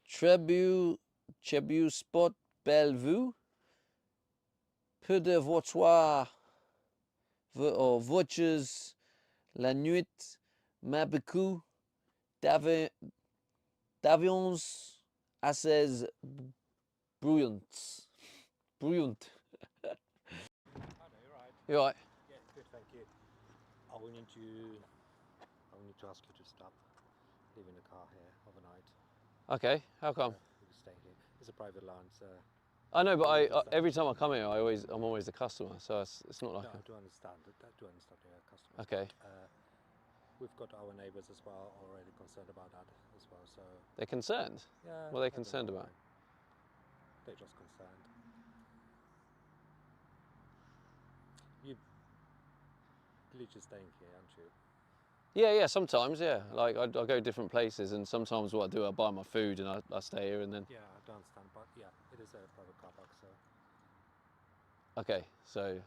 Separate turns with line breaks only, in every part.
Tribut Spot Bellevue. Peu de voitures voitures la nuit, mais beaucoup d'avions assez bruyants. Brilliant.
Hi there, you're right.
You all right?
Yeah, good, thank you. I will need to ask you to stop leaving the car here overnight.
Okay, how come?
You can stay here. It's a private lawn, so.
I know, but every time I come here, I'm always the customer, so it's not like.
No, I do understand. I do understand the customers.
Okay.
But, we've got our neighbours as well already concerned about that as well. So.
They're concerned.
Yeah.
What are they concerned about?
They're just concerned. You literally staying here, aren't you?
Yeah, sometimes, yeah. Like I go different places, and sometimes what I do, I buy my food and I stay here, and then.
Yeah, I do understand, but yeah, it is a private car park, so.
Okay, so.
Okay.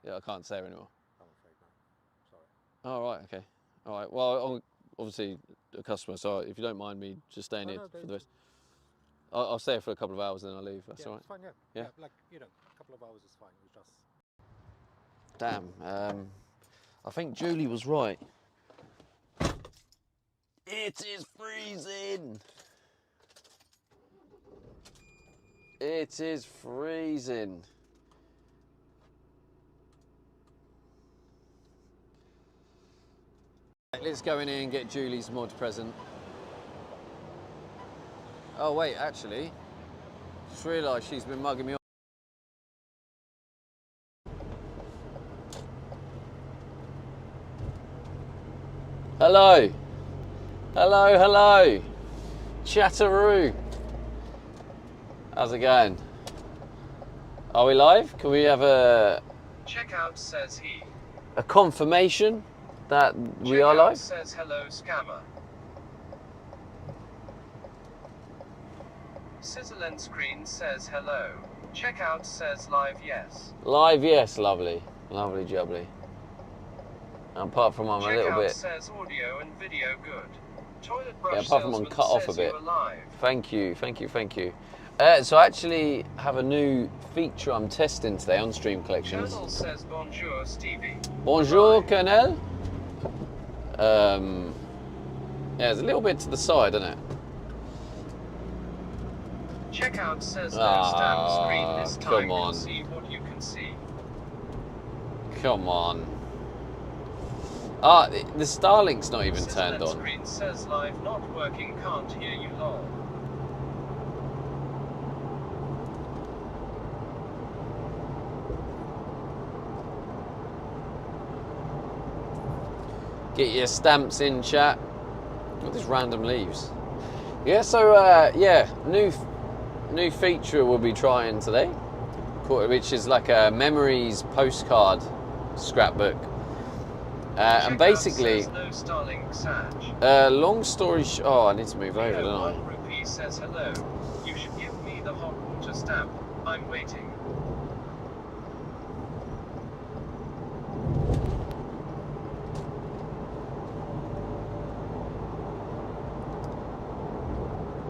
Yeah, I can't stay here anymore.
I'm afraid not. Sorry.
Oh, right, okay. All right. Well, I'm obviously a customer, so if you don't mind me just staying here for the rest. I'll stay here for a couple of hours and then I'll leave. That's all right.
It's fine.
Yeah.
Like a couple of hours is fine. We just.
Damn. I think Julie was right. It is freezing. It is freezing. Let's go in here and get Julie's mod present. Oh wait, actually, just realised she's been mugging me off. Hello. Hello. Chatteroo. How's it going? Are we live? Can we have a
checkout, says he.
A confirmation that we are live?
Says hello, scammer. Sizzle end screen says hello. Checkout says live, yes.
Live, yes, lovely. Lovely jubbly. Apart from I'm a little bit.
Says audio and video good. Toilet brush.
Yeah, apart from I'm cut off a bit. Thank you. So I actually have a new feature I'm testing today on Stream Collections.
Colonel says bonjour, Stevie.
Bonjour, Colonel. Yeah, it's a little bit to the side, isn't it?
Checkout says no stamp screen this time.
Come on.
Can see what you can see.
Come on. The Starlink's not even turned on.
Screen says live not working, can't hear you, lol.
Get your stamps in, chat. What these random leaves? Yeah, so new feature we'll be trying today, which is like a memories postcard scrapbook. And basically,
no Starlink Sag.
Long story short, oh, I need to move over, don't I?
Rupee says hello. You should give me the hot water stamp. I'm waiting.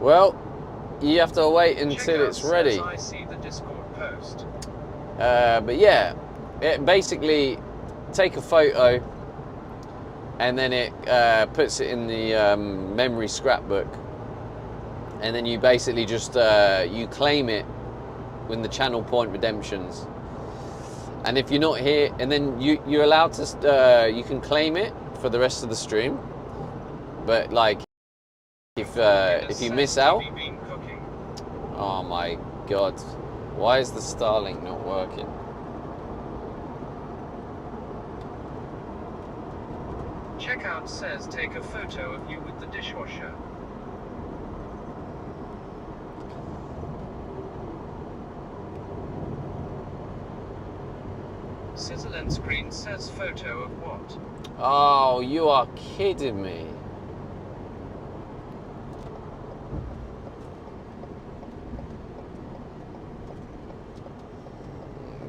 Well, you have to wait until it's ready.
I see the Discord post.
But yeah, it basically take a photo and then it puts it in the memory scrapbook, and then you basically just you claim it when the channel point redemptions. And if you're not here, and then you're allowed to you can claim it for the rest of the stream, but like if you miss out, oh my god, why is the Starlink not working?
Checkout says take a photo of you with the dishwasher. Sizzle end screen says photo of what?
Oh, you are kidding me.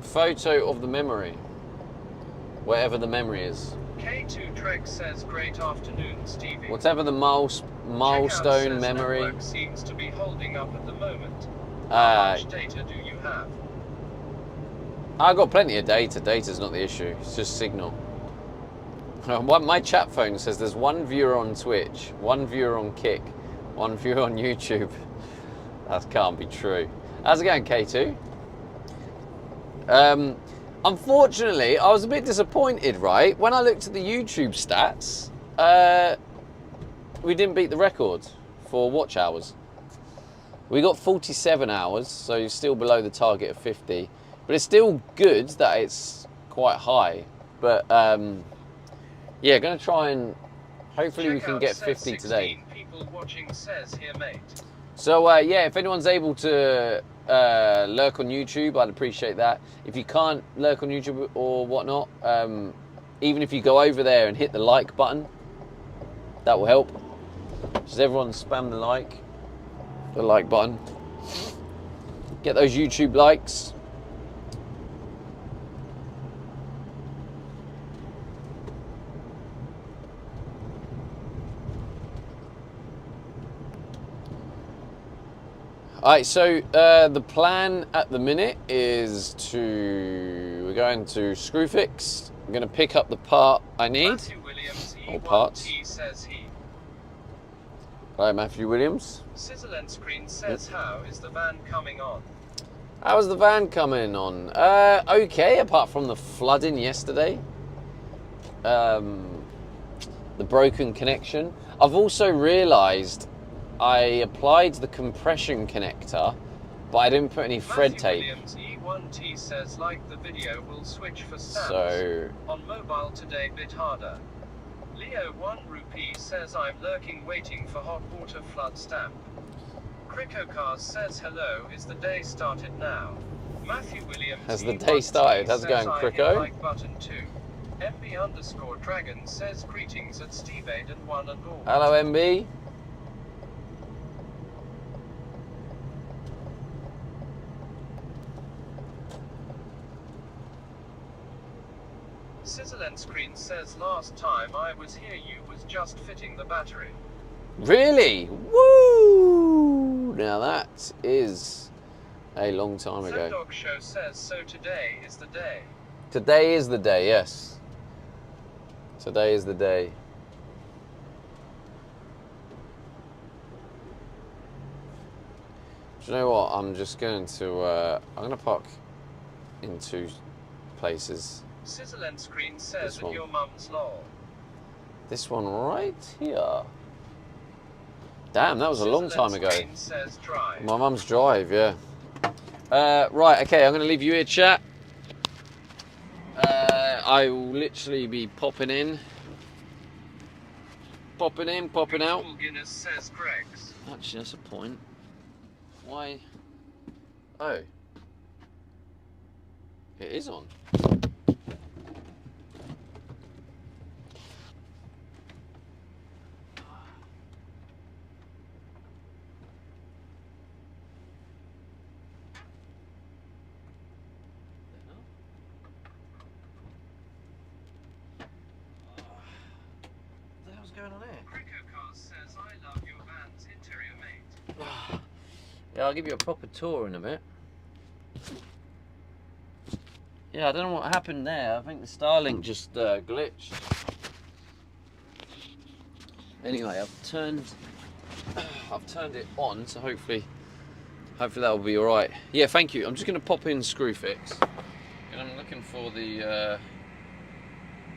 Photo of the memory. whatever the memory is.
K2 Trek says, great afternoon, Stevie.
Whatever the milestone
Checkout says
memory.
network seems to be holding up at the moment. How
Uh,
much data do you have?
I got plenty of data. Data's not the issue. It's just signal. My chat phone says there's one viewer on Twitch, one viewer on Kick, one viewer on YouTube. That can't be true. How's it going, K2? Unfortunately, I was a bit disappointed, right? When I looked at the YouTube stats, we didn't beat the record for watch hours. We got 47 hours, so you're still below the target of 50. But it's still good that it's quite high. But yeah, going to try and hopefully we can get 50 today.
People watching says here, mate.
So yeah, if anyone's able to lurk on YouTube, I'd appreciate that. If you can't lurk on YouTube or whatnot, even if you go over there and hit the like button, that will help. Just everyone spam the like button. Get those YouTube likes. Alright, so the plan at the minute is we're going to Screwfix. I'm going to pick up the part I need.
Matthew Williams,
All parts.
E1T says he.
Hi, Matthew Williams.
Sizzle and Screen says, how is the van coming on?
How was the van coming on? Okay, apart from the flooding yesterday. The broken connection. I've also realised I applied the compression connector, but I didn't put any thread tape.
Williams, E1T says, like the video, will switch for stamps.
So
on mobile today, bit harder. Leo 1 Rupee says, I'm lurking waiting for hot water flood stamp. Crickocars says, hello, is the day started now? Matthew Williams,
has the day started? How's it going, Cricko?
Like button 2. MB_Dragon says, greetings at Steve Aid and one and all.
Hello, MB.
Sizzle and Screen says, last time I was here you was just fitting the battery.
Really? Woo! Now that is a long time ago.
Dog Show says, so today is the day.
Today is the day, yes. Today is the day. Do you know what? I'm just going to, I'm going to park in two places.
Sizzle and Screen says,
This
at
one.
your mum's lol.
This one right here. Damn, that was a long time ago.
Screen says, drive.
My mum's drive, yeah. Right, okay, I'm going to leave you here, chat. I will literally be popping in. Popping in, popping out.
Paul Guinness says, Greg's.
Actually, that's a point. Why? Oh. It is on. Going on here?
Crickocars says, I love your van's interior, mate.
Yeah, I'll give you a proper tour in a bit. Yeah, I don't know what happened there. I think the Starlink just glitched. Anyway, I've turned it on, so hopefully that will be all right. Yeah, thank you. I'm just going to pop in Screwfix, and I'm looking for the.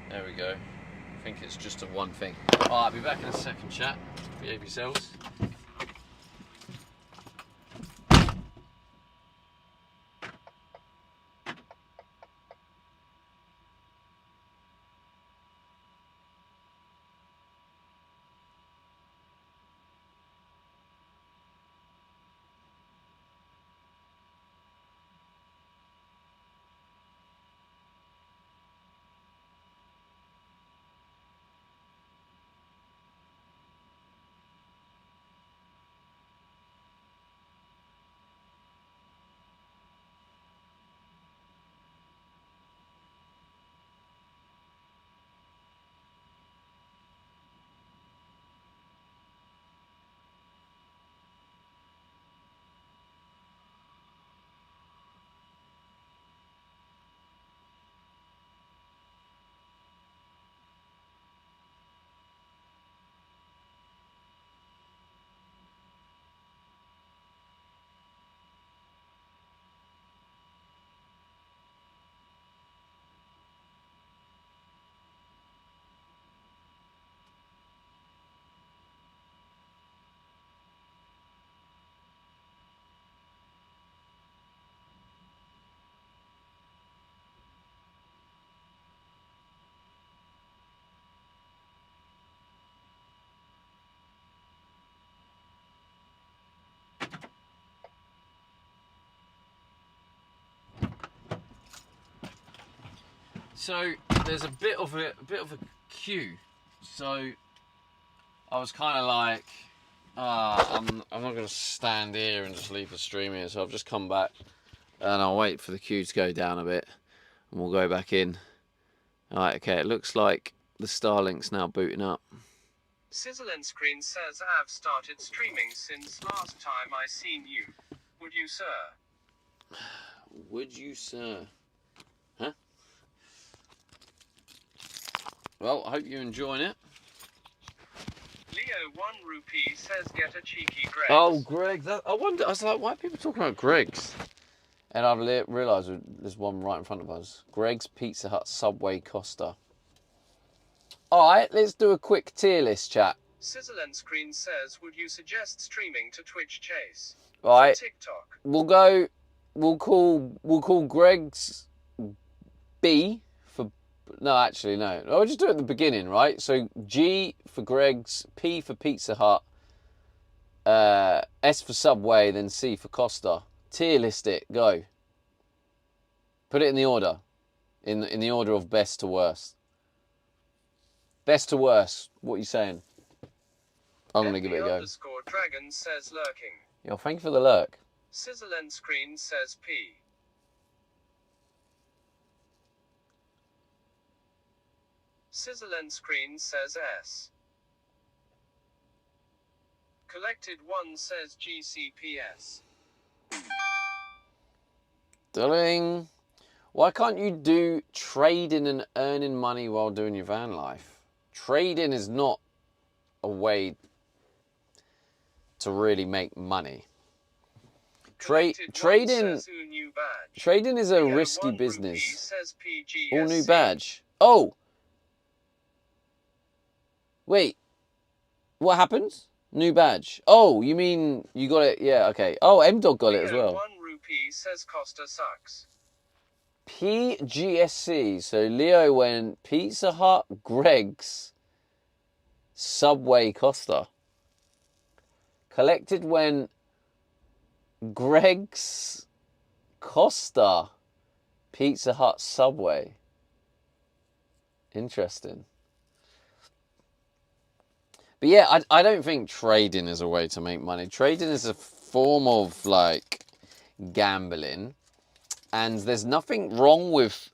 There we go. I think it's just a one thing. I'll be back in a second, chat. Behave yourselves. So there's a bit of a queue. So I was kind of like, I'm not going to stand here and just leave the stream here. So I've just come back and I'll wait for the queue to go down a bit and we'll go back in. Alright, okay, it looks like the Starlink's now booting up.
Sizzle and Screen says I've started streaming since last time I seen you. Would you, sir?
Would you, sir? Huh? Well, I hope you're enjoying it.
Leo 1 rupee says get a cheeky Greggs.
Oh, Greggs. I wonder, I was like, why are people talking about Greggs? And I've realised there's one right in front of us. Greggs, Pizza Hut, Subway, Costa. Alright, let's do a quick tier list, chat.
Sizzle and Screen says, would you suggest streaming to Twitch Chase?
Right.
For TikTok.
We'll call Greggs B for, no, actually, no. I'll just do it at the beginning, right? So G for Greggs, P for Pizza Hut, S for Subway, then C for Costa. Tier list it, go. Put it in the order. In the order of best to worst. Best to worst, what are you saying? I'm going to give it a go.
_Dragon says lurking.
Yo, thank you for the lurk.
Sizzle and Screen says P. Sizzle and Screen says S. Collected 1 says GCPS.
Darling, why can't you do trading and earning money while doing your van life? Trading is not a way to really make money. Trading is a risky business. All new badge. Oh! Wait. What happens? New badge. Oh, you mean you got it? Yeah, okay. Oh, M-Dog got it as well.
1 rupee says Costa sucks.
PGSC. So Leo went Pizza Hut, Greggs, Subway, Costa. Collected when Greggs, Costa, Pizza Hut, Subway. Interesting. But yeah, I don't think trading is a way to make money. Trading is a form of like gambling, and there's nothing wrong with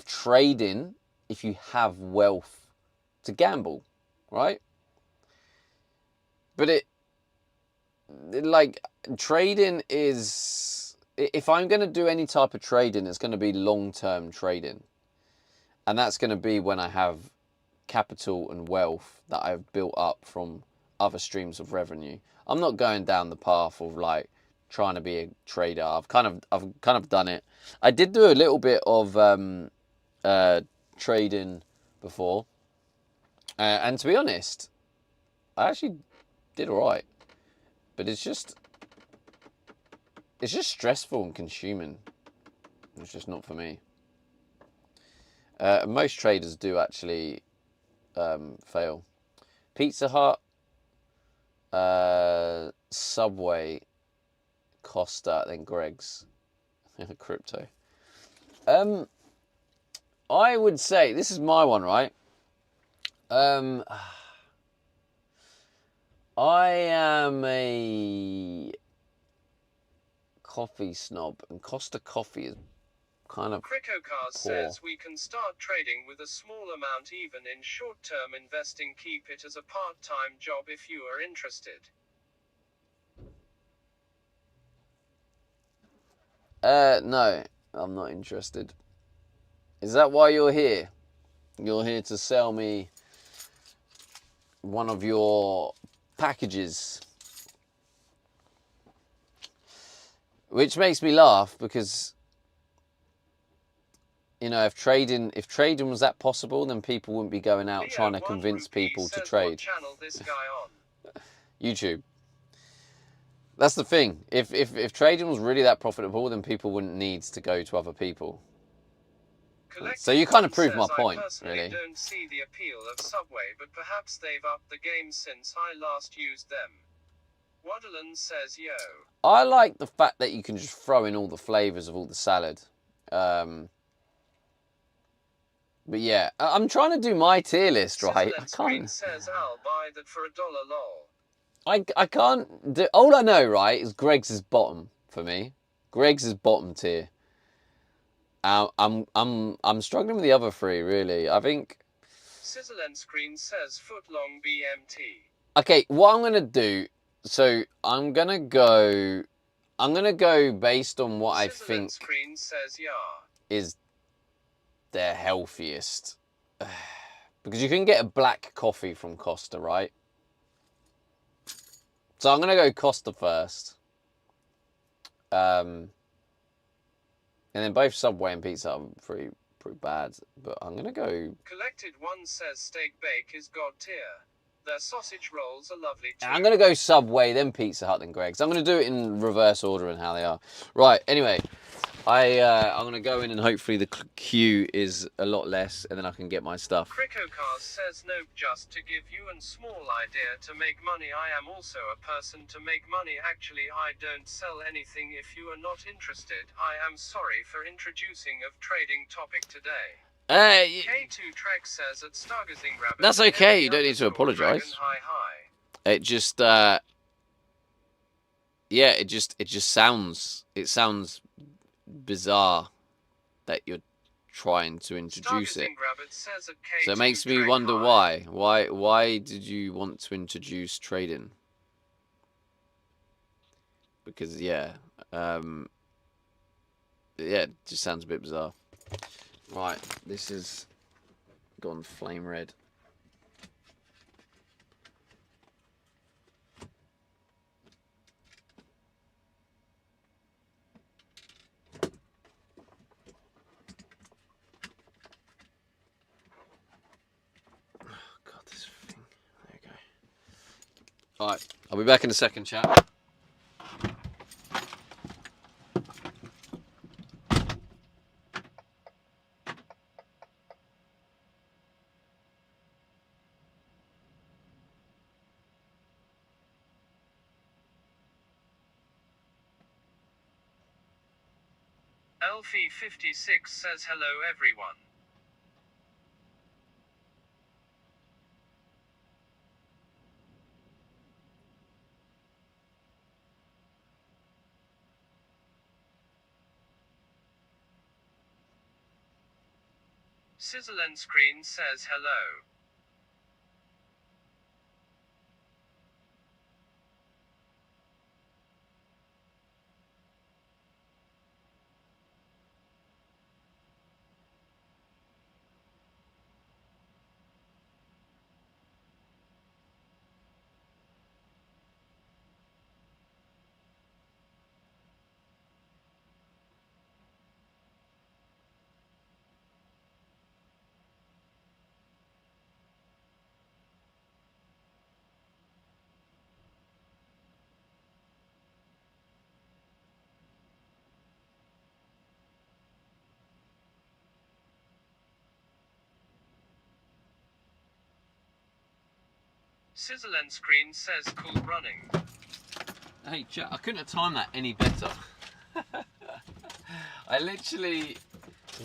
trading if you have wealth to gamble, right? But like trading is, if I'm going to do any type of trading, it's going to be long-term trading, and that's going to be when I have capital and wealth that I've built up from other streams of revenue. I'm not going down the path of like trying to be a trader. I've kind of done it. I did do a little bit of trading before, and to be honest, I actually did all right. But it's just stressful and consuming. It's just not for me. Most traders do actually fail. Pizza Hut, Subway, Costa, then Greggs, crypto. I would say this is my one, right? I am a coffee snob, and Costa Coffee is kind of
Cricocars says we can start trading with a small amount even in short-term investing. Keep it as a part-time job if you are interested.
No, I'm not interested. Is that why you're here? You're here to sell me one of your packages? Which makes me laugh because, you know, if trading was that possible, then people wouldn't be going out trying to convince people to trade.
What channel this guy on?
YouTube. That's the thing. If trading was really that profitable, then people wouldn't need to go to other people. So you kind of proved my point, really.
I don't see the appeal of Subway, but perhaps they've upped the game since I last used them. Waddleland says yo.
I like the fact that you can just throw in all the flavours of all the salad. But yeah, I'm trying to do my tier list, right? I
Screen
can't.
says I'll buy that for $1 lol.
I can't do. All I know, right, is Greg's is bottom for me. Greg's is bottom tier. I'm struggling with the other three really. I think.
Sizzle and Screen says footlong BMT.
Okay, what I'm gonna do. So I'm gonna go based on what I
Sizzle and
think
Screen says yeah.
is their healthiest. Because you can get a black coffee from Costa, right? So I'm gonna go Costa first. And then both Subway and Pizza Hut are pretty bad. But I'm gonna go.
Collected One says Steak Bake is god tier. Their sausage rolls are lovely too.
I'm gonna go Subway, then Pizza Hut, then Greg's. I'm gonna do it in reverse order and how they are. Right. Anyway, I'm gonna go in and hopefully the queue is a lot less, and then I can get my stuff.
Cricocars says nope, just to give you a small idea to make money. I am also a person to make money. Actually, I don't sell anything. If you are not interested, I am sorry for introducing of trading topic today. K2 Trek says at Stargazing Rabbit.
That's okay. You don't need to apologise.
Hi hi.
It just yeah, it just sounds bizarre that you're trying to introduce it. So it makes me wonder why. Why did you want to introduce trading? Because yeah, it just sounds a bit bizarre. Right, this has gone flame red. Alright, I'll be back in a second, chat.
Elfie56 says hello everyone. Sizzle and Screen says hello. Sizzle and Screen says cool running.
Hey, chat, I couldn't have timed that any better. I literally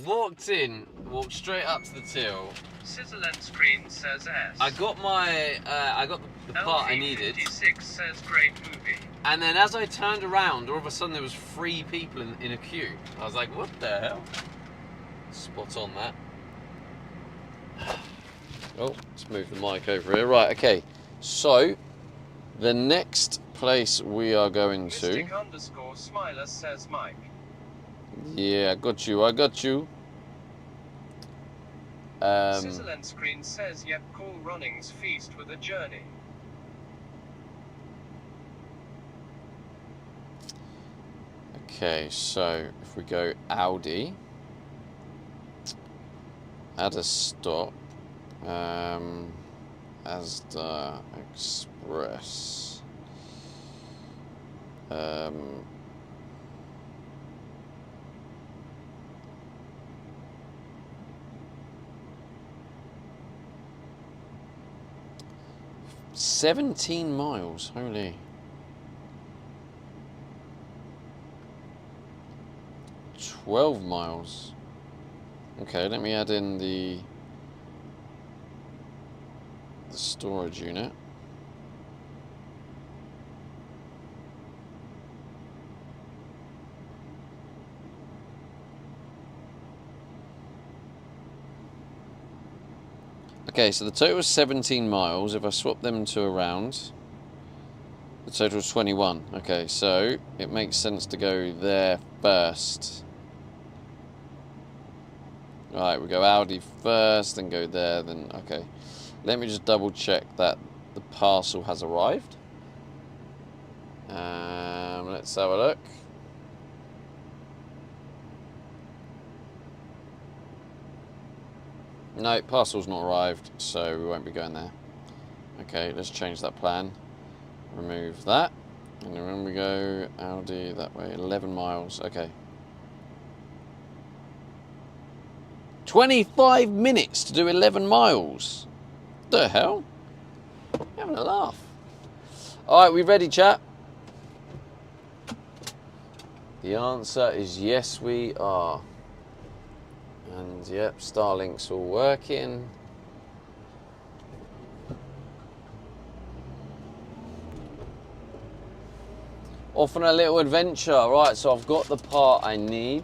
walked straight up to the till.
Sizzle and Screen says S.
I got the part I needed.
56 says great movie.
And then as I turned around, all of a sudden there was 3 people in a queue. I was like, what the hell? Spot on that. Oh, let's move the mic over here. Right, okay. So, the next place we are going to...
Mystic_Smiler says Mike.
Yeah, I got you.
Sizzle and Screen says yep, cool runnings feast with a journey.
Okay, so if we go Audi, add a stop, Asda Express, 17 miles, holy. 12 miles. Okay, let me add in the storage unit. Okay, so the total is 17 miles. If I swap them to a round, the total is 21. Okay, so it makes sense to go there first. Right, we go Aldi first, then go there, then okay. Let me just double check that the parcel has arrived. Let's have a look. No, parcel's not arrived, so we won't be going there. Okay, let's change that plan. Remove that. And then when we go Aldi that way, 11 miles. Okay. 25 minutes to do 11 miles. The hell? You're having a laugh. Alright, we ready, chat? The answer is yes, we are. And yep, Starlink's all working. Off on a little adventure. Right, so I've got the part I need.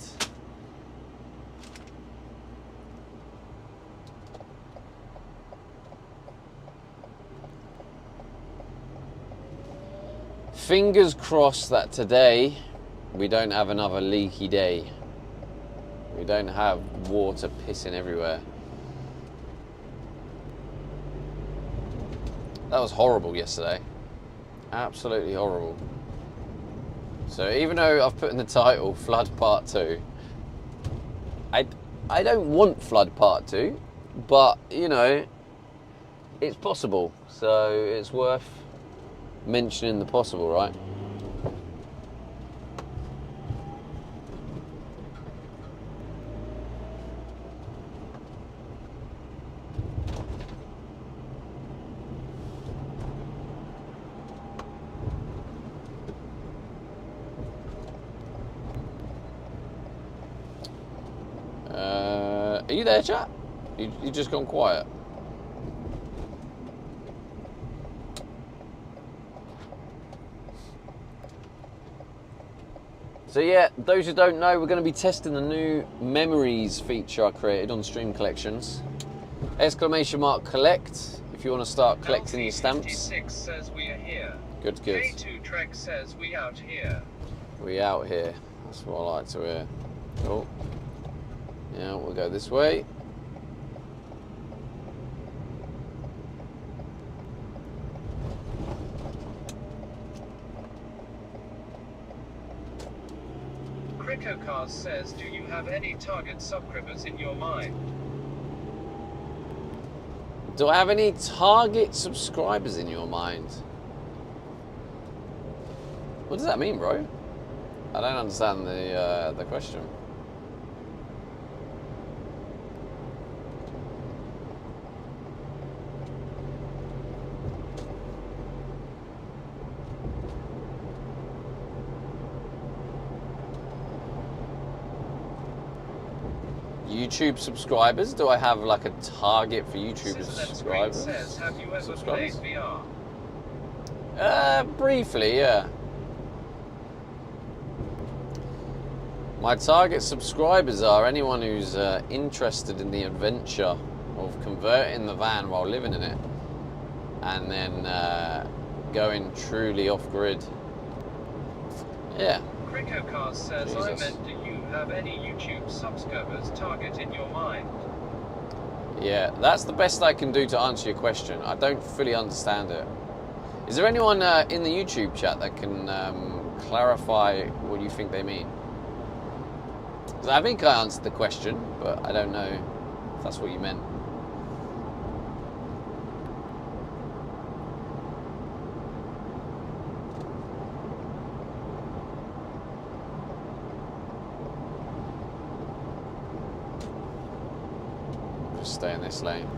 Fingers crossed that today we don't have another leaky day. We don't have water pissing everywhere. That was horrible yesterday. Absolutely horrible. So even though I've put in the title Flood Part 2, I don't want Flood Part 2, but you know, it's possible. So it's worth mentioning the possible, right? Are you there, chat? You just gone quiet. So yeah, those who don't know, we're going to be testing the new memories feature I created on Stream Collections. Exclamation mark collect if you want to start collecting your stamps.
56 says we are here.
Good, good.
K2 Trek says we out here.
We out here. That's what I like to hear. Cool. Yeah, we'll go this way.
Cricocast says, do you have any target subscribers in your mind?
Do I have any target subscribers in your mind? What does that mean, bro? I don't understand the question. YouTube subscribers? Do I have like a target for YouTube subscribers?
Says, have you ever played VR?
Briefly, yeah. My target subscribers are anyone who's interested in the adventure of converting the van while living in it and then going truly off-grid. Yeah.
Cricocast says,
Jesus.
I meant, do you have any YouTube subscribers target in your mind?
Yeah, that's the best I can do to answer your question. I don't fully understand it. Is there anyone in the YouTube chat that can clarify what you think they mean? 'Cause I think I answered the question, but I don't know if that's what you meant. Just stay in this lane.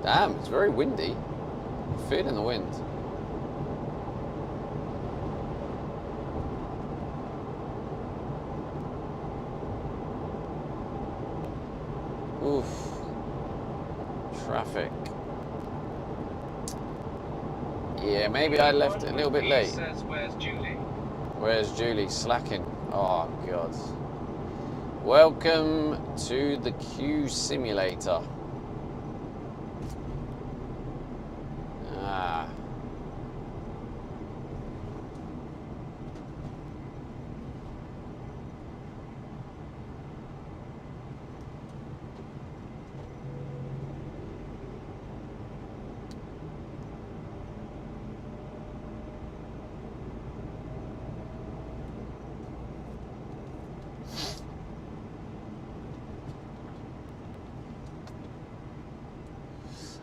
Damn, it's very windy. I'm feeling the wind. Oof. Traffic. Yeah, maybe I left it a little bit
He
late.
says, where's Julie?
Where's Julie? Slacking. Oh, God. Welcome to the Q Simulator. Ah.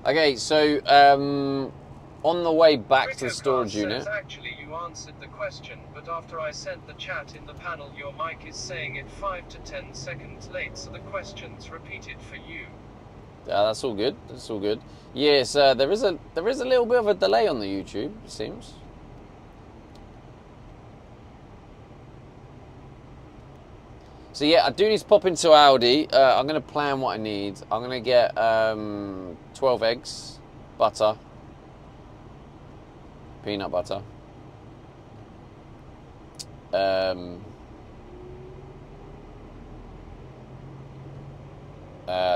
Okay, so on the way back to the storage unit.
Says, actually, you answered the question, but after I sent the chat in the panel, your mic is saying it 5 to 10 seconds late, so the question's repeated for you.
That's all good. That's all good. Yes, there is a little bit of a delay on the YouTube, it seems. So yeah, I do need to pop into Aldi. I'm going to plan what I need. I'm going to get 12 eggs, butter, peanut butter,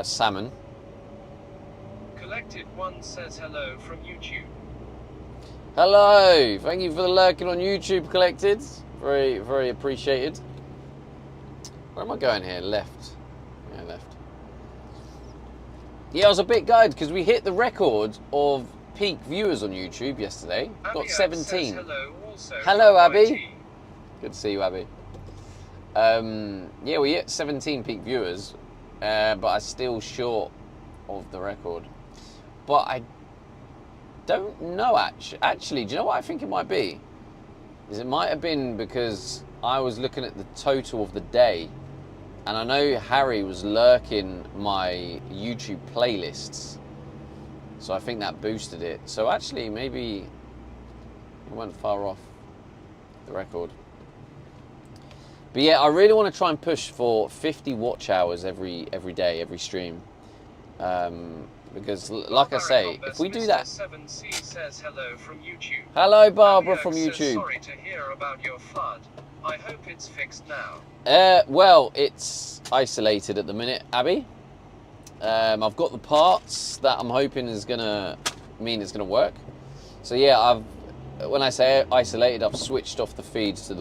salmon.
Collected One says hello from YouTube.
Hello! Thank you for the lurking on YouTube, Collected. Very, very appreciated. Where am I going here? Left. Yeah, left. Yeah, I was a bit gutted because we hit the record of peak viewers on YouTube yesterday. Got 17.
Says hello, also
Hello,
from
Abby.
YT.
Good to see you, Abby. Yeah, we hit 17 peak viewers, but I'm still short of the record. But I don't know, actually. Do you know what I think it might be? Is it might have been because I was looking at the total of the day, and I know Harry was lurking my YouTube playlists, so I think that boosted it. So actually, maybe it went far off the record. But yeah, I really want to try and push for 50 watch hours every day, every stream. Because, like I say, if we do that...
7C says hello from YouTube.
Hello, Barbara
Abby
from
says,
YouTube.
Sorry to hear about your flood. I hope it's fixed now.
Well, it's isolated at the minute, Abby. I've got the parts that I'm hoping is gonna mean it's gonna work. So yeah, when I say isolated, I've switched off the feeds to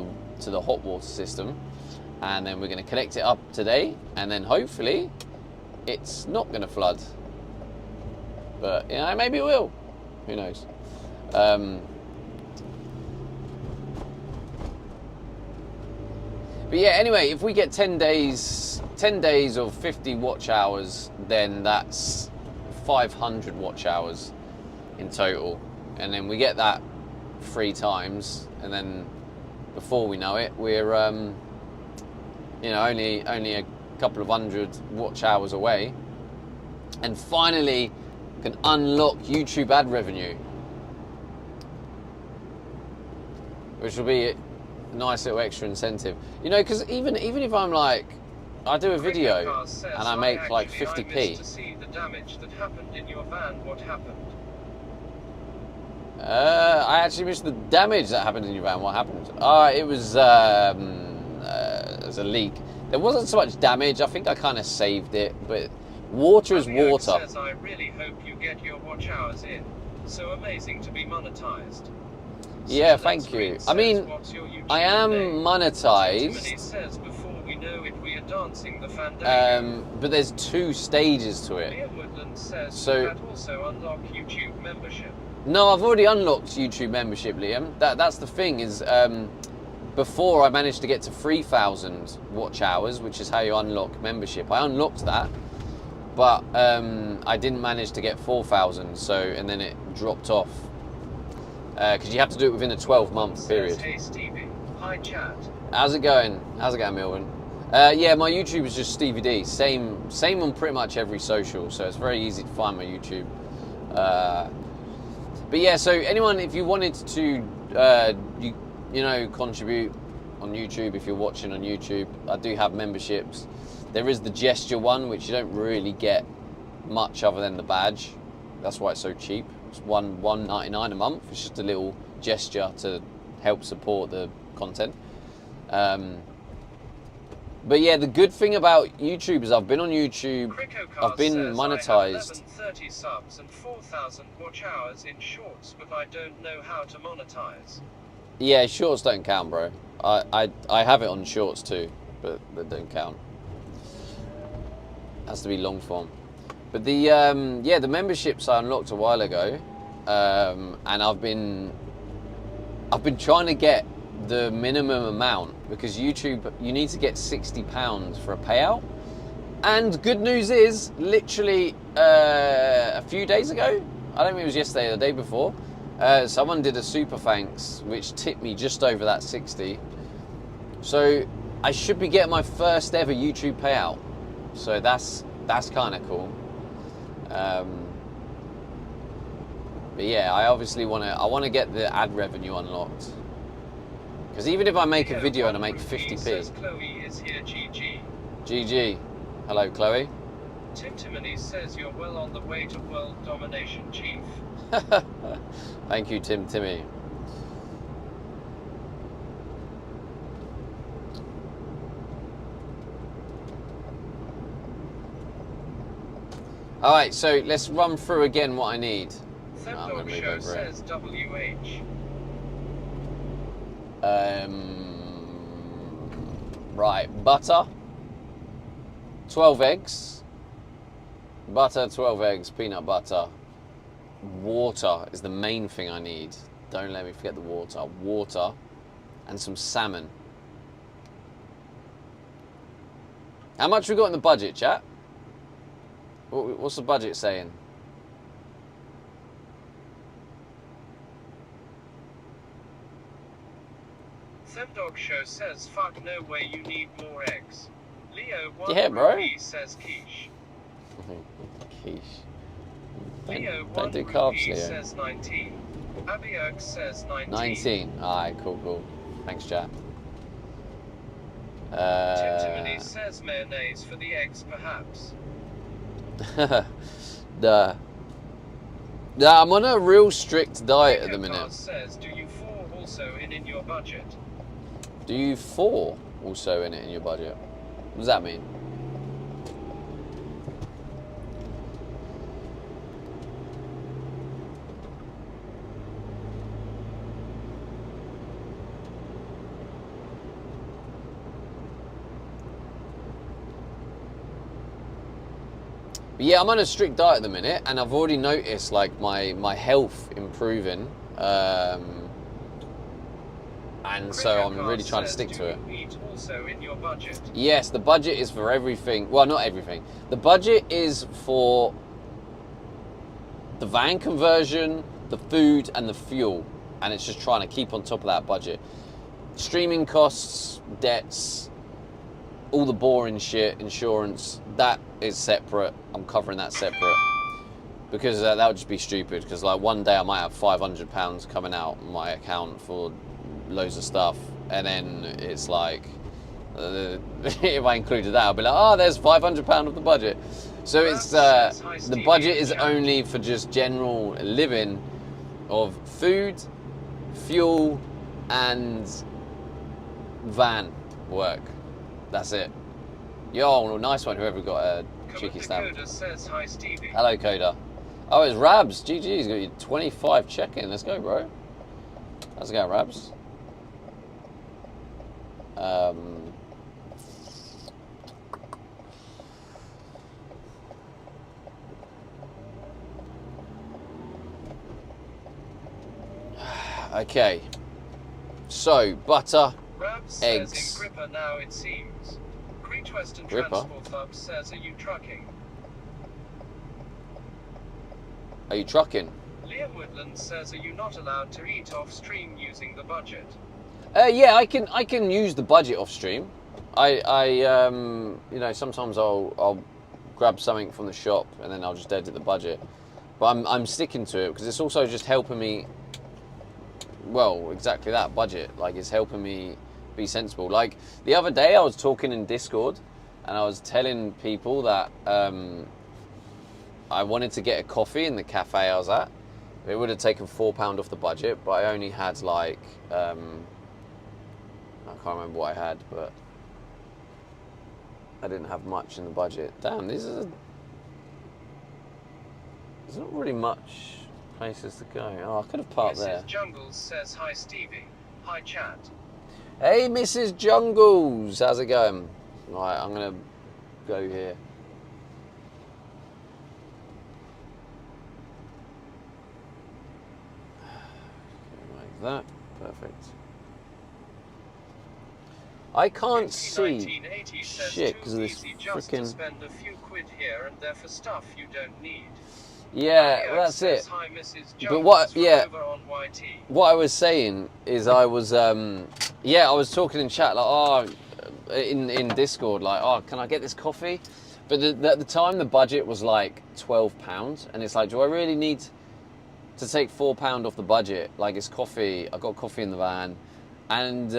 the hot water system, and then we're gonna connect it up today, and then hopefully it's not gonna flood. But maybe it will. Who knows? But yeah, anyway, if we get 10 days of 50 watch hours, then that's 500 watch hours in total. And then we get that 3 times, and then before we know it, we're only a couple of hundred watch hours away, and finally can unlock YouTube ad revenue, which will be a nice little extra incentive. Because even if I'm like, I do a video and I make like 50p.
I missed to see the damage that happened in your van. What happened?
I actually missed the damage that happened in your van. What happened? It was a leak. There wasn't so much damage. I think I kind of saved it, but water is
Abby
water.
Says, I really hope you get your watch hours in. So amazing to be monetized.
Yeah, thank you. I mean, I am monetized.
Timothy says, before we know it, we are dancing the fandango.
But there's 2 stages to it.
Leah Woodland says,
So-
you can also unlock YouTube membership.
No, I've already unlocked YouTube membership, Liam. That's the thing is, before I managed to get to 3,000 watch hours, which is how you unlock membership. I unlocked that, but I didn't manage to get 4,000. And then it dropped off because you have to do it within a 12-month period.
Says, hey Stevie, hi chat.
How's it going? Melvin? Yeah, my YouTube is just Stevie D. Same on pretty much every social, so it's very easy to find my YouTube. But yeah, so anyone, if you wanted to, contribute on YouTube, if you're watching on YouTube, I do have memberships. There is the gesture one, which you don't really get much other than the badge. That's why it's so cheap. It's $1.99 a month. It's just a little gesture to help support the content. But yeah, the good thing about YouTube is I've been on YouTube, I've been monetized.
30 subs and 4,000 watch hours in shorts, but I don't know how to monetize.
Yeah, shorts don't count, bro. I have it on shorts too, but they don't count. Has to be long form. But the yeah, the memberships I unlocked a while ago, and I've been trying to get the minimum amount, because YouTube, you need to get £60 for a payout. And good news is, literally a few days ago, I don't think it was yesterday or the day before, someone did a super thanks which tipped me just over that 60. So I should be getting my first ever YouTube payout. So that's kind of cool. But yeah, I obviously want to get the ad revenue unlocked. Because even if I make a video and I make 50p.
Chloe is here, GG.
GG. Hello, Chloe.
Tim Timony says you're well on the way to world domination, Chief.
Thank you, Tim Timmy. All right, so let's run through again what I need.
Themdog Show says WH.
Right, butter, 12 eggs, butter, 12 eggs, peanut butter, water is the main thing I need. Don't let me forget the water. Water and some salmon. How much we got in the budget, chat? What's the budget saying?
Themdog Show says fuck no way, you need more eggs. Leo 1
Yeah, bro.
says quiche.
Quiche.
Leo
Don't do
1
carbs, Leo.
says 19. Abiok says 19.
19. Alright, cool. Thanks, chat.
Tim Timony says mayonnaise for the eggs, perhaps.
Duh. Yeah, I'm on a real strict diet at the minute.
Says, do you fall also in your budget?
Do you fall also in it in your budget? What does that mean? But yeah, I'm on a strict diet at the minute, and I've already noticed like my health improving, and so I'm really trying to stick to it.
Eat also in your budget?
Yes, the budget is for everything. Well, not everything. The budget is for the van conversion, the food, and the fuel, and it's just trying to keep on top of that budget. Streaming costs, debts, all the boring shit, insurance, that is separate. I'm covering that separate, because that would just be stupid, because like one day I might have £500 coming out on my account for loads of stuff, and then it's like if I included that, I'll be like, oh, there's £500 of the budget. So it's the budget is only for just general living of food, fuel, and van work. That's it. Yo, nice one, whoever got a cheeky stamp.
Coda says, hi, Stevie.
Hello, Coda. Oh, it's Rabs. GG, he's got you 25 check-in. Let's go, bro. How's it going, Rabs? Okay. So, butter,
Rabs
eggs.
says in Gripper now, it seems. Great Western
Gripper?
Transport Hub says, are you trucking?
Are you trucking?
Liam Woodland says, are you not allowed to eat off stream using the budget?
Yeah, I can use the budget off stream. You know, sometimes I'll grab something from the shop and then I'll just edit the budget. But I'm sticking to it because it's also just helping me. Well, exactly that, budget. Like, it's helping me be sensible. Like the other day, I was talking in Discord, and I was telling people that I wanted to get a coffee in the cafe I was at. It would have taken £4 off the budget, but I only had like I can't remember what I had, but I didn't have much in the budget. Damn, there's not really much places to go. Oh, I could have parked there.
Mrs. Jungles says hi Stevie. Hi chat.
Hey, Mrs. Jungles, how's it going? Right, I'm gonna go here. Like that, perfect. I can't see shit because of this freaking.
Spend a few quid here and there for stuff you don't need.
Yeah, well, that's it.
Hi, Mrs.
But what? Yeah.
Over on YT.
What I was saying is, I was talking in chat like, in Discord, like, oh, can I get this coffee? But at the time, the budget was like £12, and it's like, do I really need to take £4 off the budget? Like, it's coffee. I got coffee in the van. And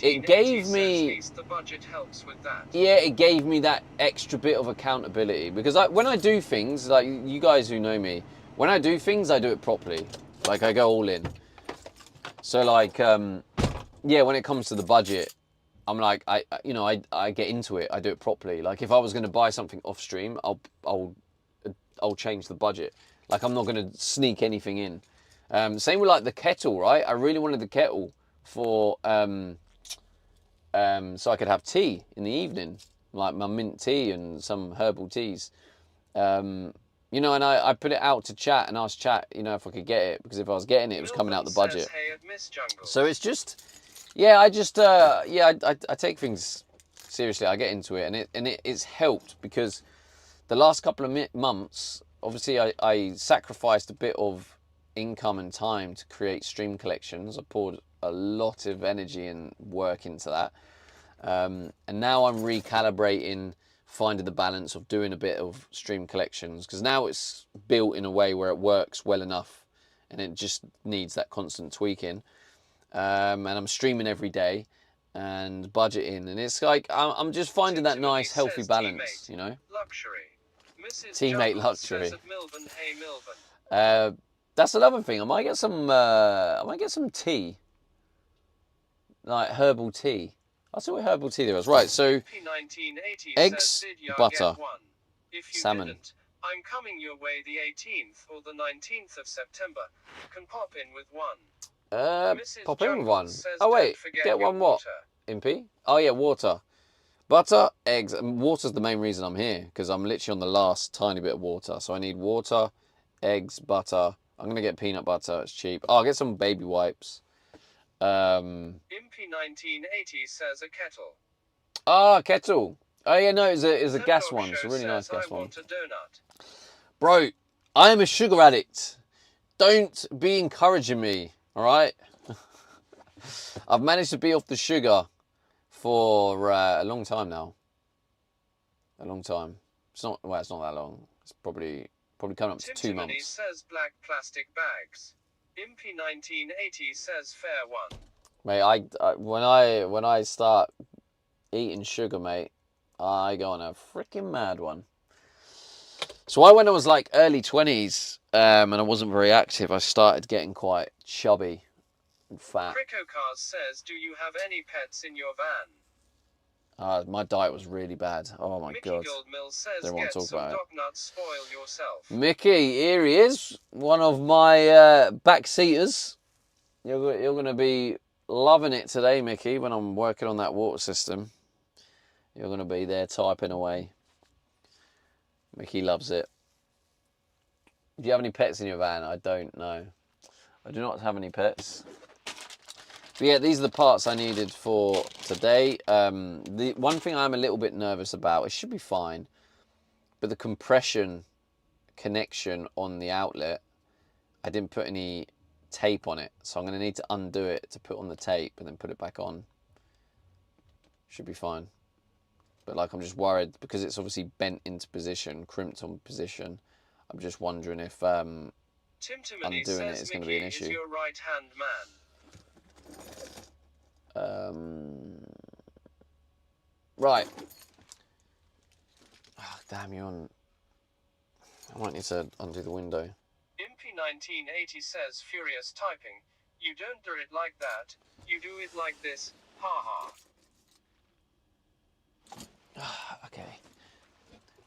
it gave me.
The budget helps with that.
Yeah, it gave me that extra bit of accountability because when I do things, like you guys who know me, when I do things, I do it properly. Like I go all in. So like, yeah, when it comes to the budget, I'm like, I get into it. I do it properly. Like if I was going to buy something off stream, I'll change the budget. Like I'm not going to sneak anything in. Same with like the kettle, right? I really wanted the kettle for so I could have tea in the evening, like my mint tea and some herbal teas. And I put it out to chat and asked chat, if I could get it, because if I was getting it, it was coming out the budget. So it's just, yeah, I take things seriously. I get into it, and it's helped because the last couple of months, obviously, I sacrificed a bit of income and time to create stream collections. I poured a lot of energy and work into that, and now I'm recalibrating, finding the balance of doing a bit of stream collections, because now it's built in a way where it works well enough and it just needs that constant tweaking, and I'm streaming every day and budgeting, and it's like I'm just finding that nice healthy balance,
Luxury. Mrs.
Teammate luxury.
Milburn, hey Milburn.
That's another thing. I might get some tea, like herbal tea. I'll see what herbal tea there is. Right, so eggs, butter, salmon.
Didn't, I'm coming your way the 18th or the 19th of September. Can pop in with one.
Pop in with one. Oh wait, get one what? Impy? Oh yeah, water. Butter, eggs, and water's the main reason I'm here, because I'm literally on the last tiny bit of water. So I need water, eggs, butter. I'm going to get peanut butter, it's cheap. Oh, I'll get some baby wipes.
Impy1980 says a kettle.
Ah, kettle. Oh yeah, no, it's a gas one. It's a really nice gas one. Bro, I am a sugar addict. Don't be encouraging me, alright? I've managed to be off the sugar for a long time now. A long time. It's not that long. It's probably coming up to 2 months.
Says black plastic bags. Impy1980 says fair one.
Mate, when I start eating sugar, mate, I go on a freaking mad one. So when I was like early 20s, and I wasn't very active, I started getting quite chubby and fat.
Crickocars says, do you have any pets in your van?
My diet was really bad. Oh my
Mickey
god.
Goldmill says,
Don't want to talk about it.
dog nuts, spoil yourself.
Mickey, here he is. One of my backseaters. You're going to be loving it today, Mickey, when I'm working on that water system. You're going to be there typing away. Mickey loves it. Do you have any pets in your van? I don't know. I do not have any pets. But yeah, these are the parts I needed for today. The one thing I'm a little bit nervous about, it should be fine, but the compression connection on the outlet, I didn't put any tape on it. So I'm going to need to undo it to put on the tape and then put it back on. Should be fine. But like, I'm just worried because it's obviously bent into position, crimped on position. I'm just wondering if undoing it is going to be an issue.
Is your right-hand man.
Right. Damn, you're on. I might need to undo the window.
Impy1980 says, furious typing. You don't do it like that. You do it like this. Ha ha.
Okay.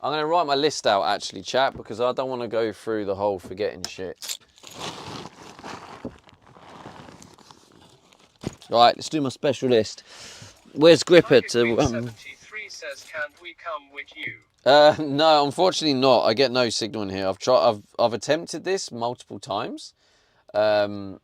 I'm going to write my list out, actually, chat, because I don't want to go through the whole forgetting shit. Right, let's do my special list. Where's Gripper to...
73 says, can't we come with you?
No, unfortunately not. I get no signal in here. I've attempted this multiple times. I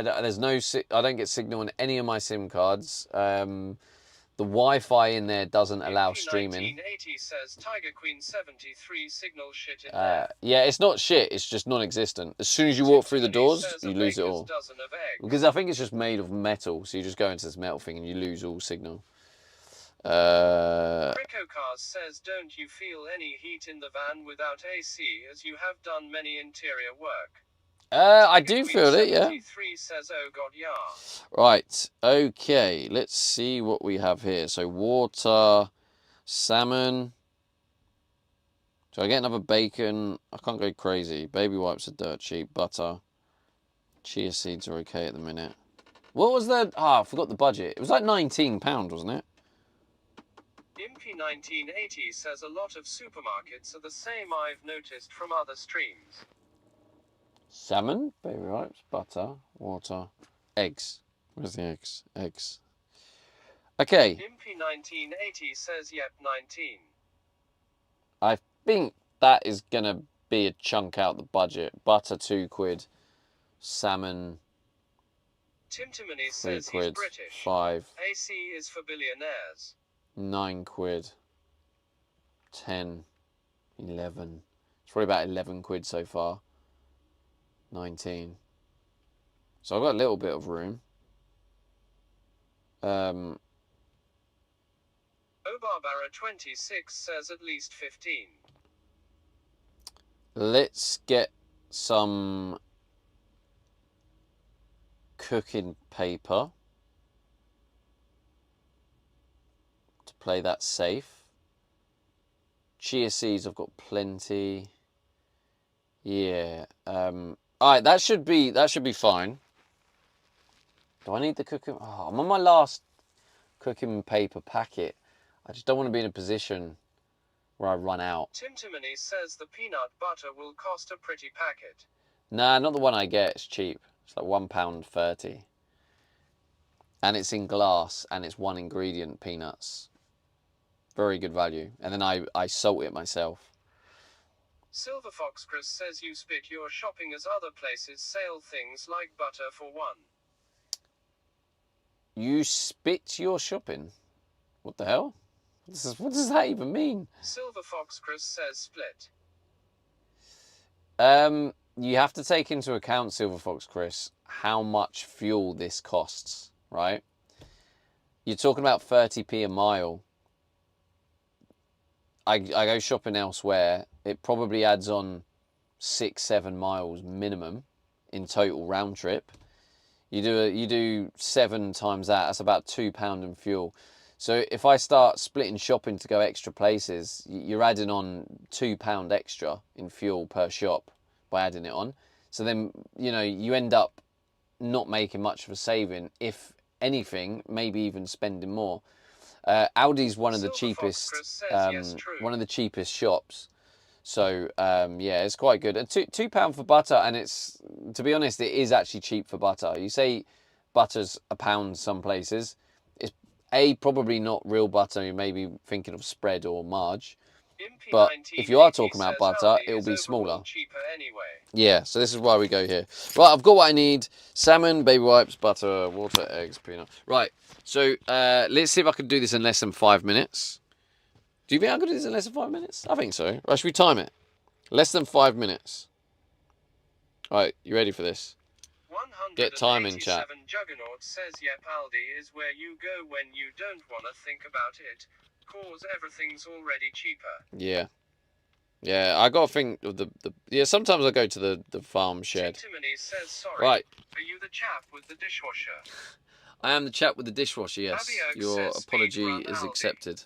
don't get signal on any of my SIM cards. The Wi-Fi in there doesn't allow streaming.
1980 says Tiger Queen 73 signal shit in there.
Yeah, it's not shit. It's just non-existent. As soon as you walk through the doors, you lose it all. Because I think it's just made of metal. So you just go into this metal thing and you lose all signal.
Cricocars says, don't you feel any heat in the van without AC as you have done many interior work?
I do feel it, yeah.
73 says, oh god, yeah.
Right, okay, let's see what we have here. So water, salmon. So I get another bacon. I can't go crazy. Baby wipes are dirt cheap. Butter. Chia seeds are okay at the minute. What was the... I forgot the budget. It was like £19, wasn't it?
Impy1980 says a lot of supermarkets are the same I've noticed from other streams.
Salmon, baby wipes, butter, water, eggs. Where's the eggs? Eggs. Okay.
Impy1980 says, yep, 19.
I think that is going to be a chunk out the budget. Butter, £2. Salmon,
Timtimony
£3.
says he's British.
5.
AC is for billionaires.
£9. 10. 11. It's probably about 11 quid so far. 19. So I've got a little bit of room.
Obarbara 26 says at least 15.
Let's get some cooking paper to play that safe. Chia seeds, I've got plenty. Yeah. All right, that should be fine. Do I need the cooking? Oh, I'm on my last cooking paper packet. I just don't want to be in a position where I run out.
Timtimony says the peanut butter will cost a pretty packet.
Nah, not the one I get. It's cheap. It's like £1.30. And it's in glass, and it's one ingredient peanuts. Very good value. And then I salt it myself.
Silver Fox Chris says you spit your shopping as other places sell things like butter for one.
You spit your shopping? What the hell? What does that even mean?
Silver Fox Chris says split.
You have to take into account, Silver Fox Chris, how much fuel this costs, right? You're talking about 30p a mile. I go shopping elsewhere. It probably adds on 6-7 miles minimum in total round trip. You do 7 times that. That's about £2 in fuel. So if I start splitting shopping to go extra places, you're adding on £2 extra in fuel per shop by adding it on. So then you end up not making much of a saving. If anything, maybe even spending more. Aldi's one of the cheapest, one of the cheapest shops. So yeah, it's quite good. And £2 for butter, and it's, to be honest, it is actually cheap for butter. You say butter's £1 some places. It's probably not real butter. You may be thinking of spread or marge. But if you are talking about butter, it will be smaller.
Anyway.
Yeah, so this is why we go here. Right, I've got what I need. Salmon, baby wipes, butter, water, eggs, peanut. Right, so let's see if I can do this in less than 5 minutes. Do you think I could do this in less than 5 minutes? I think so. Right, should we time it? Less than 5 minutes. All right, you ready for this? Get time in, chat.
Juggernaut says, yep, Aldi is where you go when you don't want to think about it. Cause everything's already cheaper.
Yeah. Yeah, I got to think of the yeah, sometimes I go to the farm shed.
Timtimony says, sorry.
Right.
Are you the chap with the dishwasher?
I am the chap with the dishwasher, yes.
Abby Oak
Your
says,
apology
speed run
is
Aldi.
accepted.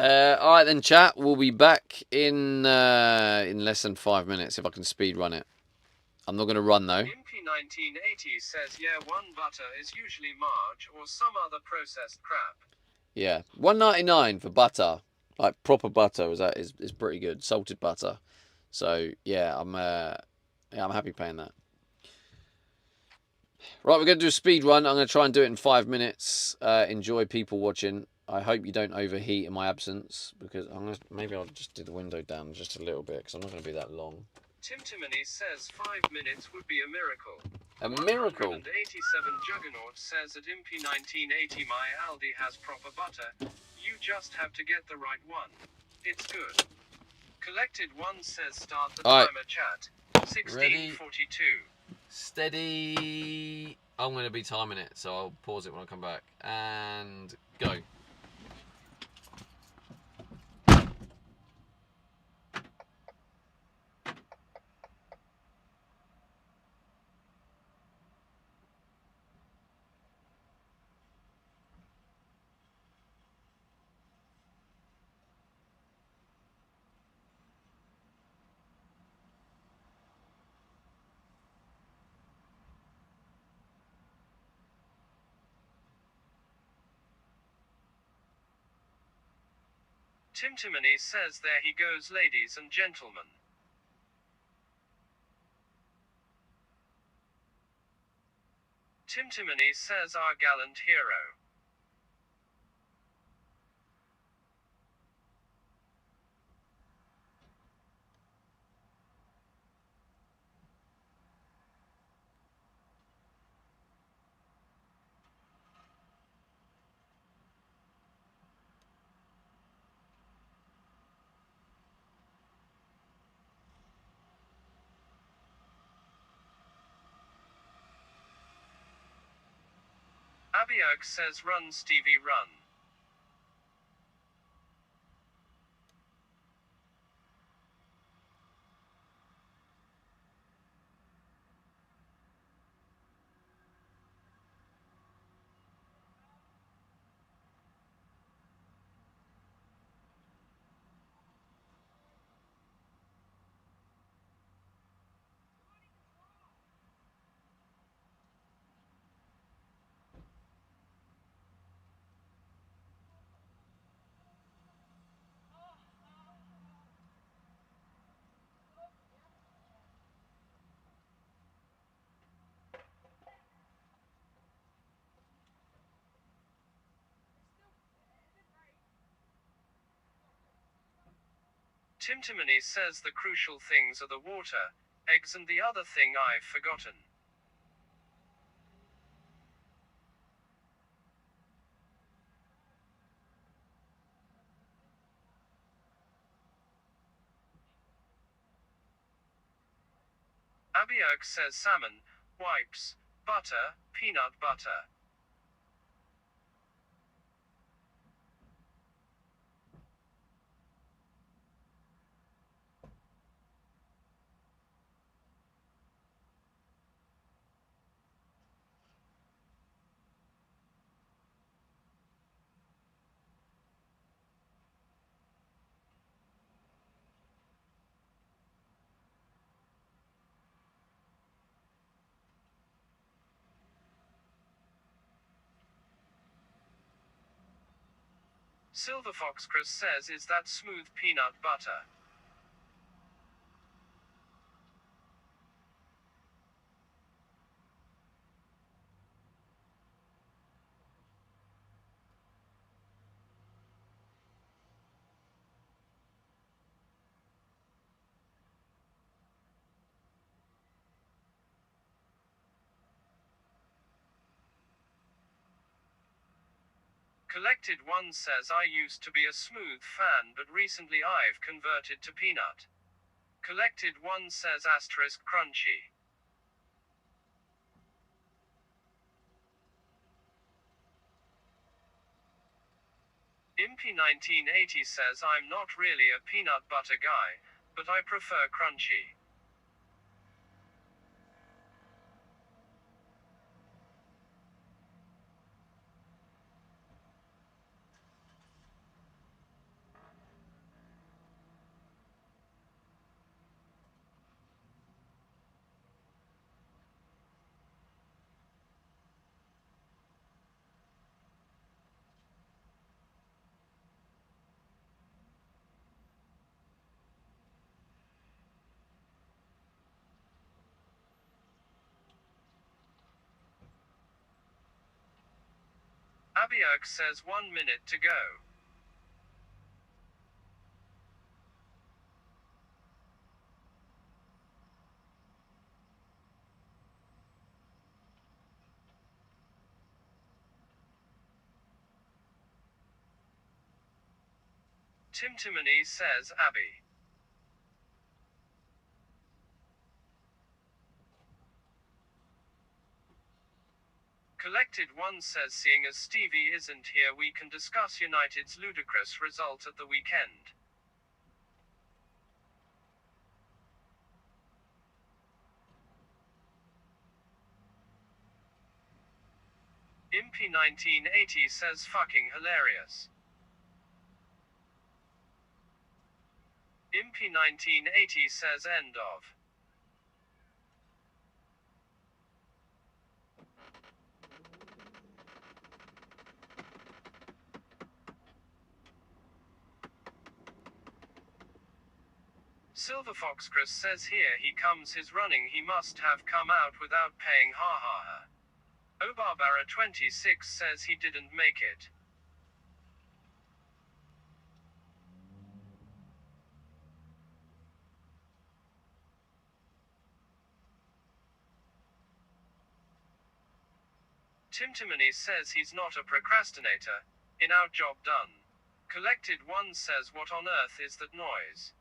All right then, chat. We'll be back in less than 5 minutes if I can speed run it. I'm not going to run though.
Impy 1980 says, yeah, one butter is usually marge or some other processed crap.
Yeah, $1.99 for butter, like proper butter. Is pretty good, salted butter. So yeah, I'm happy paying that. Right, we're going to do a speed run. I'm going to try and do it in 5 minutes. Enjoy people watching. I hope you don't overheat in my absence, because maybe I'll just do the window down just a little bit, because I'm not going to be that long.
Timtimony says 5 minutes would be a miracle.
A miracle.
187 Juggernaut says at Impy 1980 my Aldi has proper butter. You just have to get the right one. It's good. Collected one says start the
All right.
timer chat. 1642.
Steady. I'm going to be timing it, so I'll pause it when I come back. And go.
Timtimony says there he goes, ladies and gentlemen. Timtimony says our gallant hero. Abiog says run Stevie run. Timtimony says the crucial things are the water, eggs and the other thing I've forgotten. Abiog says salmon, wipes, butter, peanut butter. Silver Fox Chris says is that smooth peanut butter. Collected one says I used to be a smooth fan but recently I've converted to peanut. Collected one says asterisk crunchy. Impy 1980 says I'm not really a peanut butter guy, but I prefer crunchy. Abiok says 1 minute to go. Timtimony says Abby. Collected One says seeing as Stevie isn't here we can discuss United's ludicrous result at the weekend. Impy 1980 says fucking hilarious. Impy 1980 says end of. Silver Fox Chris says here he comes his running he must have come out without paying ha ha ha. Obarbara 26 says he didn't make it. Timtimony says he's not a procrastinator. In our job done. Collected One says what on earth is that noise?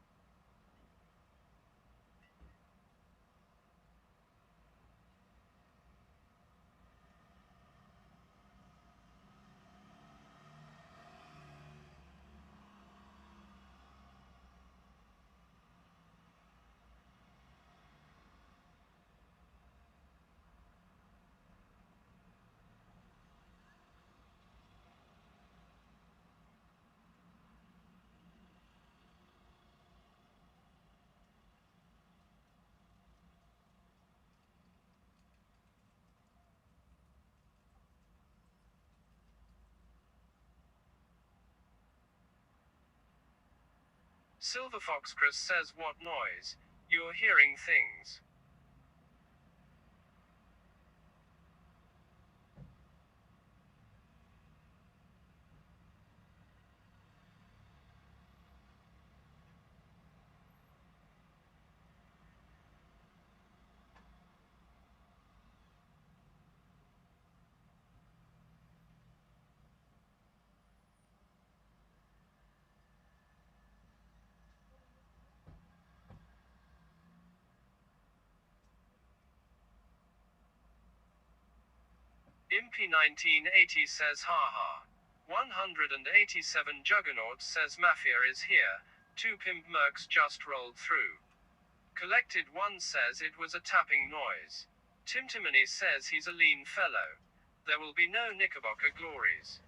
Silver Fox Chris says what noise? You're hearing things. Impy 1980 says haha. 187 Juggernaut says Mafia is here. 2 Pimp Mercs just rolled through. Collected One says it was a tapping noise. Timtimony says he's a lean fellow. There will be no Knickerbocker glories.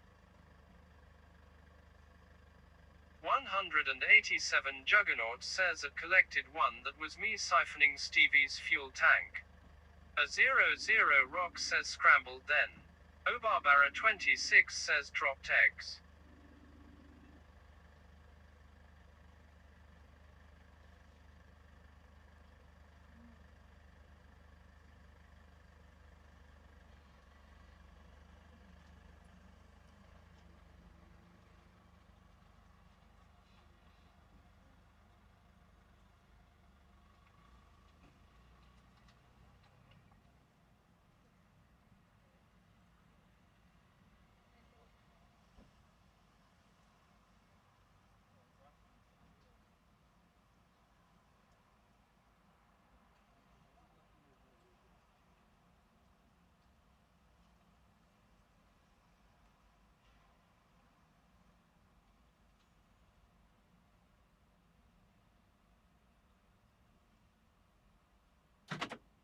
187 Juggernaut says at Collected One that was me siphoning Stevie's fuel tank. A 00 Rock says scrambled then. Obarbara 26 says dropped eggs.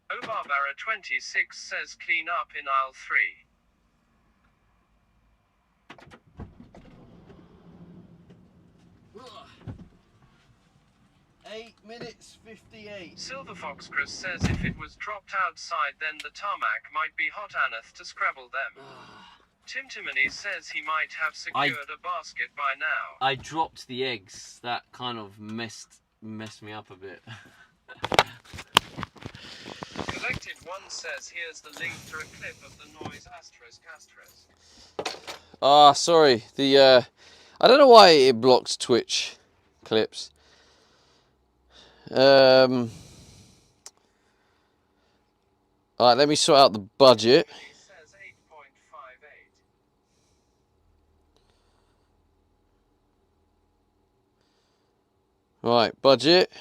Obarbara 26 says clean up in aisle 3.
8 minutes 58.
Silver Fox Chris says if it was dropped outside then the tarmac might be hot enough to scrabble them. Timtimony says he might have secured a basket by now.
I dropped the eggs. That kind of messed me up a bit.
Collected One says here's the link to a clip of the noise asterisk asterisk.
Ah, sorry. The I don't know why it blocks Twitch clips. Alright, let me sort out the budget.
He says 8.58.
Right, budget.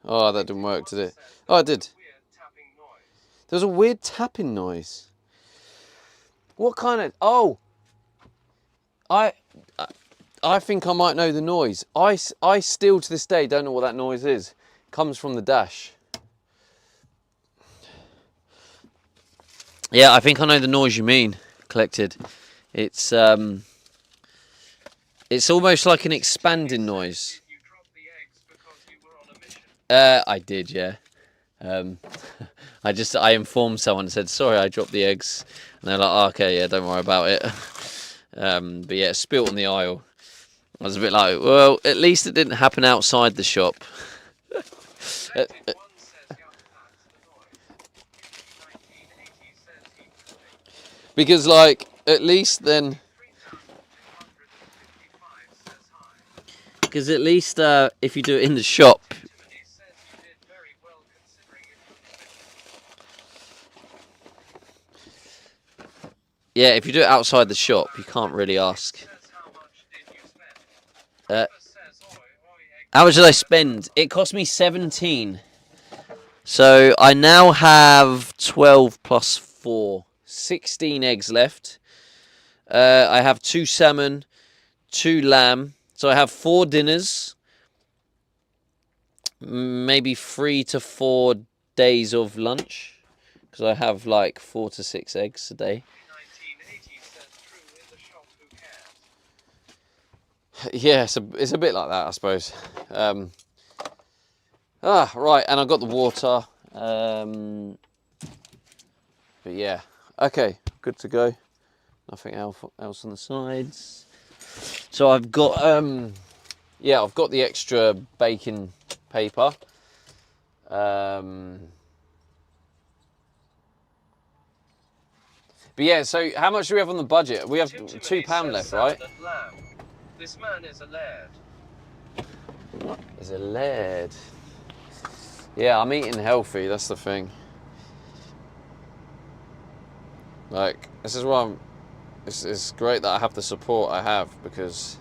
Oh, that didn't work, did it? Oh, it did.
Weird tapping noise.
There's a weird tapping noise. What kind of... Oh! I think I might know the noise. I still to this day don't know what that noise is. It comes from the dash. Yeah, I think I know the noise you mean, Collected. It's almost like an expanding noise.
You dropped the eggs because you were on a mission.
I did, yeah. I informed someone and said, sorry, I dropped the eggs. And they're like, oh, okay, yeah, don't worry about it. But yeah, it spilt on the aisle. I was a bit like, well, at least it didn't happen outside the shop.
Collected one says young Pat's the noise. 1980 says he could.
Because, like, at least then...
3255 says hi.
Because at least if you do it in the shop...
Timothy says you did very well considering it was a mission.
Yeah, if you do it outside the shop, you can't really ask.
Says how much did you spend?
Uh,
Papa says oi egg.
How much did I spend? It cost me 17. So I now have 12 plus 4. 16 eggs left. I have 2 salmon, 2 lamb. So I have 4 dinners. Maybe 3 to 4 days of lunch. Because I have like 4 to 6 eggs a day.
1980 says true in the shop, who cares?
Yeah, it's a bit like that, I suppose. Right, and I've got the water. But yeah, okay, good to go. Nothing else on the sides. So I've got, yeah, I've got the extra baking paper. But yeah, so how much do we have on the budget? We have
Timothy
£2
says
left,
salmon
right?
and lamb. This man is a laird.
Is a laird. Yeah, I'm eating healthy, that's the thing. Like, this is why it's great that I have the support I have, because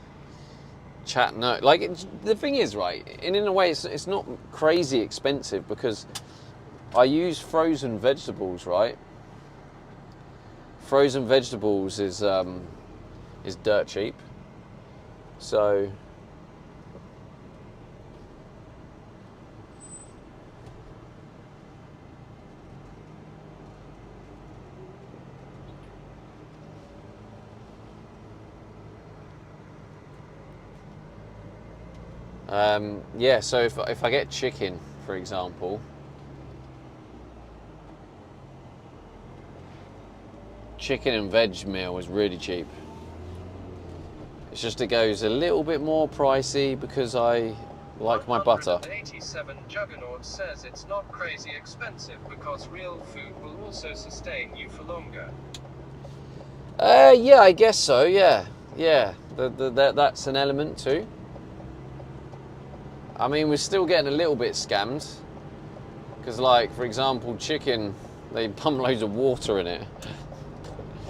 chat, no, like, the thing is, right, in a way, it's not crazy expensive, because I use frozen vegetables, right? Frozen vegetables is dirt cheap. So yeah, so if I get chicken, for example, chicken and veg meal is really cheap. It's just it goes a little bit more pricey because I like my butter.
187 Juggernaut says it's not crazy expensive because real food will also sustain you for longer.
Yeah, I guess so. Yeah, that's an element too. I mean, we're still getting a little bit scammed because, like, for example, chicken, they pump loads of water in it.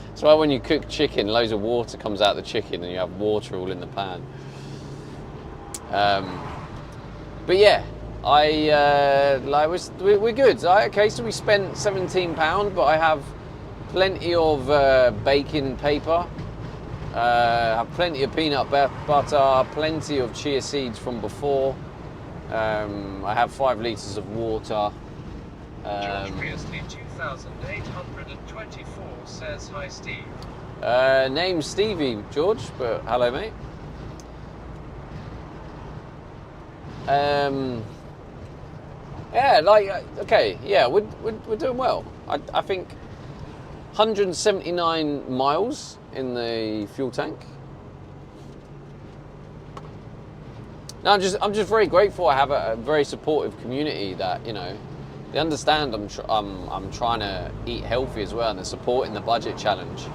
That's why when you cook chicken, loads of water comes out of the chicken and you have water all in the pan. But yeah, we're good. Okay, so we spent £17, but I have plenty of baking paper. I have plenty of peanut butter, plenty of chia seeds from before. I have 5 litres of water.
George Priestley 2824 says hi Steve.
Name's Stevie, George, but hello mate. Yeah, like, okay, yeah, we're doing well. I think 179 miles in the fuel tank. No, I'm just very grateful. I have a very supportive community that, you know, They understand I'm trying to eat healthy as well, and they're supporting the budget challenge.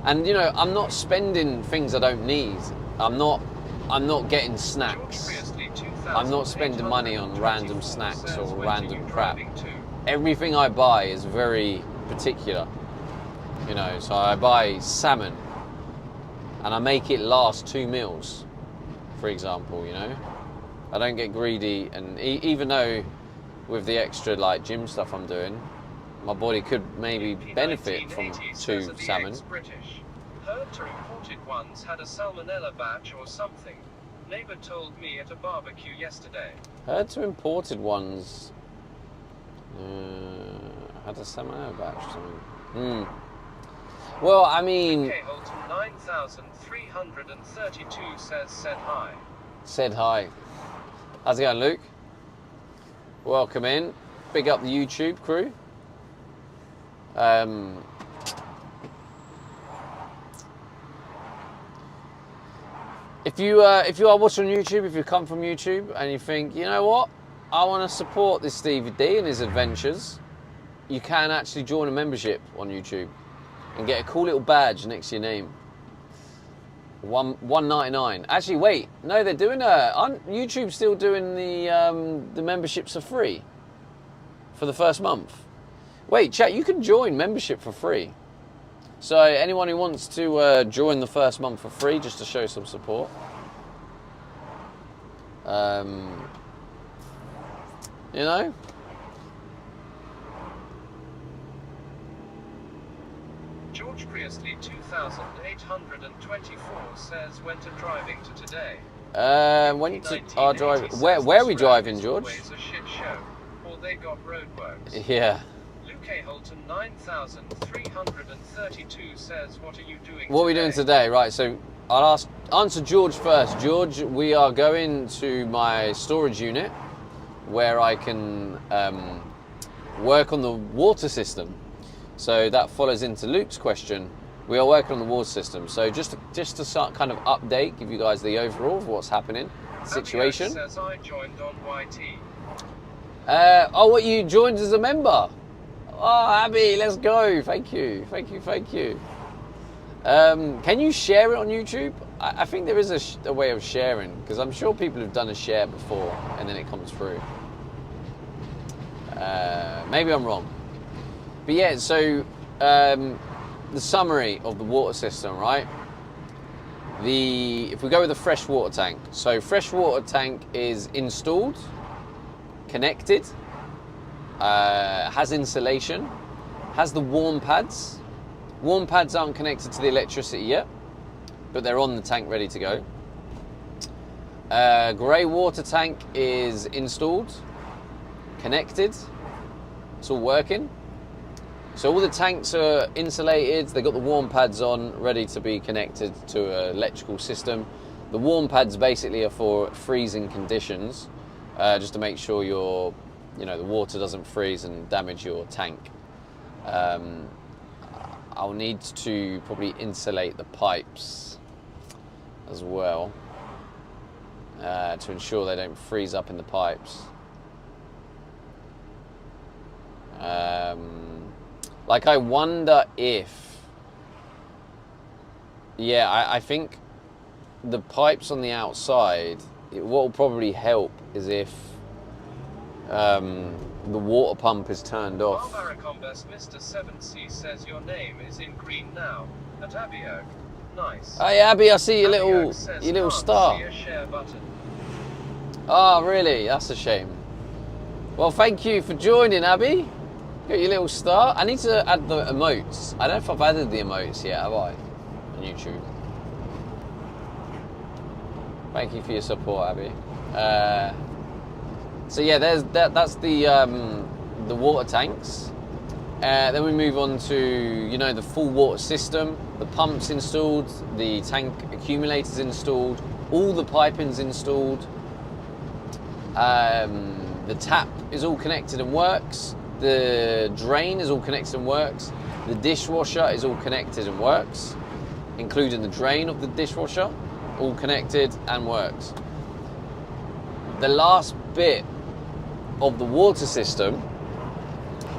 And you know, I'm not spending things I don't need. I'm not getting snacks. I'm not spending money on random snacks or random crap. Everything I buy is very particular. You know, so I buy salmon and I make it last 2 meals, for example, you know. I don't get greedy, and even though with the extra like gym stuff I'm doing, my body could maybe benefit from 2 salmon.
Heard to imported ones had a salmonella batch or something. Neighbor told me at a barbecue yesterday.
Heard to imported ones had a salmonella batch or something. Well, I mean,
UK Holton 9332 said hi.
Said hi. How's it going, Luke? Welcome in. Big up the YouTube crew. If you are watching on YouTube, if you come from YouTube and you think, you know what, I want to support this Stevie D and his adventures, you can actually join a membership on YouTube and get a cool little badge next to your name. $1.99. Actually, wait, no, they're doing YouTube's still doing the memberships are free for the first month. Wait, chat, you can join membership for free. So anyone who wants to join the first month for free, just to show some support. You know?
George Priestley 2824 says went to driving to today.
Went to our drive. Where are we driving, George?
Always a shit show. Or they got roadworks.
Yeah.
Luke Holton 9332 says, what are you doing
What are we doing today? Right, so I'll answer George first. George, we are going to my storage unit where I can work on the water system. So that follows into Luke's question. We are working on the water system. So just to start kind of update, give you guys the overall of what's happening, situation.
Says I joined on YT.
Oh, what, you joined as a member? Oh, Abby, let's go. Thank you. Can you share it on YouTube? I think there is a way of sharing, because I'm sure people have done a share before and then it comes through. Maybe I'm wrong. But yeah, so the summary of the water system, right? If we go with the freshwater tank. So freshwater tank is installed, connected, has insulation, has the warm pads. Warm pads aren't connected to the electricity yet, but they're on the tank ready to go. Grey water tank is installed, connected, it's all working. So all the tanks are insulated, they've got the warm pads on, ready to be connected to an electrical system. The warm pads basically are for freezing conditions, just to make sure the water doesn't freeze and damage your tank. I'll need to probably insulate the pipes as well, to ensure they don't freeze up in the pipes. Like, I wonder if, I think the pipes on the outside, what will probably help is if the water pump is turned off.
Barbaracombes Mr. 7C says your name is in green now at Abby Oak. Nice.
Hey Abby, I see your little star.
See a share button.
Oh, really? That's a shame. Well, thank you for joining, Abby. Got your little star. I need to add the emotes. I don't know if I've added the emotes yet, have I? On YouTube. Thank you for your support, Abby. So yeah, that's the water tanks. Then we move on to the full water system. The pumps installed, the tank accumulators installed, all the piping's installed. The tap is all connected and works. The drain is all connected and works. The dishwasher is all connected and works, including the drain of the dishwasher, all connected and works. The last bit of the water system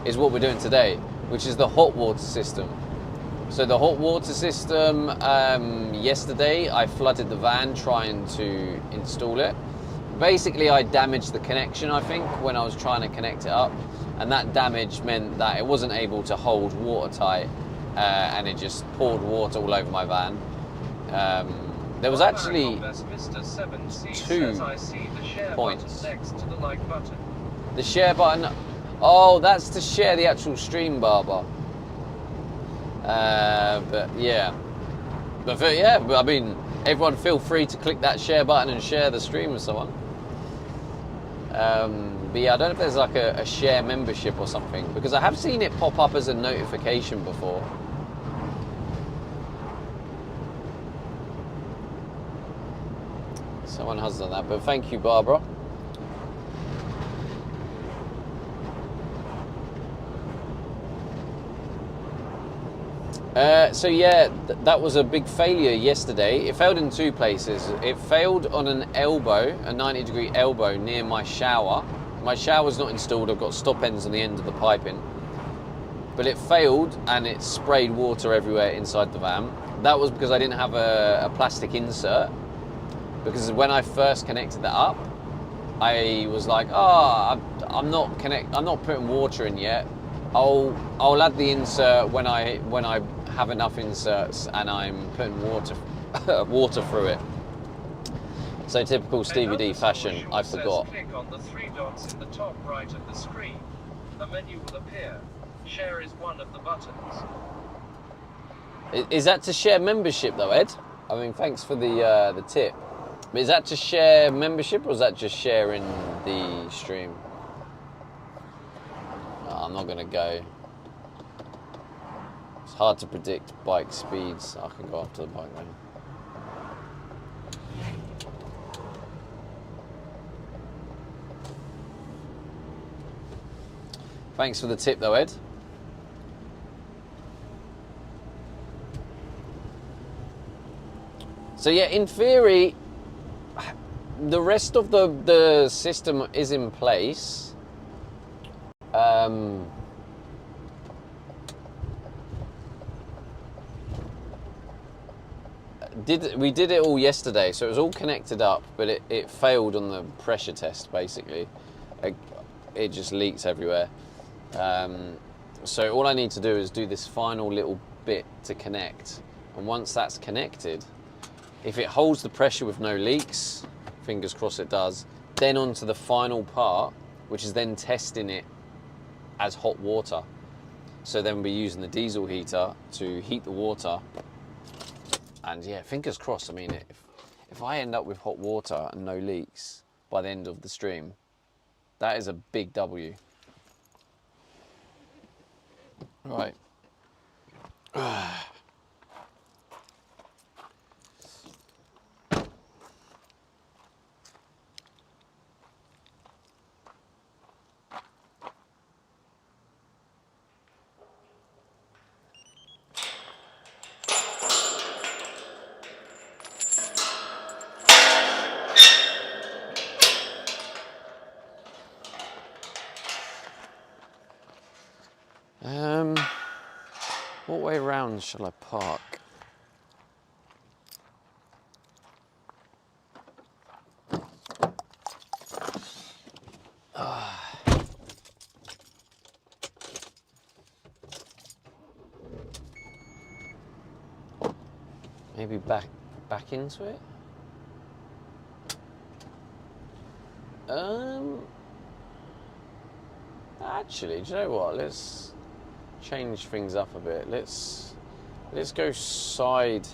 is what we're doing today, which is the hot water system. So the hot water system, yesterday I flooded the van trying to install it. Basically I damaged the connection, I think, when I was trying to connect it up, and that damage meant that it wasn't able to hold watertight, and it just poured water all over my van. There was actually 2 points.
Next to the like button.
The share button, oh, that's to share the actual stream, Barber. But yeah, I mean, everyone feel free to click that share button and share the stream with someone. But yeah, I don't know if there's like a share membership or something, because I have seen it pop up as a notification before. Someone has done that, but thank you, Barbara. So yeah, that was a big failure yesterday. It failed in 2 places. It failed on an elbow, a 90-degree elbow near my shower. My shower's not installed, I've got stop ends on the end of the piping. But it failed and it sprayed water everywhere inside the van. That was because I didn't have a plastic insert. Because when I first connected that up, I was like, oh, I'm not putting water in yet. I'll add the insert when I have enough inserts and I'm putting water through it. So typical Stevie D fashion, I forgot.
Click on the 3 dots in the top right of the screen. A menu will appear. Share is one of the buttons.
Is that to share membership though, Ed? I mean, thanks for the tip. But is that to share membership or is that just sharing the stream? Oh, I'm not gonna go. It's hard to predict bike speeds. I can go after the bike lane. Thanks for the tip though, Ed. So yeah, in theory, the rest of the system is in place. We did it all yesterday, so it was all connected up, but it failed on the pressure test, basically. It just leaks everywhere. So all I need to do is do this final little bit to connect. And once that's connected, if it holds the pressure with no leaks, fingers crossed it does, then onto the final part, which is then testing it as hot water. So then we're using the diesel heater to heat the water. And yeah, fingers crossed. I mean, if I end up with hot water and no leaks by the end of the stream, that is a big W. Right. What way round shall I park? Maybe back into it? Actually, do you know what? Let's change things up a bit. Let's go side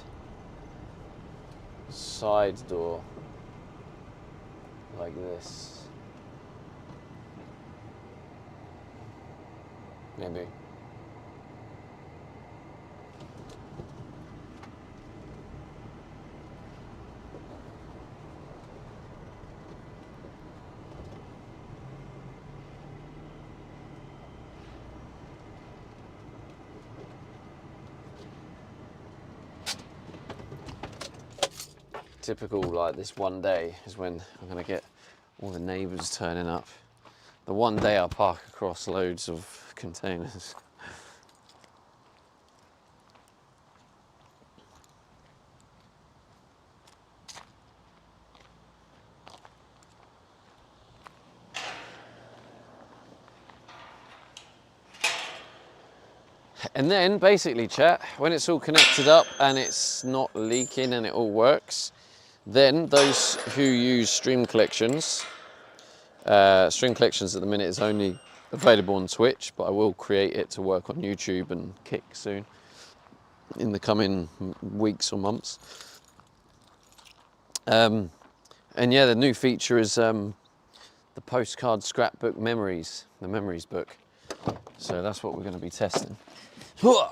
door like this. Maybe. Typical, like this one day is when I'm gonna get all the neighbours turning up. the one day I park across loads of containers. And then basically, chat, when it's all connected up and it's not leaking and it all works, then those who use Stream Collections at the minute is only available on Twitch, but I will create it to work on YouTube and Kick soon in the coming weeks or months. And yeah, the new feature is the postcard scrapbook memories, the memories book. So that's what we're going to be testing. Right.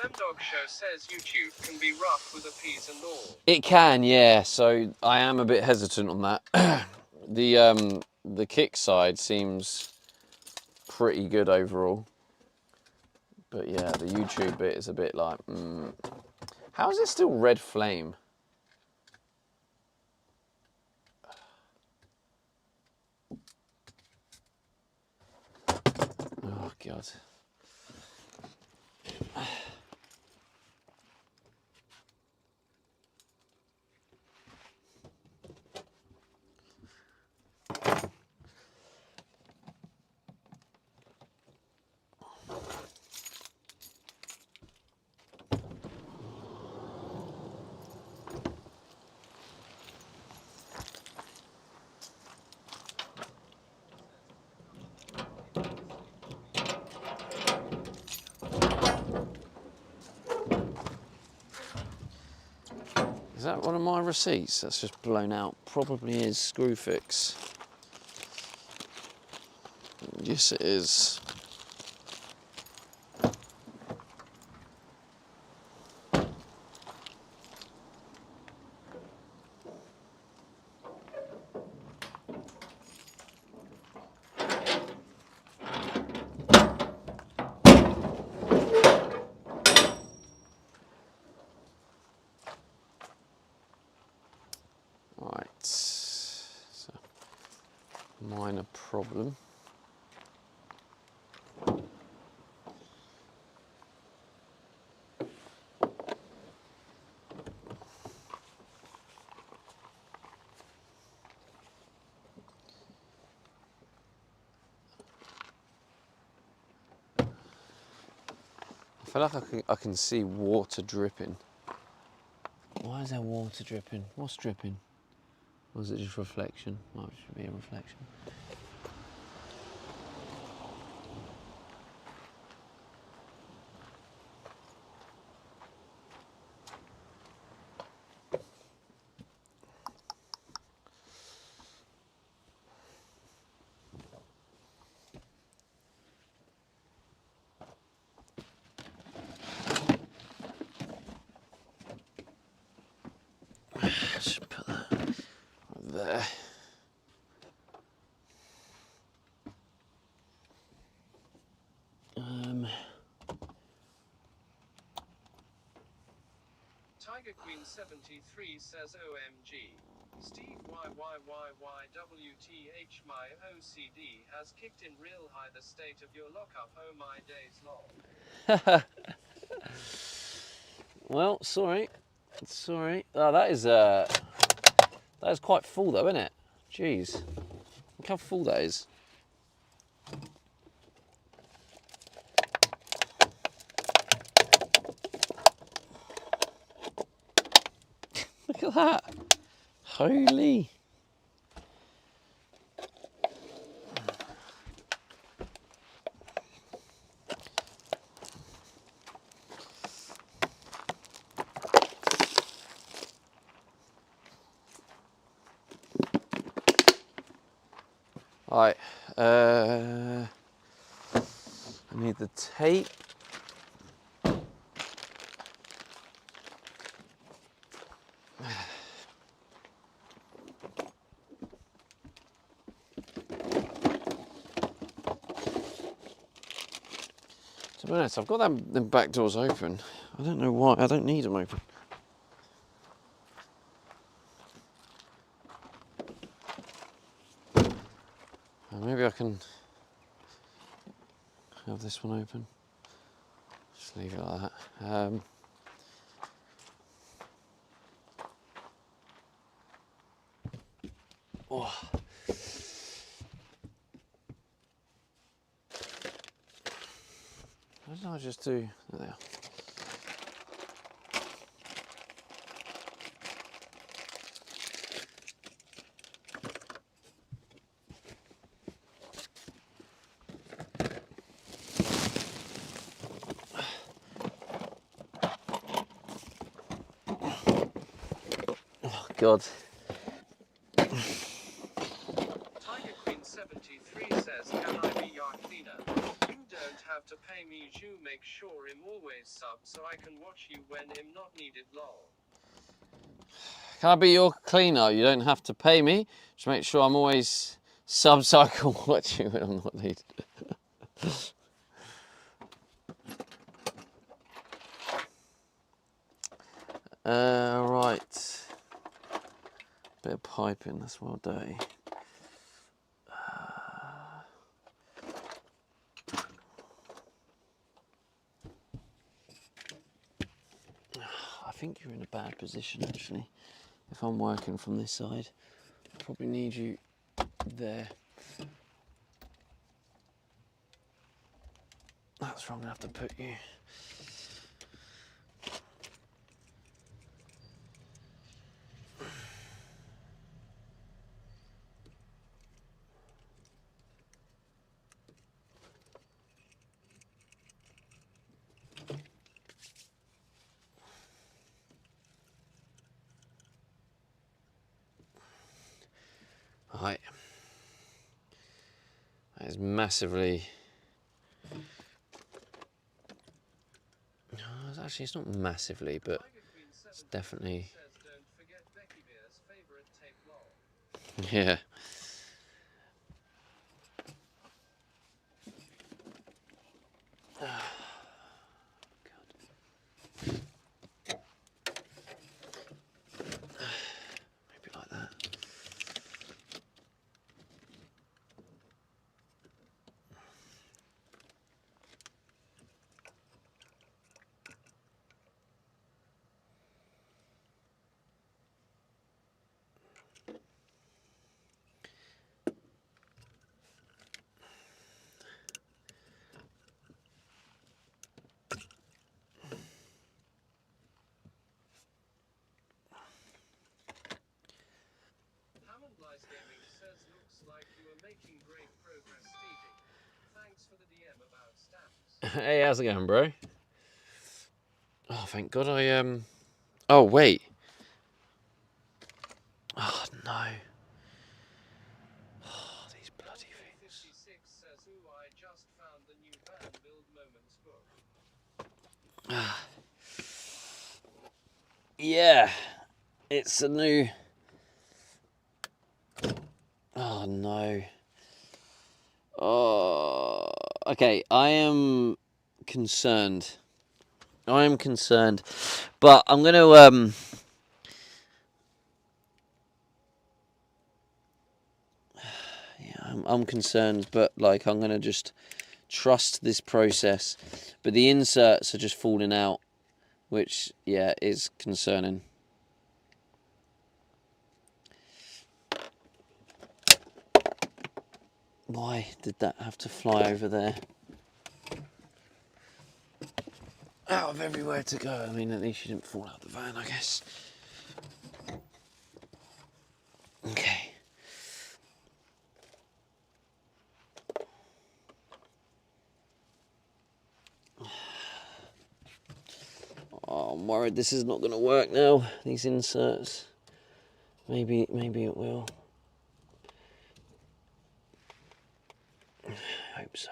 Semdog Show says YouTube can be rough with a P's and all.
It can, yeah. So I am a bit hesitant on that. The Kick side seems pretty good overall, but yeah, the YouTube bit is a bit like, how is it still red flame? Oh God. Is that one of my receipts that's just blown out? Probably is Screwfix. Yes, it is. Right, so minor problem. I feel like I can see water dripping. Why is there water dripping? What's dripping? Or is it just reflection? Might just be a reflection. Just put that right there.
Tiger Queen 73 says OMG. Steve YYYYWTH my OCD has kicked in real high. The state of your lockup, oh my days long.
Well, sorry. Sorry. Oh, that is quite full though, isn't it? Jeez. Look how full that is. Look at that. Holy. Right, I need the tape. To be honest, I've got them back doors open. I don't know why, I don't need them open. Maybe I can have this one open. Just leave it like that. Oh. Why didn't I just do? There they are. Oh God.
Tiger Queen 73 says, can I be your cleaner? You don't have to pay me, you make sure I'm always sub so I can watch you when I'm not needed, lol.
Can I be your cleaner? You don't have to pay me. Just make sure I'm always sub so I can watch you when I'm not needed. Right. Bit of piping, that's well dirty. I think you're in a bad position actually. If I'm working from this side, I probably need you there. That's where I'm gonna have to put you. Right. That is massively. Actually, it's not massively, but it's definitely.
Says, don't forget Becky Beer's favorite tape, lol.
Yeah. Maybe like that.
Hammond Lies Gaming says, looks like you are making great progress, Stevie. Thanks for the DM about stamps.
Hey, how's it going, bro? Oh, thank God I Oh wait. Oh no. Oh, these bloody things.
56 says, ooh, I just found the new Van Build Moments book.
Yeah, it's a new. Oh no. Oh, okay. I am concerned. I am concerned, but I'm gonna Yeah, I'm concerned, but like I'm gonna just trust this process. But the inserts are just falling out, which yeah is concerning. Why did that have to fly over there? Out of everywhere to go. I mean, at least you didn't fall out the van, I guess. Okay. Oh, I'm worried this is not going to work now. These inserts. Maybe it will. I hope so.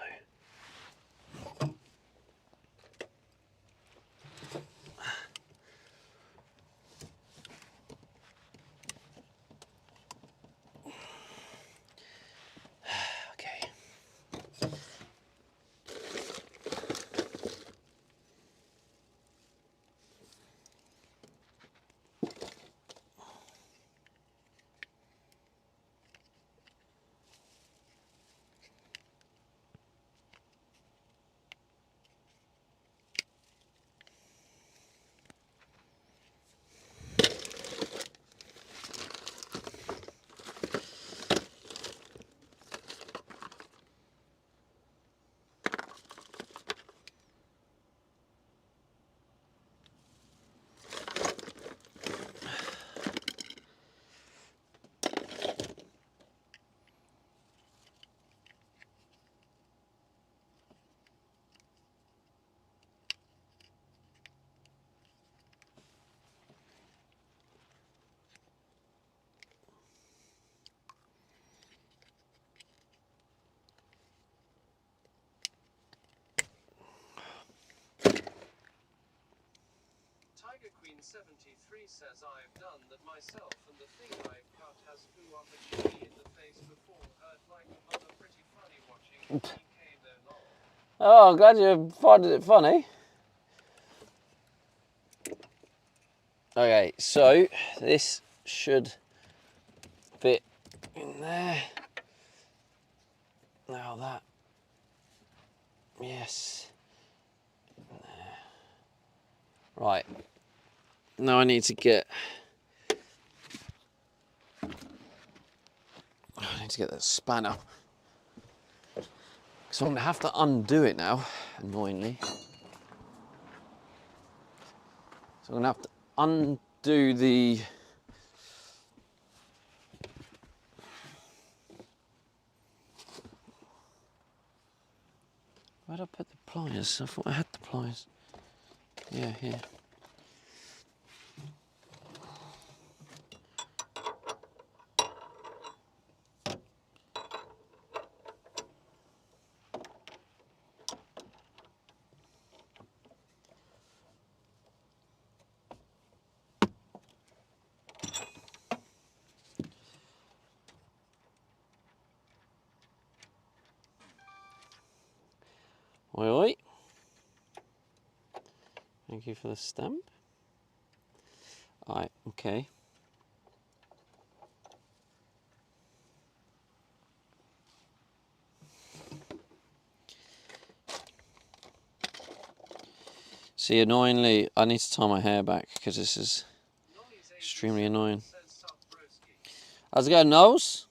Okay.
1973 says I've done that myself and the thing I've cut has flew up a chimney in the face before. Hurt like a mother, pretty funny watching PK though lol.
Oh, glad you find it funny. Okay, so this should fit in there. Now that, yes. There. Right. Now I need to get that spanner. So I'm gonna have to undo it now, annoyingly. So I'm gonna have to undo the where'd I put the pliers? I thought I had the pliers. Yeah, here. Oi, oi. Thank you for the stamp. Alright, okay. See, annoyingly, I need to tie my hair back because this is extremely annoying. How's it going, Knowles?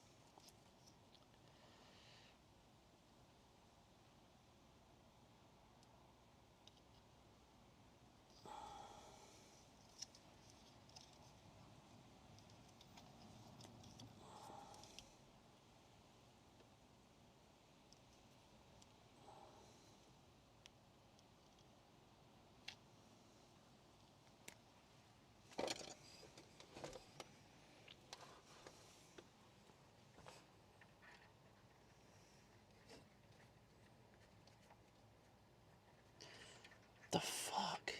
The fuck?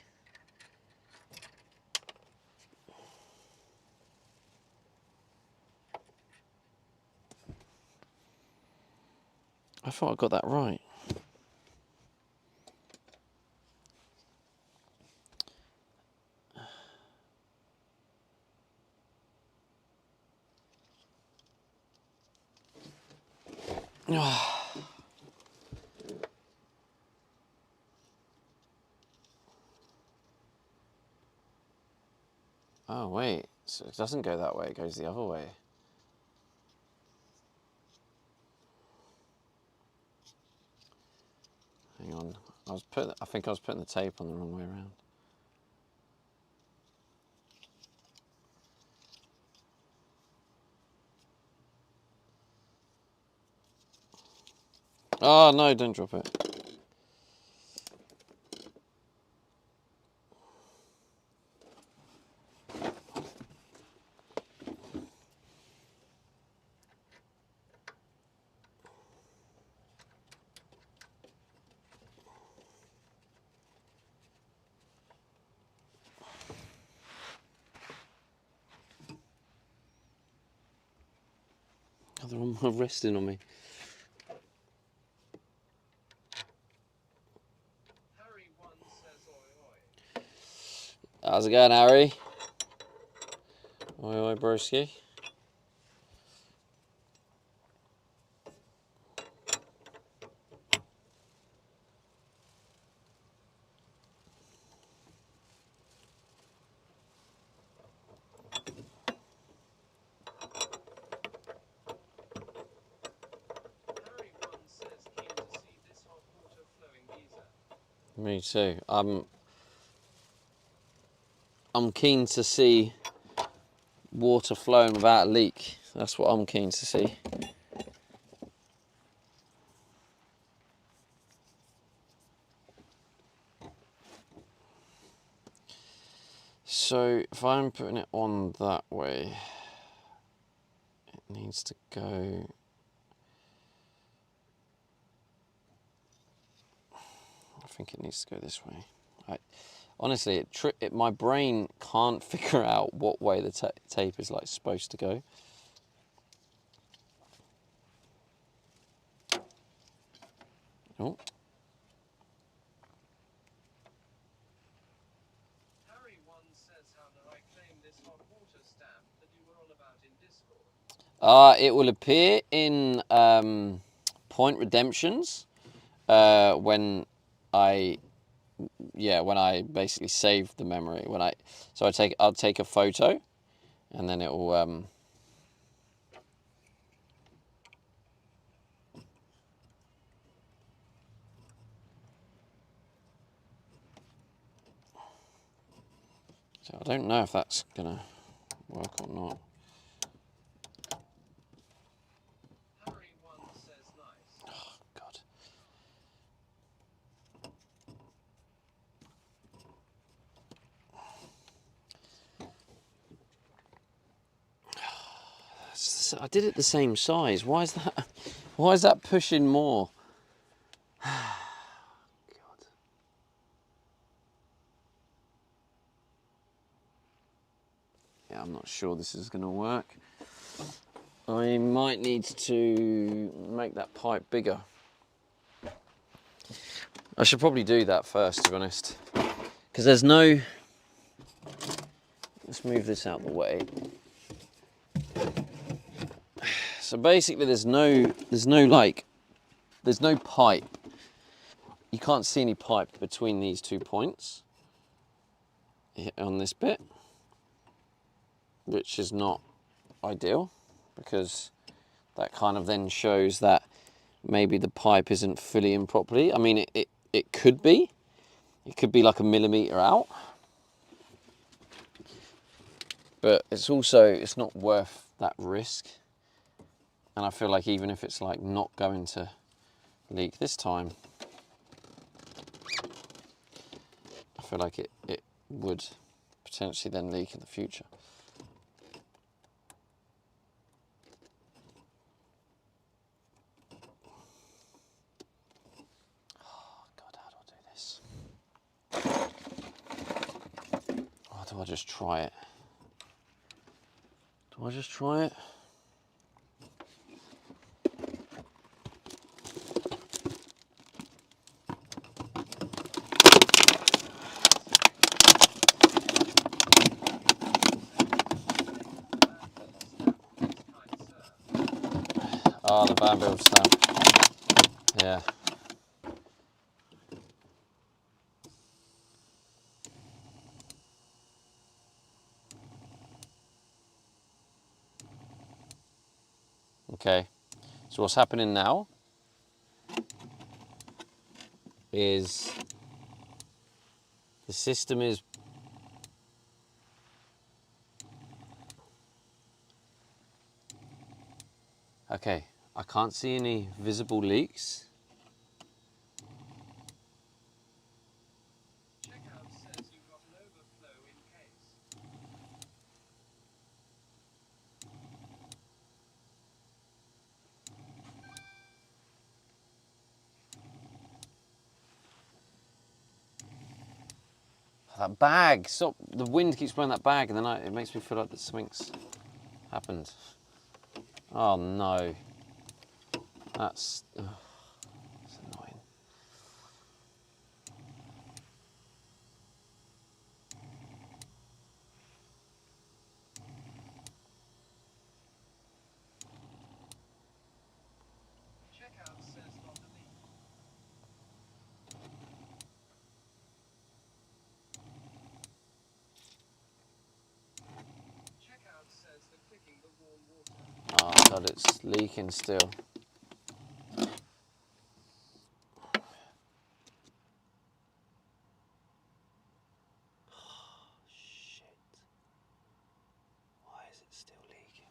I thought I got that right. Oh wait, so it doesn't go that way, it goes the other way. Hang on, I think I was putting the tape on the wrong way around. Oh no, don't drop it. Oh, they're all resting on me.
Harry1 says oi oi.
How's it going, Harry? Oi, oi, broski.
Harry1 says keen to see this hot water flowing geyser.
Me too. I'm keen to see water flowing without a leak. That's what I'm keen to see. So if I'm putting it on that way, it needs to go. I think it needs to go this way. Honestly, my brain can't figure out what way the tape is like supposed to go. Oh.
Harry one says, how do I claim this hot water stamp that you were on about in Discord?
It will appear in point redemptions when I basically save the memory. I'll take a photo, and then it will. So I don't know if that's gonna work or not.
Harry one says nice.
Oh God. I did it the same size. Why is that? Why is that pushing more? God. Yeah, I'm not sure this is going to work. I might need to make that pipe bigger. I should probably do that first, to be honest, because there's no. Let's move this out of the way. So basically, there's no pipe. You can't see any pipe between these 2 points on this bit, which is not ideal, because that kind of then shows that maybe the pipe isn't fully in properly. I mean, it could be. It could be like a millimetre out. But it's not worth that risk. And I feel like even if it's like not going to leak this time, I feel like it would potentially then leak in the future. Oh God, how do I do this? Or do I just try it? Do I just try it? Oh, the Banbuild stamp. Yeah. Okay. So what's happening now is the system is okay. I can't see any visible leaks.
Checkout says you got an overflow in case.
That bag, stop! The wind keeps blowing that bag, and then it makes me feel like something's happened. Oh no, that's annoying.
Checkout says not a leak. Checkout says the clicking the warm water.
Oh God, it's leaking still. Shit. Why is it still leaking?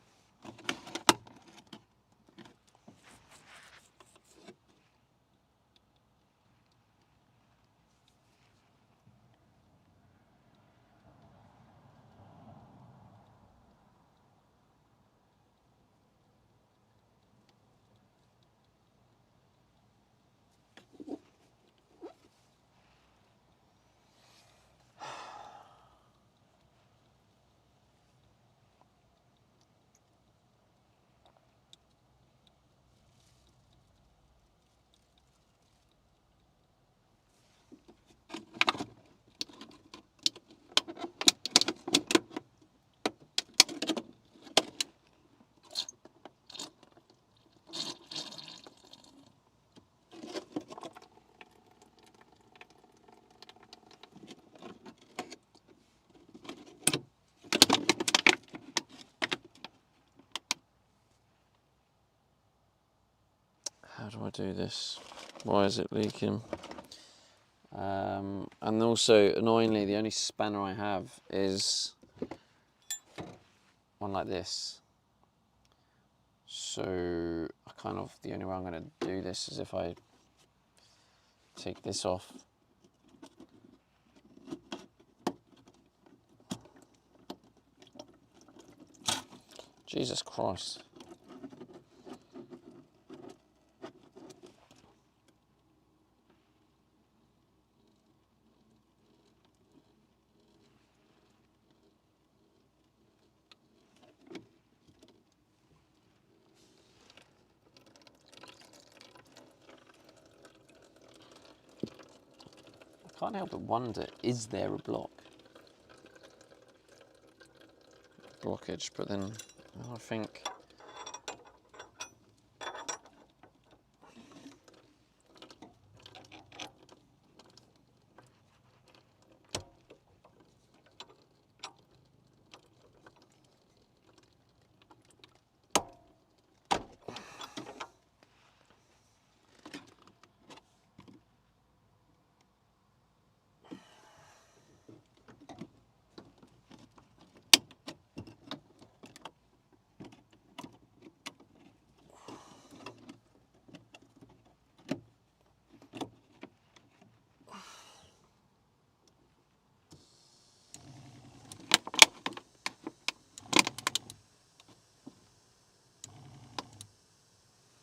How do I do this? Why is it leaking? And also, annoyingly, the only spanner I have is one like this. So the only way I'm going to do this is if I take this off. Jesus Christ. I can't help but wonder, is there a blockage? But then I think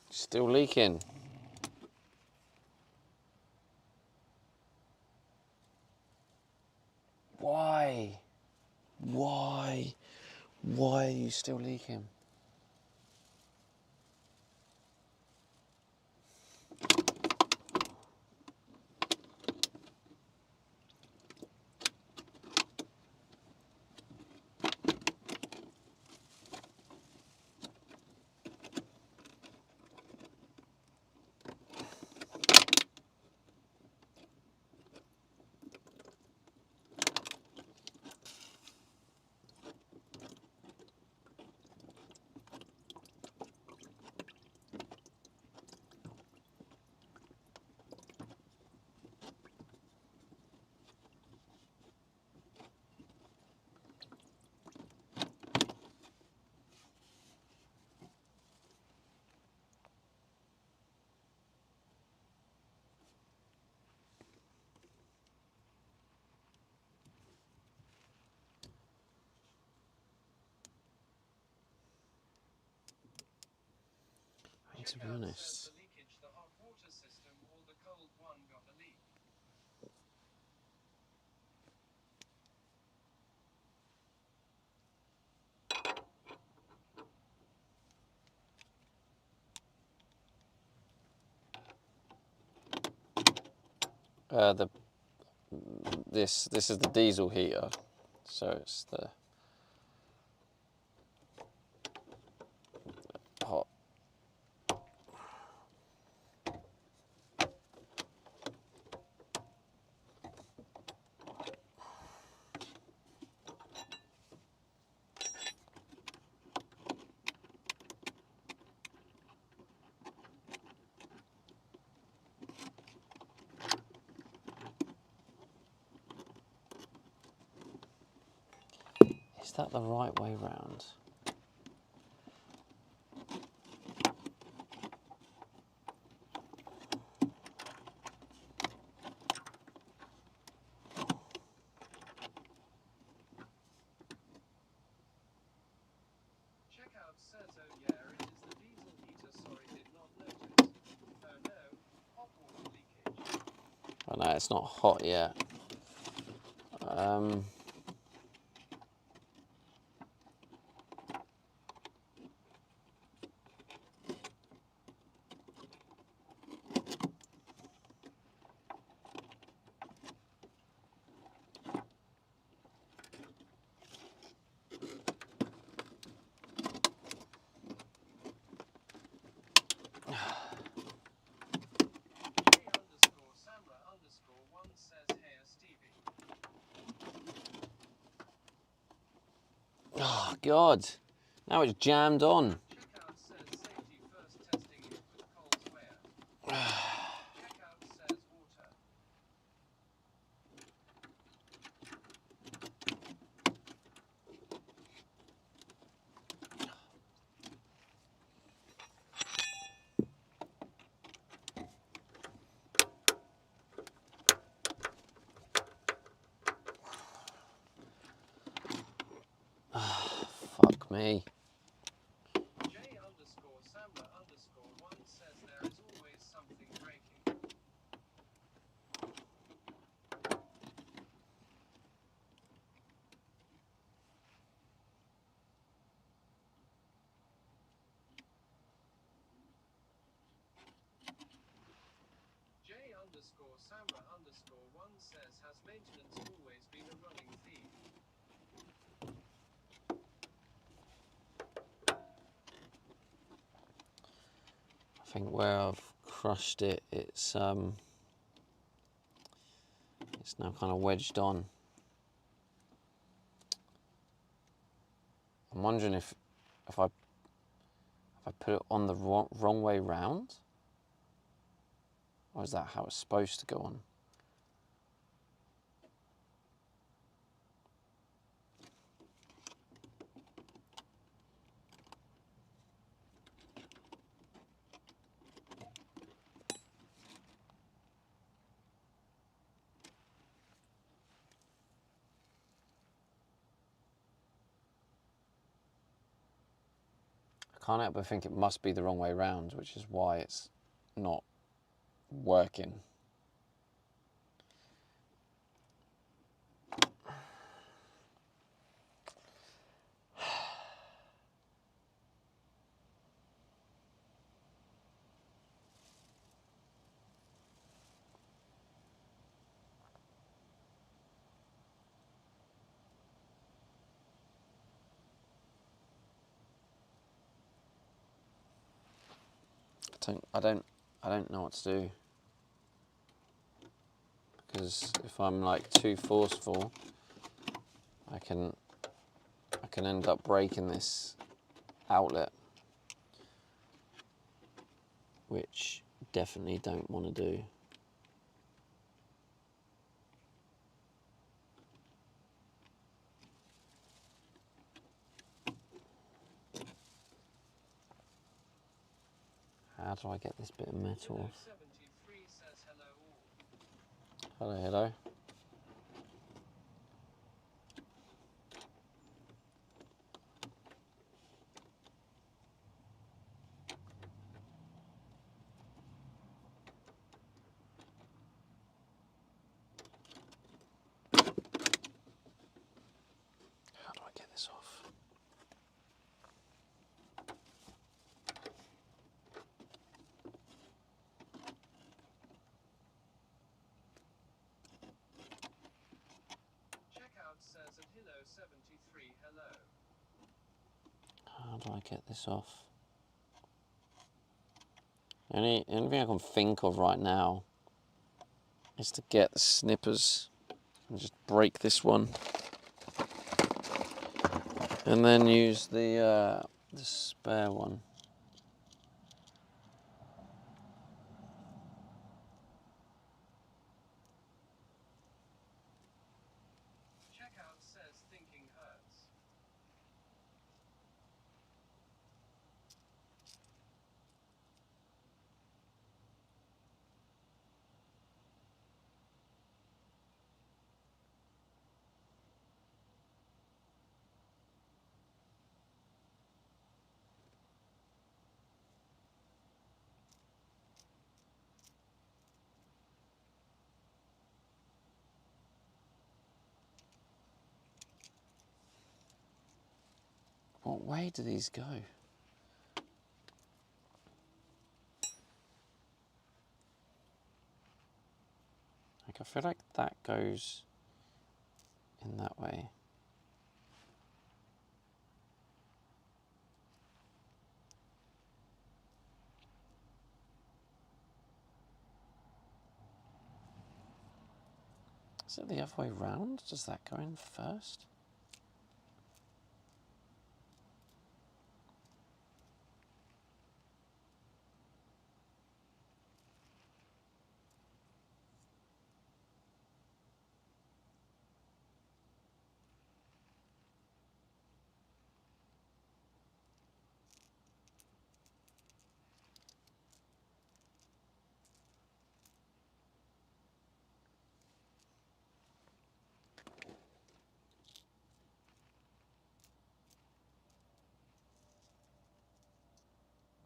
still leaking. Why? Why? Why are you still leaking? To be honest.
The leakage, the hot water system or the cold one got a leak.
This is the diesel heater, so it's the hot. Is that the right way round?
Check out says, oh yeah, it is the diesel heater, sorry did not notice. Oh no, hot water leakage.
Oh no, it's not hot yet.
Samra_1 says, hey Stevie.
Oh God! Now it's jammed on.
Checkout says safety first testing it with Coles Ware.
me.
J_Samba_1 says there is always something breaking. J_Samba_1 says, has maintenance always been a running theme?
I think where I've crushed it, it's now kind of wedged on. I'm wondering if I put it on the wrong way round, or is that how it's supposed to go on? I can't help but think it must be the wrong way round, which is why it's not working. I don't know what to do, because if I'm like too forceful, I can end up breaking this outlet, which definitely don't want to do. How do I get this bit of metal off?
73 says hello all.
Hello. How do I get this off?
Checkout says at Hilo 73 hello.
How do I get this off? Anything I can think of right now is to get the snippers and just break this one, and then use the spare one.
Checkout says thinking hurts.
What way do these go? Like, I feel like that goes in that way. Is it the other way round? Does that go in first?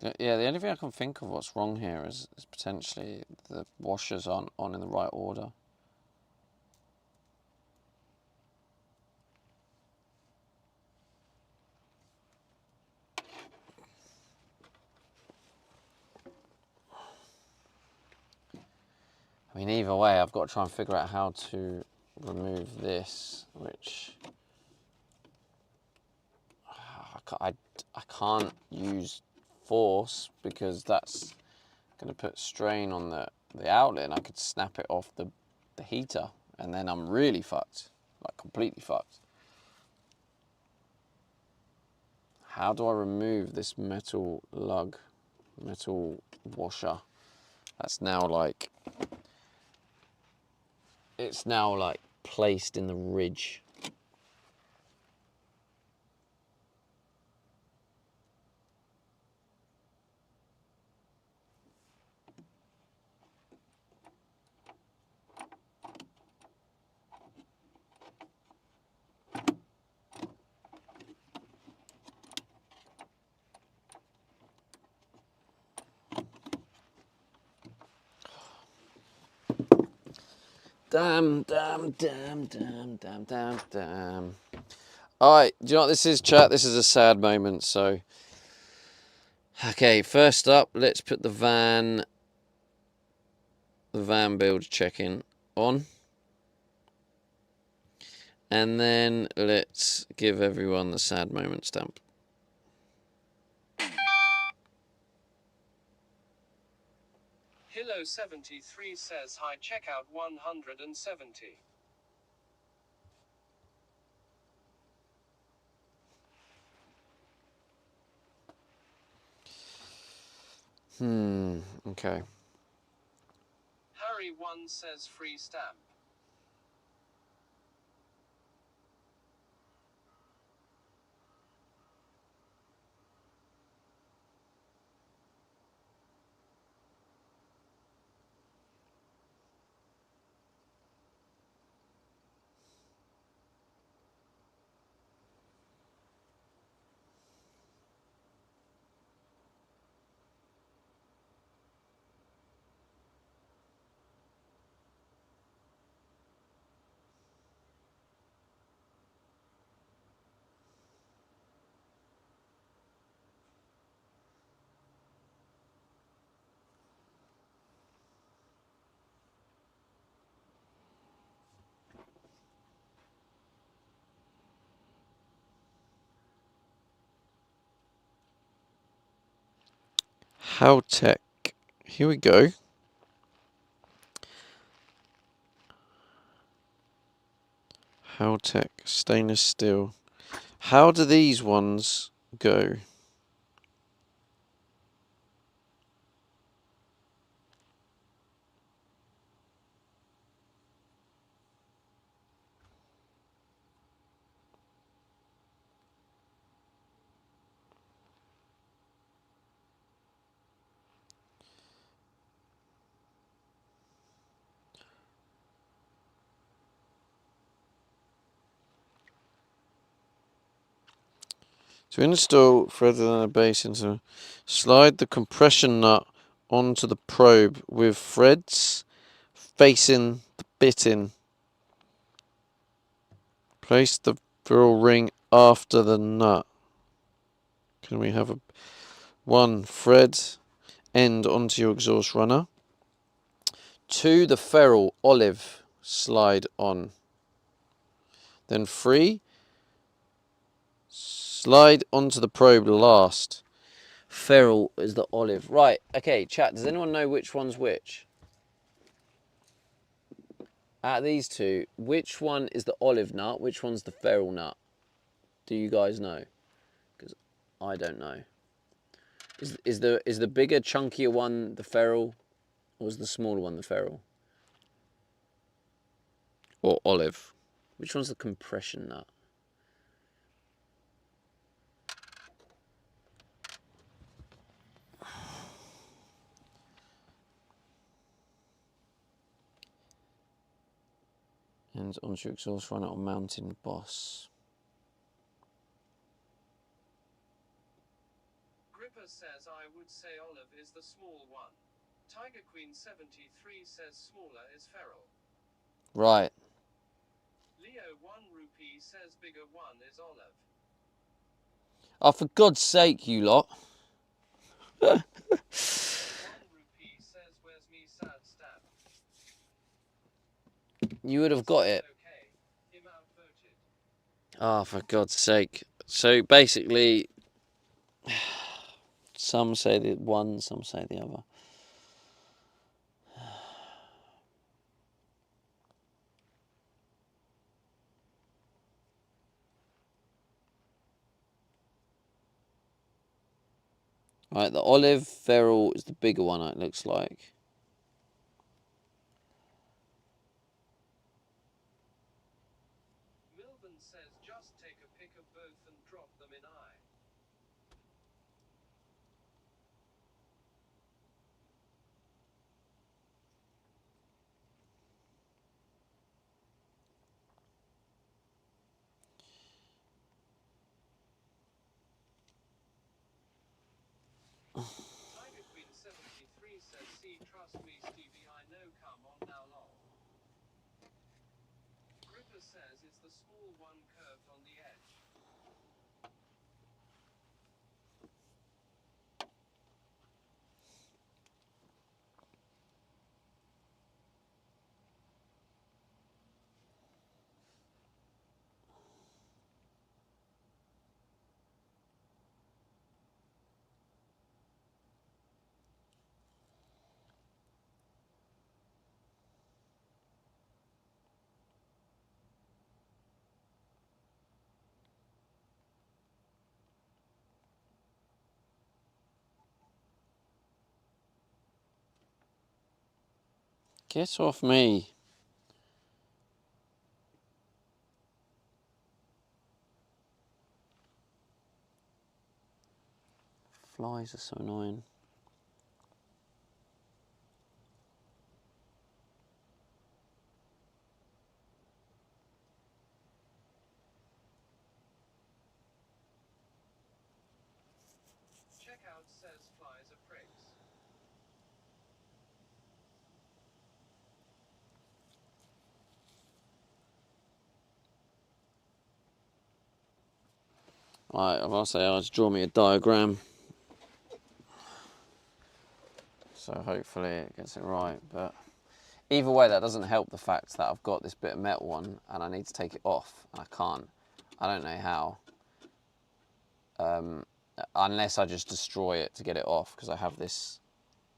Yeah, the only thing I can think of what's wrong here is potentially the washers aren't on in the right order. I mean, either way, I've got to try and figure out how to remove this, which I can't use force because that's going to put strain on the outlet, and I could snap it off the heater, and then I'm really fucked, like completely fucked. How do I remove this metal lug, metal washer? That's now like, it's now like placed in the ridge. Damn. Alright, do you know what this is, chat? This is a sad moment, so. Okay, first up, let's put the van build check-in on. And then let's give everyone the sad moment stamp.
Hilo73 says hi, checkout 170.
Okay.
Harry1 says free stamp.
Haltech. Here we go. Haltech stainless steel. How do these ones go? To install further than a base into, slide the compression nut onto the probe with threads facing the bit in. Place the ferrule ring after the nut. Can we have one thread end onto your exhaust runner? 2, the ferrule olive slide on. Then 3, slide onto the probe last. Ferrule is the olive. Right, okay, chat, does anyone know which one's which? Out of these two, which one is the olive nut? Which one's the ferrule nut? Do you guys know? Because I don't know. Is the bigger, chunkier one the ferrule, or is the smaller one the ferrule? Or olive? Which one's the compression nut? And onto your exhaust runner on Mountain Boss.
Gripper says I would say olive is the small one. Tiger Queen 73 says smaller is feral.
Right.
Leo 1 rupee says bigger one is olive.
Oh, for God's sake, you lot.
1 rupee says where's me sad stab.
You would have got it.
Okay, him outvoted.
Oh, for God's sake. So basically, some say the one, some say the other. Right, the olive feral is the bigger one, it looks like.
Milburn says just take a pic of both and drop them in I. Tiger Queen 73 says see trust me Stevie I know come on now lol. Gripper says it's the small one curved on the edge.
Get off me. Flies are so annoying.
Checkout says flies are pricks.
Right, I'll say I'll just draw me a diagram. So hopefully it gets it right, but either way that doesn't help the fact that I've got this bit of metal on and I need to take it off and I can't. I don't know how. Unless I just destroy it to get it off because I have this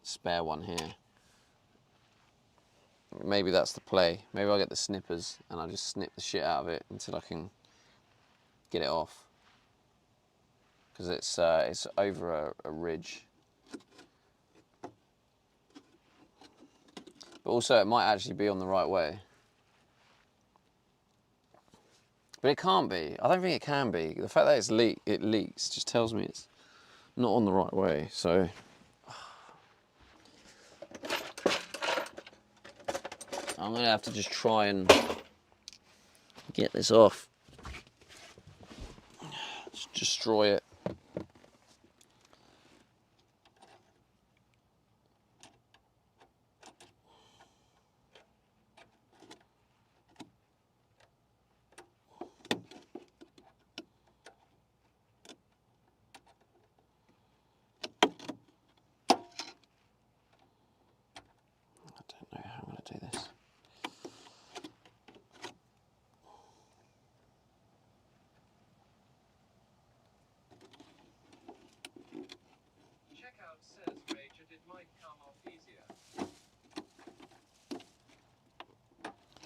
spare one here. Maybe that's the play. Maybe I'll get the snippers and I'll just snip the shit out of it until I can get it off. Because it's over a ridge. But also it might actually be on the right way. But it can't be. I don't think it can be. The fact that it leaks just tells me it's not on the right way. So I'm gonna have to just try and get this off. Just destroy it. I don't know how I'm gonna do this.
Checkout says Rachel it might come off easier.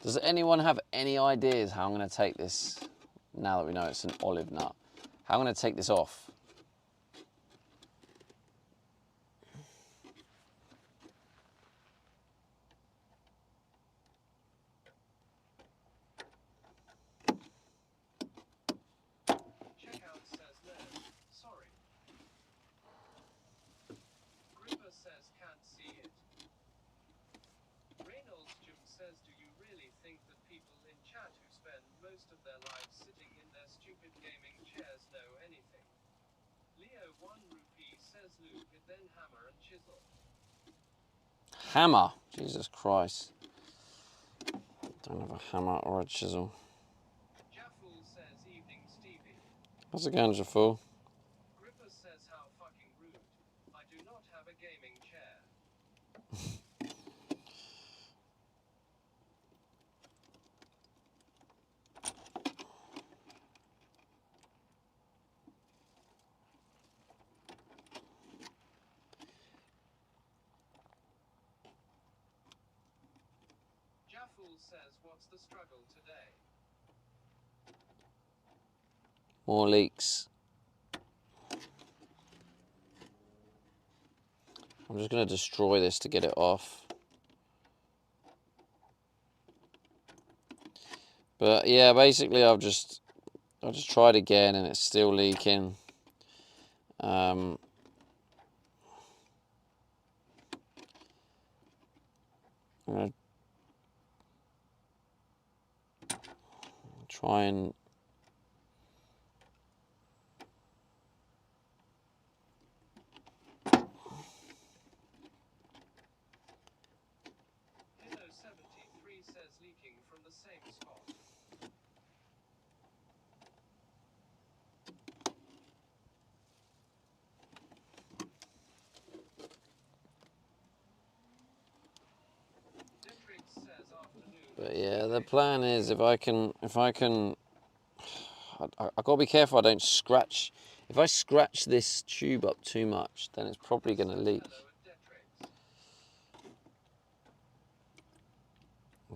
Does anyone have any ideas how I'm going to take this, now that we know it's an olive nut, how I'm going to take this off?
Checkout says no. Sorry. Gripper says can't see it. Reynolds Jim says do you really think that people in chat who spend most of their lives sitting in their stupid gaming chairs know anything? Leo 1 rupee says Luke, and then hammer and chisel.
Hammer. Jesus Christ. Don't have a hammer or a chisel.
Jafful says evening Stevie.
How's it going, Jafful?
Gripper says how fucking rude. I do not have a gaming chair. Jafful says what's the struggle today?
More leaks. I'm just going to destroy this to get it off. But yeah, basically I've just tried again and it's still leaking. I'm going to try and
Hilo 73 says leaking from the same spot. Dietrich says afternoon.
But yeah, the plan is if I can, I gotta be careful I don't scratch. If I scratch this tube up too much, then it's probably gonna leak.
Hello at Dietrich's.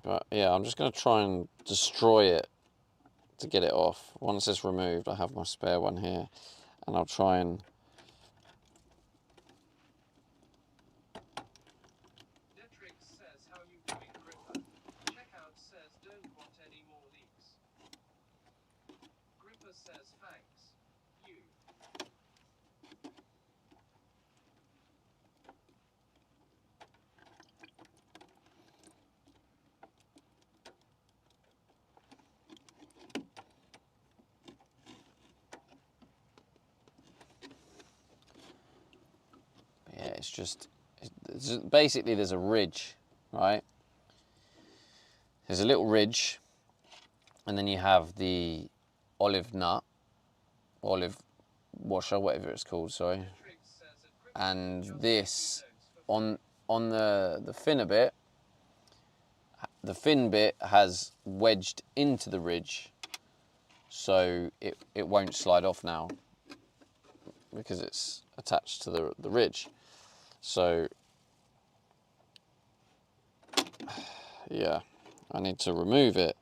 But yeah, I'm just gonna try and destroy it to get it off. Once it's removed, I have my spare one here, and I'll try and.
Dietrich says how you doing, Gripper. Checkout says don't want any more leaks. Gripper says thanks. You.
Yeah, it's just basically there's a ridge, right? There's a little ridge, and then you have the olive nut, olive washer, whatever it's called, sorry.
Dietrich says at Gripper
And
just
this
2 notes for
on the finner bit, the fin bit has wedged into the ridge, so it won't slide off now because it's attached to the ridge. So yeah, I need to remove it,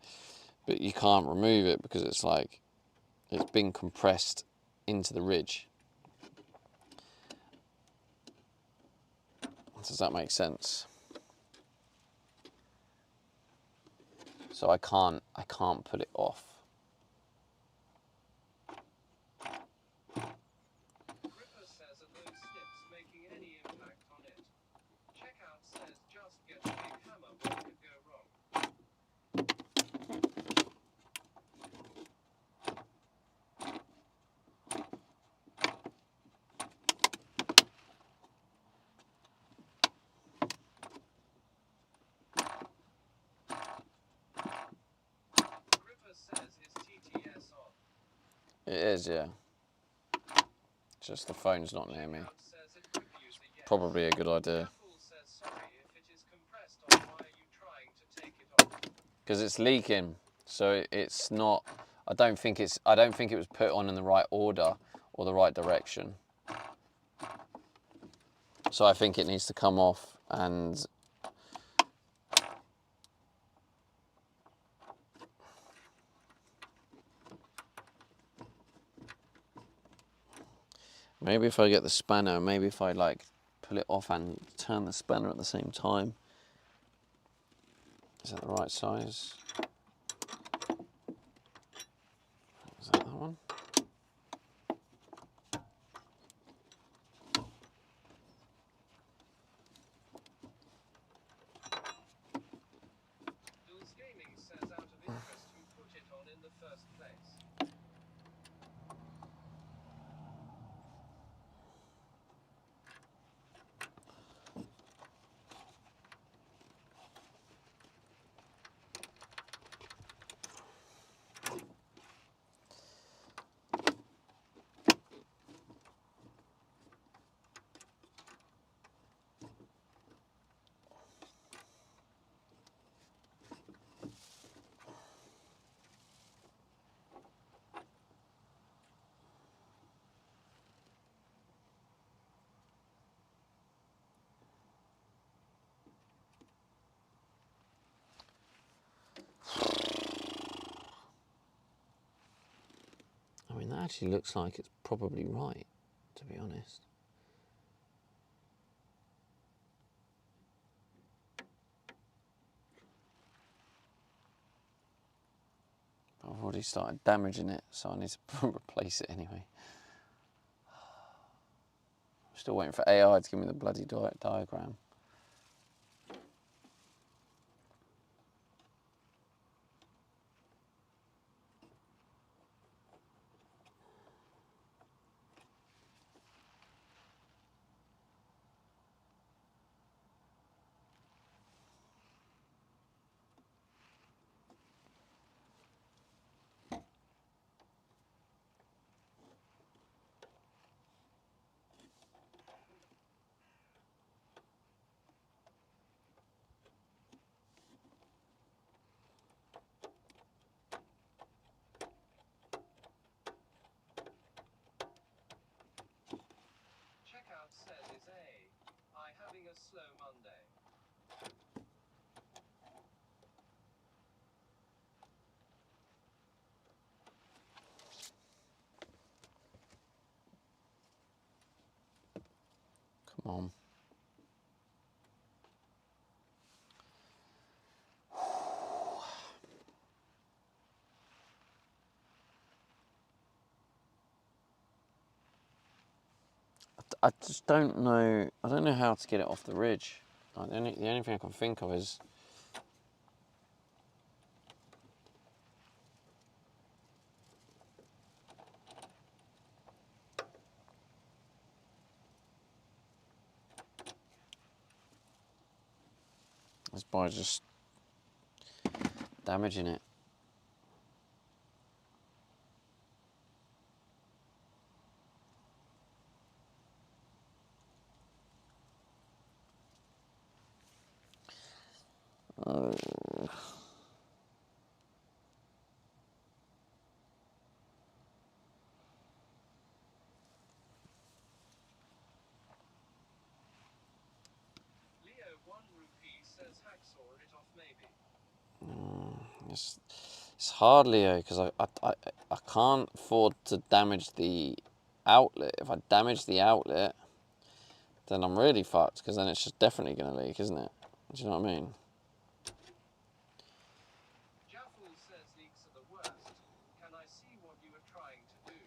but you can't remove it because it's like it's been compressed into the ridge. Does that make sense? So I can't put it off.
Gripper says are those snips making any impact on it? Checkout says just get a big hammer, what could go wrong? Gripper says is TTS on?
It is, yeah. Just the phone's not near me.
Checkout says at Grip user yes.
Probably a good idea.
Jafful says sorry if it is compressed on, why are you trying to take it off?
Because it's leaking, so it's not. I don't think it was put on in the right order or the right direction. So I think it needs to come off and. Maybe if I get the spanner, maybe if I like pull it off and turn the spanner at the same time. Is that the right size? Is that one?
Bill's Gaming says out of interest who put it on in the first place.
actually looks like it's probably right, to be honest. I've already started damaging it, so I need to replace it anyway. I'm still waiting for AI to give me the bloody diagram.
Checkout says is I having a slow Monday.
Come on. I just don't know. I don't know how to get it off the ridge. Like, the only thing I can think of is by just damaging it.
Leo 1 rupee says hacksaw it off maybe.
It's hard, Leo, because I can't afford to damage the outlet. If I damage the outlet, then I'm really fucked, because then it's just definitely going to leak, isn't it? Do you know what I mean?
Jaffel says leaks are the worst. Can I see what you are trying to do?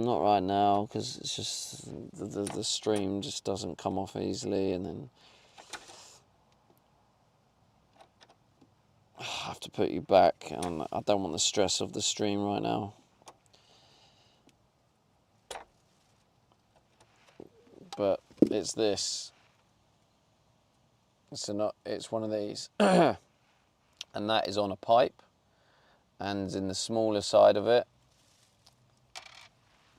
Not right now, because it's just the stream just doesn't come off easily, and then I have to put you back, and I don't want the stress of the stream right now. But it's this. It's one of these, and that is on a pipe, and in the smaller side of it,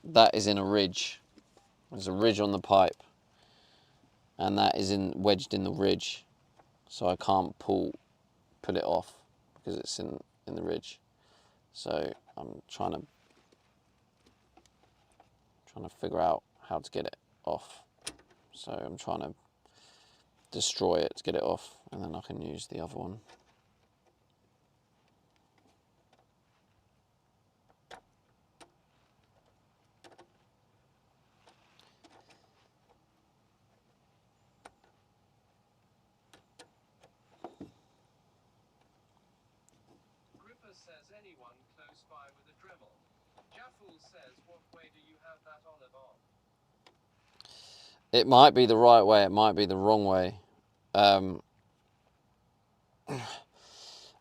that is in a ridge. There's a ridge on the pipe, and that is wedged in the ridge, so I can't pull it off because it's in the ridge. So I'm trying to figure out how to get it off. So I'm trying to destroy it to get it off, and then I can use the other one.
Gripper says anyone close by with a Dremel. Jaffel says what way do you have that olive on?
It might be the right way, it might be the wrong way. But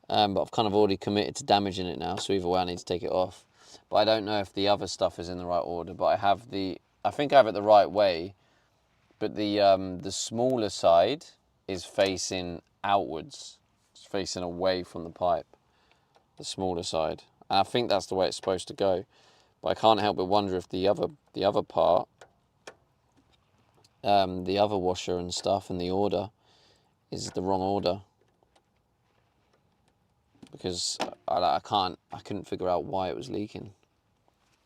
I've kind of already committed to damaging it now, so either way I need to take it off. But I don't know if the other stuff is in the right order, but I think I have it the right way, but the smaller side is facing outwards. It's facing away from the pipe, the smaller side. And I think that's the way it's supposed to go. But I can't help but wonder if the other part, the other washer and stuff and the order is the wrong order. Because I couldn't figure out why it was leaking.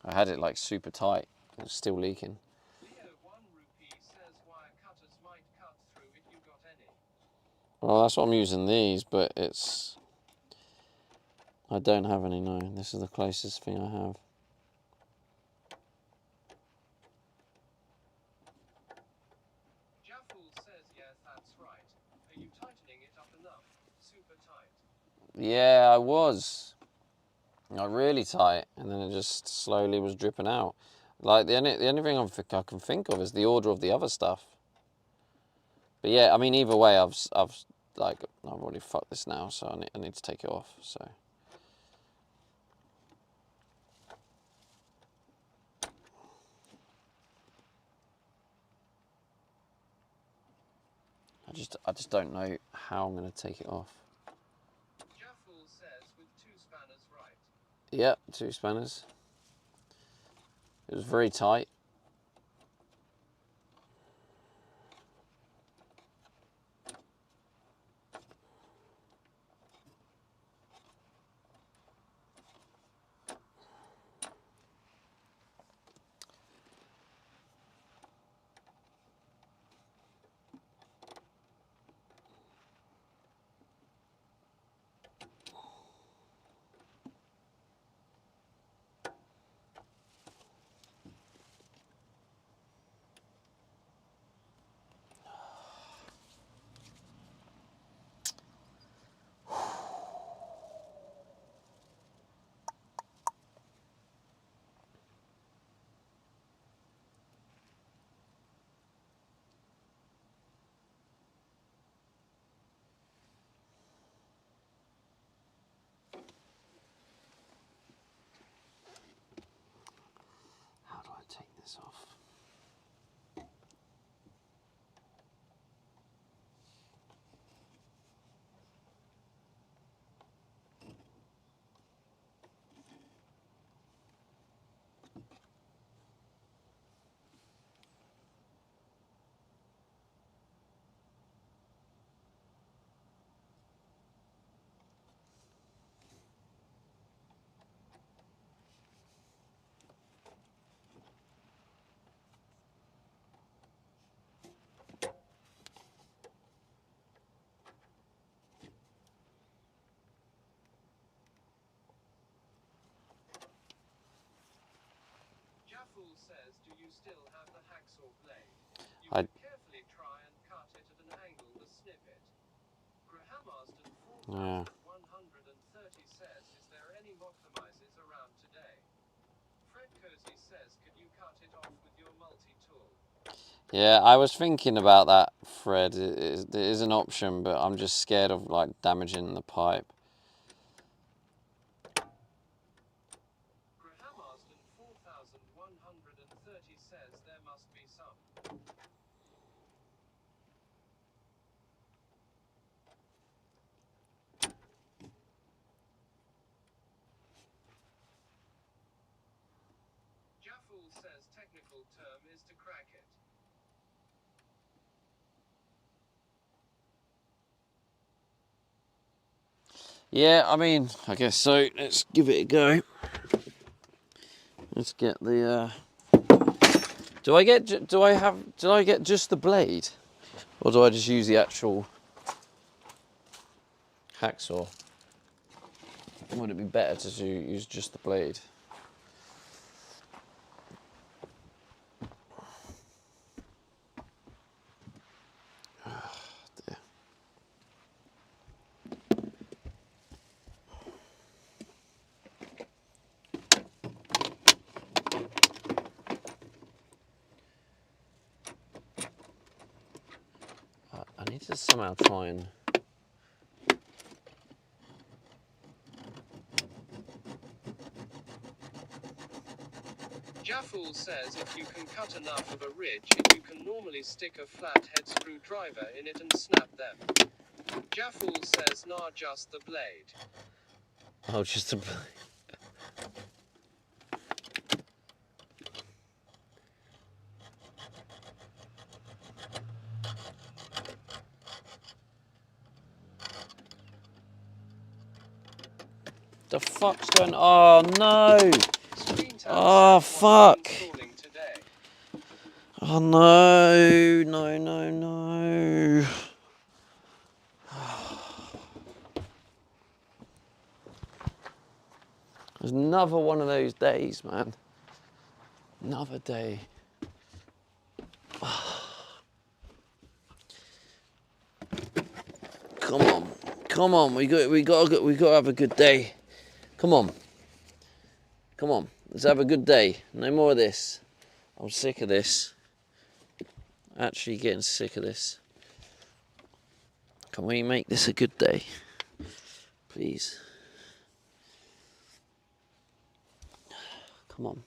I had it like super tight, it was still leaking.
Leo 1 rupee says wire cutters might cut through if you got any.
Well, that's what I'm using these, but it's I don't have any, no. This is the closest thing I have.
Jafful says, yeah, that's right. Are you tightening it up enough? Super tight.
Yeah, I was. Really tight, and then it just slowly was dripping out. Like, the only thing I can think of is the order of the other stuff. But yeah, I mean, either way, I've already fucked this now, so I need to take it off, so. I just don't know how I'm going to take it off.
Jafful says with 2 spanners right.
Yeah, 2 spanners. It was very tight. How do I take this off?
Jafful says, do you still have the hacksaw blade? You
I-
can carefully try and cut it at an angle to snip it. Graham Marsden
Yeah.
4130 says, is there any Moctomizes around today? Fred Cozy says, can you cut it off with your multi-tool?
Yeah, I was thinking about that, Fred. It is an option, but I'm just scared of like damaging the pipe.
Graham Marsden 4130 says there must be some. Jafful says technical term is to crack it.
Yeah, I mean, I guess so. Let's give it a go. Let's get the. Do I get just the blade, or do I just use the actual hacksaw? Would it be better to use just the blade? Dear. I need to somehow try and.
Jafful says if you can cut enough of a ridge, you can normally stick a flathead screwdriver in it and snap them. Jafful says nah, just the blade.
Oh, just the blade. The fuck's going? Oh no! Oh fuck! Oh no! No! No! No! It's another one of those days, man. Another day. Come on, come on. We got to have a good day. Come on, come on. Let's have a good day. No more of this. I'm sick of this. Actually, getting sick of this. Can we make this a good day, please? Come on.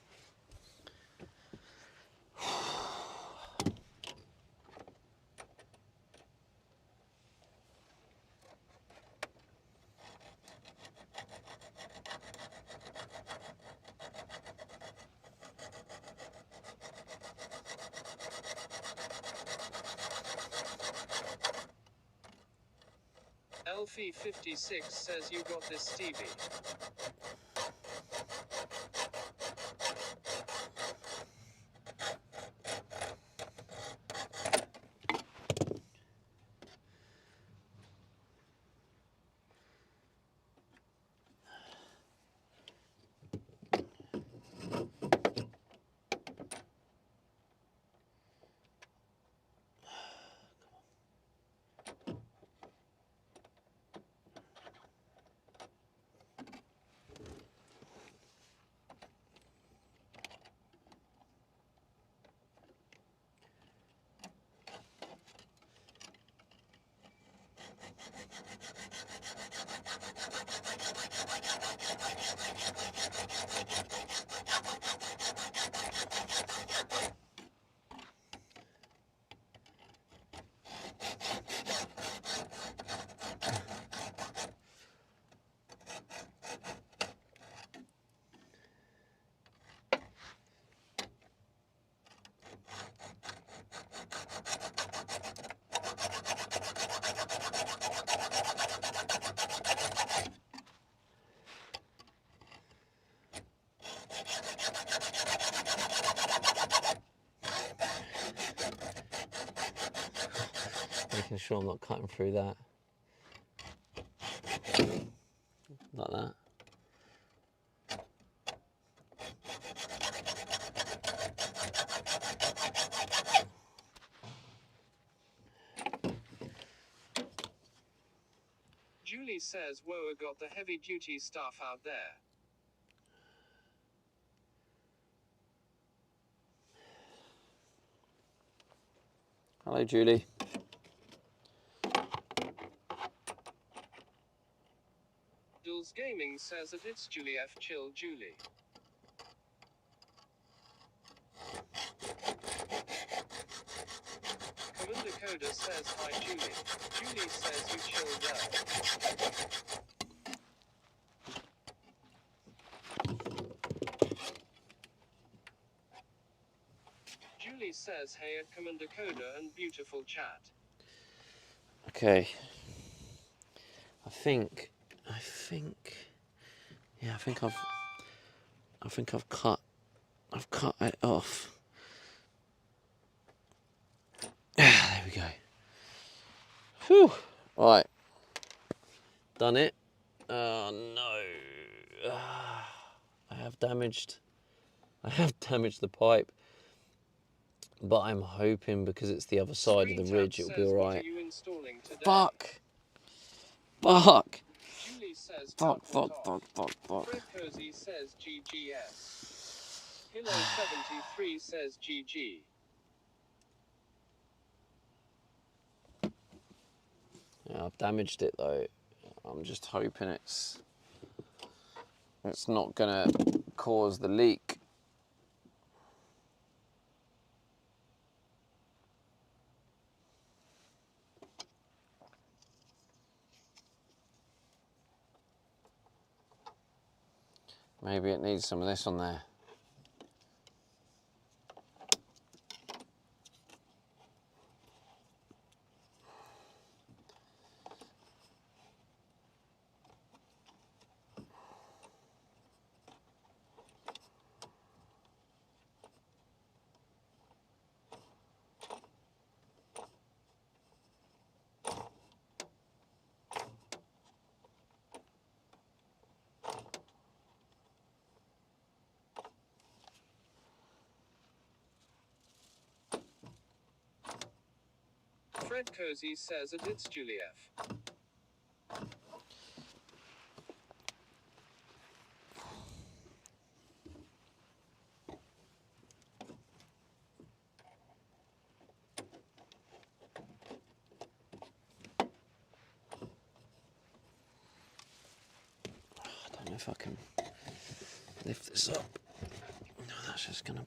Elfie56 says you got this, Stevie.
Making sure I'm not cutting through that. Like that.
Julie says Woa got the heavy duty stuff out there.
Hello, Julie.
Jules Gaming says that it's Julie F. Chill Julie. Commander Coda says hi Julie. Julie says you chill well. Julie says hey at Commander Coda and beautiful chat.
Okay. I think, yeah, I've cut it off. There we go. Whew. Right. Done it. Oh no. I have damaged the pipe. But I'm hoping because it's the other side of the ridge, it'll be alright. Fuck! Fuck!
Julie says
Fuck.
Fred Cozy says GGS. Hilo 73 says GG.
Yeah, I've damaged it though. I'm just hoping it's not gonna cause the leak. Maybe it needs some of this on there.
Fred Cozy says it's Julief.
I don't know if I can lift this up. No, that's just gonna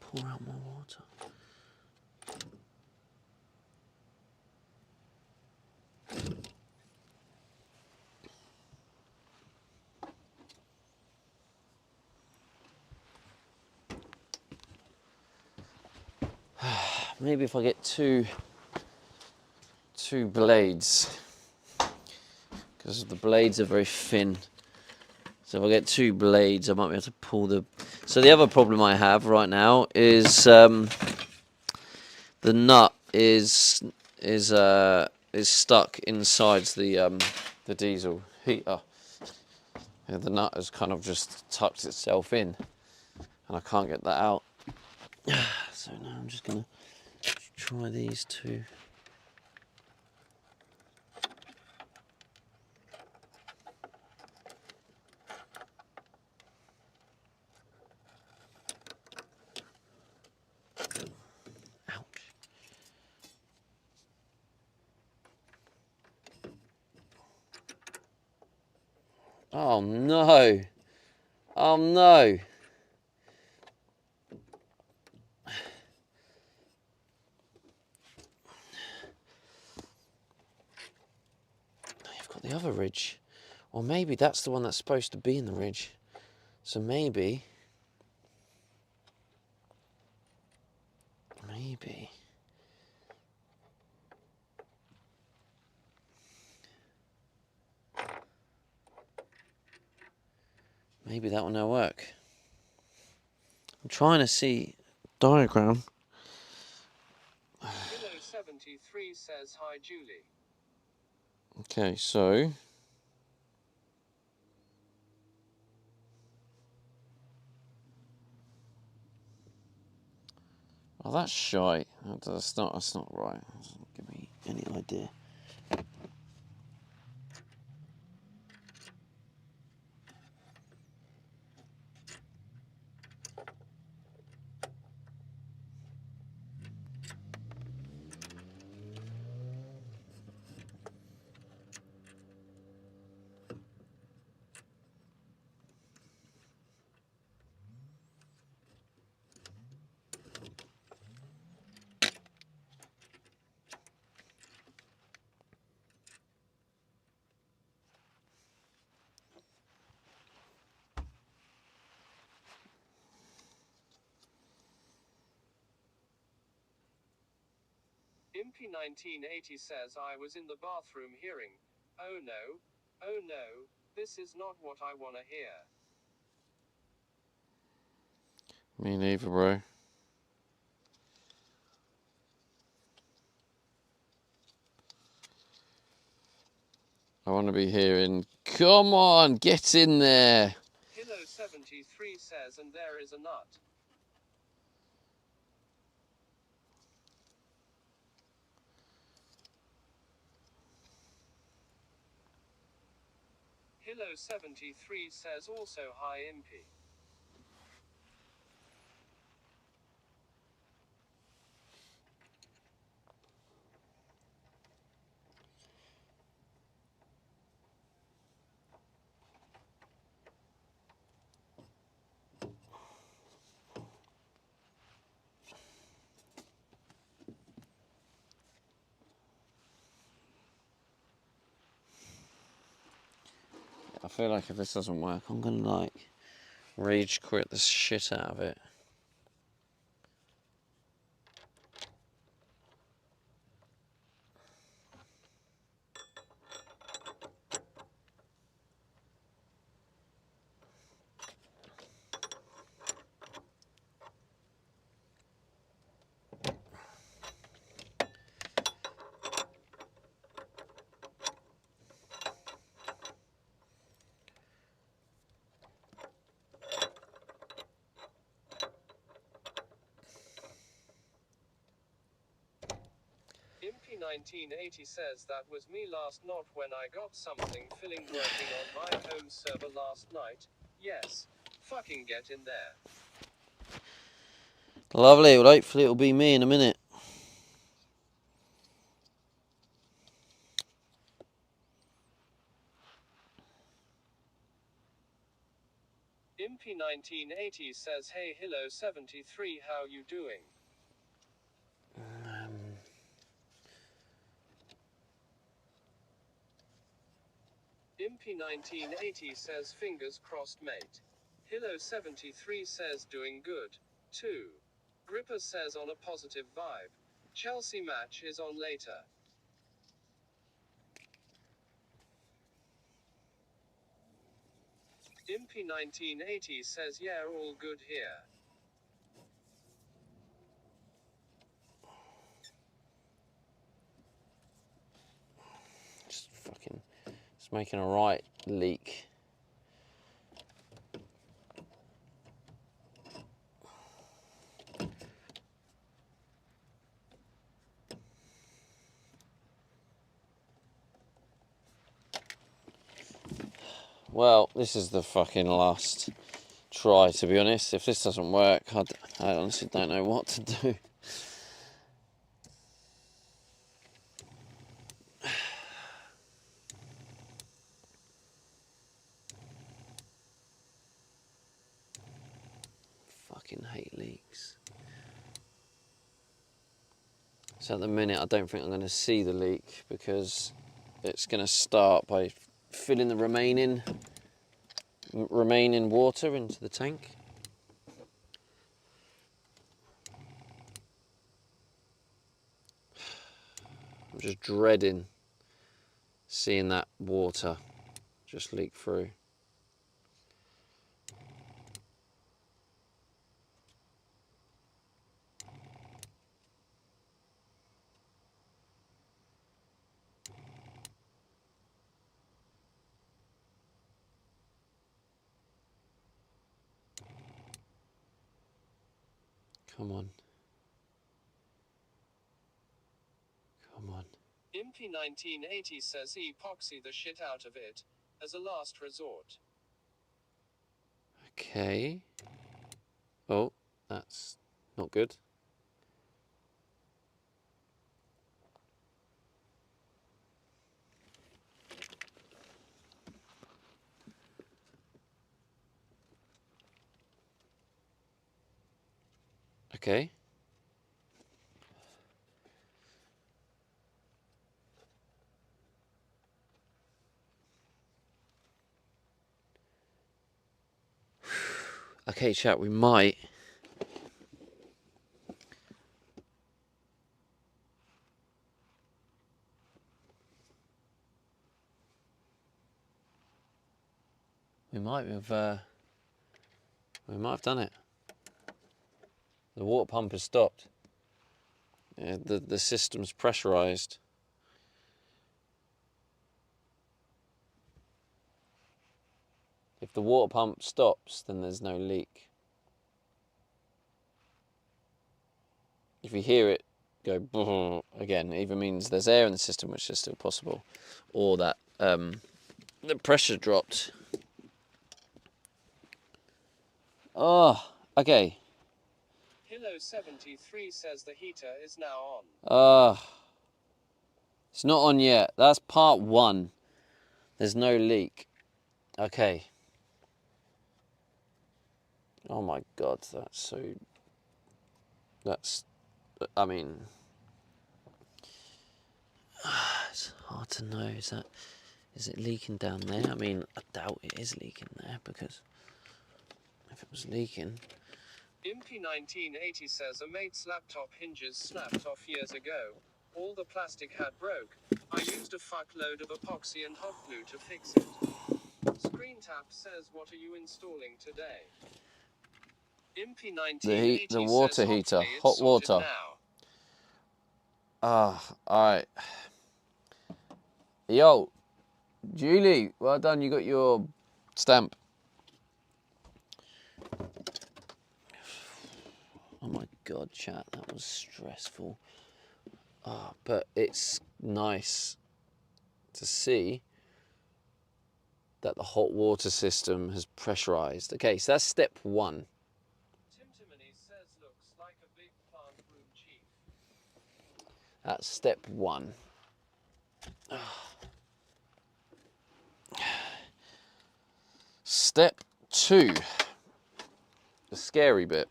pour out more water. Maybe if I get two blades, because the blades are very thin. So if I get two blades, I might be able to pull the. So the other problem I have right now is the nut is stuck inside the diesel heater. Yeah, the nut has kind of just tucked itself in, and I can't get that out. So now I'm just gonna try these two. Ouch. Oh no. Oh no. You've got the other ridge. Or maybe that's the one that's supposed to be in the ridge. So maybe. Maybe that will now work. I'm trying to see diagram.
Pillow 73 says hi Julie.
Okay, so oh, that's shite. That's not right. That doesn't give me any idea.
Impy 1980 says I was in the bathroom hearing, oh no, this is not what I wanna hear.
Me neither, bro. I want to be hearing, come on, get in there.
Pillow 73 says and there is a nut. Pillow 73 says also hi Impy.
I feel like if this doesn't work, I'm going to like rage quit the shit out of it.
Imp1980 says that was me last not when I got something filling working on my home server last night. Yes. Fucking get in there.
Lovely. Well, hopefully it'll be me in a minute.
Impy1980 says, hey, hello 73, how you doing? Impy1980 says, fingers crossed, mate. Hello 73 says, doing good, too. Gripper says, on a positive vibe. Chelsea match is on later. Impy1980 says, yeah, all good here.
It's making a right leak. Well, this is the fucking last try, to be honest. If this doesn't work, I honestly don't know what to do. Fucking hate leaks. So at the minute, I don't think I'm going to see the leak because it's going to start by filling the remaining water into the tank. I'm just dreading seeing that water just leak through. Come on. Come on.
Impy1980 says, epoxy the shit out of it, as a last resort.
Okay. Oh, that's not good. Okay. Okay, chat, we might. We might have done it. The water pump has stopped. Yeah, the system's pressurized. If the water pump stops, then there's no leak. If you hear it go again, it either means there's air in the system, which is still possible, or that the pressure dropped. Oh, okay.
Hello 73 says the heater is now on.
It's not on yet. That's part one. There's no leak. Okay. Oh my God, I mean, it's hard to know. Is it leaking down there? I mean, I doubt it is leaking there because if it was leaking.
Impy1980 says a mate's laptop hinges snapped off years ago. All the plastic had broke. I used a fuckload of epoxy and hot glue to fix it. Screen tap says, what are you installing today? Impy1980
The water
says,
heater,
hopefully it's
hot
sorted
water.
now.
Alright. Yo, Julie, well done, you got your stamp. Oh my God, chat, that was stressful. but it's nice to see that the hot water system has pressurized. Okay, so that's step 1.
Timtimony says looks like a big plant room chief.
That's step 1. Step 2, the scary bit.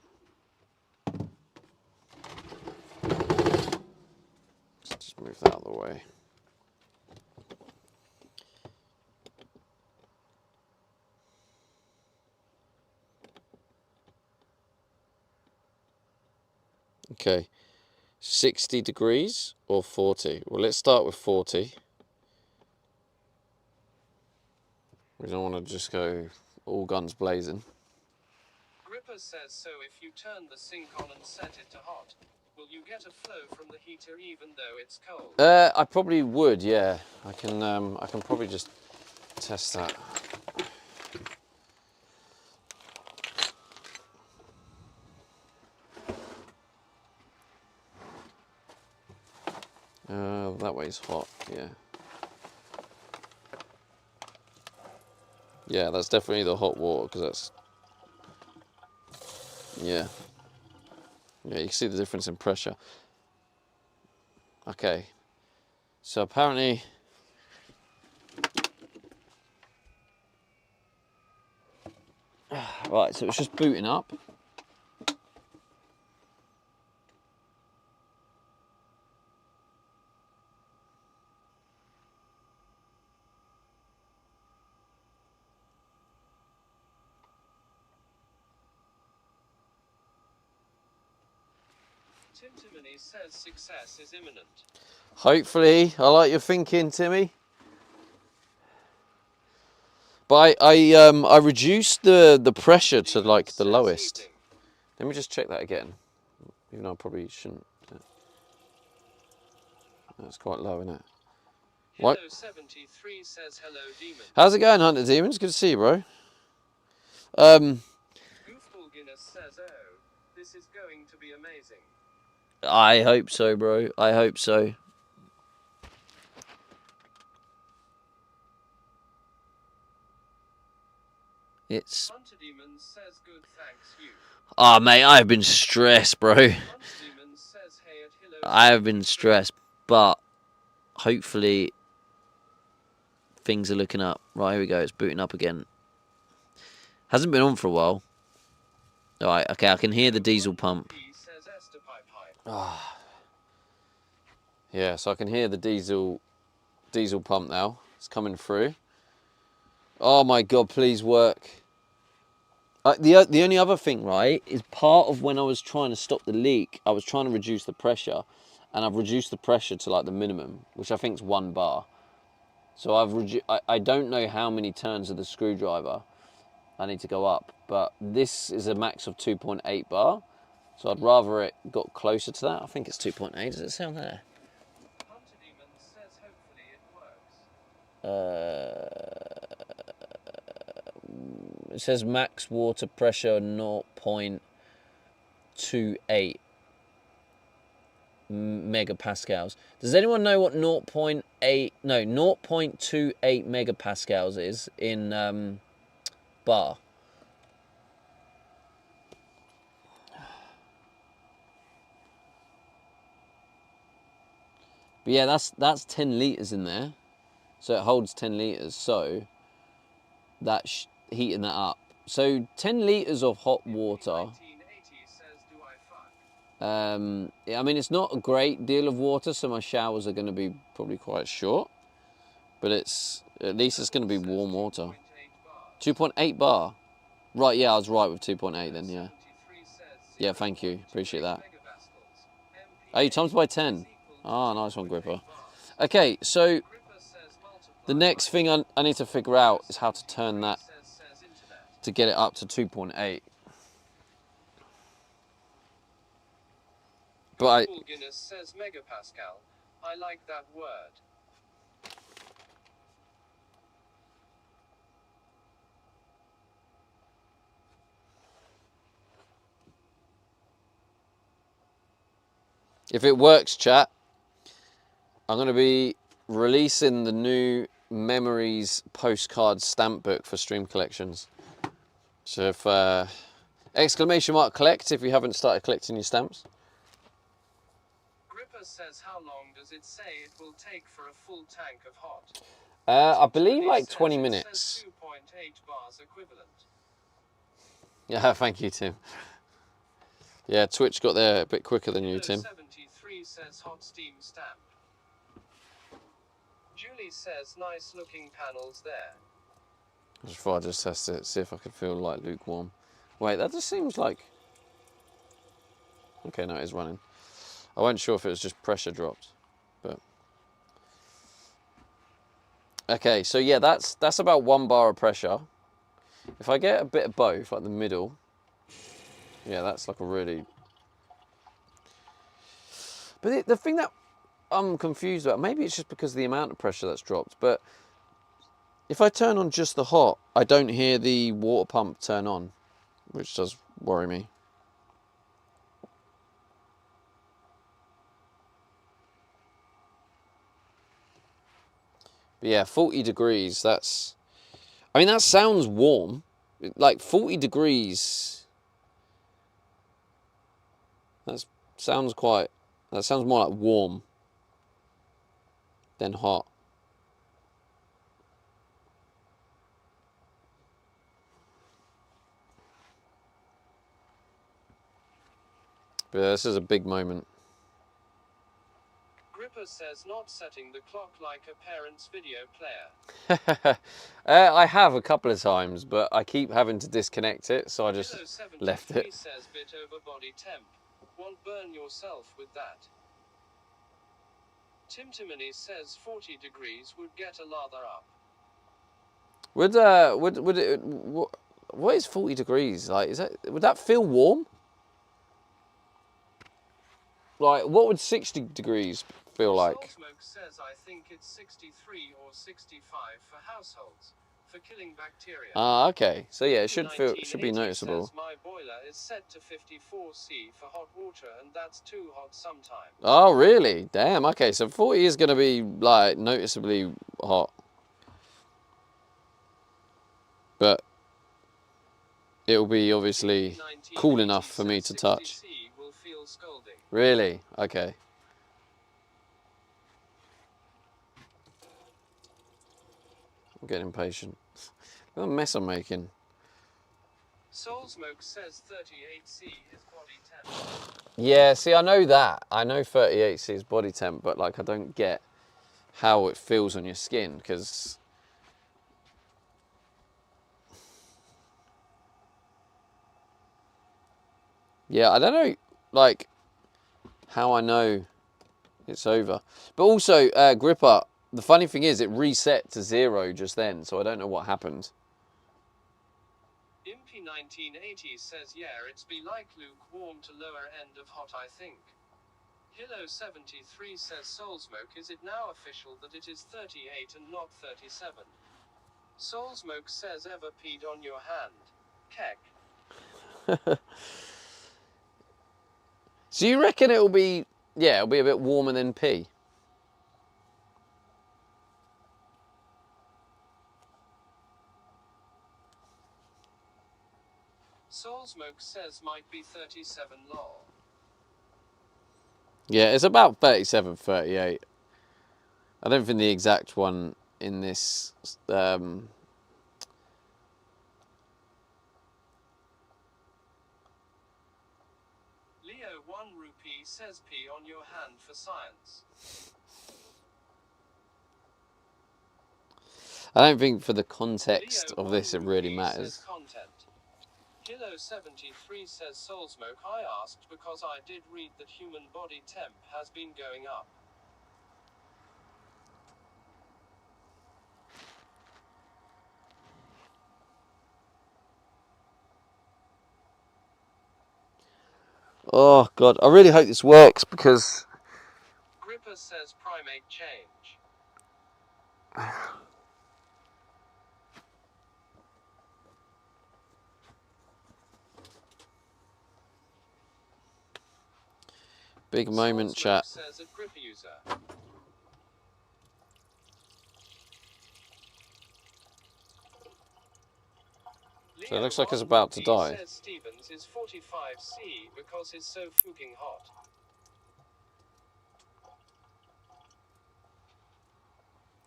Let's just move that out of the way. Okay, 60 degrees or 40? Well, let's start with 40. We don't want to just go all guns blazing.
Gripper says, so if you turn the sink on and set it to hot, will you get a flow from the heater even though it's cold?
I probably would, yeah. I can probably just test that. That way's hot, yeah. Yeah, that's definitely the hot water, because that's... Yeah. Yeah, you can see the difference in pressure. Okay. So apparently... Right, so it's just booting up.
Timtimony says success is imminent.
Hopefully. I like your thinking, Timmy. But I reduced the pressure to like the lowest.
Evening.
Let me just check that again. Even though I probably shouldn't. That's quite low, isn't it? What?
Hello 73 says hello demon.
How's it going, Hunter Demons? Good to see you, bro.
Goofball Guinness says, oh, this is going to be amazing.
I hope so, bro. I hope so. It's...
Hunter Demon says good thanks you.
Ah, mate, I have been stressed, bro.
Hunter Demon says hey at hello.
I have been stressed, but hopefully things are looking up. Right, here we go. It's booting up again. Hasn't been on for a while. All right, okay, I can hear the diesel pump.
He says Esther pipe hype.
Yeah, so I can hear the diesel pump now. It's coming through. Oh my God, please work. The only other thing, right, is part of when I was trying to stop the leak, I was trying to reduce the pressure, and I've reduced the pressure to like the minimum, which I think is 1 bar. So I don't know how many turns of the screwdriver I need to go up, but this is a max of 2.8 bar. So I'd rather it got closer to that. I think it's 2.8. Does it sound there?
Hunter Demon says hopefully it works.
It says max water pressure 0.28 megapascals. Does anyone know what 0.28 megapascals is in bar? But yeah, that's 10 litres in there. So it holds 10 litres. So that's heating that up. So 10 litres of hot water.
1980 says do I fuck?
Yeah, I mean, it's not a great deal of water, so my showers are going to be probably quite short. But at least it's going to be warm water. 2.8 bar. Right, yeah, I was right with 2.8 then, yeah. Yeah, thank you. Appreciate that. Oh, you times by 10. Ah, nice one, Gripper. Okay, so the next thing I need to figure out is how to turn that to get it up to 2.8. But
Guinness says megapascal. I like that word.
if it works, chat, I'm going to be releasing the new Memories postcard stamp book for Stream Collections. So if exclamation mark collect if you haven't started collecting your stamps.
Gripper says, how long does it say it will take for a full tank of hot?
I believe
Timothy
like
says
20
it
minutes.
says 2.8 bars equivalent.
Yeah, thank you, Tim. Yeah, Twitch got there a bit quicker than you, Tim.
73 says hot steam stamp. Julie says nice looking panels there.
Before I just test it, see if I can feel like lukewarm. Wait, that just seems like... Okay, no, it is running. I wasn't sure if it was just pressure dropped, but... Okay, so yeah, that's about 1 bar of pressure. If I get a bit of both, like the middle, yeah, that's like a really... But the thing that I'm confused about, maybe it's just because of the amount of pressure that's dropped, but if I turn on just the hot, I don't hear the water pump turn on, which does worry me. But yeah, 40 degrees, that's... I mean, that sounds warm. Like 40 degrees... That sounds more like warm than hot. But yeah, this is a big moment.
Gripper says not setting the clock like a parent's video player.
I have a couple of times, but I keep having to disconnect it, so I just left it.
Says bit over body temp. Won't burn yourself with that. Timtimony says 40 degrees would get a lather up.
Would it? What is 40 degrees? Like, would that feel warm? Like, what would 60 degrees feel like?
Soulsmoke says I think it's 63 or 65 for households, for killing bacteria.
Ah, okay. So yeah, it should be noticeable.
Says my boiler is set to 54°C for hot water, and that's too hot sometimes.
Oh, really? Damn. Okay, so 40 is going to be like noticeably hot, but it will be obviously cool enough for me to touch.
Will feel scalding.
Really? Okay. I'm getting impatient. What a mess I'm making.
Soulsmoke says 38°C is body temp.
Yeah, see, I know that. I know 38°C is body temp, but like I don't get how it feels on your skin, because yeah, I don't know like how I know it's over. But also, Gripper, the funny thing is it reset to 0 just then, so I don't know what happened.
Impy 1980 says yeah, it's be like lukewarm to lower end of hot, I think. Hilo 73 says Soulsmoke, is it now official that it is 38 and not 37? Soulsmoke says ever peed on your hand? Keck.
So you reckon it'll be a bit warmer than pee?
Soulsmoke says might be 37 lol.
Yeah, it's about 37, 38. I don't think the exact one in this Leo
1 rupee says pee on your hand for science.
I don't think for the context
Leo
of this it really
1
matters.
Content. Hilo 73 says Soulsmoke, I asked because I did read that human body temp has been going up.
Oh God, I really hope this works, because
Gripper says primate change.
big moment,
Soulsmoke
chat.
says a Gripper user.
So it looks like it's about to die.
Says Stevens is 45C because it's so fucking hot.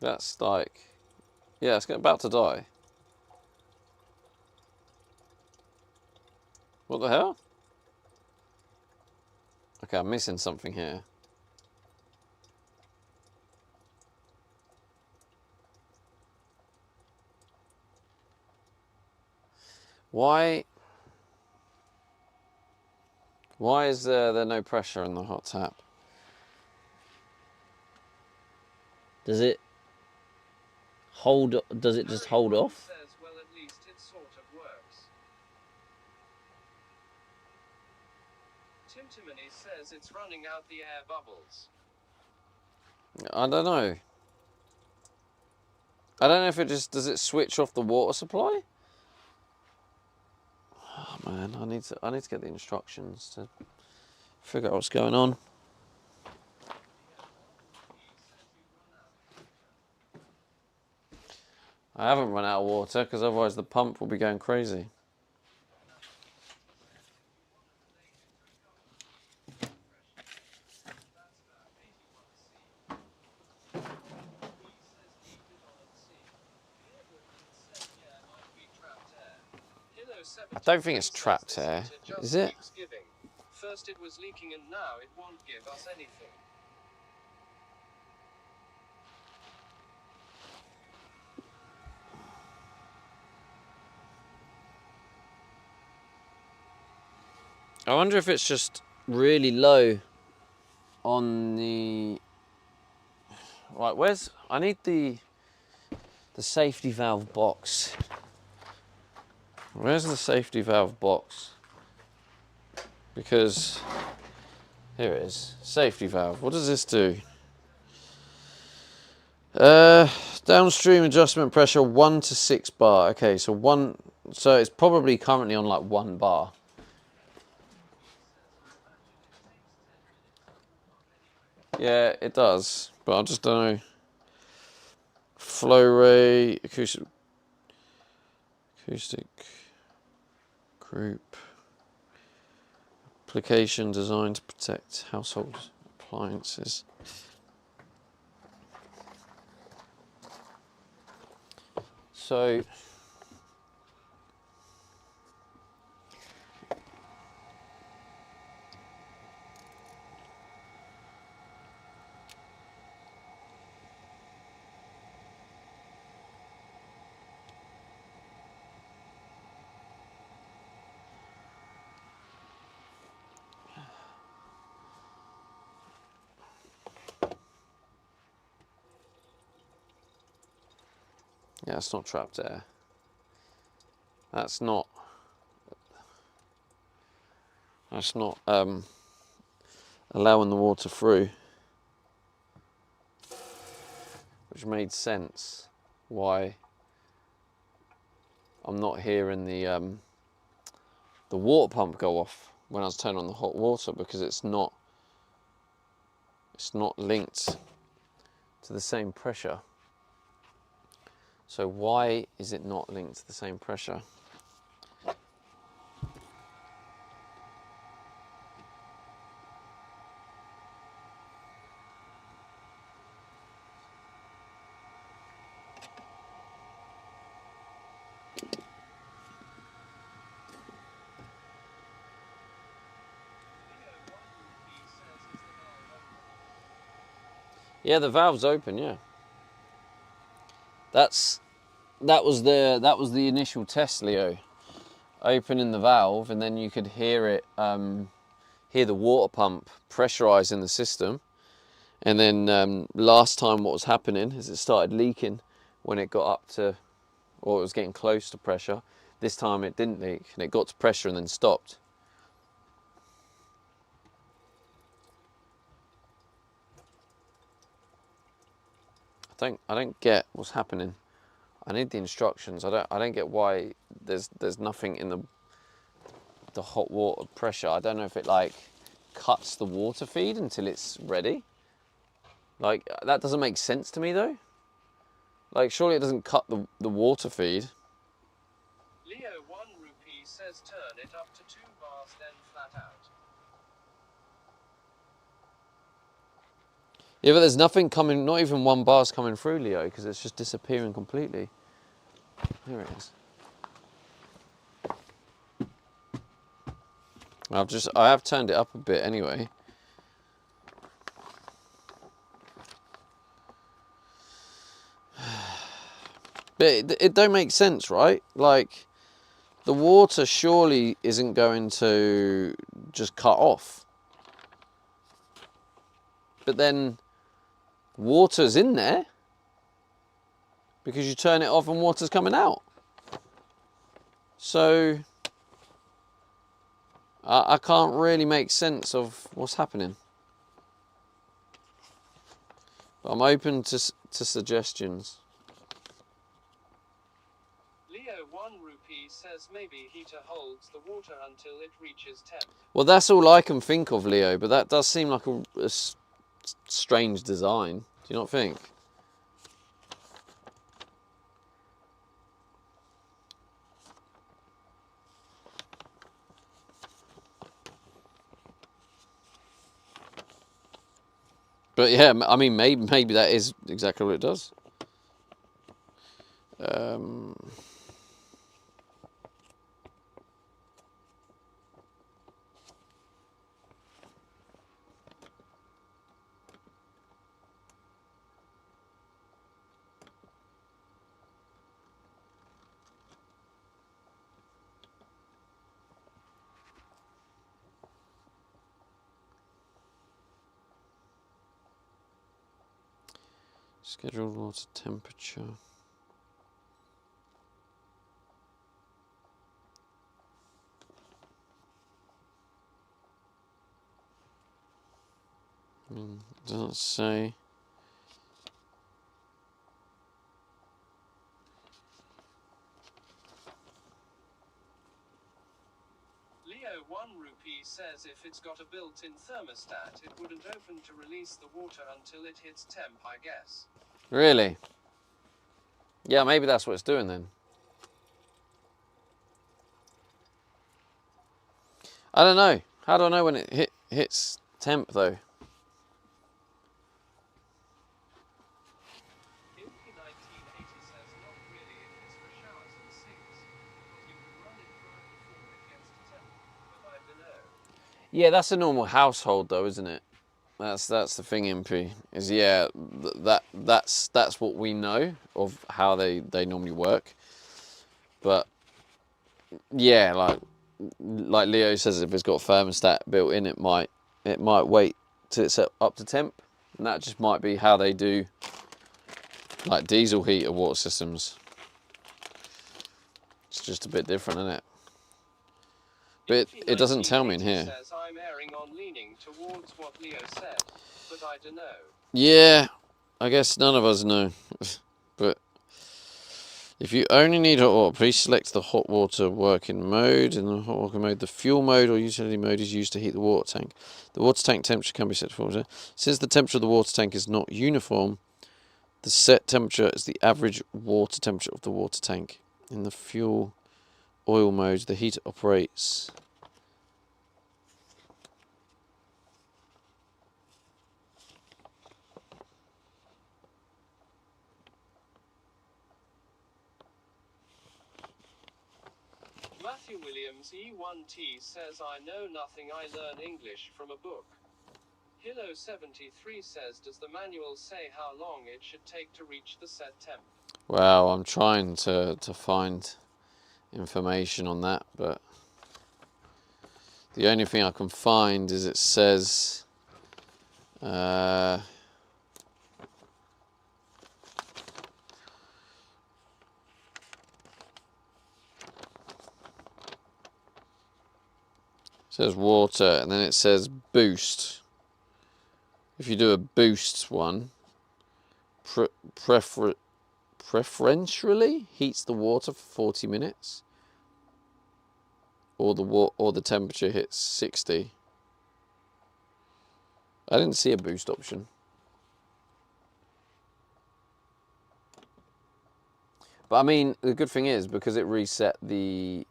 That's like, yeah, it's about to die. What the hell? Okay, I'm missing something here. Why is there no pressure in the hot tap? Does it hold? Does it just hold off?
Says, well, at least it sort of works. Timtimony says it's running out the air bubbles.
I don't know. I don't know if it just, does it switch off the water supply? Oh man, I need to get the instructions to figure out what's going on. I haven't run out of water because otherwise the pump will be going crazy. I don't think it's trapped air, is it?
First it was leaking and now it won't give us anything.
I wonder if it's just really low on the... Right, where's... I need the safety valve box. Where's the safety valve box? Because... Here it is. Safety valve. What does this do? Downstream adjustment pressure 1 to 6 bar. Okay, so it's probably currently on like 1 bar. Yeah, it does, but I just don't know. Flow rate, acoustic group, application designed to protect household appliances. So, yeah, it's not trapped air. That's not allowing the water through, which made sense why I'm not hearing the water pump go off when I was turning on the hot water, because it's not linked to the same pressure. So why is it not linked to the same pressure? Yeah, the valve's open, yeah. That was the initial test, Leo. Opening the valve, and then you could hear it, hear the water pump pressurizing the system. And then last time what was happening is it started leaking when it got up to, or it was getting close to pressure. This time it didn't leak, and it got to pressure and then stopped. I don't get what's happening. I need the instructions. I don't get why there's nothing in the hot water pressure. I don't know if it like cuts the water feed until it's ready. Like, that doesn't make sense to me though. Like, surely it doesn't cut the water feed.
Leo 1 says turn it up to 2 bars then flat out.
Yeah, but there's nothing coming, not even 1 bar's coming through, Leo, because it's just disappearing completely. There it is. I have turned it up a bit anyway. But it don't make sense, right? Like, the water surely isn't going to just cut off. But then water's in there because you turn it off and water's coming out. So I can't really make sense of what's happening. But I'm open to suggestions.
Leo 1 rupee says maybe heater holds the water until it reaches temp.
Well, that's all I can think of, Leo, but that does seem like a strange design. Do you not think? But yeah, I mean, maybe that is exactly what it does. Scheduled water temperature. It doesn't say.
Leo 1 rupee says if it's got a built-in thermostat, it wouldn't open to release the water until it hits temp, I guess.
Really? Yeah, maybe that's what it's doing then. I don't know. How do I know when it hits temp though?
Ilky 1980 says not really if it's for showers and sinks, because you can run it dry before it gets to temp, but I dunno.
Yeah, that's a normal household though, isn't it? That's the thing, MP. Is yeah, that's what we know of how they normally work. But yeah, like Leo says, if it's got a thermostat built in, it might wait till it's up to temp, and that just might be how they do like diesel heater water systems. It's just a bit different, isn't it? But it doesn't tell me in here.
Says I'm erring on leaning towards what Leo said, but I dunno.
Yeah, I guess none of us know. But if you only need hot water, please select the hot water working mode. In the hot water mode, the fuel mode or utility mode is used to heat the water tank. The water tank temperature can be set to water. Since the temperature of the water tank is not uniform, the set temperature is the average water temperature of the water tank. In the fuel oil mode, the heater operates.
Matthew Williams E1T says I know nothing, I learn English from a book. Hilo 73 says does the manual say how long it should take to reach the set temp?
Well, I'm trying to find information on that, but the only thing I can find is it says says water, and then it says boost. If you do a boost one, preferentially heats the water for 40 minutes, or the temperature hits 60. I didn't see a boost option. But I mean, the good thing is because it reset the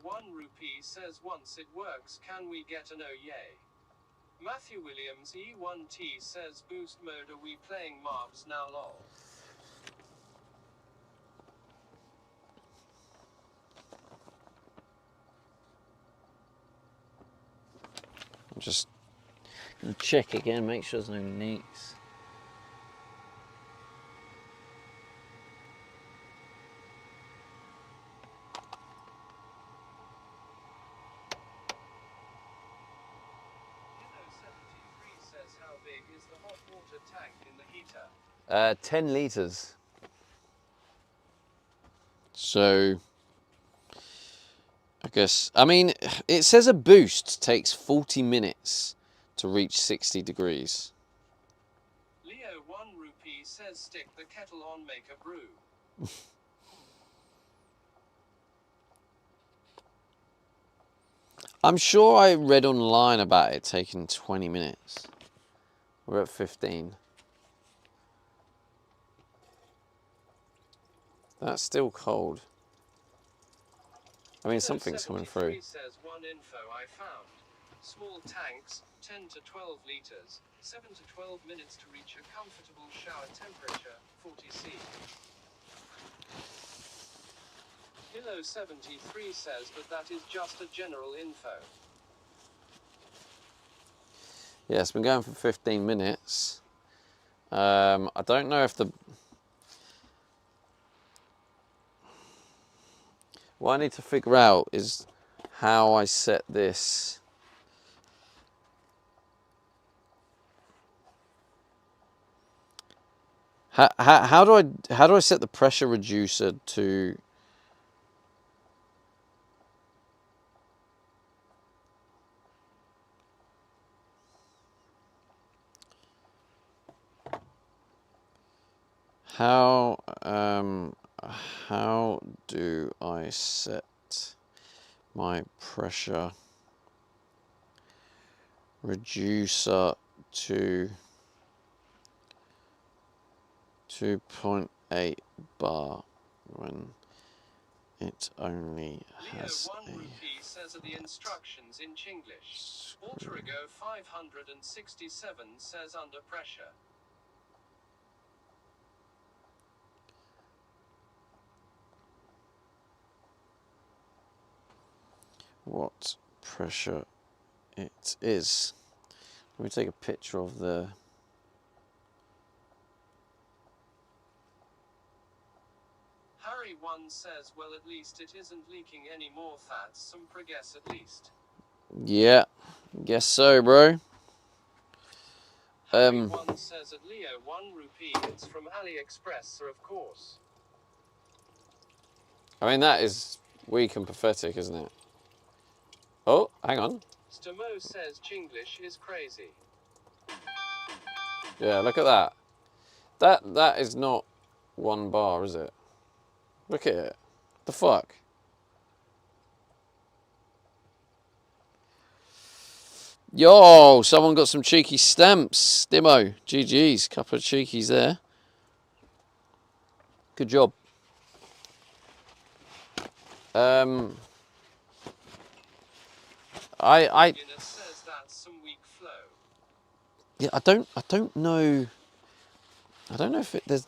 1 rupee says once it works can we get an oh yay? Matthew Williams E1T says boost mode are we playing Marbs now lol?
I'm just gonna check again, make sure there's no leaks.
Says how big is the hot water tank in the heater?
10 litres. So, I guess, I mean, it says a boost takes 40 minutes to reach 60 degrees.
Leo 1 rupee says stick the kettle on, make a brew.
I'm sure I read online about it taking 20 minutes. We're at 15. That's still cold. I mean, something's coming through.
Says one info I found. Small tanks, 10 to 12 litres, 7 to 12 minutes to reach a comfortable shower temperature, 40 C. Hilo 73 says that is just a general info.
Yeah, it's been going for 15 minutes. I don't know if the... What I need to figure out is how I set this. How do I set the pressure reducer to... How do I set my pressure reducer to 2.8 bar when it only has
Leo 1 rupee says are the instructions in Chinglish. Alterigo 567 says under pressure.
what pressure it is. Let me take a picture of the...
Harry 1 says, well, at least it isn't leaking any more fats, some progress at least.
Yeah, guess so, bro.
Harry 1 says at Leo 1 rupee, it's from AliExpress, so of course.
I mean, that is weak and pathetic, isn't it? Oh, hang on.
Stamo says Chinglish is crazy.
Yeah, look at that. That is not 1 bar, is it? Look at it. The fuck? Yo, someone got some cheeky stamps. Demo, GG's, couple of cheekies there. Good job.
Guinness says that's some weak flow.
Yeah, I don't know. I don't know if there's...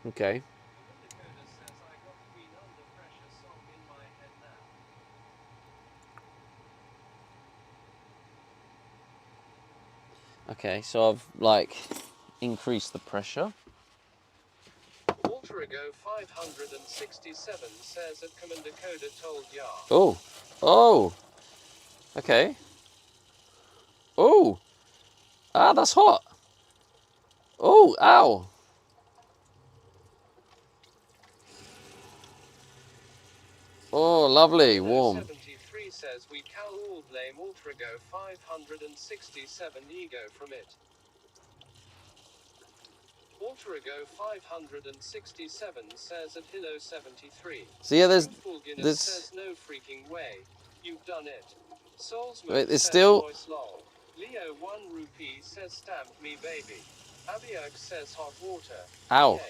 Okay.
Dakota says I got Queen Under Pressure song in my head now.
Okay, so I've like increased the pressure.
Alterigo 567 says that Commander Coda told ya.
Oh, oh, okay. Oh, ah, that's hot. Oh, ow. Oh, lovely, warm.
73 says we can all blame Alterigo 567 ego from it. Ultrago 567 says at Hilo 73.
So yeah,
Guinness
there's
says no freaking way. You've done it. Soulsman
wait, it's
says
still
voice lol. Leo 1 rupee says stamp me baby. Abiak says hot water.
ow.
Yay.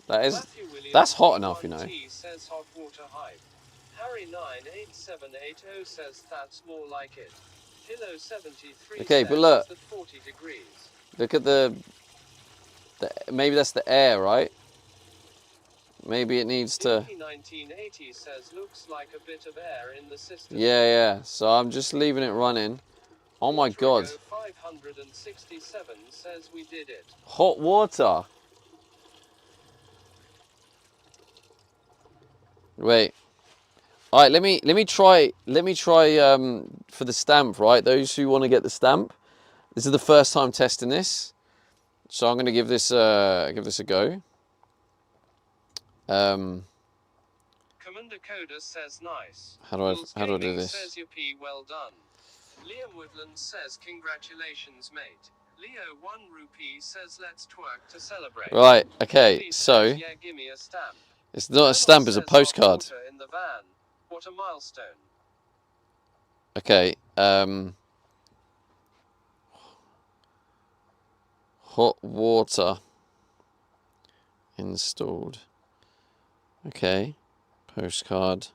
That is
Matthew Williams
that's hot enough, you know.
P1T says hot water hype. Harry 98780 says that's more like it. Hilo 73
Okay,
says
but look.
it's at 40 degrees.
Look at the maybe that's the air, right? Maybe it needs to.
1980 says looks like a bit of air in the system.
Yeah. So I'm just leaving it running. Oh my god.
567 says we did it.
Hot water. Wait. All right, let me try for the stamp, right? Those who want to get the stamp. This is the first time testing this. So I'm going to give this a go.
Commander Coda says nice.
How do I do this?
Says Yippee, well done. Liam Woodland says congratulations, mate. Leo 1 rupee says let's twerk to celebrate.
Right, okay,
Please
so
says, yeah, give me a stamp.
it's not a stamp, it's a
Says hot
postcard.
water in the van. What a milestone.
Okay, hot water installed. Okay, postcard.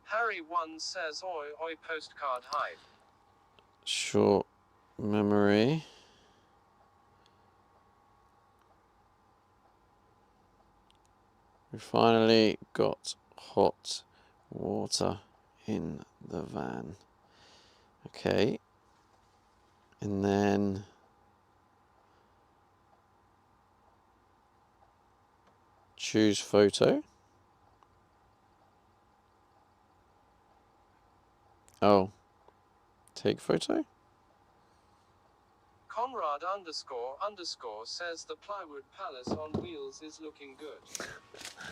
Harry 1 says oi oi postcard hype.
Short memory. We finally got hot water in the van. Okay. And then choose photo. Oh, take photo.
Conrad __ says the plywood palace on wheels is looking good.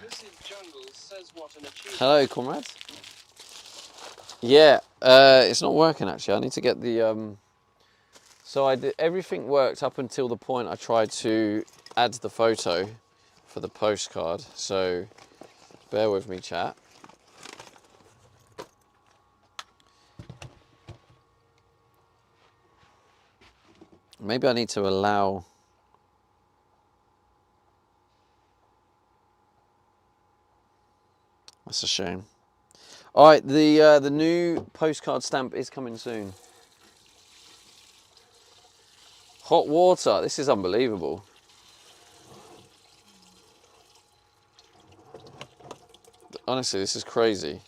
Mrs. Jungles says what an achievement.
Hello, comrade. Yeah, it's not working actually. I need to get the So I did everything worked up until the point I tried to add the photo for the postcard. So bear with me, chat. Maybe I need to allow. That's a shame. All right, the new postcard stamp is coming soon. Hot water. This is unbelievable. Honestly, this is crazy.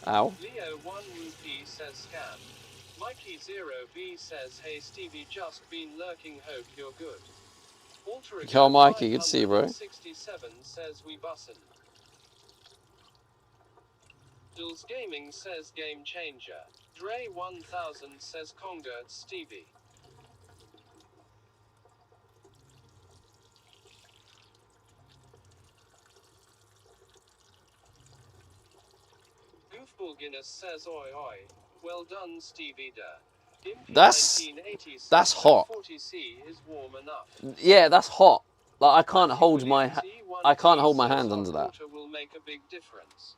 Ow.
Leo 1 rupee says scam. Mikey 0B says hey Stevie, just been lurking, hope you're good.
Yo, Mikey, good to see you, bro.
67 says we bussin'. Dulls Gaming says game changer. Dre 1000 says Conga at Stevie. Goofball Guinness says oi oi. Well done, Stevie da.
That's hot.
40C is warm enough.
Yeah, that's hot. Like I can't hold my hand under that.
Water will make a big difference.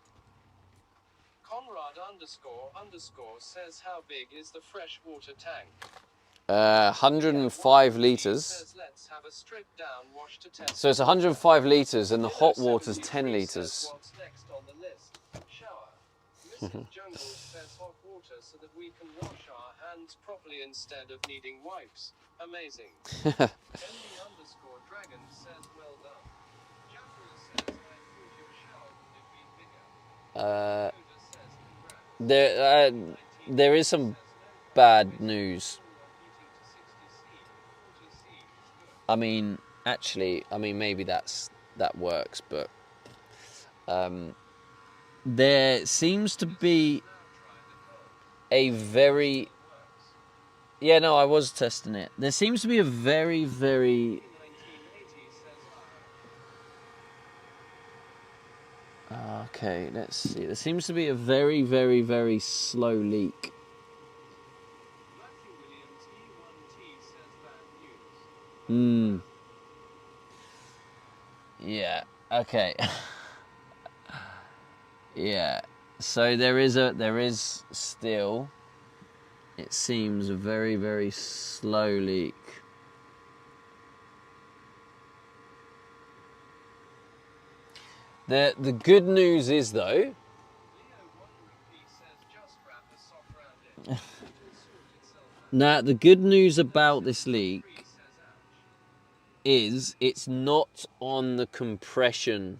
Conrad __ says how big is the fresh water tank?
105 litres.
Let's have a stripped down wash to test.
So it's 105 litres and the hot water's 10 litres.
What's next on the list? Shower. Mrs. Jungle says hot water so that we can wash our hands properly instead of needing wipes. Amazing. Envy_Dragon says well done. Jeffrey says I thought your shower would have been bigger.
There is some bad news. I mean, actually, maybe that works, but there seems to be a very... Yeah, no, I was testing it. There seems to be a very, very... Okay, let's see. There seems to be a very, very, very slow leak. Hmm. Yeah. Okay. Yeah. So there is still, it seems, a very, very slow leak. The good news is though.
Leo 1 rupee says just wrap a sock round it. It will sort itself out.
Now the good news about this leak
73 says ouch.
is it's not on the compression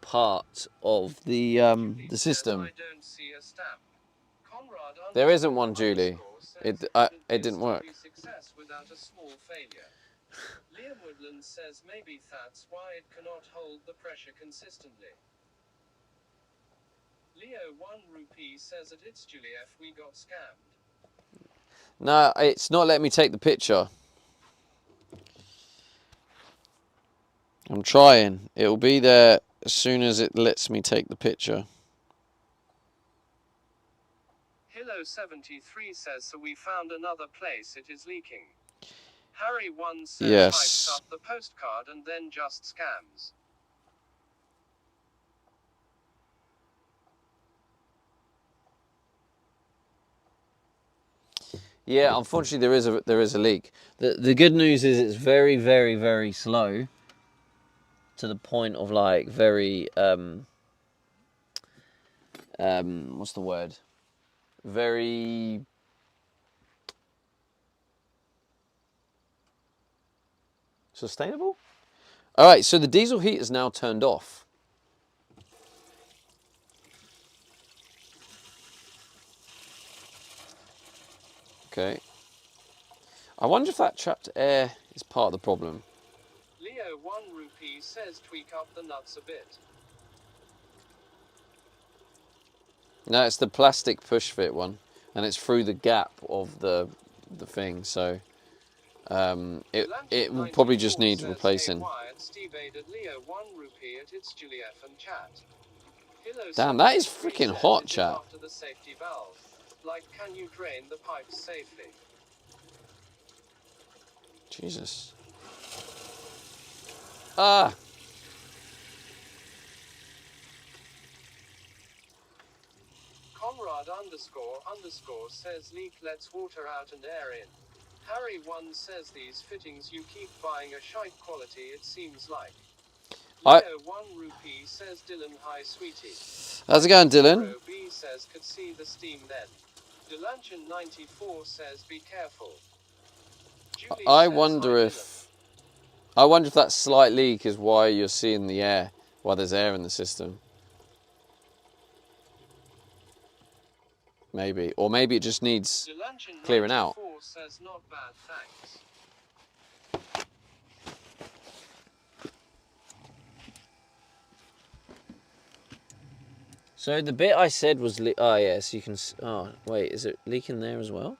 part of the
Julie says,
system.
I don't see a stamp. Conrad
There isn't one, Julie.
underscore says,
It
couldn't
it
this
didn't work.
be success without a small failure. Liam Woodland says maybe that's why it cannot hold the pressure consistently. Leo 1 rupee says at It's Julief we got scammed.
No, it's not letting me take the picture. I'm trying. It'll be there as soon as it lets me take the picture.
Hilo 73 says so we found another place it is leaking. Harry 1 says
Yes.
types up the postcard and then just scams.
Yeah, unfortunately there is a leak. The good news is it's very, very, very slow. To the point of like very what's the word? Very sustainable? Alright, so the diesel heat is now turned off. Okay. I wonder if that trapped air is part of the problem.
Leo 1 rupee says tweak up the nuts a bit.
No, it's the plastic push fit one, and it's through the gap of the thing, so it will probably just need replacing.
Steve aided Leo 1 rupee at It's Julief and chat.
Damn, that is freaking hot, chat.
After the safety valve. Like, can you drain the pipes safely?
Jesus. Ah.
Conrad underscore says leak lets water out and air in. Harry 1 says these fittings you keep buying are shite quality it seems like. Leo 1 rupee says Dylan hi sweetie.
How's it going, Dylan?
Pro B says could see the steam then. Delanchan 94 says be careful. Julie
I
says,
wonder
hi,
if that slight leak is why you're seeing the air, why there's air in the system. Maybe, or maybe it just needs clearing out.
Says, not bad, thanks.
So the bit I said was oh yes, you can. Oh wait, is it leaking there as well?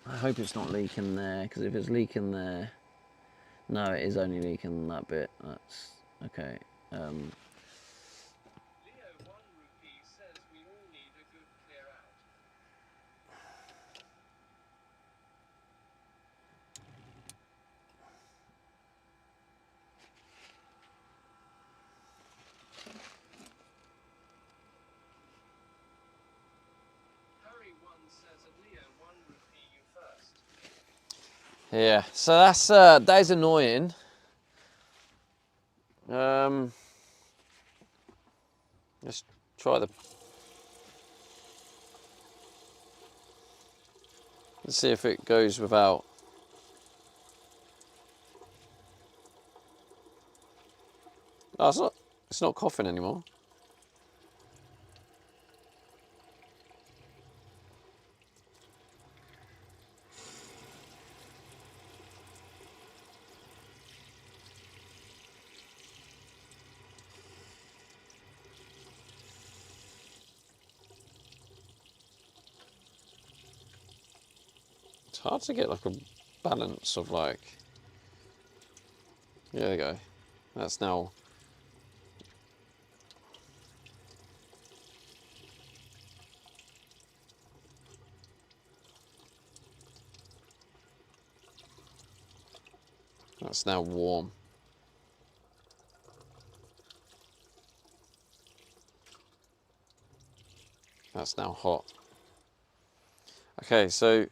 I hope it's not leaking there, because if it's leaking there, no, it is only leaking that bit. That's okay.
Leo 1 rupee says we all need a good clear out. Harry 1 says at Leo 1 rupee you first.
Yeah, so that is annoying. Let's try let's see if it goes without. Oh, it's not coughing anymore. It's hard to get like a balance of like. Yeah, there you go. That's now. That's now warm. That's now hot. Okay, so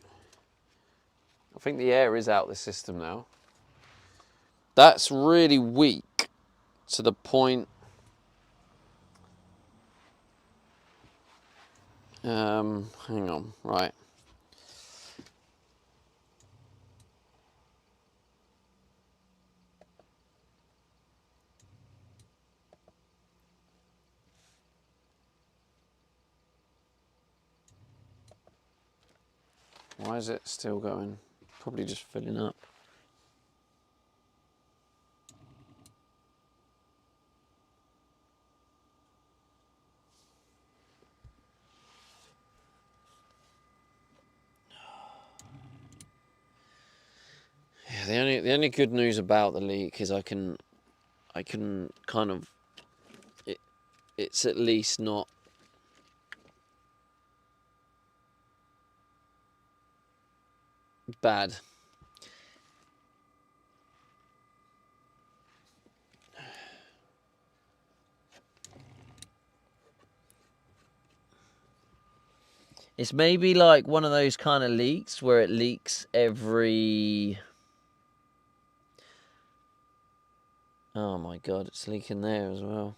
I think the air is out the system now. That's really weak to the point. Hang on, right. Why is it still going? Probably just filling up. Yeah, the only good news about the leak is I can kind of it's at least not bad. It's maybe like one of those kind of leaks where it leaks every... Oh my God, it's leaking there as well.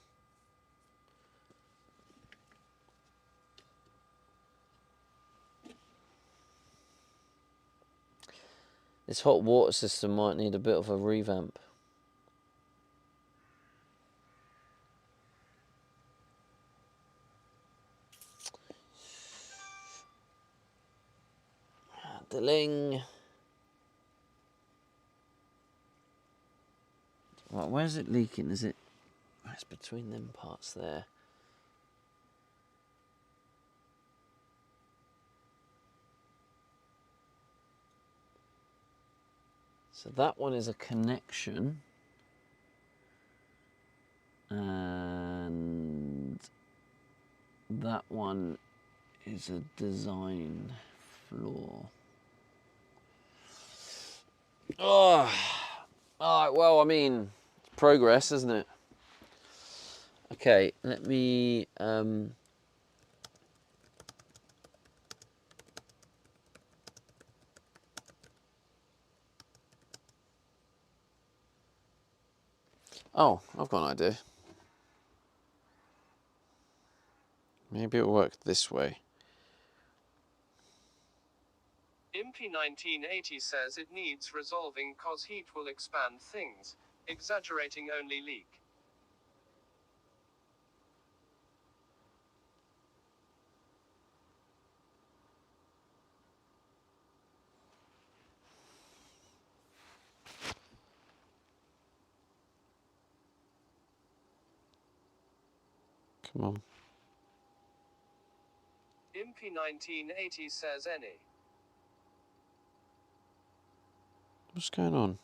This hot water system might need a bit of a revamp. Deling. Right, where's it leaking? Is it... It's between them parts there. So that one is a connection. And that one is a design flaw. Oh, all right, well, I mean, it's progress, isn't it? Okay, let me... Oh, I've got an idea. Maybe it'll work this way.
Impy1980 says it needs resolving cause heat will expand things, exaggerating only leak.
Come on.
Impy1980 says any.
What's going on?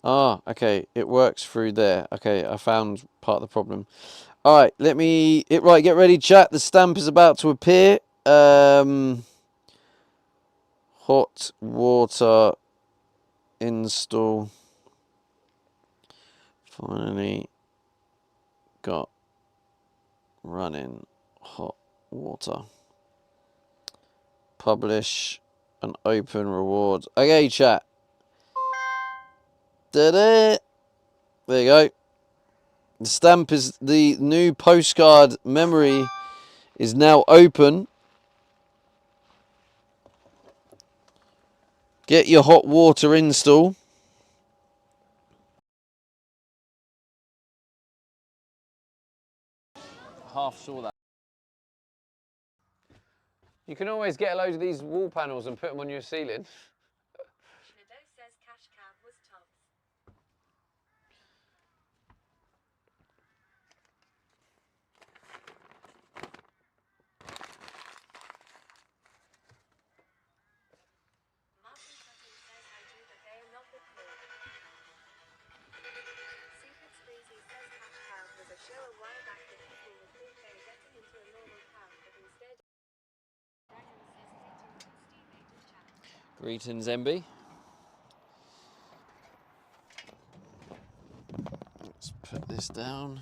Ah, okay, it works through there. Okay, I found part of the problem. All right, let me... Right, get ready, chat. The stamp is about to appear. Hot water install. Finally got running hot water. Publish and open reward. Okay, chat. Da-da. There you go. The stamp is... The new postcard memory is now open. Get your hot water install. Half saw that. You can always get a load of these wall panels and put them on your ceiling.
Nadeau says cash cab was tops.
Greetings, MB. Let's put this down.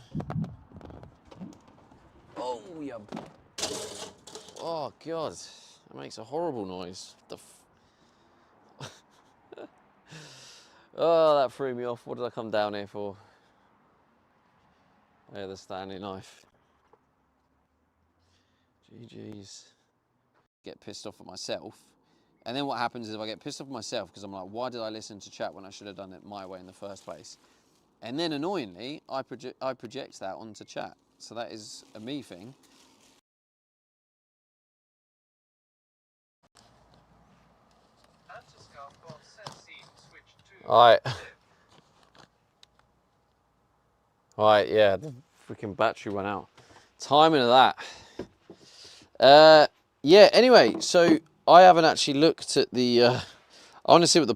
Oh, yeah. Oh, God. That makes a horrible noise. Oh, that threw me off. What did I come down here for? Yeah, the Stanley knife. GG's. Get pissed off at myself. And then what happens is if I get pissed off at myself because I'm like, why did I listen to chat when I should have done it my way in the first place? And then annoyingly, I project that onto chat. So that is a me thing. Alright. Alright, yeah, the freaking battery went out. Timing of that. Yeah, anyway, so I haven't actually looked at the I want to see what the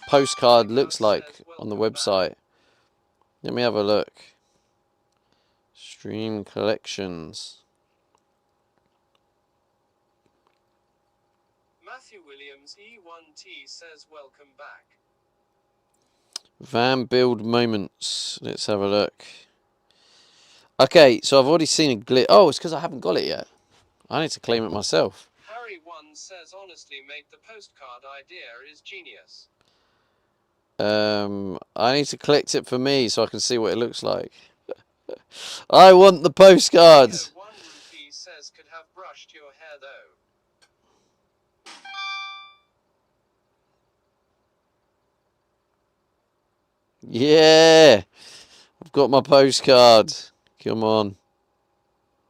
postcard looks like on the website. Let me have a look. Stream collections.
Matthew Williams E1T says welcome back.
Van Build Moments. Let's have a look. Okay, so I've already seen a glitch. Oh, it's because I haven't got it yet. I need to claim it myself.
Harry1 says honestly mate, the postcard idea is genius.
I need to collect it for me so I can see what it looks like. I want the postcards.
1 rupee says could have brushed your hair though.
Yeah, I've got my postcard. Come on.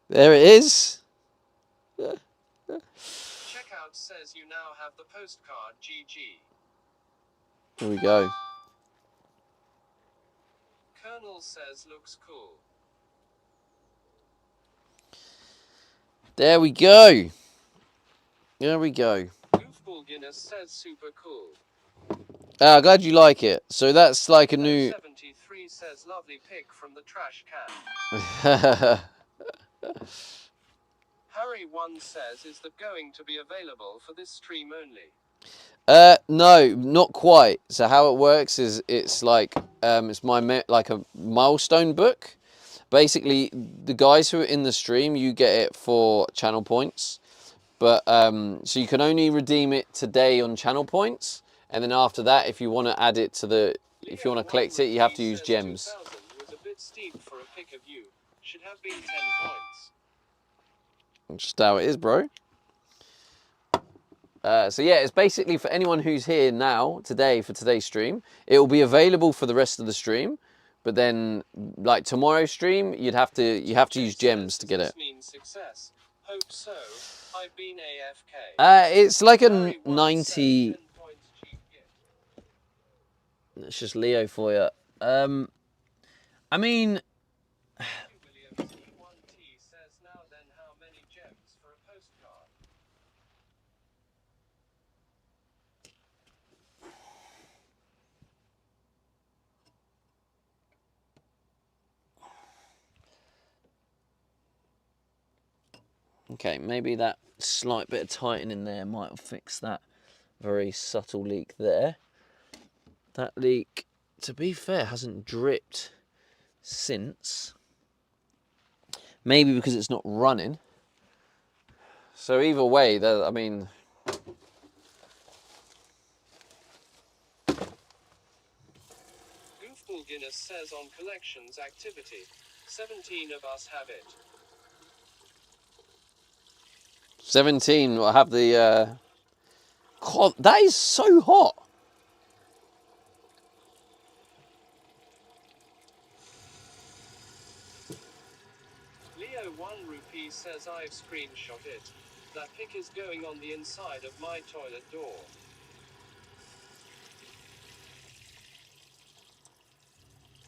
There it is.
Checkout says you now have the postcard. GG.
Here we go.
Colonel says looks cool.
There we go. There we go.
Goofball Guinness says super cool.
Ah, glad you like it. So that's like a new...
73 says lovely pic from the trash can. Harry1 says is that going to be available for this stream only?
No, not quite. So how it works is it's like it's like a milestone book. Basically, the guys who are in the stream, you get it for channel points. But so you can only redeem it today on channel points, and then after that, if you want to add it to the, if you want to collect it, you have to use gems.
2000 was a bit steep for a pic of you. Should have been 10 points.
Just how it is, bro. So yeah, it's basically for anyone who's here now, today, for today's stream. It will be available for the rest of the stream, but then, like tomorrow's stream, you have to use gems to get it.
Means success. Hope so. I've been AFK.
It's like a 90. It's just Leo for you. I mean.
Williams E1T says now then how many gems for a postcard?
Okay, maybe that slight bit of tightening there might have fixed that very subtle leak there. That leak, to be fair, hasn't dripped since. Maybe because it's not running. So either way, I mean...
Goofball Guinness says on collections activity, 17 of us have it.
17 will have the... God, that is so hot.
Leo 1 rupee says I've screenshot it. That pic is going on the inside of my toilet door.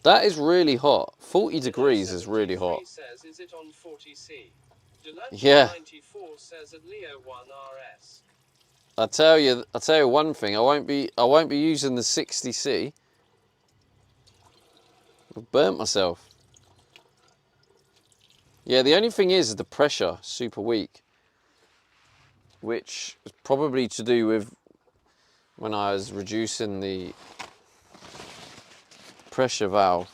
That is really hot. 40 degrees is really hot.
Says, is it on 40C?
Yeah.
94 says at Leo 1 RS.
I tell you one thing. I won't be using the 60C. I've burnt myself. Yeah, the only thing is the pressure super weak, which is probably to do with when I was reducing the pressure valve.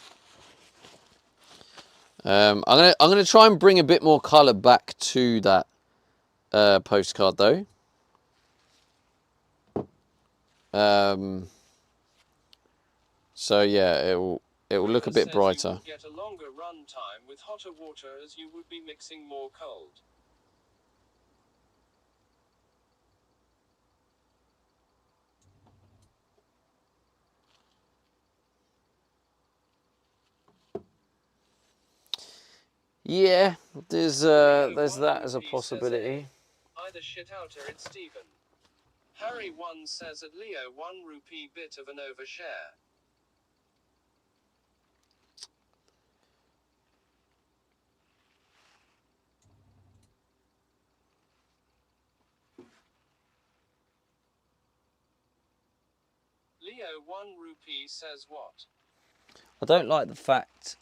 I'm gonna try and bring a bit more colour back to that postcard though. So yeah, it will look a
Ripper
bit
says
brighter.
You would get a longer run time with hotter water as you would be mixing more cold.
Yeah, there's that as a
Leo1
possibility.
Either shit out or it's Stephen. Harry1 says at Leo 1 rupee bit of an overshare. Leo 1 rupee says what?
I don't like the fact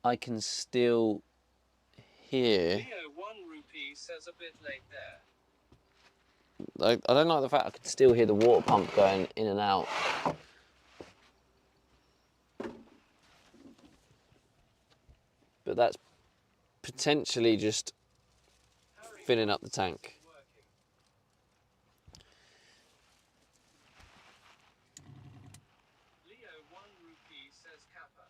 I can still hear.
Leo 1 rupee says a bit late there.
I don't like the fact I can still hear the water pump going in and out. But that's potentially just filling up the tank.
Leo 1 rupee says Kappa.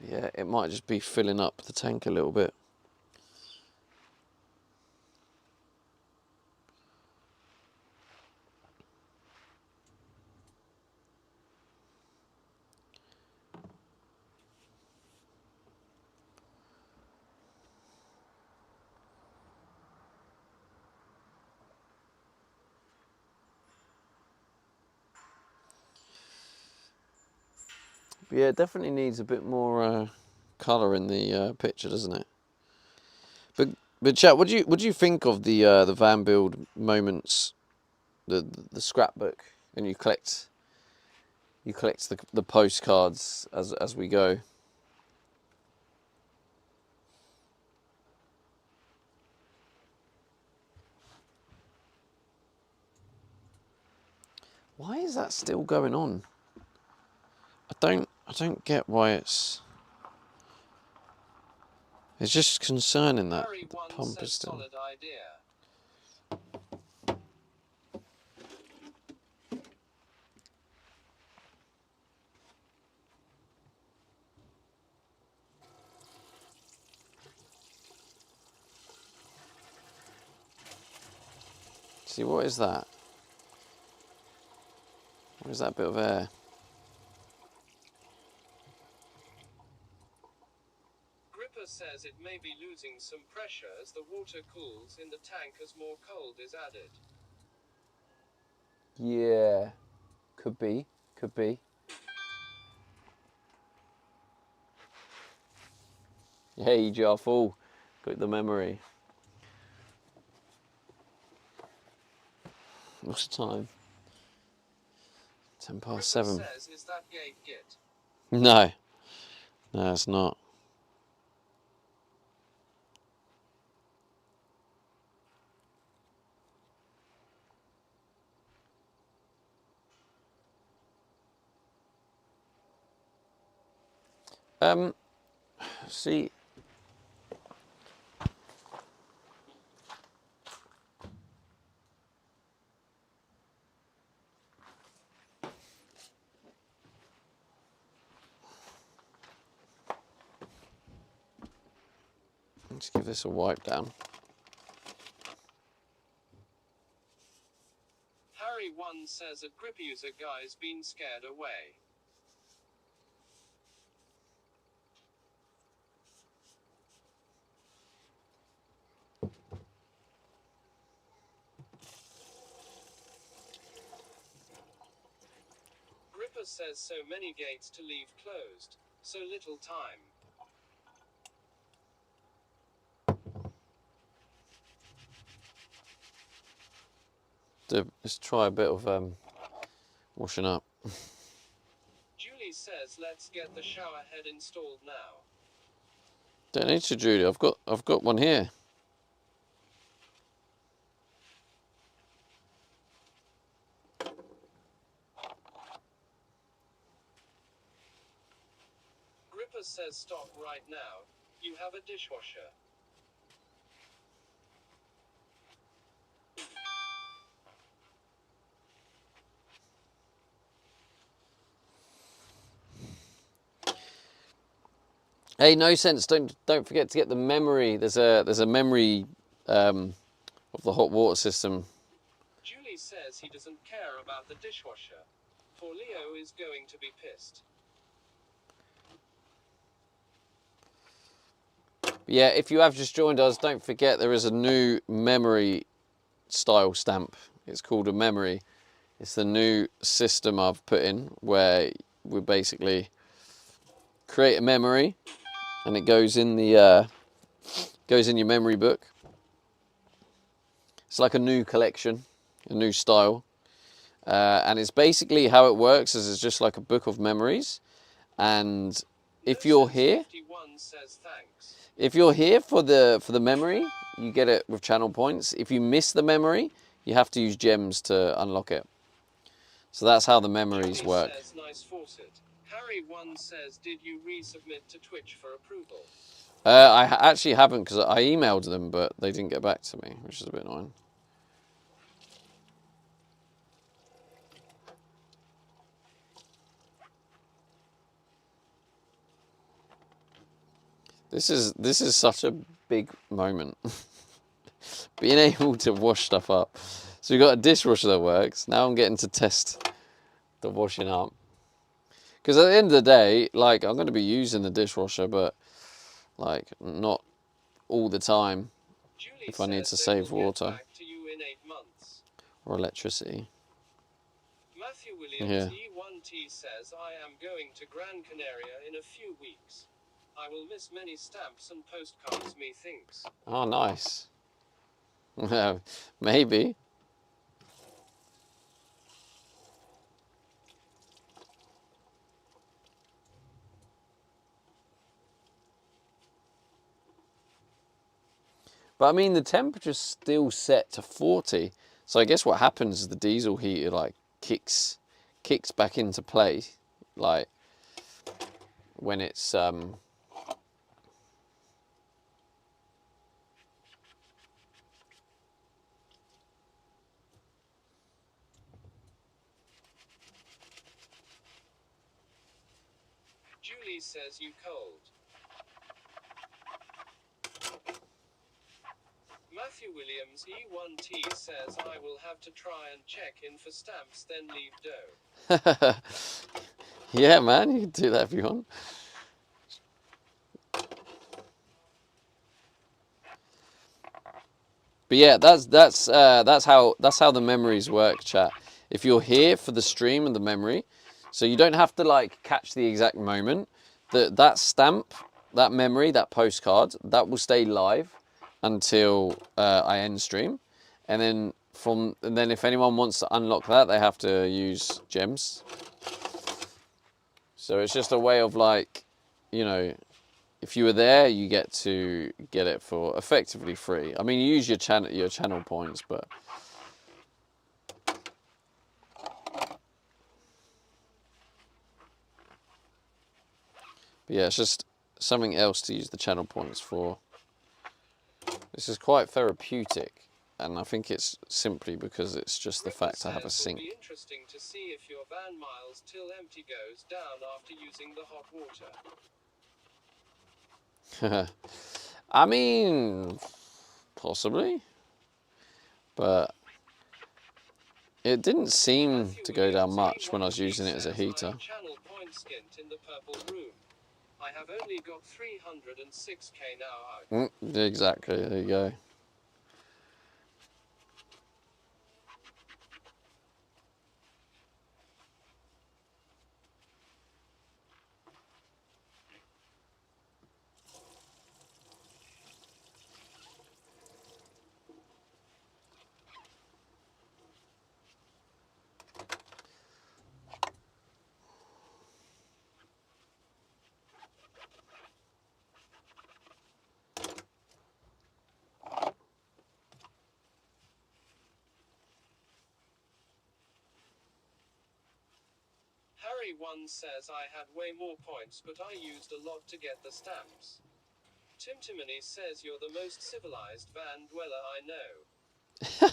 Yeah, it might just be filling up the tank a little bit. But yeah, it definitely needs a bit more colour in the picture, doesn't it? But chat, what do you think of the Van Build Moments, the scrapbook, and you collect the postcards as we go? Why is that still going on? I don't get why it's just concerning that
Harry
the
1
pump
says
is still.
solid idea.
See, what is that? What is that bit of air?
Gripper says it may be losing some pressure as the water cools in the tank as more cold is added.
Yeah, could be. Hey, Jarful, got the memory. What's the time? 7:10.
Gripper says, is that gate git?
No, it's not. See. Let's give this a wipe down.
at GripUser guy's been scared away. Gripper says so many gates to leave closed, so little time.
Let's try a bit of washing up.
Julie says let's get the shower head installed now.
Don't need to, Judy. I've got one here.
Gripper says stop right now, you have a dishwasher.
Hey, no sense. Don't forget to get the memory. There's a memory of the hot water system.
Julie says he doesn't care about the dishwasher, for Leo is going to be pissed.
Yeah, if you have just joined us, don't forget there is a new memory style stamp. It's called a memory. It's the new system I've put in where we basically create a memory and it goes in the goes in your memory book. It's like a new collection, a new style, and it's basically how it works is it's just like a book of memories. And if you're here,
51 says thanks.
if you're here for the memory, you get it with channel points. If you miss the memory, you have to use gems to unlock it. So that's how the memories
Julie
work.
says nice faucet. Harry1 says did you resubmit to Twitch for approval?
Actually haven't because I emailed them, but they didn't get back to me, which is a bit annoying. This is such a big moment. Being able to wash stuff up. So we've got a dishwasher that works. Now I'm getting to test the washing up. Because at the end of the day, like, I'm going to be using the dishwasher, but like not all the time
Julie
if I need
says
to
they
save
will get
water
back to you in 8 months.
or electricity.
Matthew Williams
Yeah.
E1T says I am going to Gran Canaria in a few weeks. I will miss many stamps and postcards methinks.
Oh, nice. Maybe. But I mean, the temperature's still set to 40. So I guess what happens is the diesel heater like kicks back into play, like when it's
Julie says you cold. Matthew Williams E1T says I will have to try and check in for stamps then leave dough.
yeah, man, you can do that if you want. But yeah, that's how the memories work, chat. If you're here for the stream and the memory, so you don't have to like catch the exact moment. That stamp, that memory, that postcard, that will stay live until I end stream, and then if anyone wants to unlock that, they have to use gems. So it's just a way of like, you know, if you were there, you get to get it for effectively free. I mean, you use your channel points, but yeah, it's just something else to use the channel points for. This is quite therapeutic, and I think it's simply because it's just the fact I have a sink.
It'll be interesting to see if your van miles till empty goes down after using the hot water.
I mean, possibly, but It didn't seem
Matthew
to go down
Williams,
much when I
81
was using it as a
says, I
heater.
have channel point skint in the purple room. I have only got 306k now out.
Exactly, there you go.
Harry1 says I had way more points but I used a lot to get the stamps. Timtimony says you're the most civilized van dweller I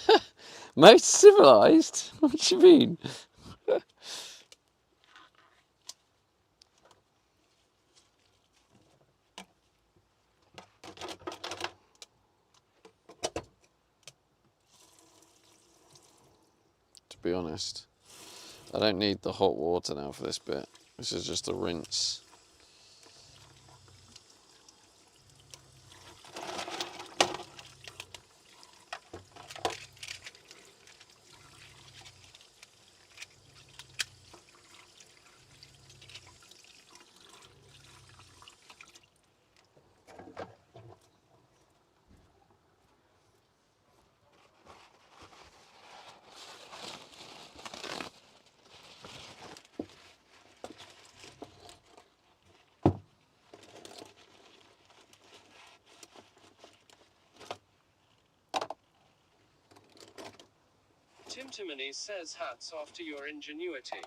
know.
Most civilized? What do you mean? To be honest, I don't need the hot water now for this bit. This is just a rinse.
Timtimony says hats off to your ingenuity.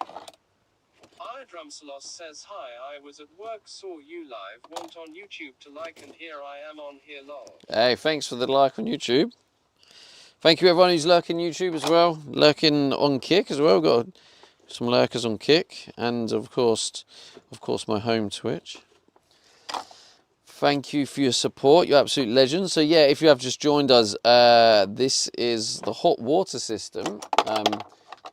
Drumsalos says hi, I was at work, saw you live, want on YouTube to like and here I am on here lol.
Hey, thanks for the like on YouTube. Thank you everyone who's lurking YouTube as well. Lurking on Kick as well. Got some lurkers on Kick. And of course my home Twitch. Thank you for your support, you absolute legends. So yeah, if you have just joined us, this is the hot water system.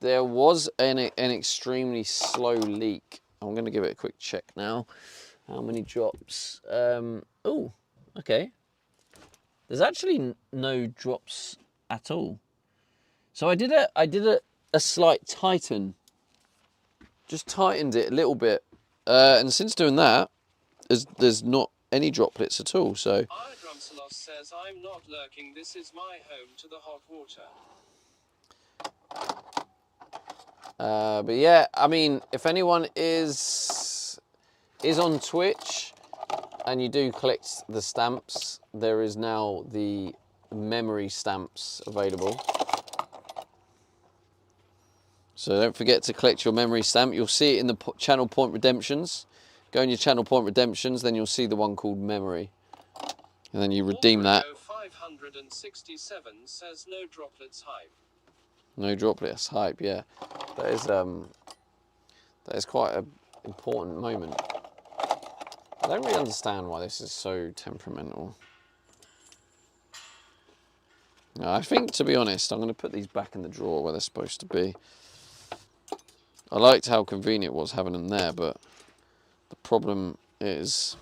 There was an extremely slow leak. I'm going to give it a quick check now. How many drops? Oh, okay. There's actually no drops at all. So I did a slight tighten. Just tightened it a little bit. And since doing that, there's not any droplets at all. So
Drumsalos says I'm not lurking, this is my home to the hot water.
but yeah, I mean, if anyone is on Twitch and you do collect the stamps, there is now the memory stamps available. So don't forget to collect your memory stamp. You'll see it in the channel point redemptions. Go in your channel point redemptions, then you'll see the one called memory. And then you redeem that.
567 says no droplets hype.
No droplets hype, yeah. That is quite an important moment. I don't really understand why this is so temperamental. No, I think, to be honest, I'm going to put these back in the drawer where they're supposed to be. I liked how convenient it was having them there, but the problem is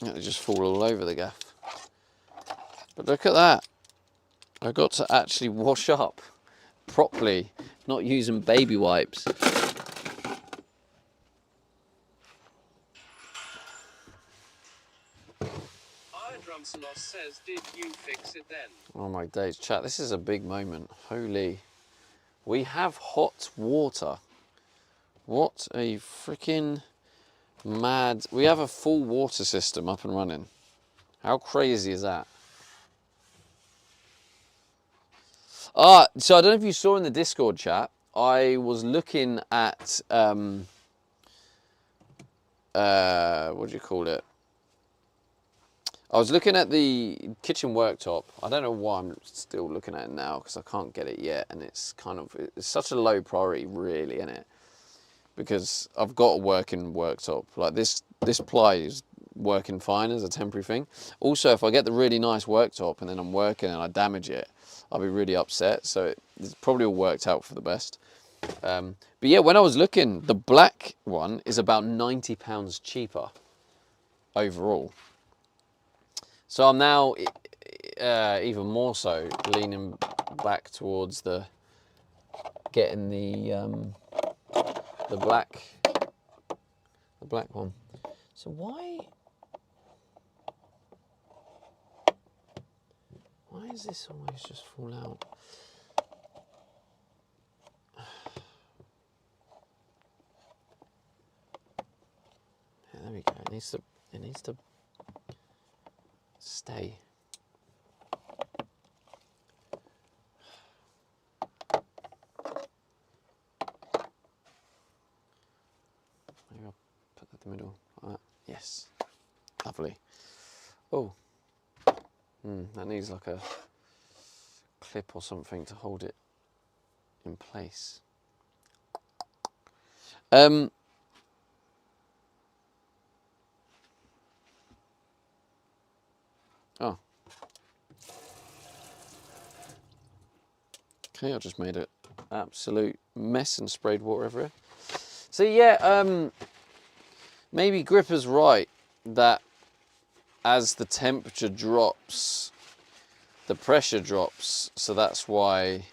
they just fall all over the gaff. But look at that. I got to actually wash up properly, not using baby wipes.
Drumsalos says, did you fix it then?
Oh my days, chat, this is a big moment. Holy. We have hot water. What a freaking mad... We have a full water system up and running. How crazy is that? So I don't know if you saw in the Discord chat, I was looking at, what do you call it? I was looking at the kitchen worktop. I don't know why I'm still looking at it now because I can't get it yet, and it's such a low priority, really, isn't it? because I've got a working worktop. Like this ply is working fine as a temporary thing. Also, if I get the really nice worktop and then I'm working and I damage it, I'll be really upset. So it's probably all worked out for the best. But yeah, when I was looking, the black one is about £90 cheaper overall. So I'm now even more so leaning back towards getting the black one. So why does this always just fall out? Yeah, there we go. It needs to stay. Maybe I'll put that in the middle. Like that. Yes. Lovely. Oh. That needs like a clip or something to hold it in place. Oh. Okay, I just made an absolute mess and sprayed water everywhere. So yeah, maybe Gripper's right that as the temperature drops, the pressure drops, so that's why.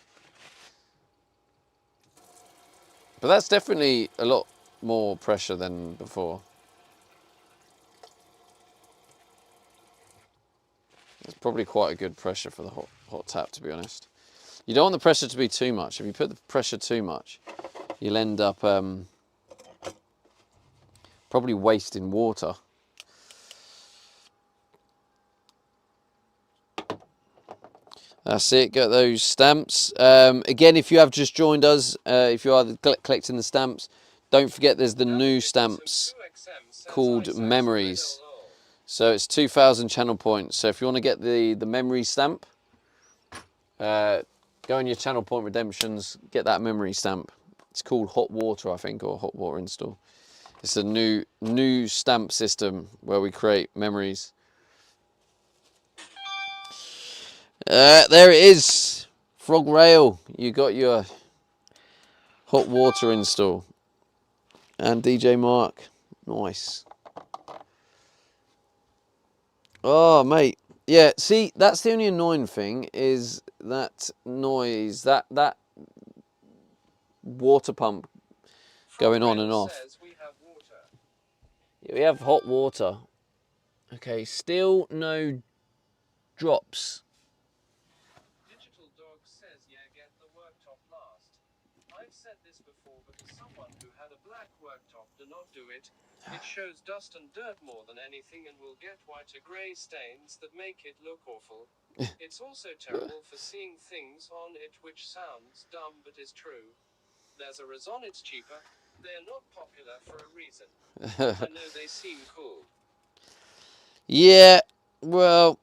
But that's definitely a lot more pressure than before. It's probably quite a good pressure for the hot tap, to be honest. You don't want the pressure to be too much. If you put the pressure too much, you'll end up probably wasting water. That's it, got those stamps. Again, if you have just joined us, if you are collecting the stamps, don't forget there's the new stamps called Memories. So it's 2,000 channel points. So if you want to get the memory stamp, go on your channel point redemptions, get that memory stamp. It's called Hot Water, I think, or Hot Water Install. It's a new stamp system where we create memories. There it is, Frog Rail. You got your Hot Water install. And DJ Mark, nice. Oh, mate. Yeah, see, that's the only annoying thing is that noise, that water pump going on and off. We have hot water. Okay, still no drops.
Digital Dog says, yeah, get the worktop last. I've said this before, but as someone who had a black worktop, do not do it. It shows dust and dirt more than anything and will get white or grey stains that make it look awful. It's also terrible for seeing things on it which sounds dumb but is true. There's a reason it's cheaper. They're not popular for a reason. I know they seem cool.
Yeah, well,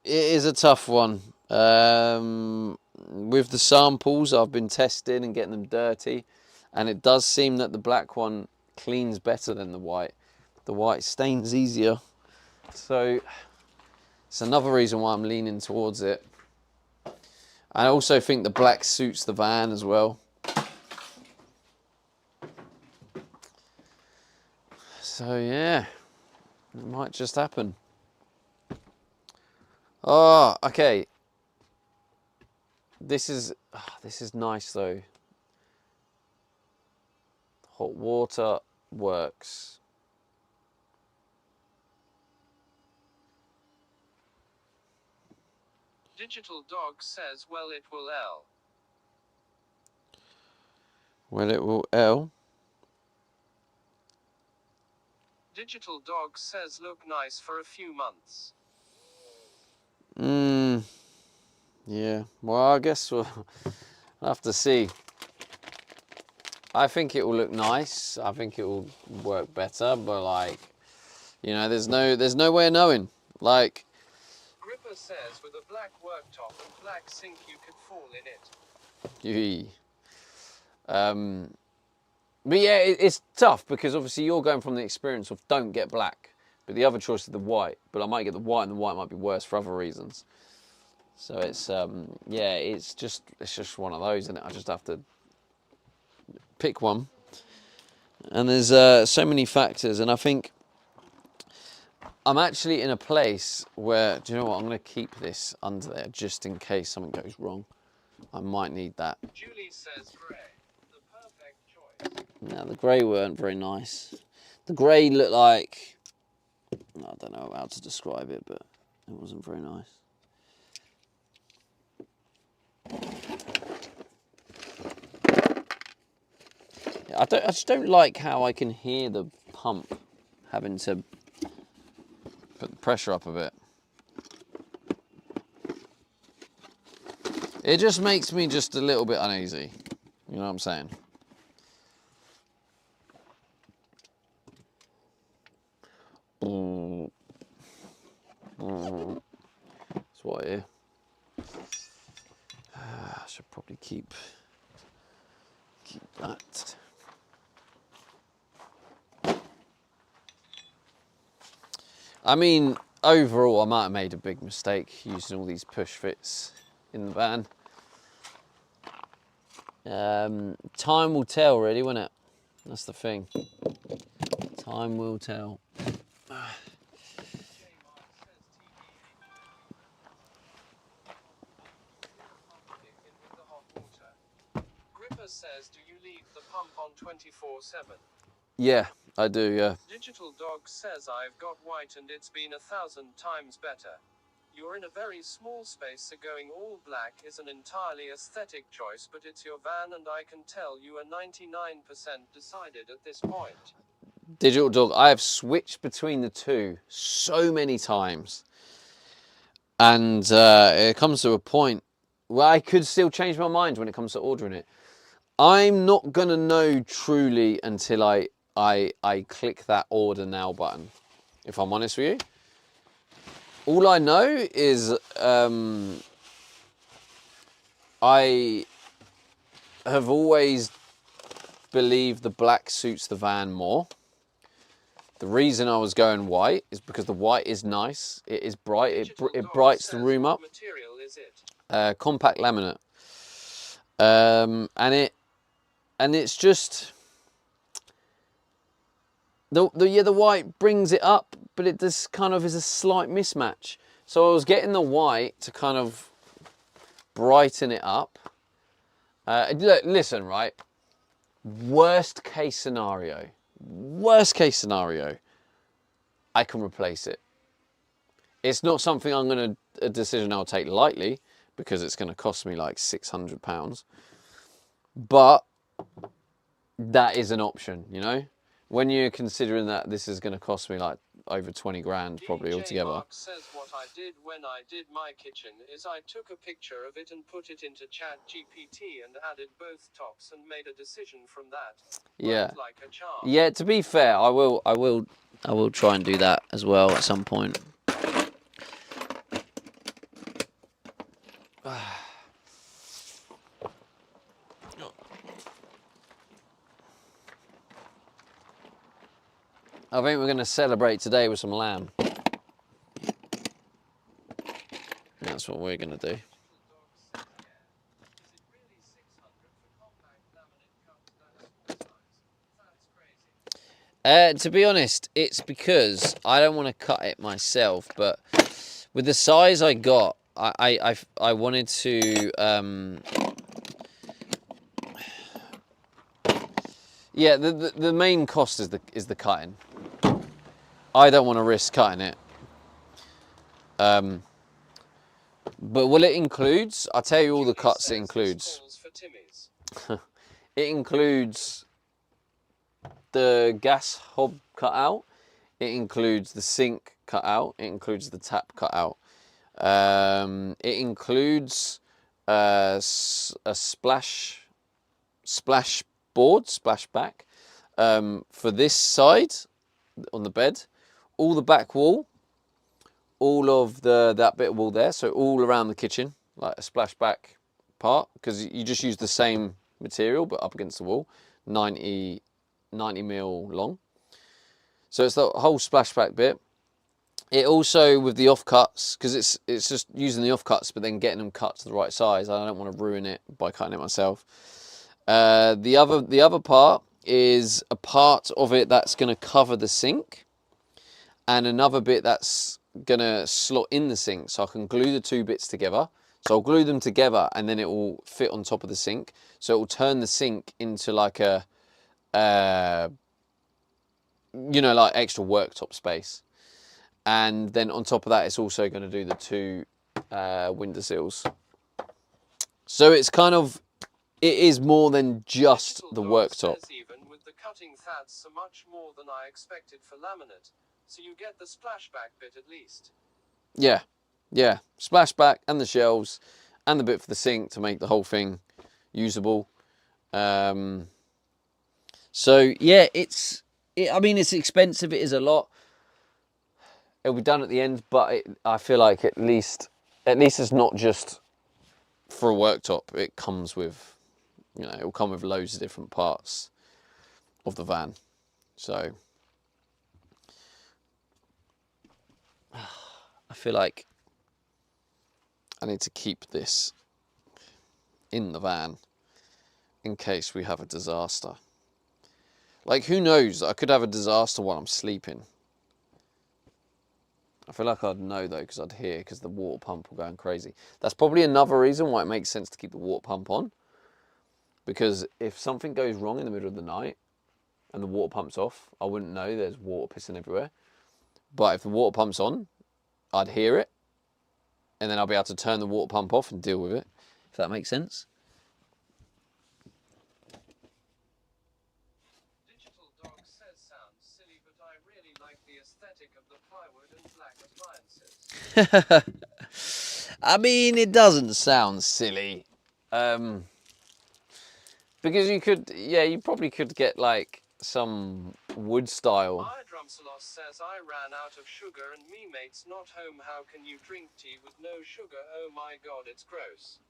it is a tough one. With the samples, I've been testing and getting them dirty, and it does seem that the black one cleans better than the white. The white stains easier. So it's another reason why I'm leaning towards it. I also think the black suits the van as well. So yeah, it might just happen. Oh, okay. This is nice though. Hot water works.
Digital Dog says, well, it will L.
Well, it will L.
Digital Dog says, look nice for a few months.
Yeah. Well, I guess we'll have to see. I think it will look nice. I think it will work better, but like, you know, there's no way of knowing. Like,
Gripper says, with a black worktop and black sink, you could fall in it.
But yeah, it's tough because obviously you're going from the experience of don't get black, but the other choice is the white. But I might get the white, and the white might be worse for other reasons. So it's yeah, it's just one of those, isn't it? I just have to pick one. And there's so many factors, and I think I'm actually in a place where, do you know what? I'm going to keep this under there just in case something goes wrong. I might need that.
Julie says grey, the perfect choice.
Now, the grey weren't very nice. The grey looked like, I don't know how to describe it, but it wasn't very nice. Yeah, I just don't like how I can hear the pump having to put the pressure up a bit. It just makes me just a little bit uneasy. You know what I'm saying? That's what I hear. I should probably keep that. I mean, overall, I might have made a big mistake using all these push fits in the van. Time will tell, really, won't it? That's the thing. Time will tell.
Gripper says, do you leave the pump on 24/7?
Yeah, I do, yeah.
Digital Dog says I've got white and it's been 1,000 times better. You're in a very small space, so going all black is an entirely aesthetic choice, but it's your van and I can tell you are 99% decided at this point.
Digital Dog, I have switched between the two so many times. And it comes to a point where I could still change my mind when it comes to ordering it. I'm not going to know truly until I click that order now button, if I'm honest with you. All I know is I have always believed the black suits the van more. The reason I was going white is because the white is nice. It is bright. It brights the room up.
What material is it?
Compact laminate. And it's just the white brings it up, but it just kind of is a slight mismatch. So I was getting the white to kind of brighten it up. Look, listen, right? Worst case scenario, I can replace it. It's not something a decision I'll take lightly, because it's going to cost me like £600. But that is an option, you know? When you're considering that this is going to cost me like over 20 grand probably
DJ
altogether.
Mark says what I did when I did my kitchen is I took a picture of it and put it into ChatGPT and added both tops and made a decision from that.
Yeah.
Worked like a charm.
Yeah, to be fair, I will try and do that as well at some point. I think we're going to celebrate today with some lamb. That's what we're going to do. To be honest, it's because I don't want to cut it myself, but with the size I got, I wanted to yeah, the main cost is the cutting. I don't want to risk cutting it. But what it includes, I'll tell you all the cuts it includes. It includes the gas hob cut out, it includes the sink cut out, it includes the tap cut out. It includes a splash board, splash back, for this side on the bed, all the back wall, all of that bit of wall there, so all around the kitchen, like a splashback part, because you just use the same material but up against the wall, 90 90mm long. So it's the whole splashback bit. It also, with the offcuts, because it's just using the offcuts, but then getting them cut to the right size. I don't want to ruin it by cutting it myself. The other part is a part of it that's going to cover the sink, and another bit that's going to slot in the sink, so I can glue the two bits together. So I'll glue them together, and then it will fit on top of the sink. So it will turn the sink into like a, you know, like extra worktop space. And then on top of that, it's also going to do the two window sills. So it's kind of, it is more than just the worktop.
Even with the cutting pads so much more than I expected for laminate, so you get the splashback bit at least.
Yeah, yeah, splashback and the shelves and the bit for the sink to make the whole thing usable. So yeah, I mean, it's expensive. It is a lot. It'll be done at the end, but I feel like at least it's not just for a worktop. It comes with, you know, it'll come with loads of different parts of the van. So I feel like I need to keep this in the van in case we have a disaster. Like, who knows? I could have a disaster while I'm sleeping. I feel like I'd know though, because I'd hear, because the water pump will go crazy. That's probably another reason why it makes sense to keep the water pump on. Because if something goes wrong in the middle of the night and the water pump's off, I wouldn't know there's water pissing everywhere. But if the water pump's on, I'd hear it. And then I'll be able to turn the water pump off and deal with it. If that makes sense.
Digital Dog says sounds silly, but I really like the aesthetic of the plywood and black appliances.
I mean, it doesn't sound silly. Because you could, yeah, you probably could get like some wood style.
Drumsalos says I ran out of sugar and me mate's not home. How can you drink tea with no sugar? Oh my god, it's gross.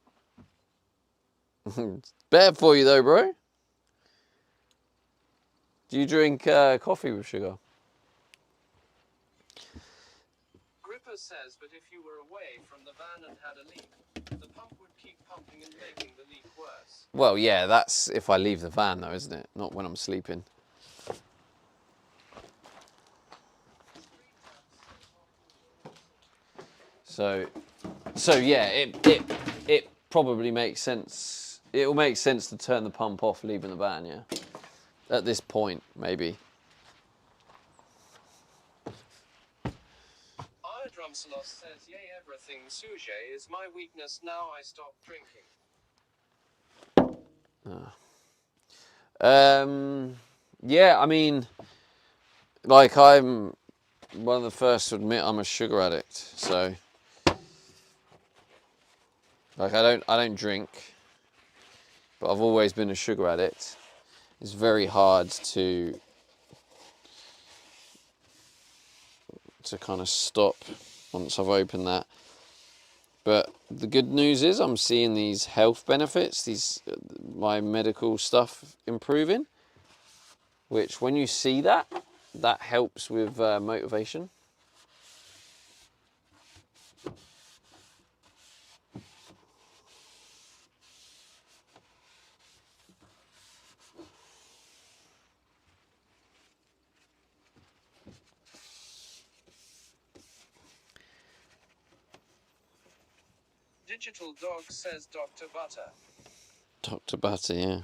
It's bad for you though, bro. Do you drink coffee with sugar?
Gripper says, but if you were away from the van and had a leak, the pump would keep pumping and making the leak worse.
Well, yeah, that's if I leave the van though, isn't it? Not when I'm sleeping. So yeah, it probably makes sense. It will make sense to turn the pump off leaving the van, yeah. At this point, maybe.
Drumsalos says, yay, everything sujet is my weakness. Now I stop drinking.
Yeah, I mean, like, I'm one of the first to admit I'm a sugar addict. So, like, I don't drink, but I've always been a sugar addict. It's very hard to kind of stop once I've opened that. But the good news is I'm seeing these health benefits, my medical stuff improving, which when you see that helps with motivation.
Digital Dog says Dr. Butter.
Dr. Butter, yeah.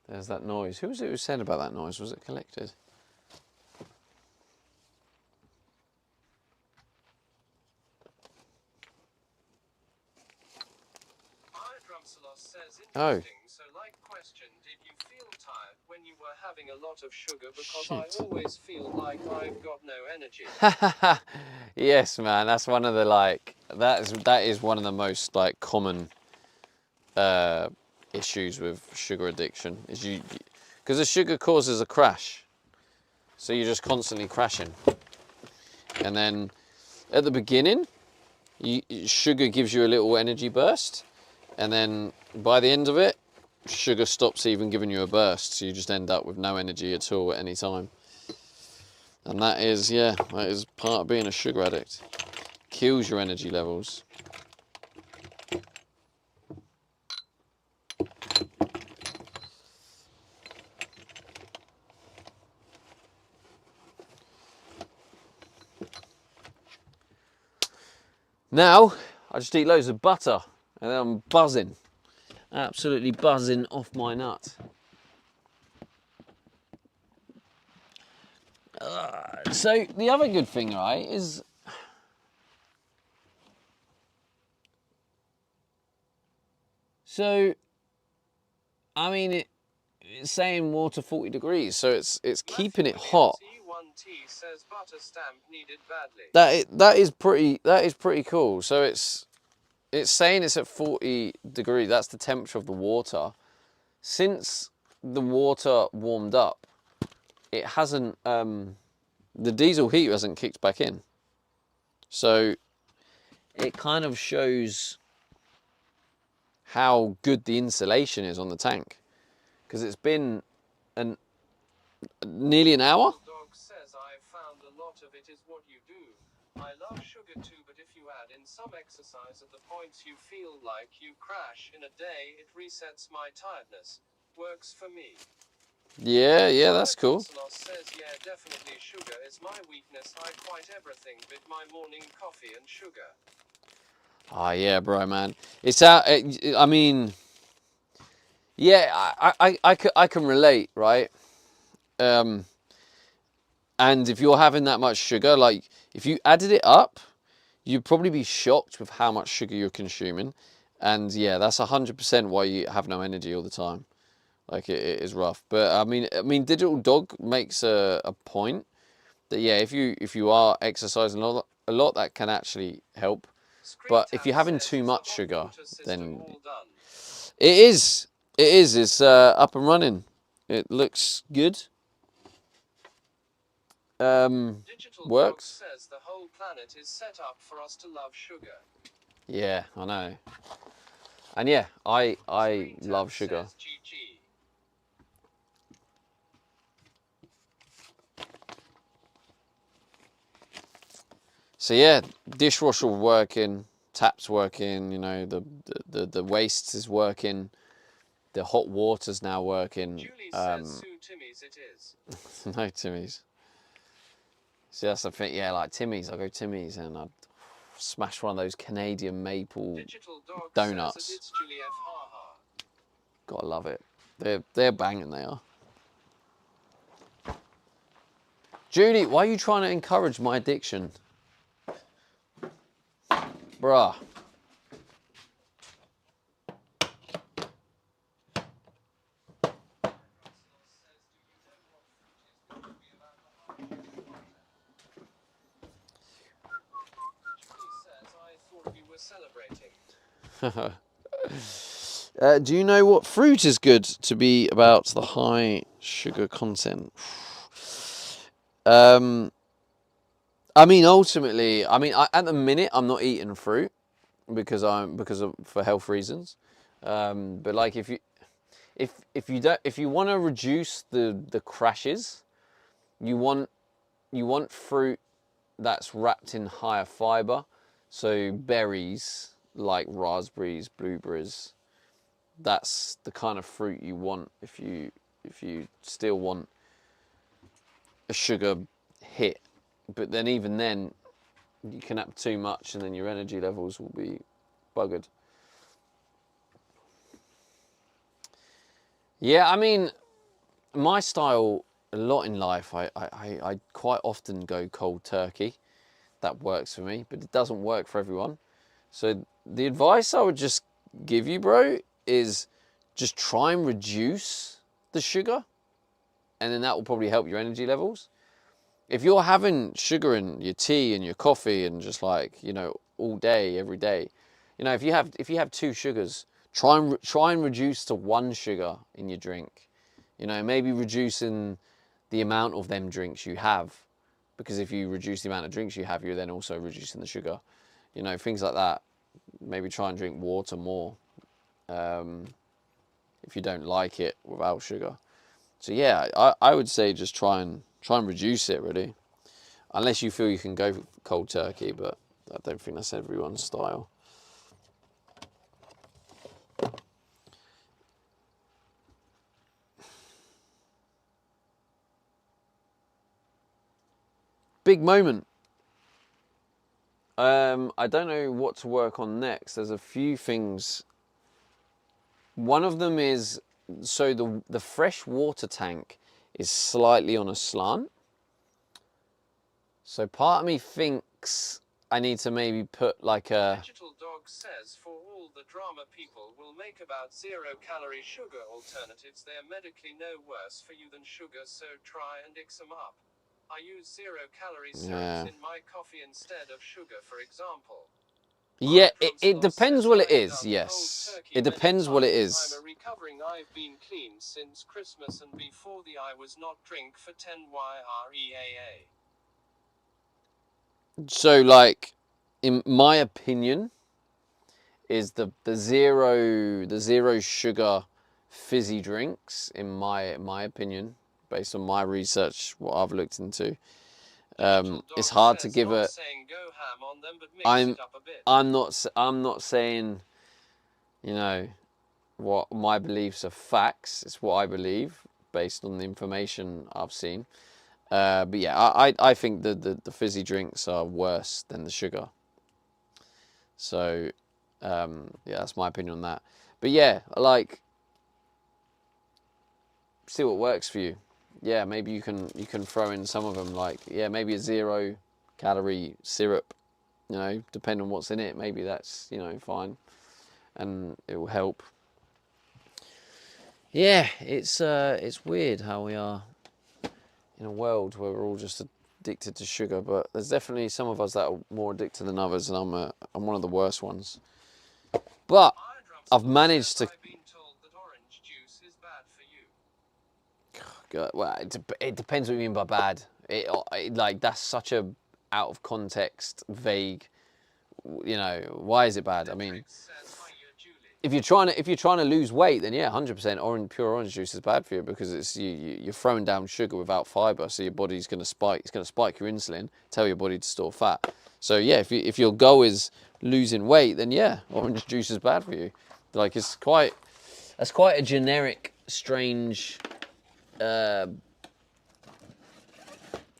There's that noise. Who was it who said about that noise? Was it Collected?
Drumsalos says,
Oh.
interesting. So, like question, did you feel tired when you were having a lot of sugar? Because
Shit.
I always feel like I've got no energy.
Yes, man. That's one of the that is one of the most like common issues with sugar addiction is because the sugar causes a crash, so you're just constantly crashing, and then at the beginning, sugar gives you a little energy burst, and then by the end of it, sugar stops even giving you a burst, so you just end up with no energy at all at any time. And that is, yeah, that is part of being a sugar addict. Kills your energy levels. Now, I just eat loads of butter and then I'm buzzing. Absolutely buzzing off my nut. So the other good thing, right, is I mean, it's saying water 40 degrees, so it's keeping it hot.
E1T says butter stamp needed badly.
That is pretty cool. So it's saying it's at 40 degrees. That's the temperature of the water. Since the water warmed up, it hasn't the diesel heat hasn't kicked back in. So it kind of shows how good the insulation is on the tank, because it's been nearly an hour.
Dog says I found a lot of it is what you do. I love sugar too, but if you add in some exercise at the points you feel like you crash in a day, it resets my tiredness. Works for me.
Yeah, that's cool.
Lancelot says, yeah, definitely sugar is my weakness. I quite everything but my morning coffee and sugar.
Oh yeah, bro, man. It's out. I mean, yeah, I can relate, right? And if you're having that much sugar, like if you added it up, you'd probably be shocked with how much sugar you're consuming. And yeah, that's 100% why you have no energy all the time. Like it is rough. But I mean, Digital Dog makes a point that yeah, if you are exercising a lot, that can actually help. But if you're having too much sugar, then it is. It's up and running. It looks good. Works.
Says the whole planet is set up for us to love sugar.
Yeah, I know. And yeah, I love sugar. So yeah, dishwasher working, taps working, you know, the waste is working, the hot water's now working.
Julie says Sue Timmy's it is.
No Timmy's. See, that's the thing, yeah, like Timmy's, I'll go Timmy's and I'd smash one of those Canadian maple donuts.
It's Julie F. Ha ha.
Gotta love it. They're banging, they are. Judy, why are you trying to encourage my addiction? Bruh. Do you know what fruit is good to be about the high sugar content? I mean, ultimately, at the minute I'm not eating fruit because for health reasons. But like if you want to reduce the crashes, you want fruit that's wrapped in higher fiber. So berries like raspberries, blueberries. That's the kind of fruit you want if you still want a sugar hit. But then even then, you can have too much and then your energy levels will be buggered. Yeah, I mean, my style a lot in life, I quite often go cold turkey. That works for me, but it doesn't work for everyone. So the advice I would just give you, bro, is just try and reduce the sugar, and then that will probably help your energy levels. If you're having sugar in your tea and your coffee and just like, you know, all day, every day, you know, if you have 2 sugars, try and reduce to 1 sugar in your drink. You know, maybe reducing the amount of them drinks you have, because if you reduce the amount of drinks you have, you're then also reducing the sugar. You know, things like that. Maybe try and drink water more if you don't like it without sugar. So yeah, I would say just try and reduce it really, unless you feel you can go cold turkey, but I don't think that's everyone's style. Big moment. I don't know what to work on next. There's a few things. One of them is, so the fresh water tank is slightly on a slant. So part of me thinks I need to maybe put like a...
Digital Dog says for all the drama people will make about 0-calorie sugar alternatives. They're medically no worse for you than sugar, so try and mix them up. I use 0-calorie syrups in my coffee instead of sugar, for example.
Yeah, it depends what it is, yes. It depends what it is.
I'm a recovering. I've been clean since Christmas, and before the I was not drink for 10 YREAA.
So like, in my opinion, is the zero sugar fizzy drinks, in my opinion, based on my research, what I've looked into, it's hard to give a... I'm not saying, you know, what my beliefs are facts. It's what I believe based on the information I've seen. But yeah, I think the fizzy drinks are worse than the sugar. So yeah, that's my opinion on that. But yeah, like, see what works for you. Yeah, maybe you can throw in some of them, like, yeah, maybe a 0-calorie syrup, you know, depending on what's in it. Maybe that's, you know, fine, and it will help. Yeah, it's weird how we are in a world where we're all just addicted to sugar, but there's definitely some of us that are more addicted than others, and I'm one of the worst ones. But I've managed to... Well, it depends what you mean by bad. It like, that's such a out of context, vague. You know, why is it bad? I mean, if you're trying to lose weight, then yeah, 100% pure orange juice is bad for you, because it's you're throwing down sugar without fiber, so your body's going to spike. It's going to spike your insulin, tell your body to store fat. So yeah, if your goal is losing weight, then yeah, orange juice is bad for you. Like, that's quite a generic, strange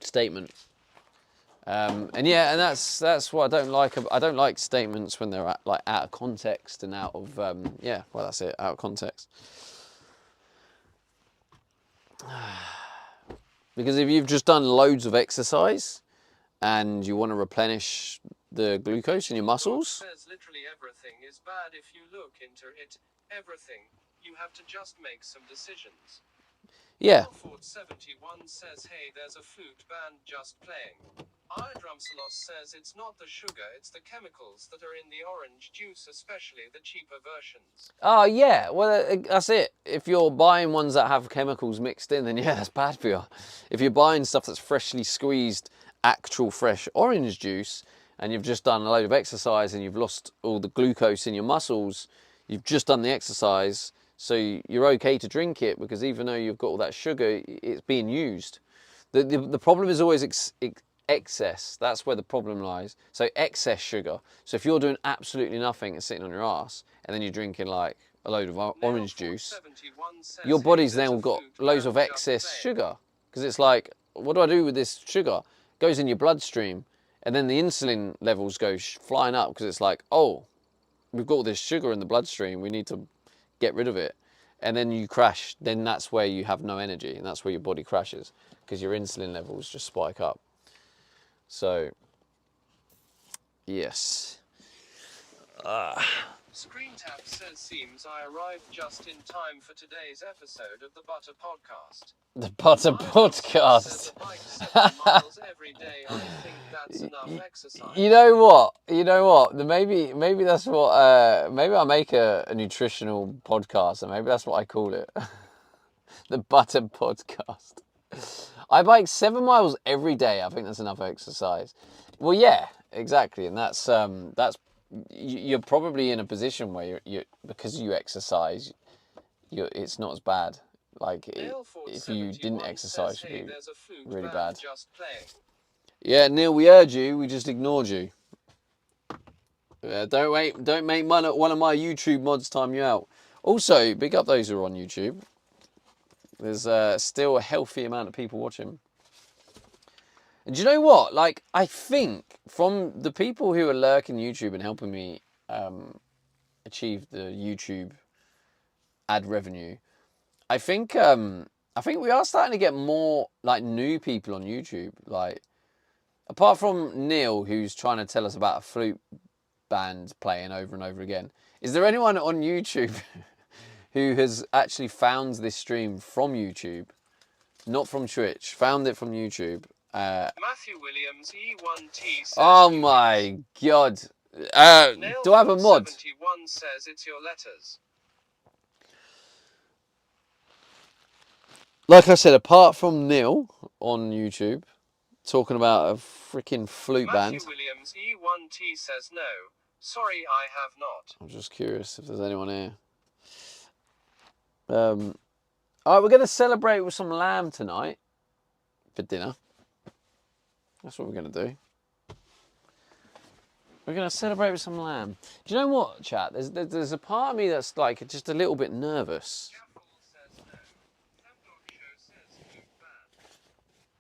statement, and yeah, and that's what I don't like. I don't like statements when they're out of context and out of yeah, well, that's it, out of context. Because if you've just done loads of exercise and you want to replenish the glucose in your muscles,
says literally everything is bad if you look into it. Everything. You have to just make some decisions.
yeah.
Ford 71 says, hey, there's a flute band just playing. iDrumsalos says it's not the sugar, it's the chemicals that are in the orange juice, especially the cheaper versions.
Oh yeah, well, that's it. If you're buying ones that have chemicals mixed in, then yeah, that's bad for you. If you're buying stuff that's freshly squeezed, actual fresh orange juice, and you've just done a load of exercise and you've lost all the glucose in your muscles, you've just done the exercise, so you're okay to drink it, because even though you've got all that sugar, it's being used. The problem is always excess. That's where the problem lies. So excess sugar. So if you're doing absolutely nothing and sitting on your ass, and then you're drinking like a load of orange juice, your body's then got loads of excess sugar. Because it's like, what do I do with this sugar? It goes in your bloodstream, and then the insulin levels go flying up, because it's like, oh, we've got all this sugar in the bloodstream, we need to get rid of it. And then you crash. Then that's where you have no energy, and that's where your body crashes, because your insulin levels just spike up. So, yes.
Screen Tap says, seems I arrived just in time for today's episode of the Butter Podcast.
The Butter Podcast.
Miles every day. I think that's enough exercise.
You know what? Maybe that's what. Maybe I'll make a nutritional podcast, and maybe that's what I call it. The Butter Podcast. I bike 7 miles every day. I think that's enough exercise. Well, yeah, exactly, and that's you're probably in a position where you because you exercise, it's not as bad. Like if you didn't exercise, it'd be really bad. Yeah, Neil, we heard you. We just ignored you. Don't make one of my YouTube mods time you out. Also, big up those who are on YouTube. There's still a healthy amount of people watching. And do you know what? Like, I think from the people who are lurking YouTube and helping me achieve the YouTube ad revenue, I think we are starting to get more like new people on YouTube. Like, apart from Neil, who's trying to tell us about a flute band playing over and over again, is there anyone on YouTube who has actually found this stream from YouTube, not from Twitch, found it from YouTube?
Matthew Williams E1T says,
Oh my god. Do I have a mod?
71 says it's your letters.
Like I said, apart from Neil on YouTube talking about a freaking flute band.
Matthew Williams E1T says no. Sorry, I have not.
I'm just curious if there's anyone here. Alright, we're going to celebrate with some lamb tonight for dinner. That's what we're going to do. We're going to celebrate with some lamb. Do you know what, chat? There's a part of me that's like just a little bit nervous.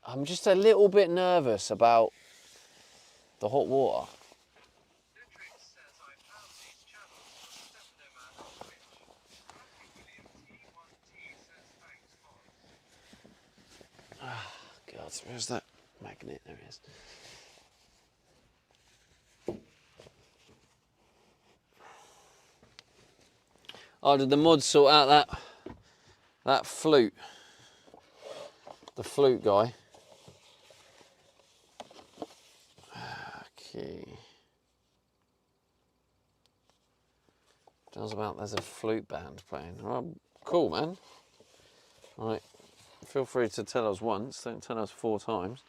I'm just a little bit nervous about the hot water. God, where's that magnet? There it is. Oh, did the mods sort out that flute? The flute guy. Okay. Tells about there's a flute band playing. Oh, cool, man. All right. Feel free to tell us once, don't tell us 4 times.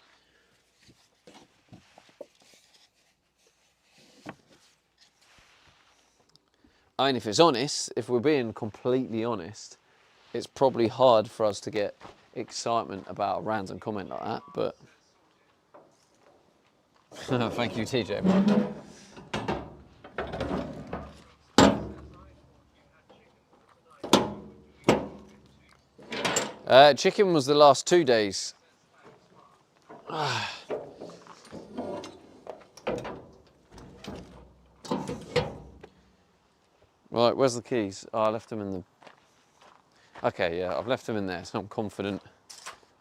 I mean, if it's honest, if we're being completely honest, it's probably hard for us to get excitement about a random comment like that, but... Thank you, TJ. Chicken was the last 2 days. Right, where's the keys? Oh, I left them in the... Okay, yeah, I've left them in there, so I'm confident.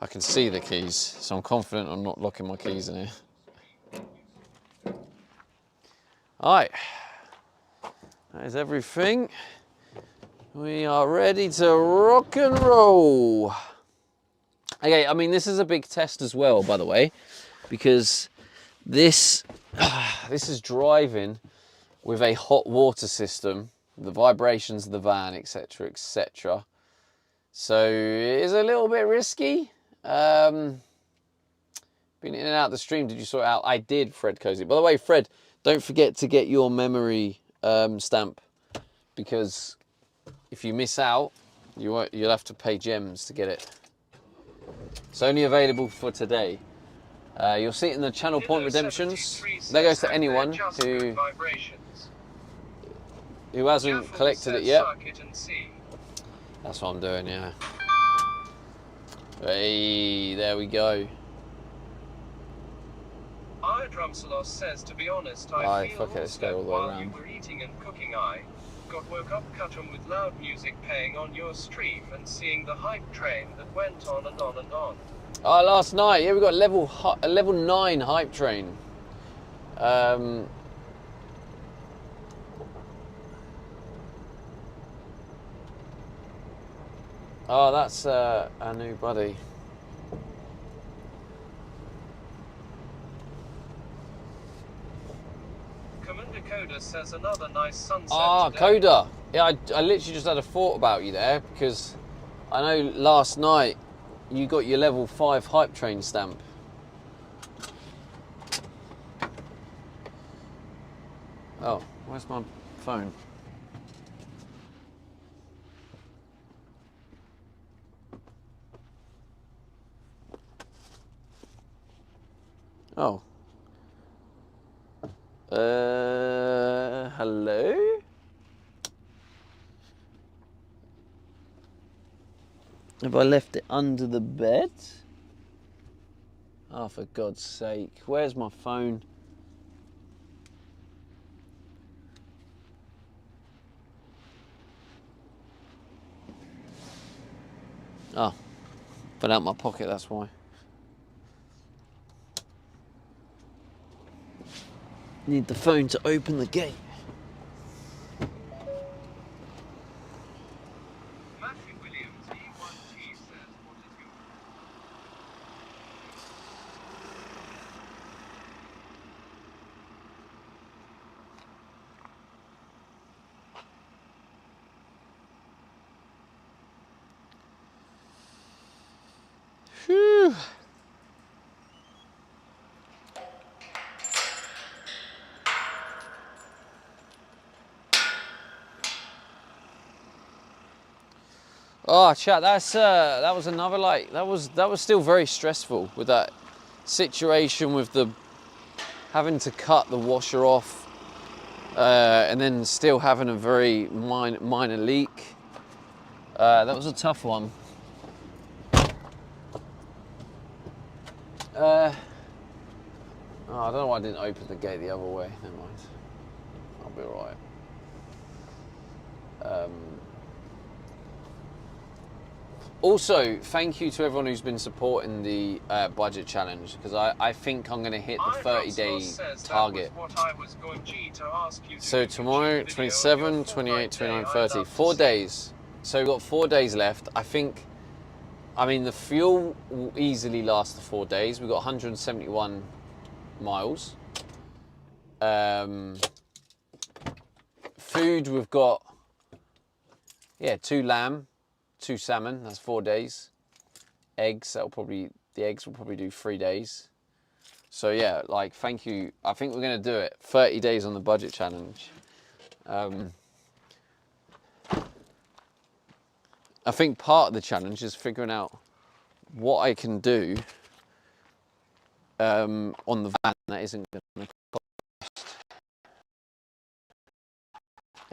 I can see the keys, so I'm confident I'm not locking my keys in here. Alright, that is everything. We are ready to rock and roll. Okay, I mean, this is a big test as well, by the way, because this is driving with a hot water system, the vibrations of the van, etc., etc. So it is a little bit risky. Been in and out of the stream. Did you sort it out? I did, Fred Cozy. By the way, Fred, don't forget to get your memory stamp, because if you miss out, you'll have to pay gems to get it. It's only available for today. You'll see it in the channel point redemptions. That goes to anyone who hasn't collected it yet. That's what I'm doing, yeah. Hey, there we go.
Drumsalos says, to be honest, I feel
let's go all the way
while
around.
you were eating and cooking, I got woke up cutting with loud music playing on your stream and seeing the hype train that went on and on and on.
Oh, last night, yeah, we got a level 9 hype train. Oh, that's our new buddy.
Commander Coda says another nice sunset.
Ah,
today.
Coda. Yeah, I literally just had a thought about you there, because I know last night you got your level 5 hype train stamp. Oh, where's my phone? Oh. Hello? Have I left it under the bed? Oh, for God's sake. Where's my phone? Oh, fell out my pocket, that's why. Need the phone to open the gate.
Matthew Williams, E1T says, what is your...
Whew. Oh, chat. That was another that was still very stressful with that situation with the having to cut the washer off, and then still having a very minor leak. That was a tough one. Oh, I don't know why I didn't open the gate the other way. Never mind. I'll be alright. Also, thank you to everyone who's been supporting the budget challenge, because I think I'm going to hit the 30-day target. So tomorrow, 27, 28, 29, 30. 4 days. So we've got 4 days left. I mean, the fuel will easily last the 4 days. We've got 171 miles. Food, we've got, 2 lamb, 2 salmon, that's 4 days. Eggs, the eggs will probably do 3 days. So yeah, thank you. I think we're gonna do it. 30 days on the budget challenge. I think part of the challenge is figuring out what I can do on the van that isn't gonna cost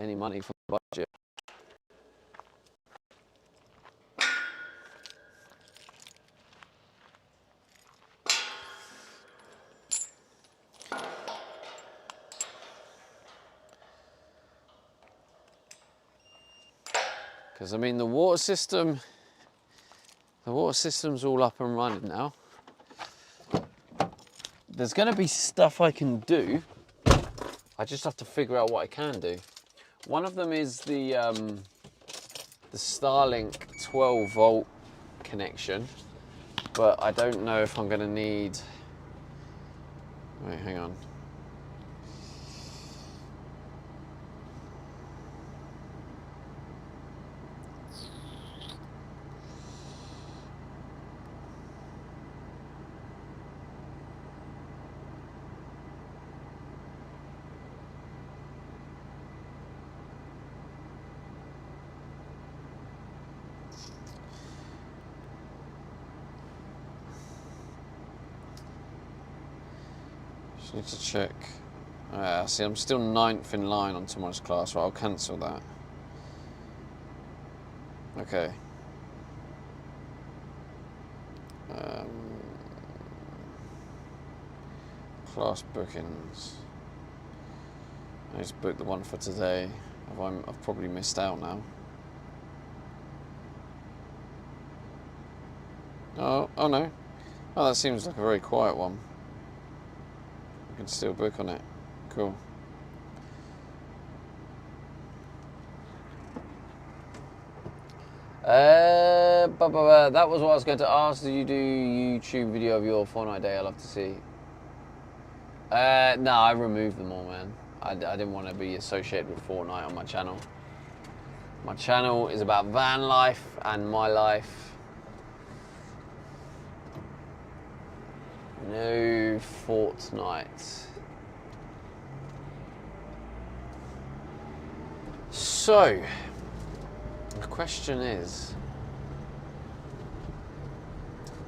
any money from the budget. Because I mean the water system's all up and running now. There's going to be stuff I can do. I just have to figure out what I can do. One of them is the Starlink 12 volt connection, but I don't know if I'm going to need. Wait, hang on. Just need to check. See, I'm still 9th in line on tomorrow's class, right? I'll cancel that. Okay. Class bookings. I just booked the one for today. I've probably missed out now. Oh no. Oh, that seems like a very quiet one. I can still book on it. Cool. That was what I was going to ask. Do you do YouTube video of your Fortnite day? I'd love to see. No, I removed them all, man. I didn't want to be associated with Fortnite on my channel. My channel is about van life and my life. No Fortnite. So, the question is,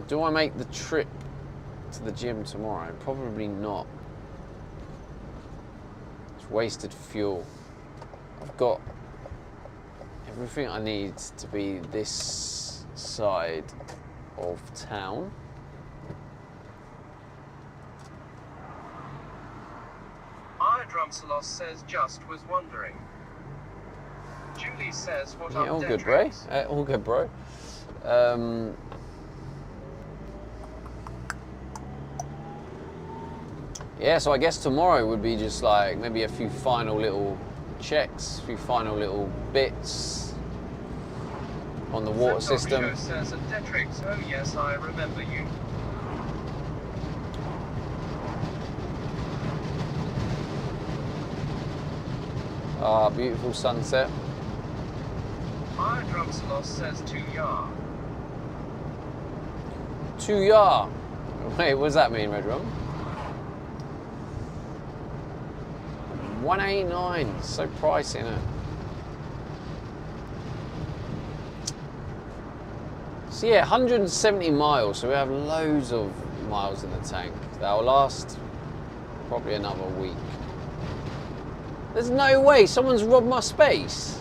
do I make the trip to the gym tomorrow? Probably not. It's wasted fuel. I've got everything I need to be this side of town.
Drumsalos says just was wondering. Julie says what
Yeah,
up
all
dead
good, bro.
drinks?
All good, bro. Yeah, so I guess tomorrow would be just like maybe a few final little checks, a few final little bits on the water
Sandog
system.
Show says at Detrix, oh yes, I remember you.
Ah, beautiful sunset.
Drumsalos says 2 yard.
2 yard. Wait, what does that mean, Red Rum? 189. So pricey, isn't it? So yeah, 170 miles. So we have loads of miles in the tank. That will last probably another week. There's no way someone's robbed my space.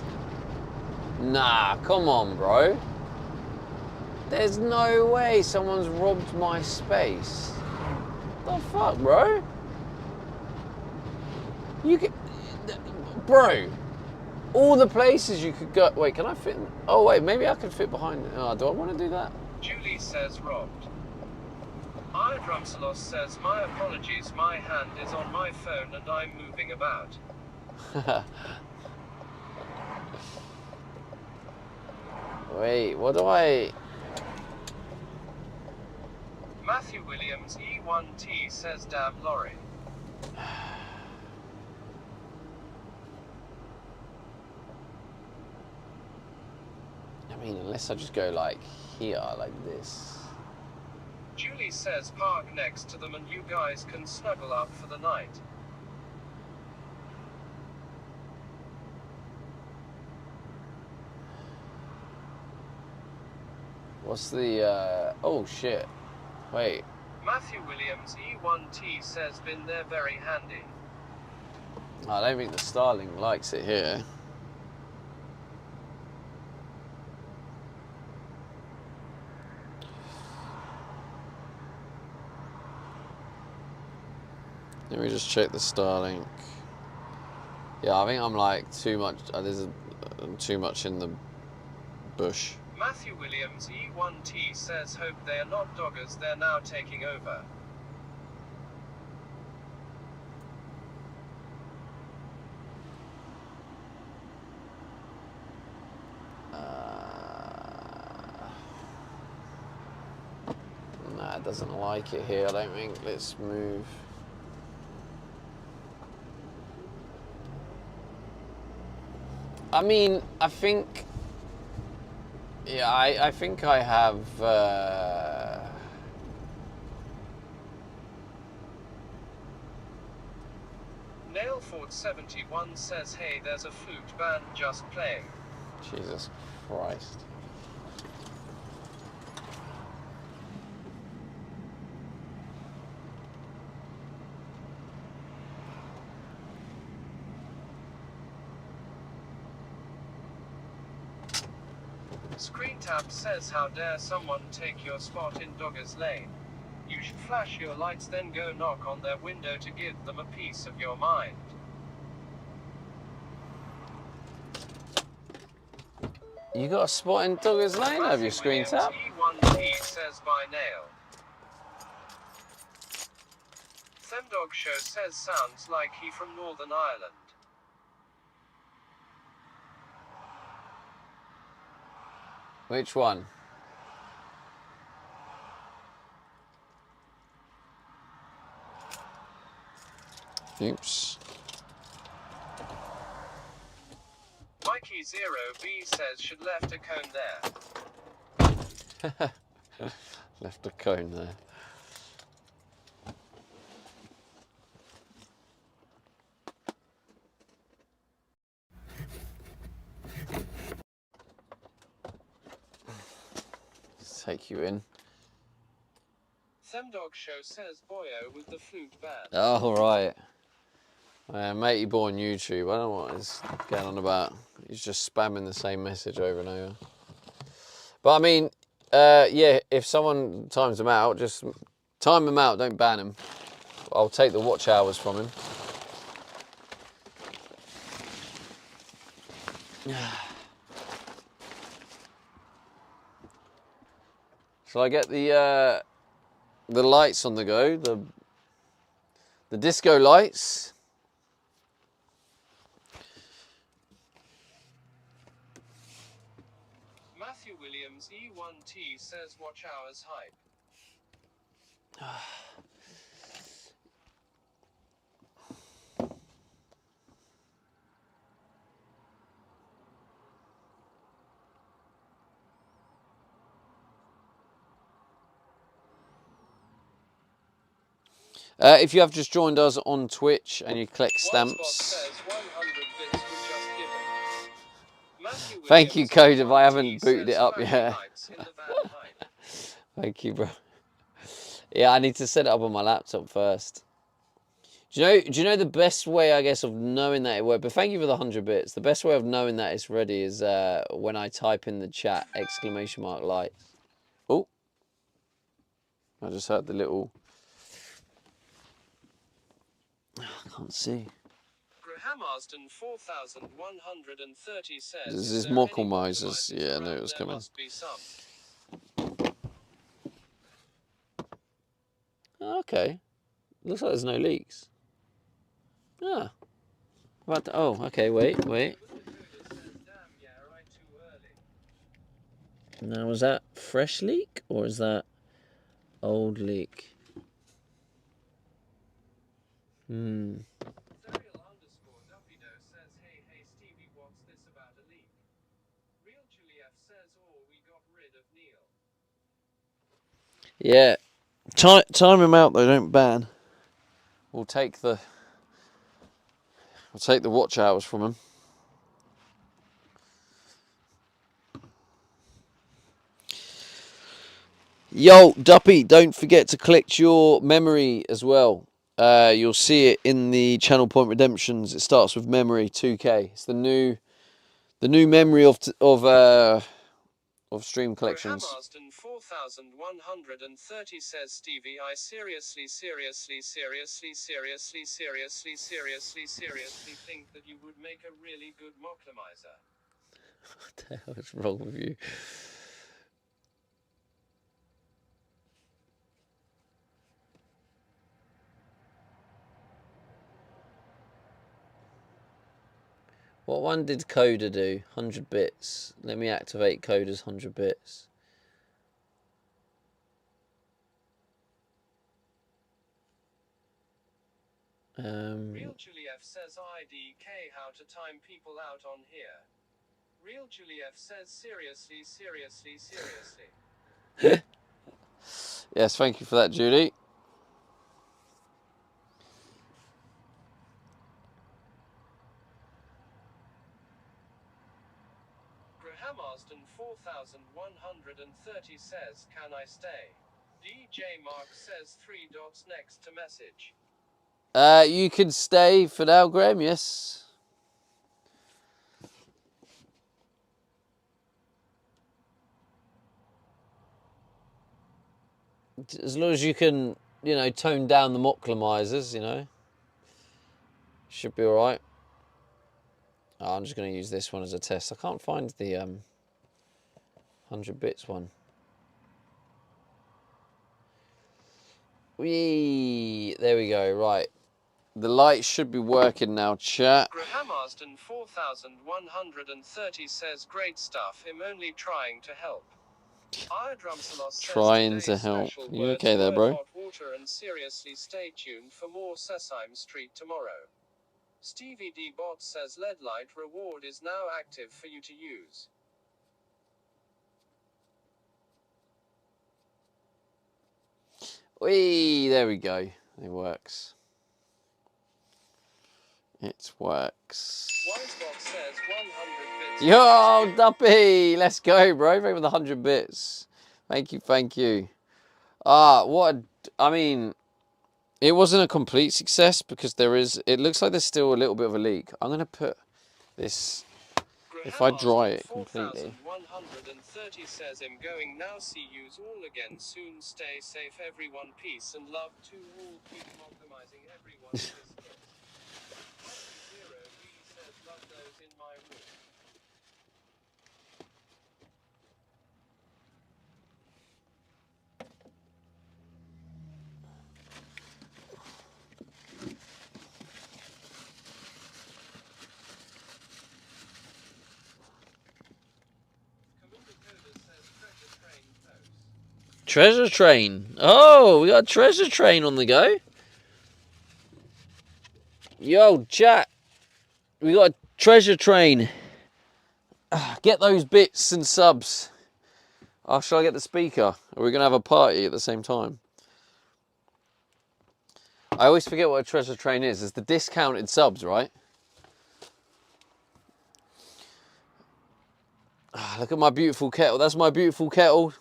Nah, come on, bro. There's no way someone's robbed my space. The fuck, bro? You could, bro. All the places you could go. Wait, can I fit? Oh wait, maybe I could fit behind. Oh, do I want to do that?
Julie says robbed. Drumsalos says my apologies, my hand is on my phone and I'm moving about.
Wait, what do I?
Matthew Williams E1T says damn lorry.
I mean, unless I just go like here, like this.
Julie says park next to them and you guys can snuggle up for the night.
What's the? Oh shit! Wait.
Matthew Williams E1T says been there very handy.
I don't think the Starling likes it here. Let me just check the Starlink. Yeah, I think I'm like too much. There's too much in the bush.
Matthew Williams E1T says hope they are not doggers, they're now taking over.
Nah, it doesn't like it here, I don't think. Let's move. I mean, I think... Yeah, I think I have...
Nailford71 says hey, there's a flute band just playing.
Jesus Christ.
Screen Tap says how dare someone take your spot in Dogger's Lane. You should flash your lights then go knock on their window to give them a piece of your mind.
You got a spot in Dogger's Lane, have you, Screen Tap?
E1T says by nail. Femdog Show says sounds like he from Northern Ireland.
Which one? Oops.
Mikey0B says should left a cone there.
Left a cone there. take you in.
Themdog Show says Boyo with the flute band.
Oh, right. Matey boy on YouTube, I don't know what he's going on about. He's just spamming the same message over and over. But I mean, yeah, if someone times them out, just time them out, don't ban them. I'll take the watch hours from him. Shall I get the lights on the go? The disco lights.
Matthew Williams E1T says watch hours hype.
If you have just joined us on Twitch and you collect stamps.
Says 100 bits were just given. Matthew
Thank you,
Williams
Code, if I
E1T
haven't booted it
says
up
flashing
yet.
lights in the van hype.
Thank you, bro. Yeah, I need to set it up on my laptop first. Do you know the best way, I guess, of knowing that it worked? But thank you for the 100 bits. The best way of knowing that it's ready is when I type in the chat !lights. Oh, I just heard the little. I can't see.
Graham Marsden 4130 says.
This
"Is
is
there
Mockle
any
Misers.
optimizers
Yeah, I knew
around?
it was
There
coming.
must be some."
Okay. Looks like there's no leaks. Ah. What? Oh, okay. Wait.
Damn, yeah, right, too early.
Now, was that fresh leak or is that old leak?
Serial underscore Duppido says, hey Stevie, what's this about a leak? Real Juliet says, oh, we got rid of Neil.
Yeah. Time him out though, don't ban. We'll take the watch hours from him. Yo, Duppy, don't forget to collect your memory as well. You'll see it in the Channel Point Redemptions. It starts with memory 2K. It's the new memory of stream collections.
Graham Marsden 4130 says, Stevie, I seriously think that you would make a really good Mocklemizer.
What the hell is wrong with you? What one did Coda do? 100 bits. Let me activate Coda's 100 bits.
Real Juliet says, IDK, how to time people out on here. Real Juliet says, seriously.
Yes, thank you for that, Judy.
Graham Marsden 4130 says, can I stay? DJ Mark says 3 dots next to message.
You can stay for now, Graham, yes. As long as you can, tone down the Mocklemizers, should be alright. Oh, I'm just going to use this one as a test. I can't find the 100 bits one. There we go, right. The light should be working now, chat.
Graham Marsden 4130 says, great stuff, him only trying to help.
Trying to help. You okay there, bro?
Hot water, and seriously, stay tuned for more Sesame Street tomorrow. Stevie D Bot says LED light reward is now active for you to use.
There we go. It works. It works.
Wisebot says 100 bits.
Yo, Duppy! Let's go, bro. Over the 100 bits. Thank you, thank you. I mean, it wasn't a complete success because it looks like there's still a little bit of a leak. I'm going to put this, if I dry it completely.
4130 says I'm going now. See yous all again soon. Stay safe, everyone. Peace and love to all. Keep optimizing everyone. This Zero really says love those in my room.
Treasure Train. Oh, we got a Treasure Train on the go. Yo, chat. We got a Treasure Train. Get those bits and subs. Oh, shall I get the speaker? Are we going to have a party at the same time? I always forget what a Treasure Train is. It's the discounted subs, right? Look at my beautiful kettle. That's my beautiful kettle.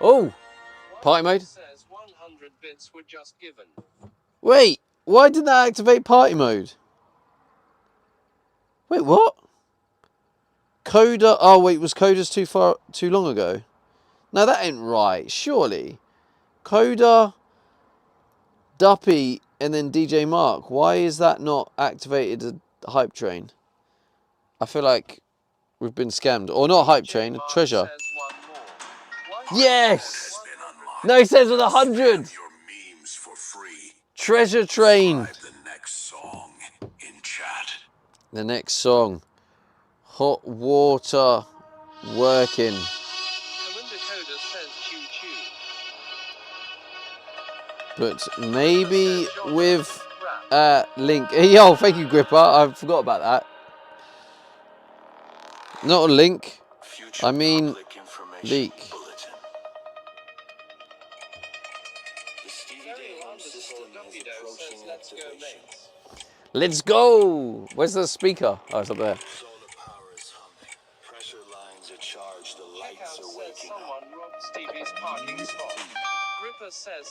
Oh, party mode.
Says 100 bits were just given.
Wait, why did that activate party mode? Wait, what? Coda. Oh wait, was Coda's too long ago? No, that ain't right. Surely, Coda, Duppy, and then DJ Mark. Why is that not activated? A hype train. I feel like we've been scammed, or not hype train. A treasure. Yes. No, he says with 100.
Your memes for free.
Treasure Train.
The next song in chat.
The next song. Hot water working.
Kalinda Coda says choo choo.
But maybe with link. Yo, thank you, Gripper. I forgot about that. Not a link. I mean leak. Let's go! Where's the speaker? Oh, it's up there.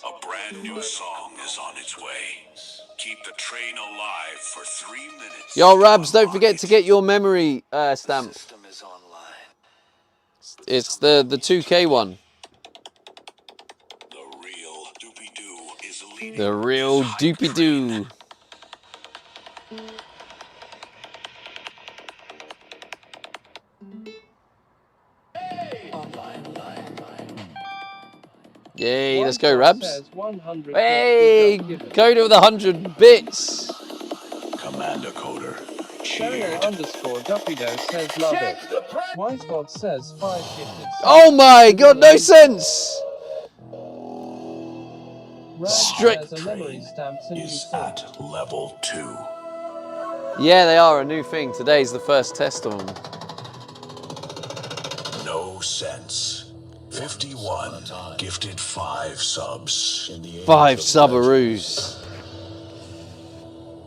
A brand new song is on its way. Keep the train alive for 3 minutes.
Yo, Rabs, don't forget to get your memory stamp. It's the 2K one.
The real Doopy-Doo is leading.
The real Doopy-Doo. Yay, let's go, Rabs. Hey, Coda with 100 bits.
Commander Coder.
_Duppy-Doo says love it. Wisebot says 5 gifted.
Oh my god, no sense. Straight.
A memory stamp
Is at level 2.
Yeah, they are a new thing. Today's the first test on them.
No sense. 51 gifted 5 subs.
5 subaroos.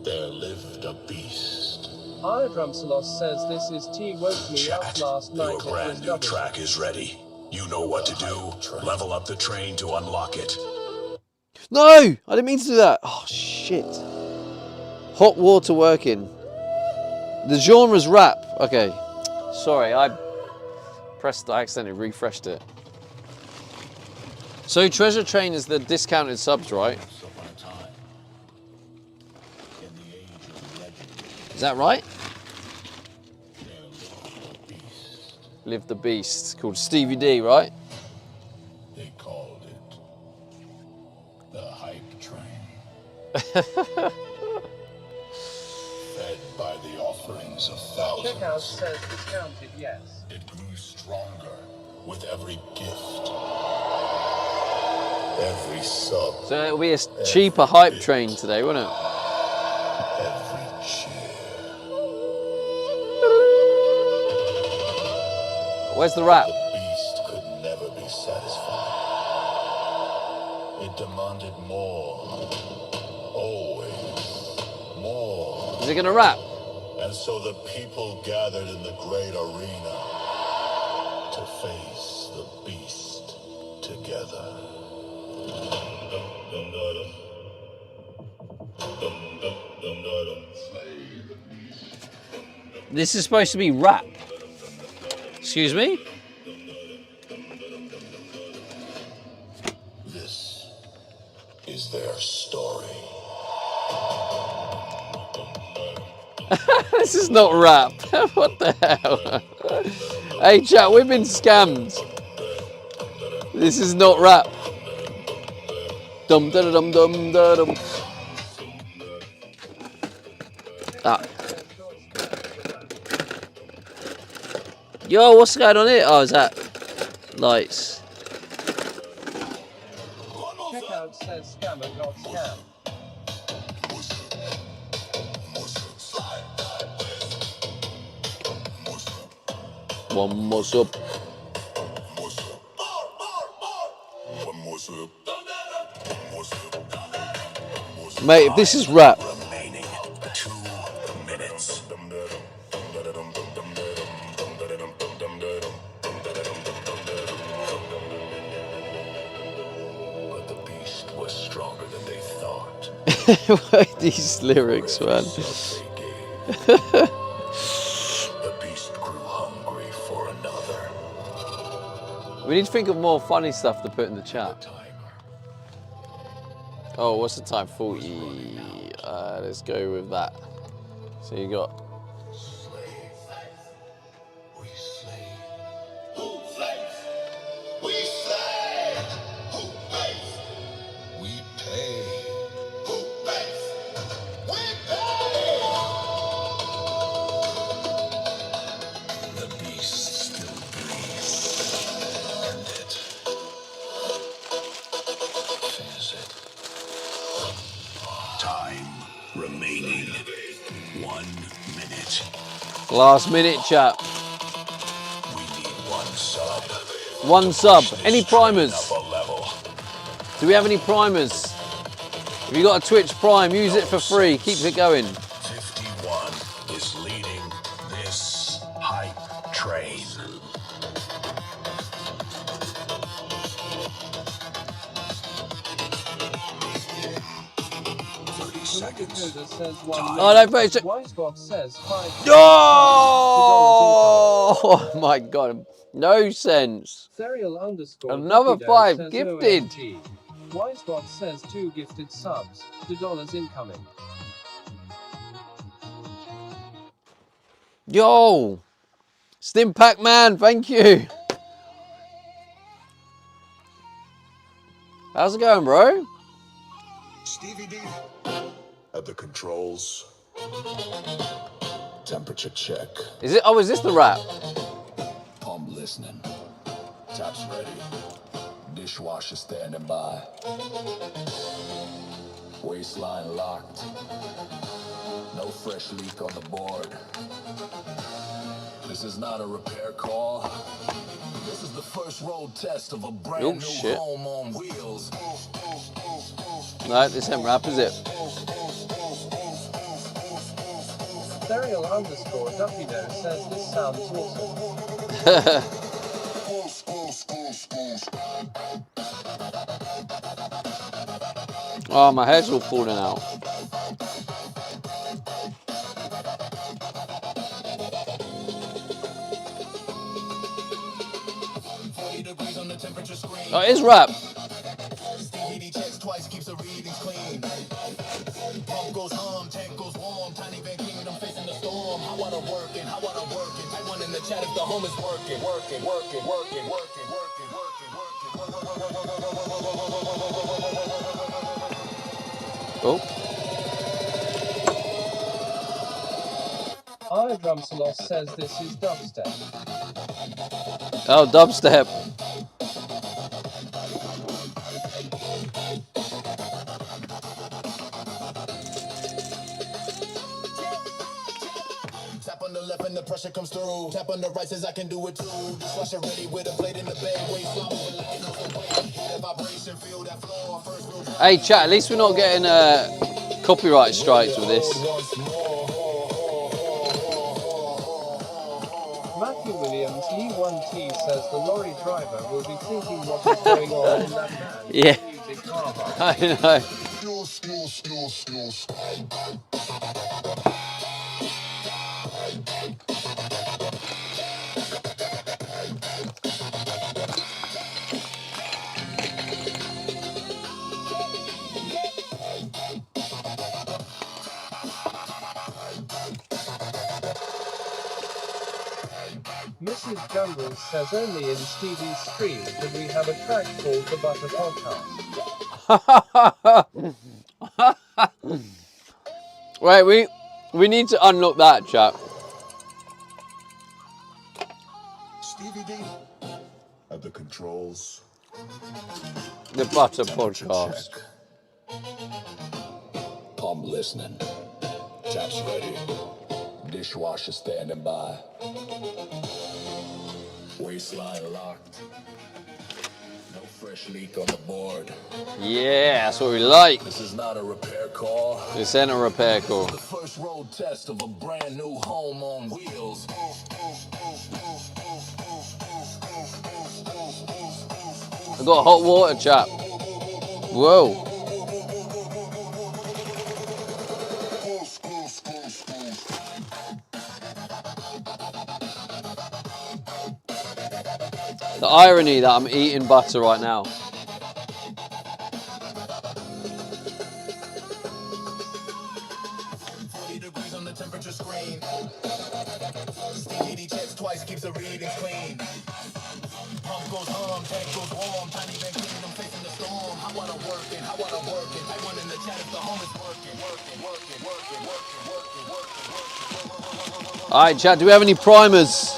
There lived a beast.
Drumsalos says this is T woke me up
Chat,
last night.
your brand new track is ready. You know what to do. Level up the train to unlock it.
No, I didn't mean to do that. Oh shit. Hot water working. The genre's rap. Okay. Sorry, I accidentally refreshed it. So Treasure Train is the discounted subs, right? Is that right? Live the Beast. It's called Stevie D, right?
They called it the hype train. Fed by the offerings of thousands.
Checkout says discounted, yes.
It grew stronger with every gift. Every sub.
So it'll be a cheaper hype train today, won't it?
Every cheer.
Where's the rap?
The beast could never be satisfied. It demanded more. Always more.
Is it gonna rap?
And so the people gathered in the great arena to face
This is supposed to be rap. Excuse me?
This is their story.
This is not rap. What the hell? Hey chat, we've been scammed. This is not rap. Dum da dum dum da dum. Ah. Yo, what's going on here? Oh, is that lights?
Checkout says scammer.scam.
One more sub. Mate, if this is rap.
Remaining 2 minutes. But the beast was stronger than they thought.
These lyrics, man.
The beast grew hungry for another.
We need to think of more funny stuff to put in the chat. Oh, what's the time? 40. Let's go with that. So you got.
We slay. Who slays? We slay. Who pays? We pay. Who pays? We pay. The beast still breathes. And it fears it. Time remaining 1 minute.
Last minute chat.
We need 1 sub.
1 sub. Any primers?
Up a level.
Do we have any primers? If you got a Twitch Prime, use it for free. Keep it going.
51 is leading this hype train. Seconds.
Dakota says 1
Oh,
minute.
no, but it's.
Wisebox says 5.
Oh my god. No sense.
Serial underscore.
Another
Dakido
5
says
gifted.
OMG. Wisebox says 2 gifted subs. $2 incoming.
Yo. Stim Pack Man, thank you. How's it going, bro?
Stevie D at the controls. Temperature check.
Is it? Oh, is this the rap?
Pump listening. Taps ready. Dishwasher standing by. Waistline locked. No fresh leak on the board. This is not a repair call. This is the first road test of a brand
Oh,
new
shit.
home on wheels.
No, this ain't rap, is it?
Serial underscore Dakido says this sounds awesome.
Oh, my hair's all falling out. Oh, it is rap.
Stevie checks twice, keeps the readings clean. Pump goes hum, tank goes warm. Tiny Van King, I'm facing the storm. How I working, how I working. Type one in the chat if the home is working. Working.
Oh.
iDrumsalos says this is dubstep.
Oh, dubstep.
Tap on the left and the pressure comes through. Tap on the right says I can do it too. Dishwasher ready with a plate in the bed. Waist slow, like it knows the way. Hear the vibration, feel that floor. First real drive.
Hey, chat, at least we're not getting copyright strikes with this.
Matthew Williams, E1T says the lorry driver will be thinking what is going on in that man.
Yeah.
Music, haha.
I know.
Mrs. Jumble says only in Stevie's stream did we have a track called the Butter Podcast.
Wait, we need to unlock that, chat.
Stevie D at the controls.
The Butter
Temperature
Podcast.
check. Pump listening. Taps ready. Dishwasher standing by. Waistline locked. No fresh leak on the board.
Yeah, that's what we like.
This is not a repair call.
This ain't a repair call.
The first road test of a brand new home on wheels.
I got hot water, chap. Whoa. The irony that I'm eating butter right now.
40 degrees on the temperature screen. Stevie D checks twice, keeps the readings clean. Pump goes hum, tank goes warm. Tiny Van Kingdom facing the storm. How wanna work it, how wanna work it. I want in the chat if the home is working.
All right, chat, do we have any primers?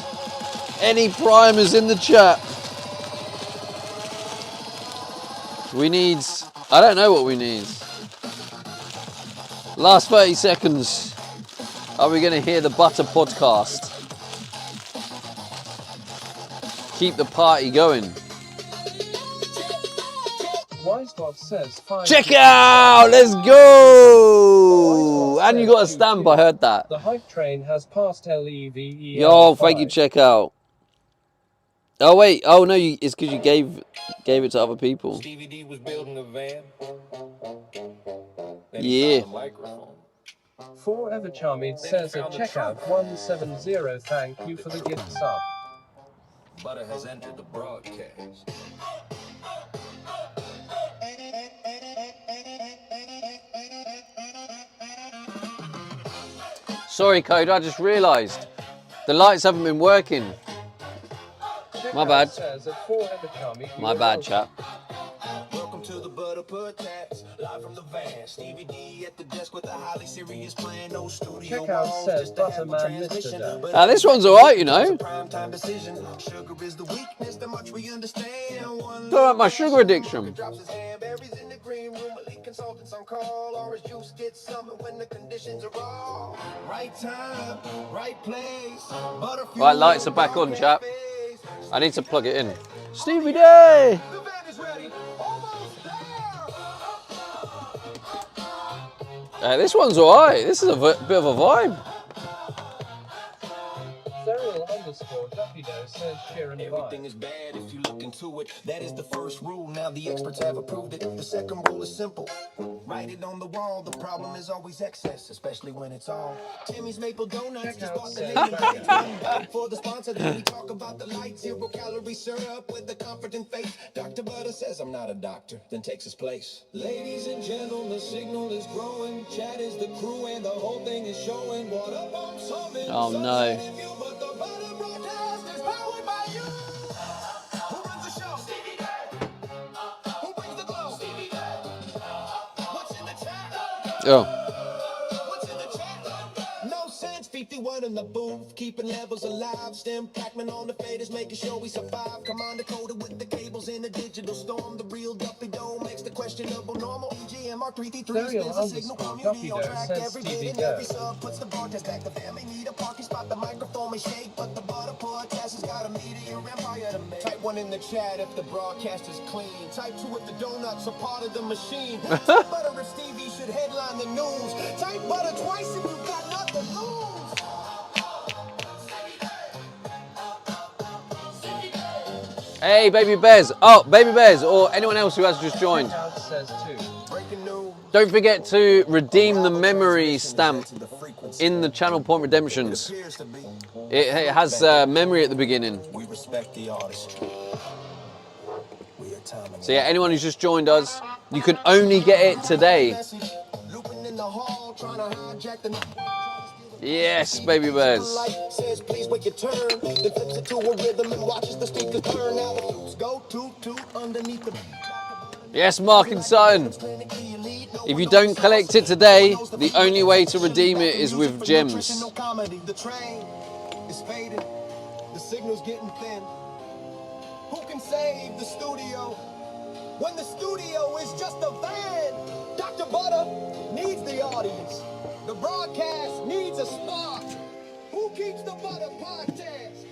Any primers in the chat? We need, I don't know what we need. Last 30 seconds. Are we going to hear the Butter Podcast? Keep the party going.
Wisebot says 5.
Check out! Let's go! And you got a stamp, I heard that.
The hype train has passed LEVE.
Yo, thank you, check out. Oh wait, oh no, it's because you gave it to other people.
Stevie D was building a van. Then
Yeah.
he found a microphone.
Forever Charming says at checkout 170. Thank you for the gift sub.
Butter has entered the broadcast.
Sorry, Code, I just realised the lights haven't been working. My bad.
Says at Forever Charming,
My bad, chap.
Welcome to the Butter Podcast, live from the van. Stevie D at the desk with a highly serious plan. No studio
Checkout
walls,
says
just a hammer
Butterman
transmission.
Mr.
But
Now this one's alright, you know.
prime time decision. Sugar is the weakness, the much we understand. One
Talk about my sugar addiction.
drops his handberries in the green room. Elite consultants on call. Orange juice gets summoned when the conditions are wrong. Right time, right place. Butterfuel
Right, lights are back on, chap.
face.
I need to plug it in. Stevie Day!
The van is ready. Almost there.
This one's alright. This is a bit of a vibe.
Serial_Duffydo says Sharon
Everything
Vibe.
is bad if you look into it. That is the first rule. Now the experts have approved it. The second rule is simple. Write it on the wall. The problem is always excess, especially when it's all. Timmy's Maple Donuts just bought the name for the sponsor. Then we talk about the light 0-calorie syrup with a confident face. Dr. Butter says I'm not a doctor, then takes his place. Ladies and gentlemen, the signal is growing. Chat is the crew and the whole thing is showing. What up, I'm solving.
Oh no.
But the Butter Broadcast is powered by you. Who runs the show? Stevie Day. Who brings the glow? Stevie Day. What's in the chat?
Oh.
What's in the chat? No sense, 51 in the booth, keeping levels alive. Stem Pac-Man on the faders, making sure we survive. Commander Coder with the cables in the digital storm. The real Duffy Dome makes the questionable normal. EGMR 333 spins the signal community on track. Every bit and every sub puts the broadcast back. The family need a parking spot, the microphone may shake, but the Butter Podcast has got a meteor empire to make. Type 1 in the chat if the broadcast is clean. Type 2 if the donuts are part of the machine. Type Butter if Stevie should headline the news. Type Butter twice if you got nothing to lose.
Hey, Baby Bears. Oh, Baby Bears, or anyone else who has just joined.
Checkout says 2.
Breaking news.
Don't forget to redeem the memory stamp in the channel point redemptions.
Appears to be.
It has memory at the beginning.
We respect the artistry. We are timing.
So yeah, anyone who's just joined us, you can only get it today.
Looping in the hall, trying to hijack the
Yes, baby bears.
Says please wait your turn. Then flips it to a rhythm and watches the speakers turn. Now the flutes go toot underneath the.
Yes, Mark and Sutton. If you don't collect it today, the only way to redeem it is with gems.
The train is fading. The signal's getting thin. Who can save the studio when the studio is just a van? Dr. Butter needs the audience. The broadcast needs a spark. Who keeps the Butter podcast?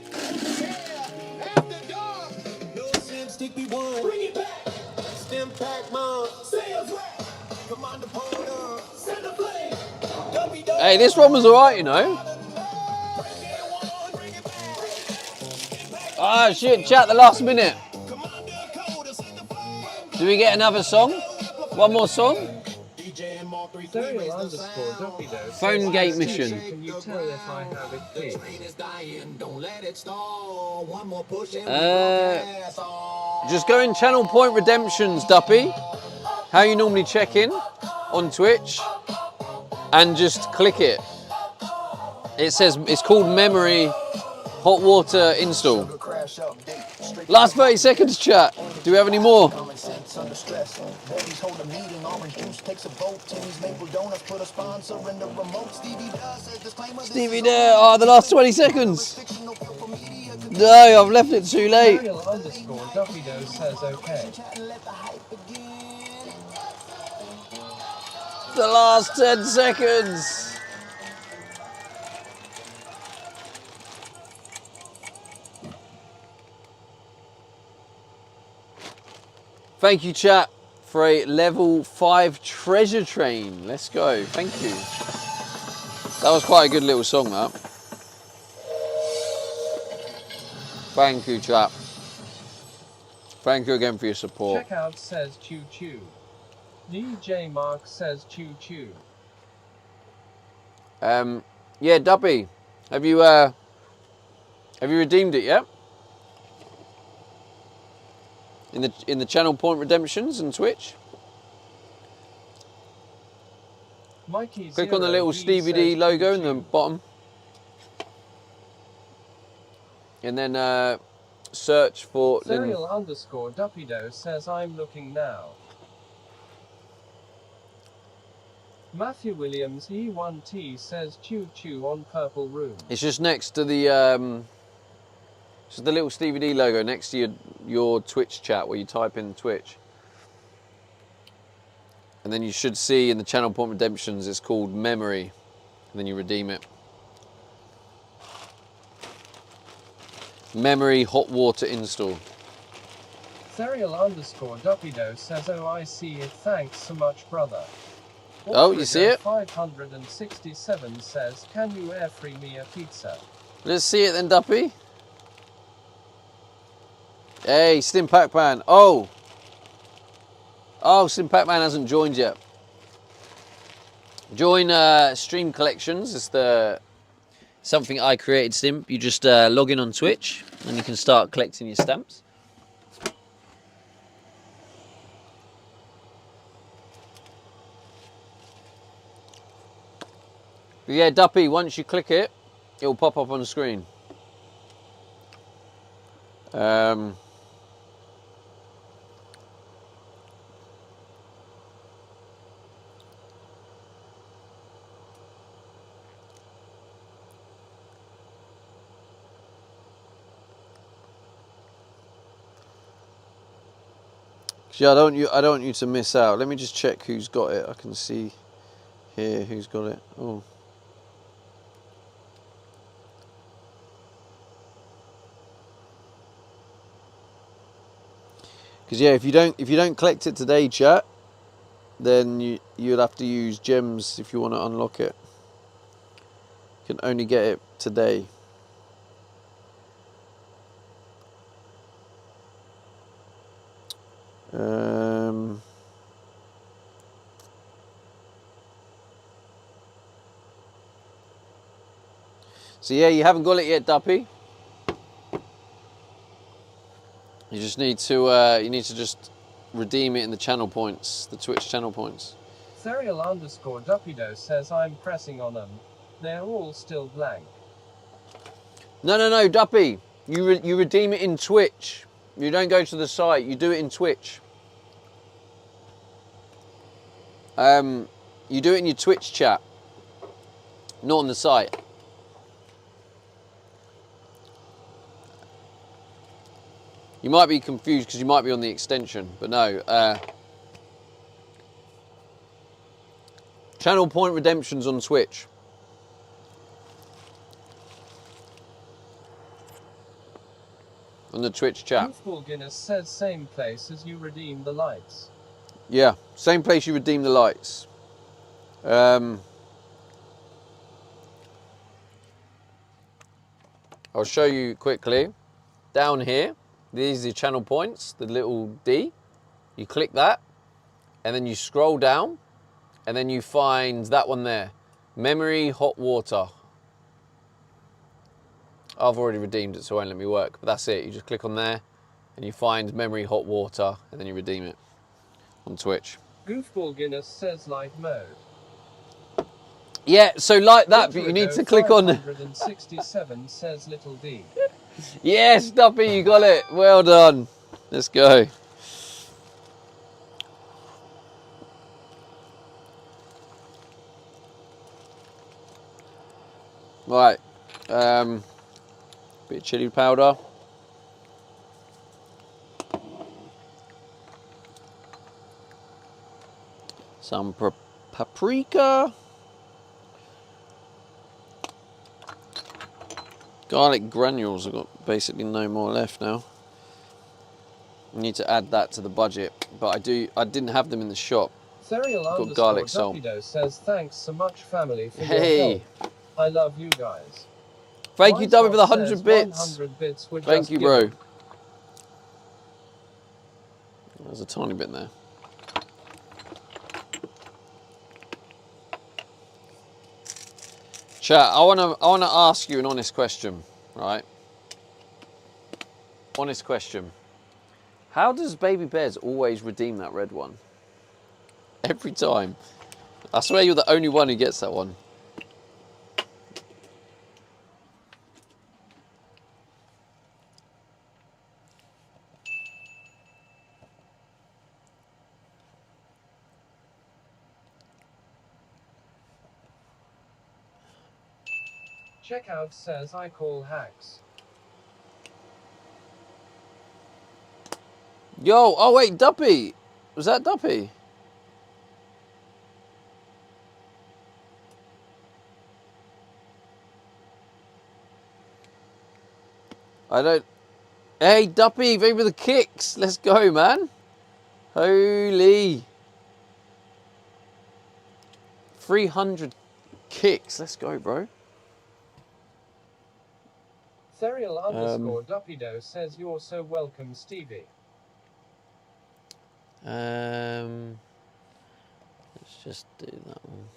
Yeah, after dark. No sense, stick we won. Bring it back. Stem pack mom. Sales rep. Commander Porter. Send the flame.
Hey, this one was alright, you know. Ah, shit, chat, the last minute. Do we get another song? One more song? Phone gate mission.
Can you tell if I have it, please?
Just go in Channel Point Redemptions, Duppy. How you normally check in on Twitch. And just click it. It says, it's called Memory Hot Water Install. Last 30 seconds, chat. Do we have any more? Stevie there. Oh, the last 20 seconds. No, I've left it too late.
Serial_Duffydo says okay.
The last 10 seconds. Thank you, chat, for a level 5 treasure train. Let's go. Thank you. That was quite a good little song, that. Thank you, chat. Thank you again for your support.
Checkout says choo choo. DJ Mark says choo choo.
Yeah, Duppy, have you redeemed it yet? In the Channel Point Redemptions and Twitch?
Mikey
Click on the little Stevie D logo in the bottom. And then search for...
Serial_Duppydo says I'm looking now. Matthew Williams E1T says choo choo on Purple Room.
It's just next to the... it's the little Stevie D logo next to your Twitch chat where you type in Twitch. And then you should see in the Channel Point Redemptions it's called Memory. And then you redeem it. Memory Hot Water Install.
Serial_Duppydo says oh I see it, thanks so much brother.
Oh, you see it?
567 says can you air free me a pizza?
Let's see it then, Duppy. Hey, Stim Pac-Man. Oh, Stim Pac-Man hasn't joined yet. Join Stream Collections. It's something I created, Stim. You just log in on Twitch and you can start collecting your stamps. But yeah, Duppy, once you click it, it will pop up on the screen. Yeah, I don't want you to miss out. Let me just check who's got it. I can see here who's got it. Oh. Because yeah, if you don't collect it today, chat, then you'll have to use gems if you want to unlock it. You can only get it today. So yeah, you haven't got it yet, Duppy. You just need to just redeem it in the channel points, the Twitch channel points.
Serial_Duppydo says I'm pressing on them. They're all still blank.
No, Duppy. You redeem it in Twitch. You don't go to the site. You do it in Twitch. You do it in your Twitch chat, not on the site. You might be confused because you might be on the extension, but no. Channel Point Redemption's on Twitch. On the Twitch chat.
Youthful Guinness says same place as you redeem the lights.
Yeah, same place you redeem the lights. I'll show you quickly. Down here, these are the channel points, the little D. You click that, and then you scroll down, and then you find that one there. Memory hot water. I've already redeemed it, so it won't let me work, but that's it. You just click on there, and you find Memory hot water, and then you redeem it on Twitch.
Goofball Guinness says light mode.
Yeah, so like that, but you need to click on...
567 says little D.
Yes, Duppy, you got it. Well done. Let's go. Right. Bit of chili powder. Some paprika. Garlic granules, I've got basically no more left now. I need to add that to the budget, but I didn't have them in the shop.
Serial
Got garlic salt.
Duppido says thanks so much family for your
Hey,
help. I love you guys.
thank you, Duppy, for the
Weinstock
100
says
bits.
100 bits were
Thank
just
you,
given.
bro. There's a tiny bit there. Chat, I wanna ask you an honest question, right? Honest question. How does Baby Bears always redeem that red one? Every time. I swear you're the only one who gets that one.
Checkout says I call hacks.
Yo, oh wait, Duppy. Was that Duppy? I don't... Hey, Duppy, over the kicks. Let's go, man. Holy. 300 kicks. Let's go, bro.
Serial underscore Duppido says you're so welcome, Stevie.
Let's just do that one.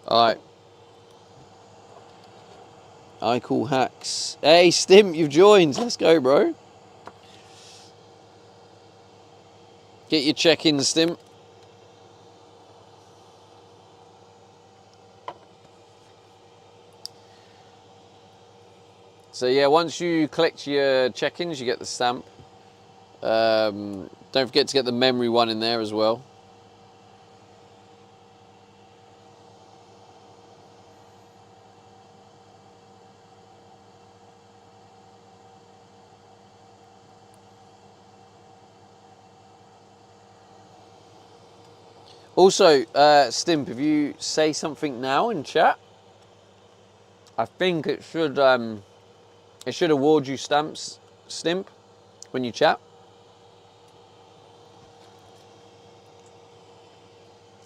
Alright. I call hacks. Hey, Stimp, you've joined. Let's go, bro. Get your check-in, Stimp. So yeah, once you collect your check-ins, you get the stamp. Don't forget to get the memory one in there as well. Also, Stimp, if you say something now in chat, I think it should award you stamps, Stimp, when you chat.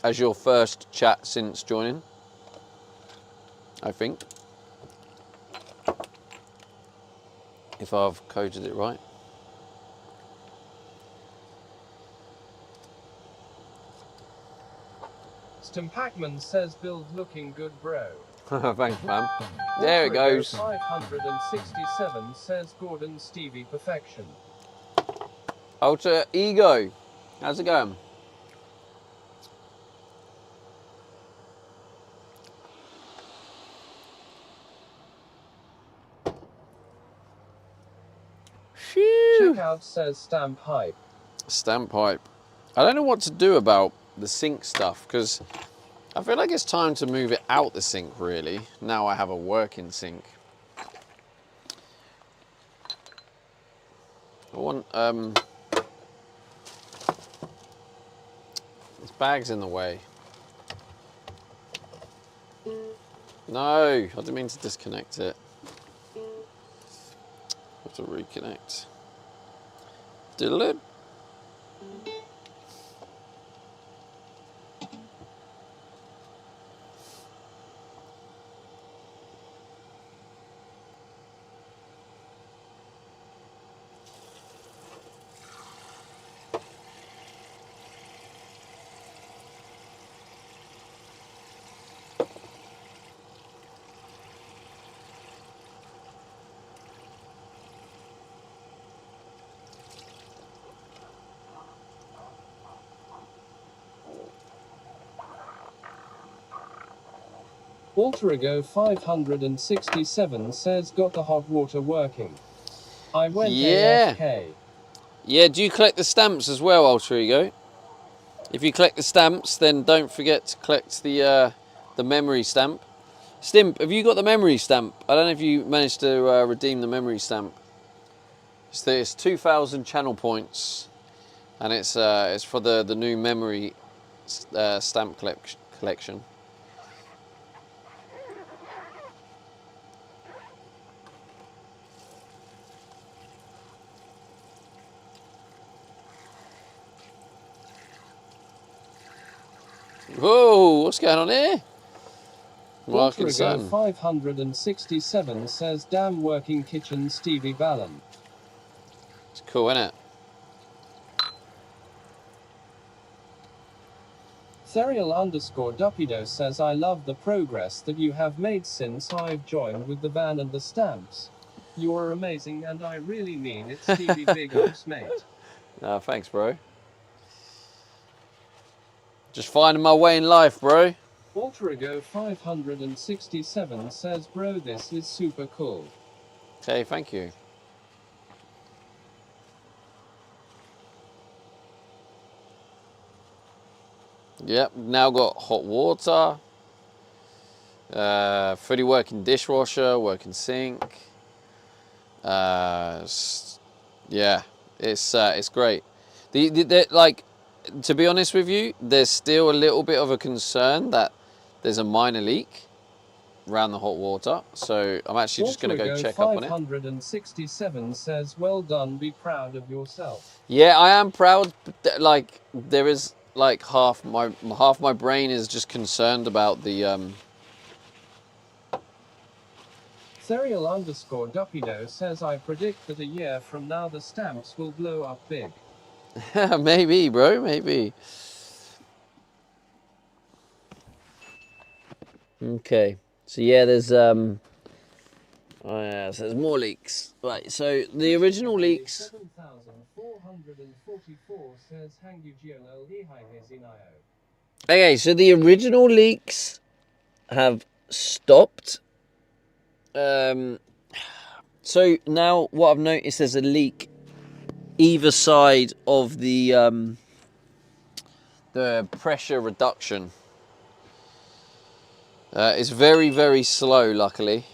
As your first chat since joining, I think. If I've coded it right.
Stimpacman says build looking good, bro.
Thanks, man. There it goes.
567 says Gordon Stevie perfection.
Alter Ego. How's it going? Phew.
Checkout says stamp hype.
Stamp pipe. I don't know what to do about the sink stuff because I feel like it's time to move it out the sink really. Now I have a working sink. I want, this bag's in the way. No, I didn't mean to disconnect it. Have to reconnect. Diddle it.
Alterigo 567 says got the hot water working. I went
Yeah.
AFK.
Yeah, do you collect the stamps as well, Alter Ego? If you collect the stamps, then don't forget to collect the memory stamp. Stimp, have you got the memory stamp? I don't know if you managed to redeem the memory stamp. It's 2,000 channel points, and it's for the new memory stamp collection. Whoa, what's going on here? Marking
Alterigo
sun.
567 says damn working kitchen Stevie Ballon.
It's cool, isn't it?
Serial_Dupido says I love the progress that you have made since I've joined with the van and the stamps. You are amazing and I really mean it, Stevie. Big ups, mate.
Thanks, bro. Just finding my way in life, bro.
Alterigo 567 says bro this is super cool.
Okay, thank you. Yep, now got hot water, fully working dishwasher, working sink. Yeah, it's great. Like, to be honest with you, there's still a little bit of a concern that there's a minor leak around the hot water. So I'm actually just going to go check up on it.
567 says well done, be proud of yourself.
Yeah, I am proud. But like, there is like half my brain is just concerned about the
Serial_Dupido says I predict that a year from now the stamps will blow up big.
maybe, bro, maybe. Okay, so yeah, there's oh yeah, so there's more leaks. Right, so the original leaks.
7444 says Hangujiolo Ihaihezinio.
Okay, so the original leaks have stopped. So now what I've noticed, there's a leak either side of the pressure reduction. It's very, very slow, luckily.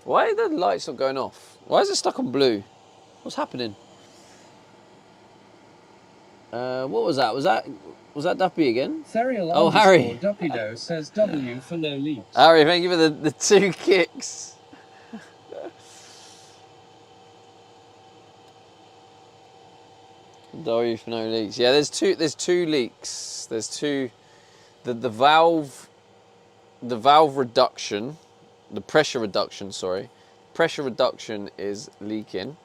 Why are the lights not going off? Why is it stuck on blue? What's happening? What was that? Was that Duppy again?
Serial
Harry.
Dupido says W for no leaks.
Harry, thank you for the 2 kicks. W for no leaks. Yeah, there's two leaks. There's two. The valve reduction, the pressure reduction. Sorry, pressure reduction is leaking.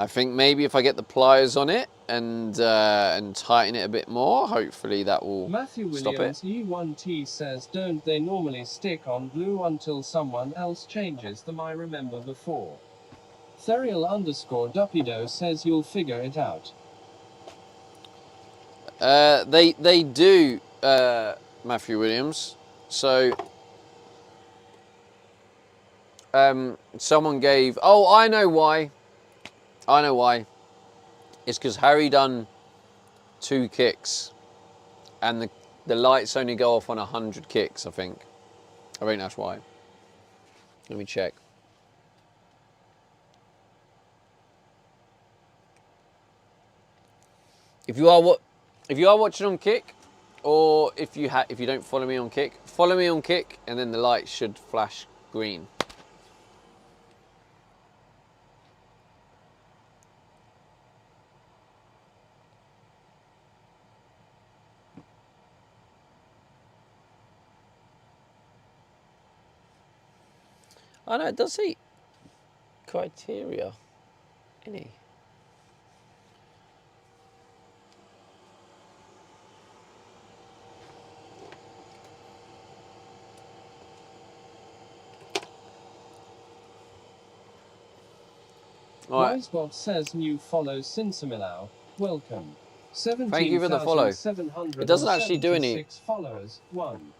I think maybe if I get the pliers on it and tighten it a bit more, hopefully that will
Matthew
stop it.
Williams E1T says don't they normally stick on blue until someone else changes them? I remember before.
Serial_Dupido says you'll figure it out.
They do, Matthew Williams. So someone gave. Oh, I know why. I know why. It's because Harry done 2 kicks, and the lights only go off on 100 kicks. I think that's why. Let me check. If you are watching on Kick, or if you don't follow me on Kick, follow me on Kick, and then the light should flash green. Oh no, it does say criteria. Any. Right.
Wisebot says new follow Sinsimilau. Welcome.
Thank you for the follow. It doesn't actually do any.
17,776 followers. 1.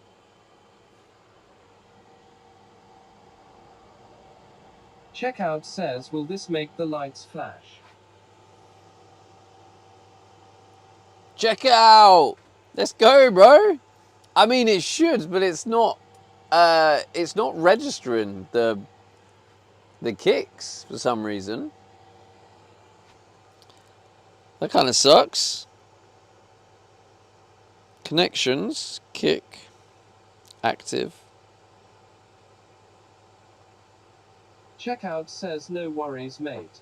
Checkout says, will this make the lights flash?
Check it out. Let's go, bro. I mean, it should, but it's not. It's not registering the kicks for some reason. That kind of sucks. Connections, kick, active.
Checkout says no worries, mate.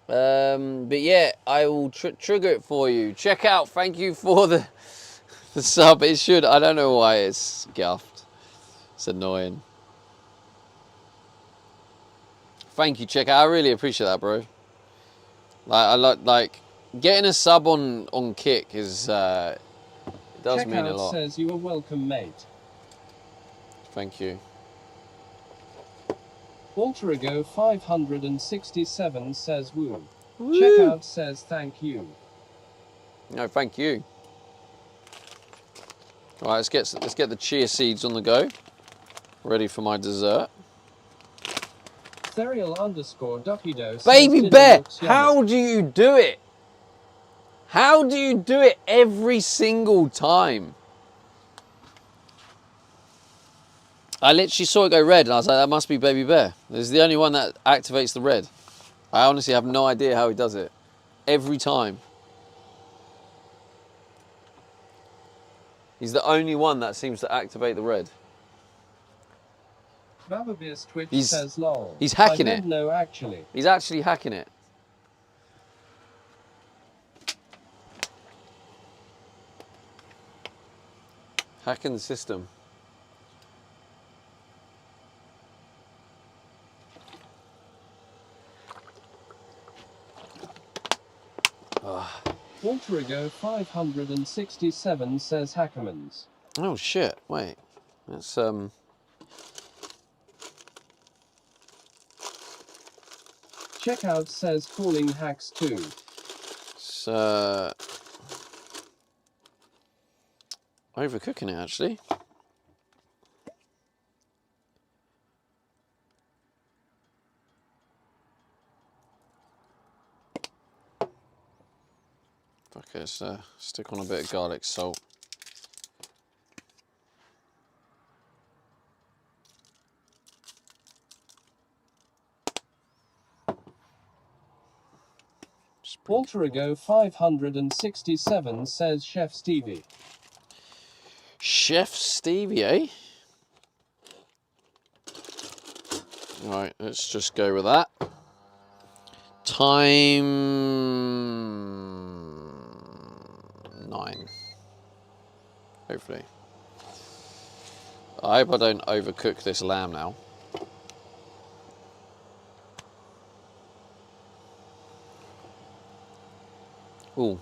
But yeah, I will trigger it for you. Check out. Thank you for the sub. It should. I don't know why it's guffed. It's annoying. Thank you, check out. I really appreciate that, bro. Like getting a sub on Kick is it does mean a lot.
Checkout says you are welcome, mate.
Thank you.
Walterigo 567 says woo.
Woo.
Checkout says thank you.
No, thank you. All right, let's get the chia seeds on the go. Ready for my dessert.
Serial_Dupido says
Baby
dinner
Bear,
looks yummy.
how do you do it? How do you do it every single time? I literally saw it go red and I was like, that must be Baby Bear. It's the only one that activates the red. I honestly have no idea how he does it. Every time. He's the only one that seems to activate the red.
Bababeer's Twitch
He's-
says lol.
he's hacking
I
it.
don't know actually.
He's actually hacking it. Hacking the system.
Walterigo 567 says Hackermans.
Oh shit, wait. That's
Checkout says calling hacks too.
it's overcooking it actually. Okay, so stick on a bit of garlic salt.
Walterigo 567 says Chef Stevie.
Chef Stevie, eh? Right, let's just go with that. Time 9. Hopefully. I hope I don't overcook this lamb now. Ooh.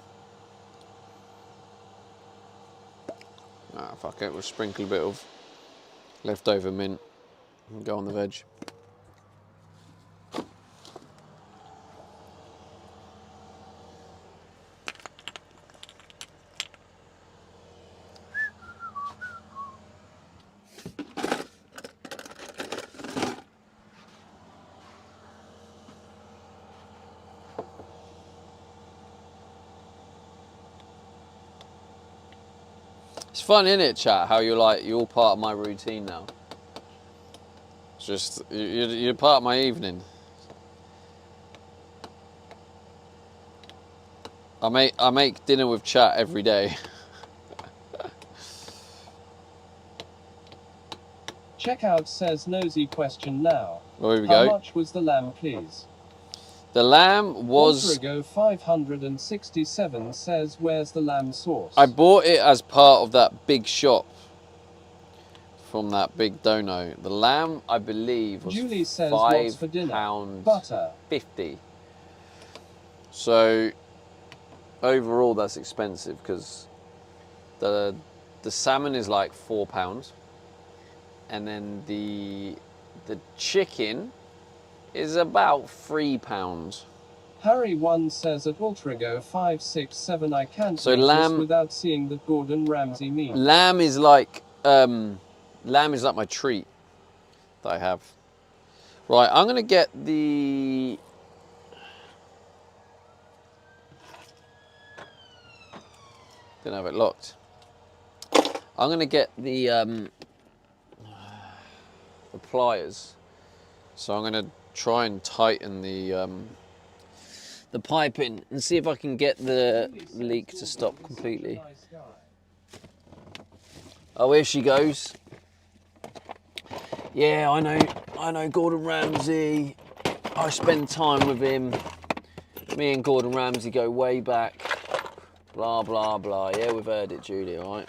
Ah, fuck it, we'll sprinkle a bit of leftover mint. Go on the veg. It's fun, isn't it, chat? How you're all part of my routine now. It's just you're part of my evening. I make dinner with chat every day.
Checkout says nosy question now.
Well, here we
How
go.
much was the lamb, please?
The lamb was.
Ultrago 567 says, where's the lamb sauce?
I bought it as part of that big shop from that big dono. The lamb, I believe, was
Julie says, what's for dinner? Butter.
£5.50. So overall, that's expensive because the salmon is like £4, and then the chicken is about £3.
Harry 1 says at Ultrago 567 I can't
So
eat
lamb-
this without seeing the Gordon Ramsay meal.
Lamb is like my treat that I have. Right, I'm gonna get the. Didn't have it locked. I'm gonna get the pliers. So I'm gonna try and tighten the piping and see if I can get the leak to stop completely. Oh, here she goes. Yeah, I know Gordon Ramsay. I spend time with him. Me and Gordon Ramsay go way back. Blah, blah, blah. Yeah, we've heard it, Julie, all right?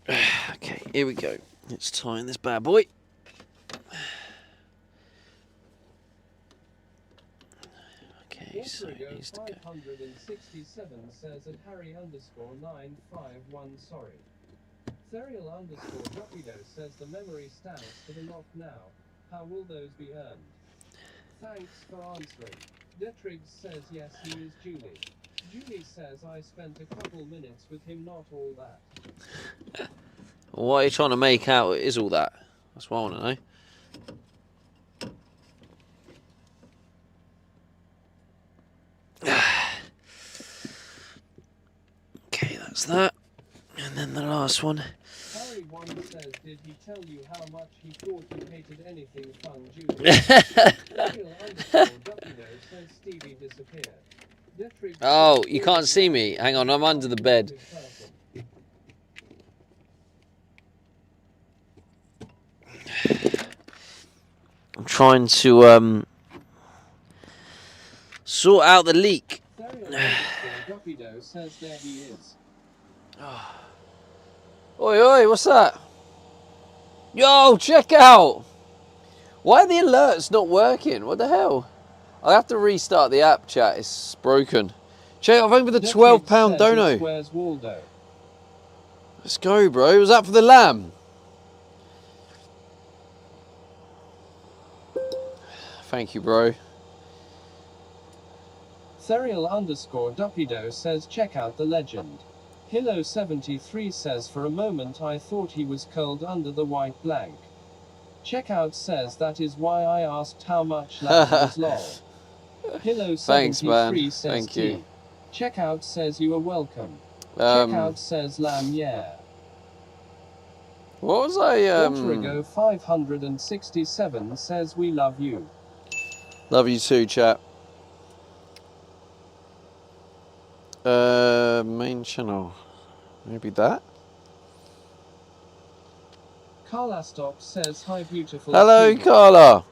Okay, here we go. Let's tighten this bad boy. Okay, so it needs to go.
567 says at Harry _ 951 sorry. Serial _ Rapido says the memory stamps for the lock now. How will those be earned? Thanks for answering. Detriggs says yes, he is Julie. Julie says I spent a couple minutes with him, not all that.
What are you trying to make out is all that? That's what I want to know. Okay, that's that. And then the last one.
Harry 1 says, did he tell you how much he thought you hated anything fun, Julie? Serial _ Rapido says Stevie disappeared. Detriggs
Oh,
says
you can't see me. Hang on, I'm under the bed. I'm trying to sort out the leak.
Serial _ Rapido says there he is.
Oi, oi, what's that? Yo, check out! Why are the alerts not working? What the hell? I have to restart the app, chat. It's broken. Check out, over the
Detriggs
£12
says
dono.
it's Where's Waldo?
Let's go, bro. Was that for the lamb? Thank you, bro.
Serial _ Dupido says check out the legend. Hilo 73 says for a moment I thought he was curled under the white blank. Checkout says that is why I asked how much lamb was lol. Hilo 73
Thanks, man.
says
Thank
T.
you.
Checkout says you are welcome. Checkout says lamb yeah.
What was I?
Ultrago 567 says we love you.
Love you too, chat. Main channel. Maybe that.
Carla Stop says hi beautiful.
Hello,
Stevie.
Carla.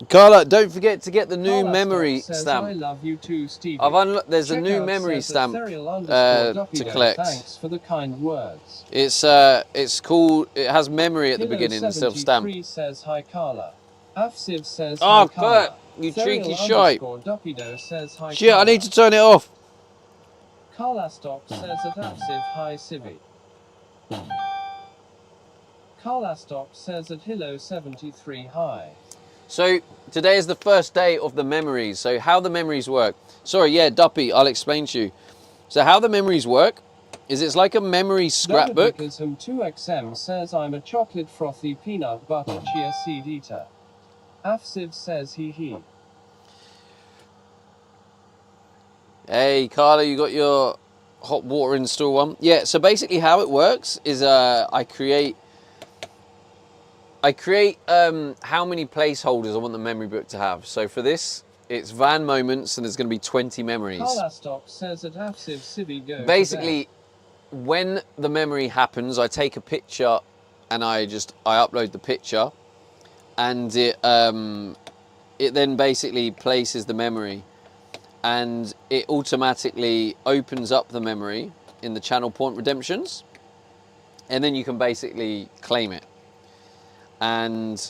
Carla, don't forget to get the new
Carla
memory
Stop says,
stamp.
I love you too, Stevie.
There's a new
Checkout
memory
says that
stamp
Serial _
to
Dupido,
collect.
Thanks for the kind words.
It's called. It has memory at the
Hilo
beginning instead of stamp.
73 says hi Carla. Afsiv says
Oh,
hi Carla.
Bert, you
Serial
cheeky shite.
_ Dupido says hi
Shit, I
Carla.
need to turn it off.
Carlastop says at Apsiv Hi Civi. Carlastop says at Hilo 73 Hi.
So today is the first day of the memories. So how the memories work. Sorry, yeah, Duppy, I'll explain to you. So how the memories work is it's like a memory scrapbook.
Dogabikism 2XM says I'm a chocolate frothy peanut butter chia seed eater. Afsiv says he.
Hey, Carla, you got your hot water install one? Yeah, so basically how it works is I create how many placeholders I want the memory book to have. So for this, it's van moments and there's going to be 20 memories.
Carlastop says at Afsiv Civi go.
Basically, when the memory happens, I take a picture and I upload the picture, and it then basically places the memory, and it automatically opens up the memory in the channel point redemptions, and then you can basically claim it. And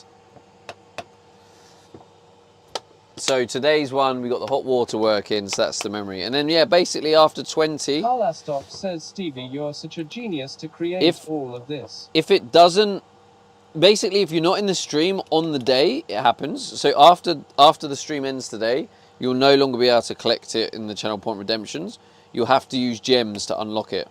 so today's one, we got the hot water working, so that's the memory. And then, yeah, basically after 20...
Carlastop says, Stevie, you're such a genius to create all of this.
If it doesn't... Basically, if you're not in the stream on the day, it happens. So after the stream ends today, you'll no longer be able to collect it in the channel point redemptions. You'll have to use gems to unlock it.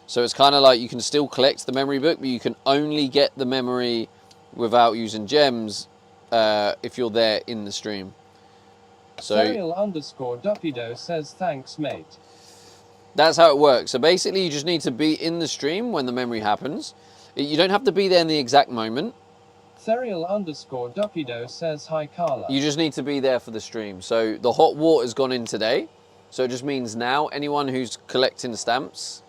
So it's kind of like you can still collect the memory book, but you can only get the memory without using gems if you're there in the stream. So
Serial_Duppido says thanks, mate.
That's how it works. So basically you just need to be in the stream when the memory happens. You don't have to be there in the exact moment.
Serial_Duppido says hi, Carla.
You just need to be there for the stream. So the hot water's gone in today. So it just means now anyone who's collecting stamps,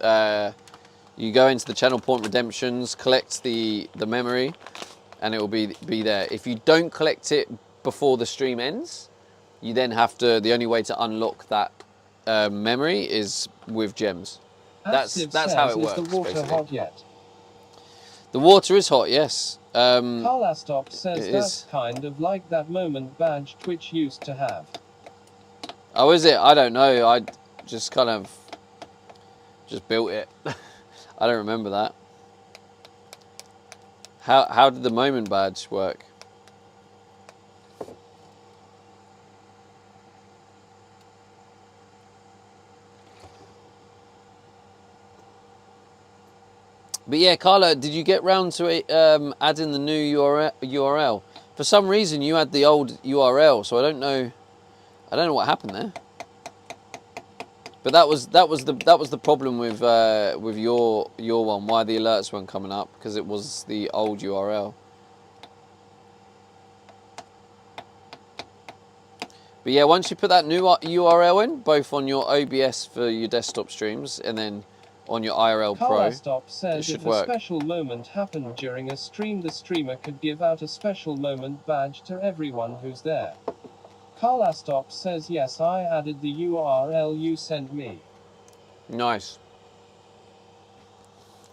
you go into the channel point redemptions, collect the memory, and it will be there. If you don't collect it before the stream ends, you then have to, the only way to unlock that memory is with gems. That's how it works.
Is the water
basically.
hot yet?
The water is hot, yes.
Carlastop says
it
that's
is.
kind of like that moment badge Twitch used to have.
Oh, is it? I don't know. I just kind of just built it. I don't remember that. How did the moment badge work? But yeah, Carla, did you get round to it, adding the new URL? For some reason, you had the old URL, so I don't know what happened there. But that was the problem with your one. Why the alerts weren't coming up, because it was the old URL. But yeah, once you put that new URL in, both on your OBS for your desktop streams and then on your IRL Pro,
Carlastop says
should
if
work.
a special moment happened during a stream, the streamer could give out a special moment badge to everyone who's there. Carlastop says yes, I added the URL you sent me.
Nice.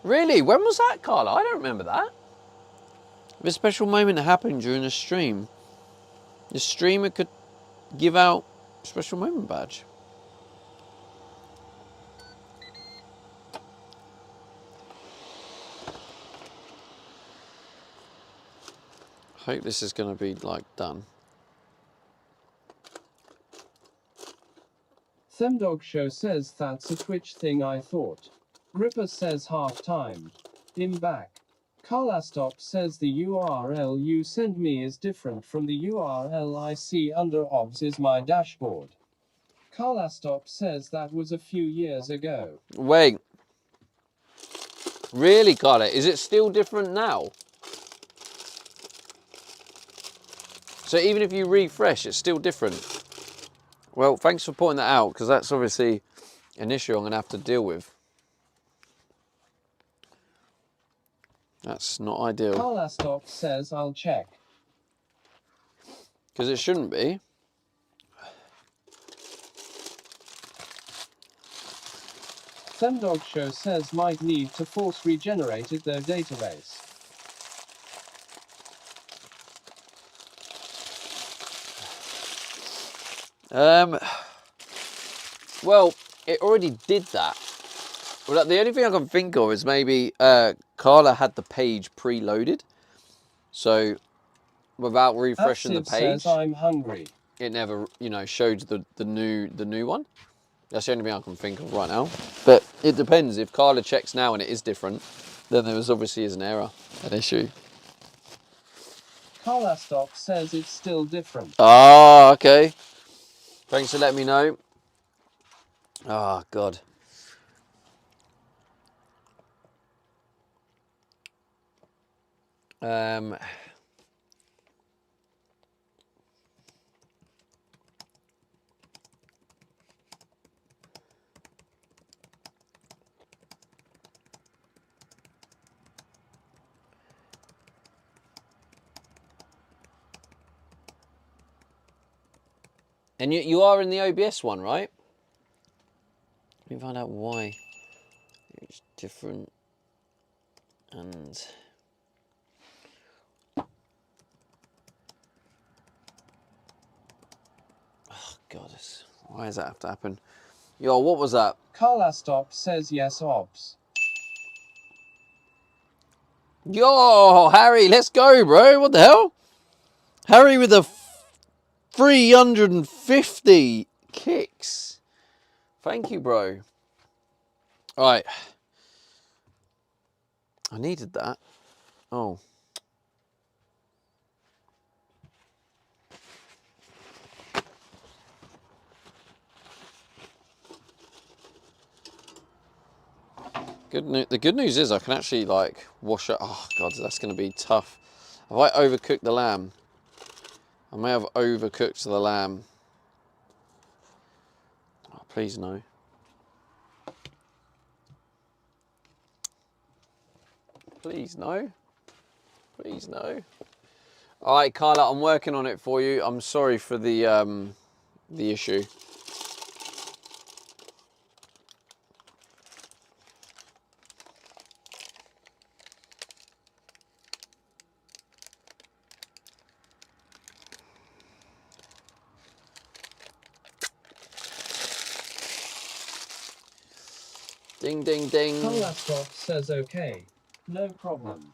Really? When was that, Carla? I don't remember that. If a special moment happened during a stream, the streamer could give out a special moment badge. I hope this is going to be like done.
Themdog Show says that's a Twitch thing, I thought. Ripper says half time. I'm back. Carlastop says the URL you sent me is different from the URL I see under OBS is my dashboard. Carlastop says that was a few years ago.
Wait. Really, Carla? Is it still different now? So even if you refresh, it's still different? Well, thanks for pointing that out, because that's obviously an issue I'm going to have to deal with. That's not ideal.
Carlastop says I'll check.
Because it shouldn't be.
Themdog Show says might need to force regenerate it their database.
Well, it already did that. Well, the only thing I can think of is maybe Carla had the page preloaded, so without refreshing the
Active
page,
says I'm hungry.
it never, you know, showed the new one. That's the only thing I can think of right now. But it depends. If Carla checks now and it is different, then there was obviously an error, an issue.
Carlastock says it's still different.
Ah, okay. Thanks for letting me know. Oh, God. And you are in the OBS one, right? Let me find out why it's different. And oh, God, why does that have to happen? Yo, what was that?
Carlastock says yes, obs.
Yo, Harry, let's go, bro. What the hell? Harry with a 350 kicks. Thank you, bro. All right. I needed that. Oh. The good news is I can actually like wash it. Oh God, that's going to be tough. Have I overcooked the lamb? I may have overcooked the lamb. Oh, please no. Please no. Please no. All right, Carla, I'm working on it for you. I'm sorry for the issue. Ding, ding, ding.
Carlastock says okay. No problem.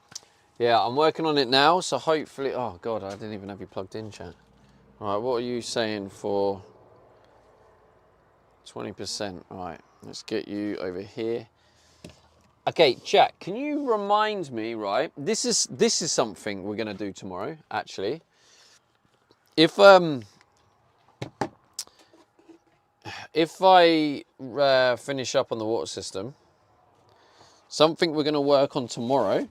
Yeah, I'm working on it now, so hopefully... Oh, God, I didn't even have you plugged in, chat. All right, what are you saying for 20%? All right, let's get you over here. Okay, chat, can you remind me, right? This is something we're going to do tomorrow, actually. If I finish up on the water system, something we're going to work on tomorrow...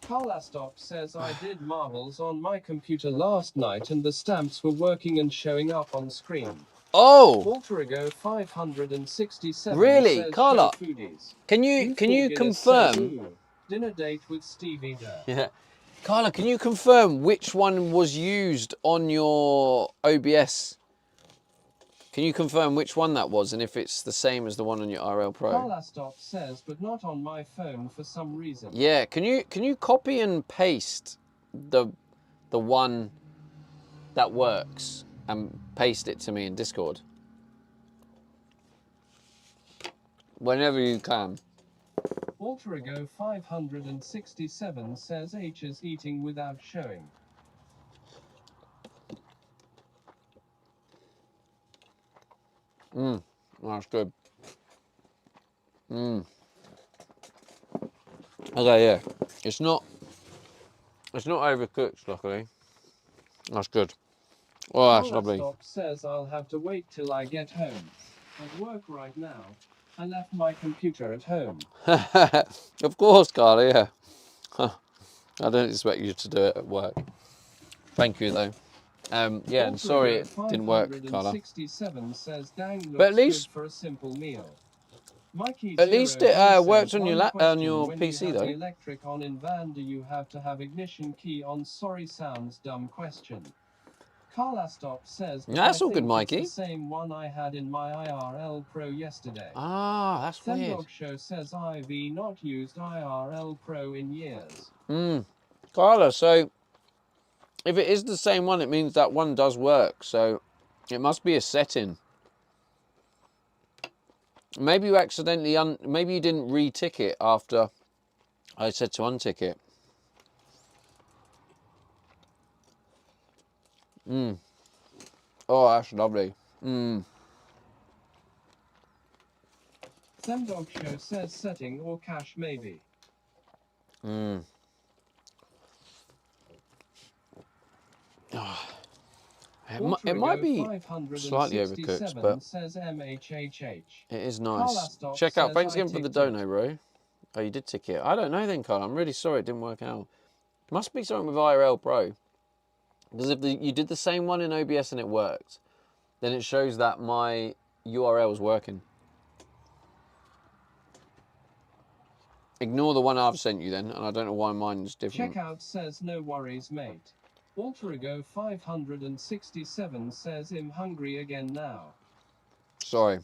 Carlastock says I did marbles on my computer last night and the stamps were working and showing up on screen.
Oh!
Walterigo 567
Really?
says
Carla,
show foodies.
can you confirm...
Says, dinner date with Stevie there.
Yeah. Carla, can you confirm which one was used on your OBS? Can you confirm which one that was and if it's the same as the one on your RL Pro?
Carlastock says, but not on my phone for some reason.
Yeah, can you copy and paste the one that works and paste it to me in Discord? Whenever you can.
Walterigo 567 says H is eating without showing.
That's good. Okay, yeah. It's not overcooked, luckily. That's good. Oh, that's lovely.
Carlastock says I'll have to wait till I get home. At work right now. I left my computer at home.
Of course, Carla, yeah. I don't expect you to do it at work. Thank you, though. Yeah, and sorry it didn't work, Carla.
567 says dang looks
But at least,
good for a simple meal. Mikey
at least it worked on your PC, though.
When you have the electric on in van, do you have to have ignition key on? Sorry, sounds dumb question. Carlastock says
That's
I
all good,
think
Mikey.
It's the same one I had in my IRL Pro yesterday.
Ah, that's weird.
Sendog Show says I've not used IRL Pro in years.
Carla, so if it is the same one, it means that one does work. So it must be a setting. Maybe you accidentally maybe you didn't re-tick it after I said to untick it. Oh, that's lovely.
Samdog Show says setting or cash maybe.
It might be
567
slightly overcooked, but
says MHHH.
it is
Carl
nice.
Astok
Check out.
says,
Thanks
"I
again for the
ticked it."
dono, bro. Oh, you did tick it. I don't know then, Carl. I'm really sorry it didn't work out. Must be something with IRL Pro. Because if you did the same one in OBS and it worked, then it shows that my URL is working. Ignore the one I've sent you then, and I don't know why mine's different.
Checkout says no worries, mate. Alterigo 567 says I'm hungry again now.
Sorry.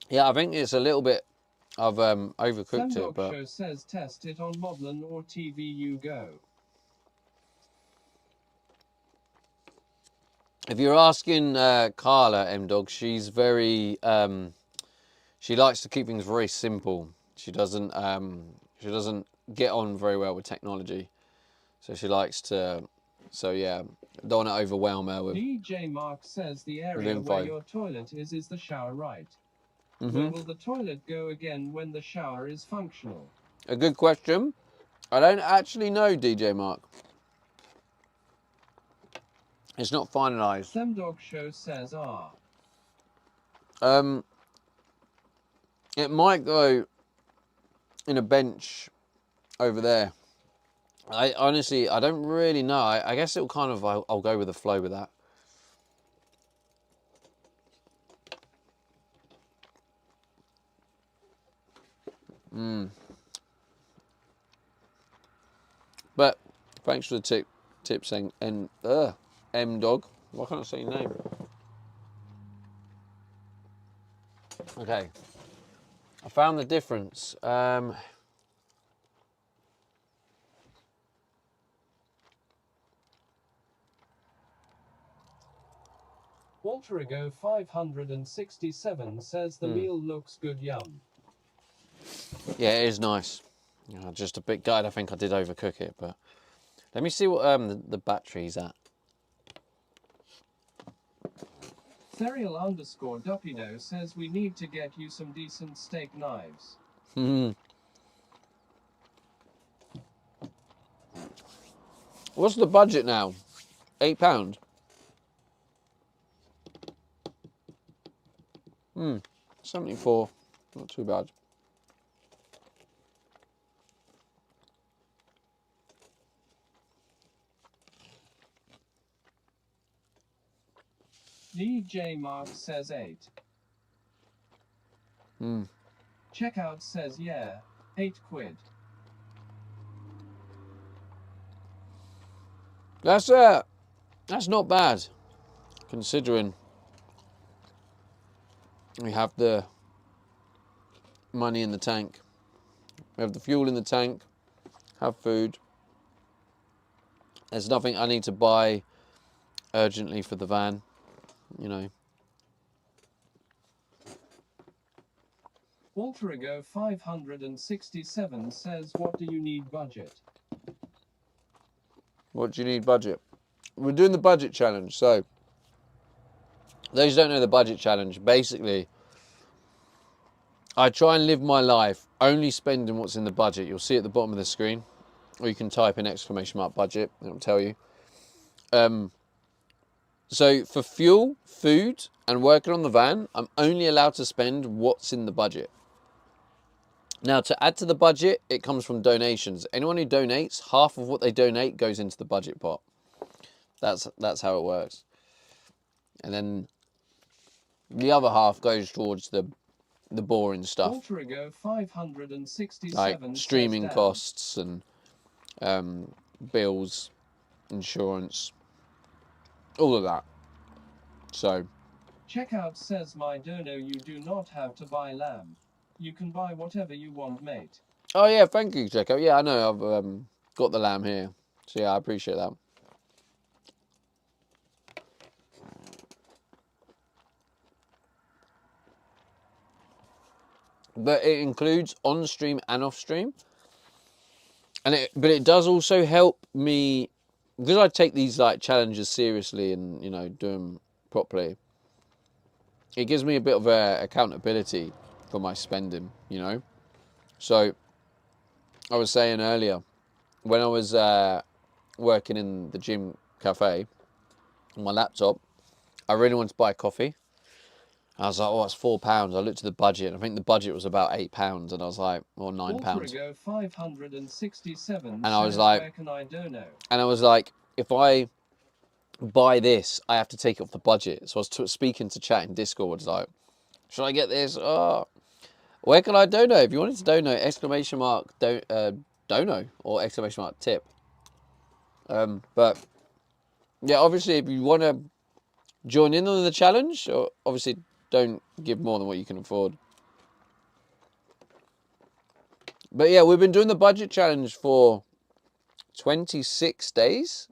Yeah, I think it's a little bit. I've overcooked it,
Samdog
but
Show says test it on Moblin or TVU Go.
if you're asking Carla M-Dog, she's very. She likes to keep things very simple. She doesn't get on very well with technology, so she likes to. So yeah, don't want to overwhelm her with.
DJ Mark says the area
info.
where your toilet is the shower, right? Where will the toilet go again when the shower is functional?
A good question. I don't actually know, DJ Mark. It's not finalised.
Samdog Show says
It might go in a bench over there. I honestly, I don't really know. I guess it'll kind of, I'll go with the flow with that. But thanks for the tip saying M-Dog. Why can't I say your name? Okay. I found the difference.
Alterigo 567 says the meal looks good, yum.
Yeah, it is nice. Just a bit gutted. I think I did overcook it, but let me see what the battery's at.
Serial _ Duppido says we need to get you some decent steak knives.
What's the budget now? £8? 74. Not too bad.
DJ Mark says 8. Checkout says yeah, 8 quid.
That's not bad, considering we have the money in the tank. We have the fuel in the tank, have food. There's nothing I need to buy urgently for the van, you know.
Alterigo 567 says what do you need budget?
What do you need budget? We're doing the budget challenge, so those who don't know the budget challenge, basically I try and live my life only spending what's in the budget. You'll see at the bottom of the screen, or you can type in !budget, it'll tell you. So for fuel, food, and working on the van, I'm only allowed to spend what's in the budget. Now, to add to the budget, it comes from donations. Anyone who donates, half of what they donate goes into the budget pot. That's how it works. And then the other half goes towards the boring stuff.
Alterigo 567
Like streaming
says
costs and bills, insurance, all of that. So
Checkout says my dono you do not have to buy lamb. You can buy whatever you want, mate.
oh yeah, thank you, Checkout. Yeah, I know I've got the lamb here. So yeah, I appreciate that. but it includes on stream and off stream. But it does also help me, because I take these like challenges seriously and, you know, do them properly. It gives me a bit of accountability for my spending, you know. So I was saying earlier, when I was working in the gym cafe on my laptop, I really wanted to buy coffee. I was like, oh, it's £4. I looked at the budget. I think the budget was about £8, and I was like, or £9.
Ultrigo 567
And I was
says,
like,
where can I donate?
and I was like, if I buy this, I have to take it off the budget. So I was speaking to chat in Discord, like, should I get this? Oh, where can I donate? If you wanted to donate, exclamation mark dono or exclamation mark tip. But yeah, obviously, if you want to join in on the challenge, or obviously don't give more than what you can afford. But yeah, we've been doing the budget challenge for 26 days.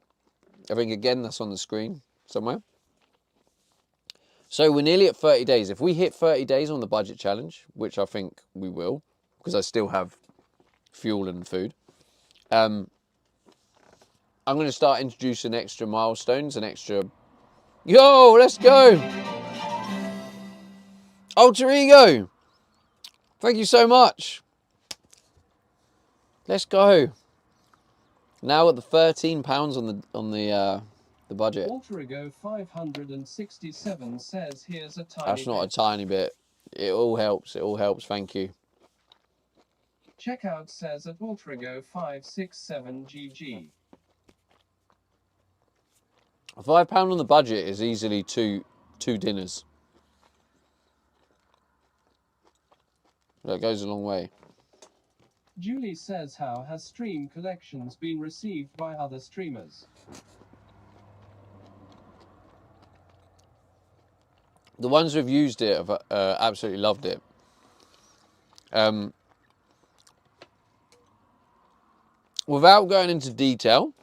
I think, again, that's on the screen somewhere. So we're nearly at 30 days. If we hit 30 days on the budget challenge, which I think we will, because I still have fuel and food, I'm going to start introducing extra milestones and extra... Yo, let's go! Alter Ego! Thank you so much. Let's go. Now at the £13 on the budget.
Ultrigo 567 says, here's a tiny
That's not a
bit.
tiny bit. It all helps. It all helps. Thank you.
Checkout says at Ultrigo 567 GG.
£5 on the budget is easily two dinners. That goes a long way.
Julie says, how has stream collections been received by other streamers?
The ones who've used it have absolutely loved it. Without going into detail,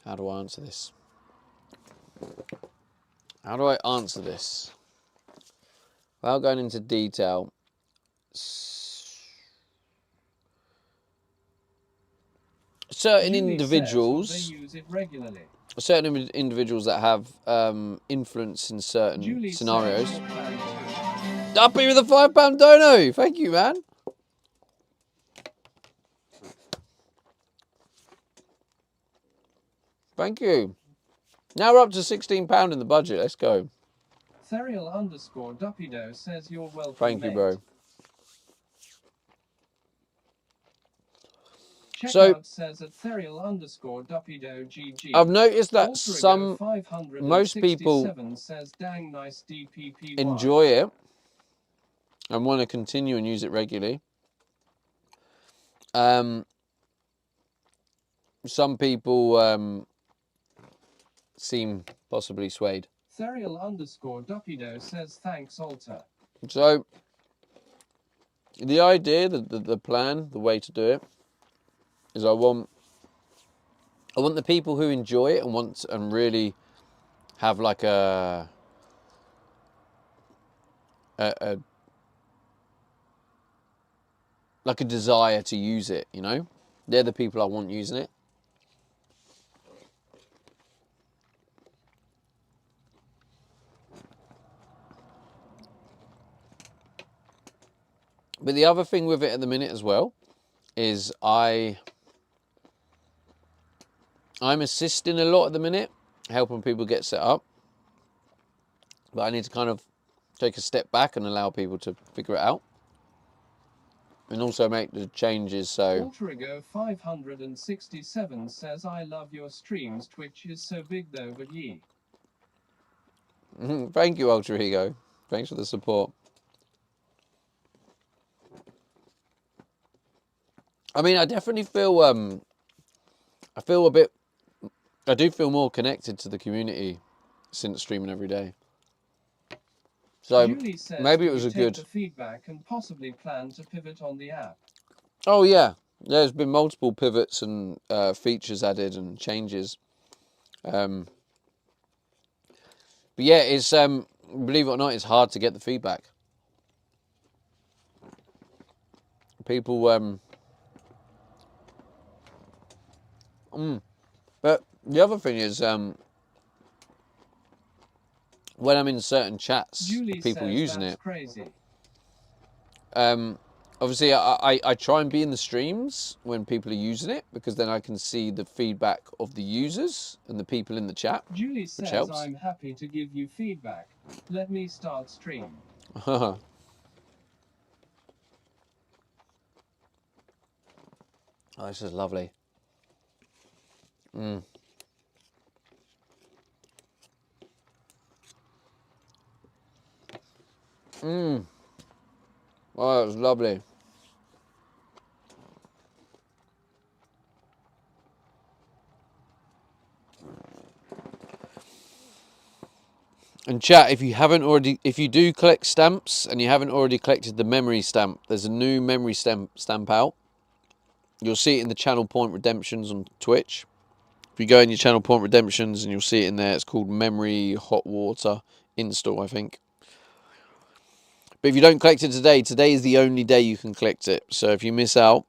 how do I answer this? How do I answer this? Without going into detail, certain
Julie
individuals,
says, they use it regularly.
certain individuals that have influence in certain
Julie
scenarios.
says,
Uppy with a £5 dono. Thank you, man. Thank you. Now we're up to £16 in the budget. Let's go.
Therial_Duppido says, you're welcome.
Thank you, bro.
Checkout
So,
says at Therial_Duppido GG.
I've noticed that
Ultrigo
most people
567 says, dang nice DPPY.
enjoy it and want to continue and use it regularly. Some people seem possibly swayed.
Therial_Duppido says, thanks, Alter.
So, the idea, the plan, the way to do it is I want the people who enjoy it and really have like a desire to use it, you know? They're the people I want using it. But the other thing with it at the minute as well is I'm assisting a lot at the minute, helping people get set up. But I need to kind of take a step back and allow people to figure it out. And also make the changes so...
Ultrigo 567 says, I love your streams. Twitch is so big though, but ye.
Thank you, Ultra Ego. Thanks for the support. I mean, I definitely feel, I do feel more connected to the community since streaming every day. So
Julie says,
maybe it was
you
a
take
good...
the feedback and possibly plan to pivot on the app.
Oh yeah, there's been multiple pivots and features added and changes. But yeah, it's believe it or not, it's hard to get the feedback. People, but the other thing is, when I'm in certain chats,
Julie
people
says
using
that's
it.
crazy.
Obviously, I try and be in the streams when people are using it, because then I can see the feedback of the users and the people in the chat,
Julie
which
says
helps.
I'm happy to give you feedback. Let me start stream.
Oh, this is lovely. Oh, it's lovely. And chat, if you do collect stamps and you haven't already collected the memory stamp, there's a new memory stamp out. You'll see it in the Channel Point Redemptions on Twitch. If you go in your Channel Point Redemptions and you'll see it in there, it's called Memory Hot Water Install, I think. But if you don't collect it today is the only day you can collect it. So if you miss out,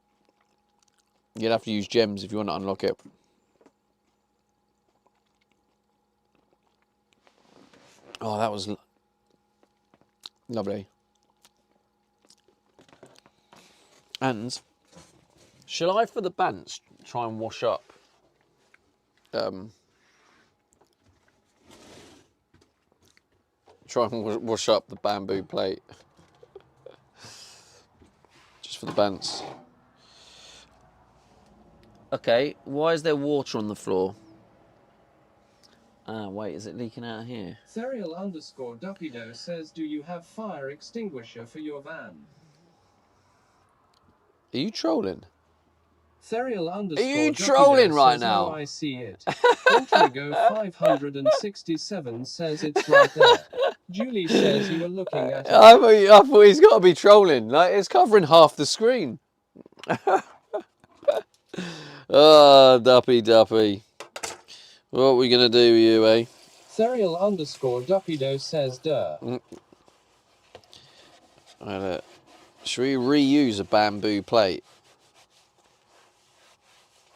you'll have to use gems if you want to unlock it. Oh, that was lovely. And shall I, for the bants, try and wash up? Try and wash up the bamboo plate. Just for the bants. Okay, why is there water on the floor? Ah, wait, is it leaking out of here?
Serial_Dupido says, do you have fire extinguisher for your van?
Are you trolling?
Serial_Dupido
Are you trolling right
says,
now?
No, I see it. Ultrigo 567 says it's right there. Julie says you were looking at it.
I thought he's got to be trolling. Like, it's covering half the screen. Oh, Duppy. What are we going to do with you, eh?
Serial_Dupido says, duh.
Right, should we reuse a bamboo plate?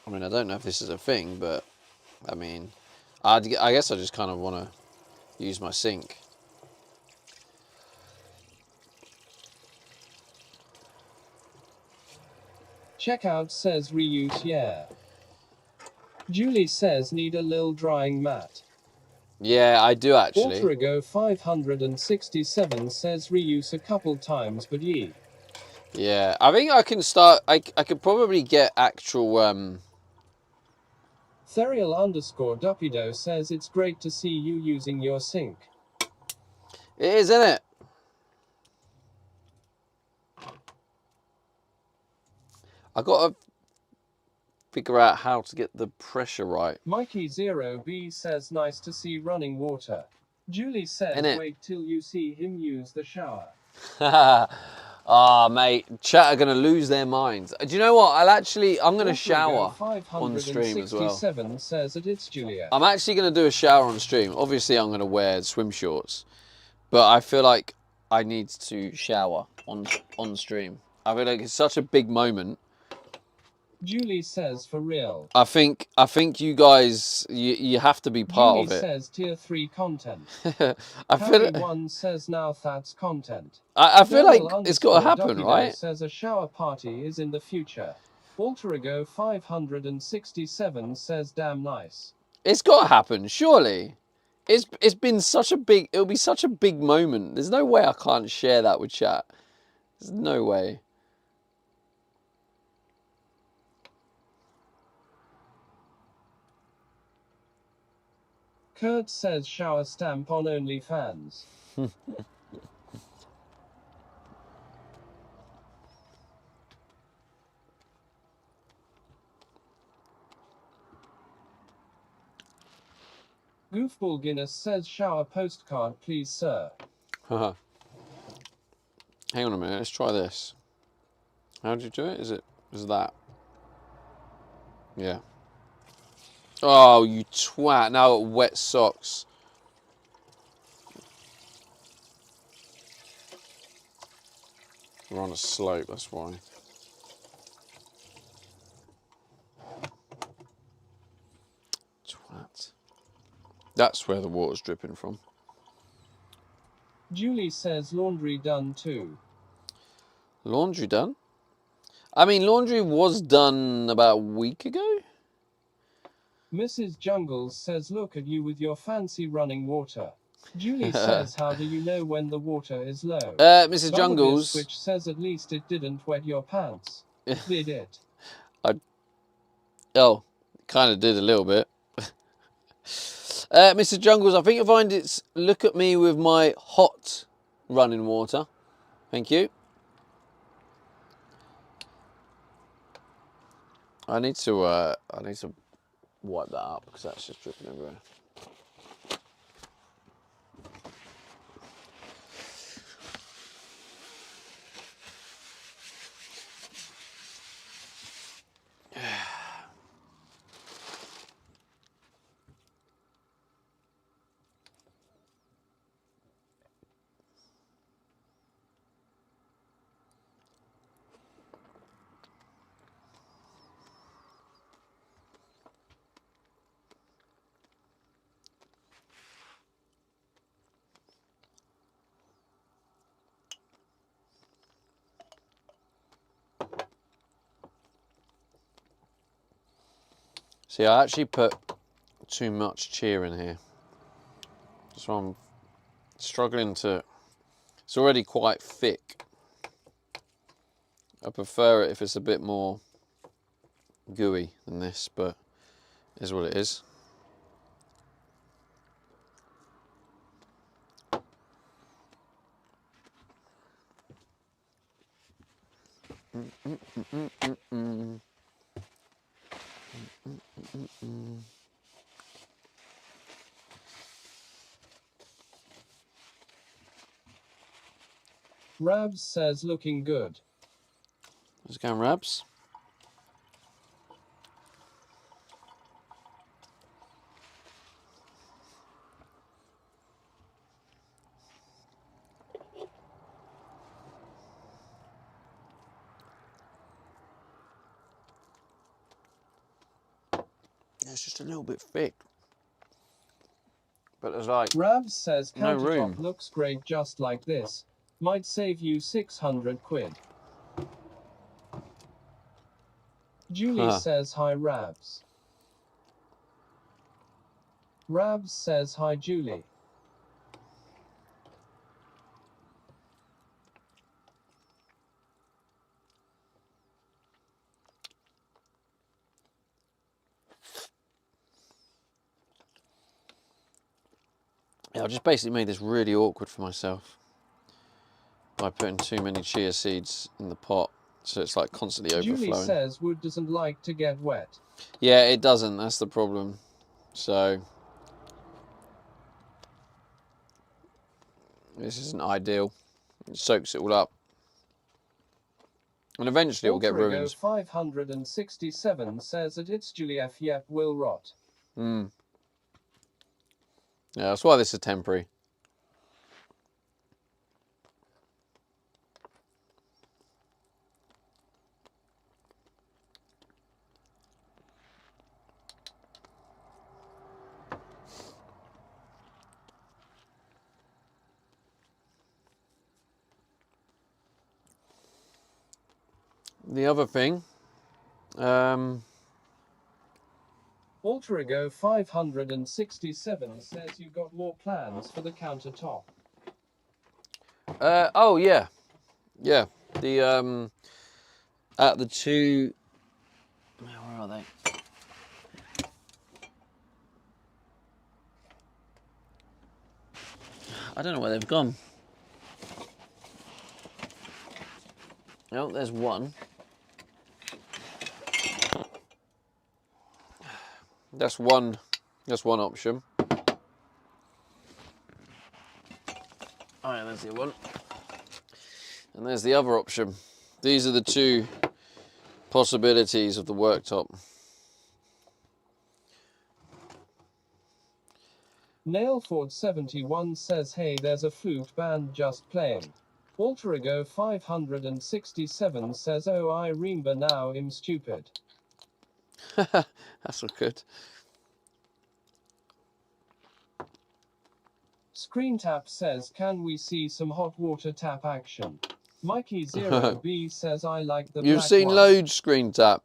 I mean, I don't know if this is a thing, but I mean, I guess I just kind of want to use my sink.
Checkout says reuse, yeah. Julie says need a lil drying mat.
Yeah, I do actually.
Ultrigo 567 says reuse a couple times, but ye.
Yeah, I think I can start. I could probably get actual.
Serial_Dupido says it's great to see you using your sink.
It is, isn't it? I got to figure out how to get the pressure right.
Mikey0B says nice to see running water. Julie says
Innit?
wait till you see him use the shower.
Ah, mate, chat are going to lose their minds. Do you know what? I'm going to shower on the stream as well.
567 says that it's Julia.
I'm actually going to do a shower on stream. Obviously, I'm going to wear swim shorts, but I feel like I need to shower on stream. I feel like it's such a big moment.
Julie says for real.
I think you guys, you have to be part
Julie
of it.
says tier 3 content.
I feel
Harry 1 says now that's content.
I feel like it's got to happen, right?
Says a shower party is in the future. Ultrigo 567 says damn nice.
It's got to happen, surely. It's been such a big. It'll be such a big moment. There's no way I can't share that with chat. There's no way.
Kurt says shower stamp on OnlyFans. Goofball Guinness says shower postcard please sir.
Hang on a minute. Let's try this. How do you do it? Is that? Yeah. Oh, you twat! Now I've got wet socks. We're on a slope, that's why. Twat. That's where the water's dripping from.
Julie says laundry done too.
Laundry done? I mean, laundry was done about a week ago.
Mrs. Jungles says look at you with your fancy running water. Julie says how do you know when the water is low?
Mrs.
Bubblegist
Jungles.
which says at least it didn't wet your pants. Did it?
Oh, kind of did a little bit. Mrs. Jungles, I think you'll find it's look at me with my hot running water. Thank you. I need to wipe that up because that's just dripping everywhere. See, I actually put too much chia in here. So I'm struggling to... It's already quite thick. I prefer it if it's a bit more gooey than this, but it is what it is.
Rabs says looking good.
How's it going, Rabs? It's just a little bit thick. But there's like
Rabs says
no
countertop
room.
looks great just like this. Might save you 600 quid. Julie says hi Rabs. Rabs says hi Julie.
Yeah, I just basically made this really awkward for myself by putting too many chia seeds in the pot, so it's like constantly overflowing.
Julie says wood doesn't like to get wet.
Yeah, it doesn't, that's the problem. So this isn't ideal. It soaks it all up. And eventually it will get
Ultra
ruined.
567 says that it's Julie F. Yep, will rot.
Yeah, that's why this is temporary. The other thing,
Alter Ego 567 says you got more plans for the countertop.
oh yeah, the at the two, where are they? I don't know where they've gone. Oh, there's one. That's one option. Oh yeah, there's the one. And there's the other option. These are the two possibilities of the worktop.
Nailford71 says hey there's a flute band just playing. Walterigo 567 says, "Oh, I remember now, I'm stupid."
That's not good.
Screen Tap says, "Can we see some hot water tap action?" Mikey 0B says, "I like the
You've
black
seen
one."
loads screen tap.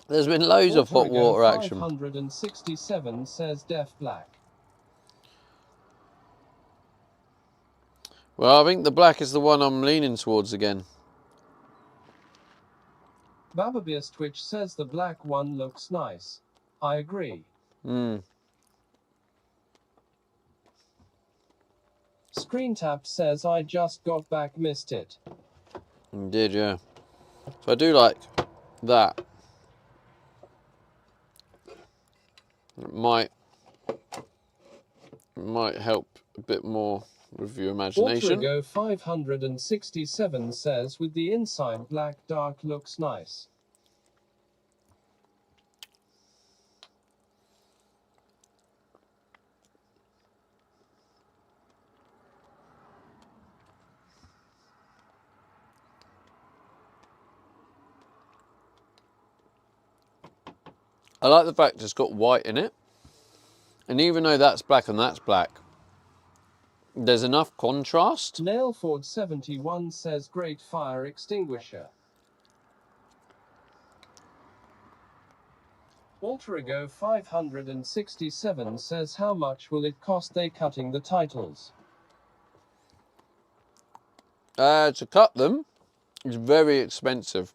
There's been loads of hot
Walterigo
water action.
567 says, "Def black."
Well, I think the black is the one I'm leaning towards again.
Bababeers Twitch says the black one looks nice. I agree. Screen Tap says, "I just got back, missed it."
You did, yeah. So I do like that. It might help a bit more with your imagination.
Walterigo 567 says, "With the inside black dark looks nice."
I like the fact it's got white in it. And even though that's black and that's black, there's enough contrast.
Nailford 71 says, "Great fire extinguisher." Walterigo 567 says, "How much will it cost they cutting the titles?"
To cut them is very expensive.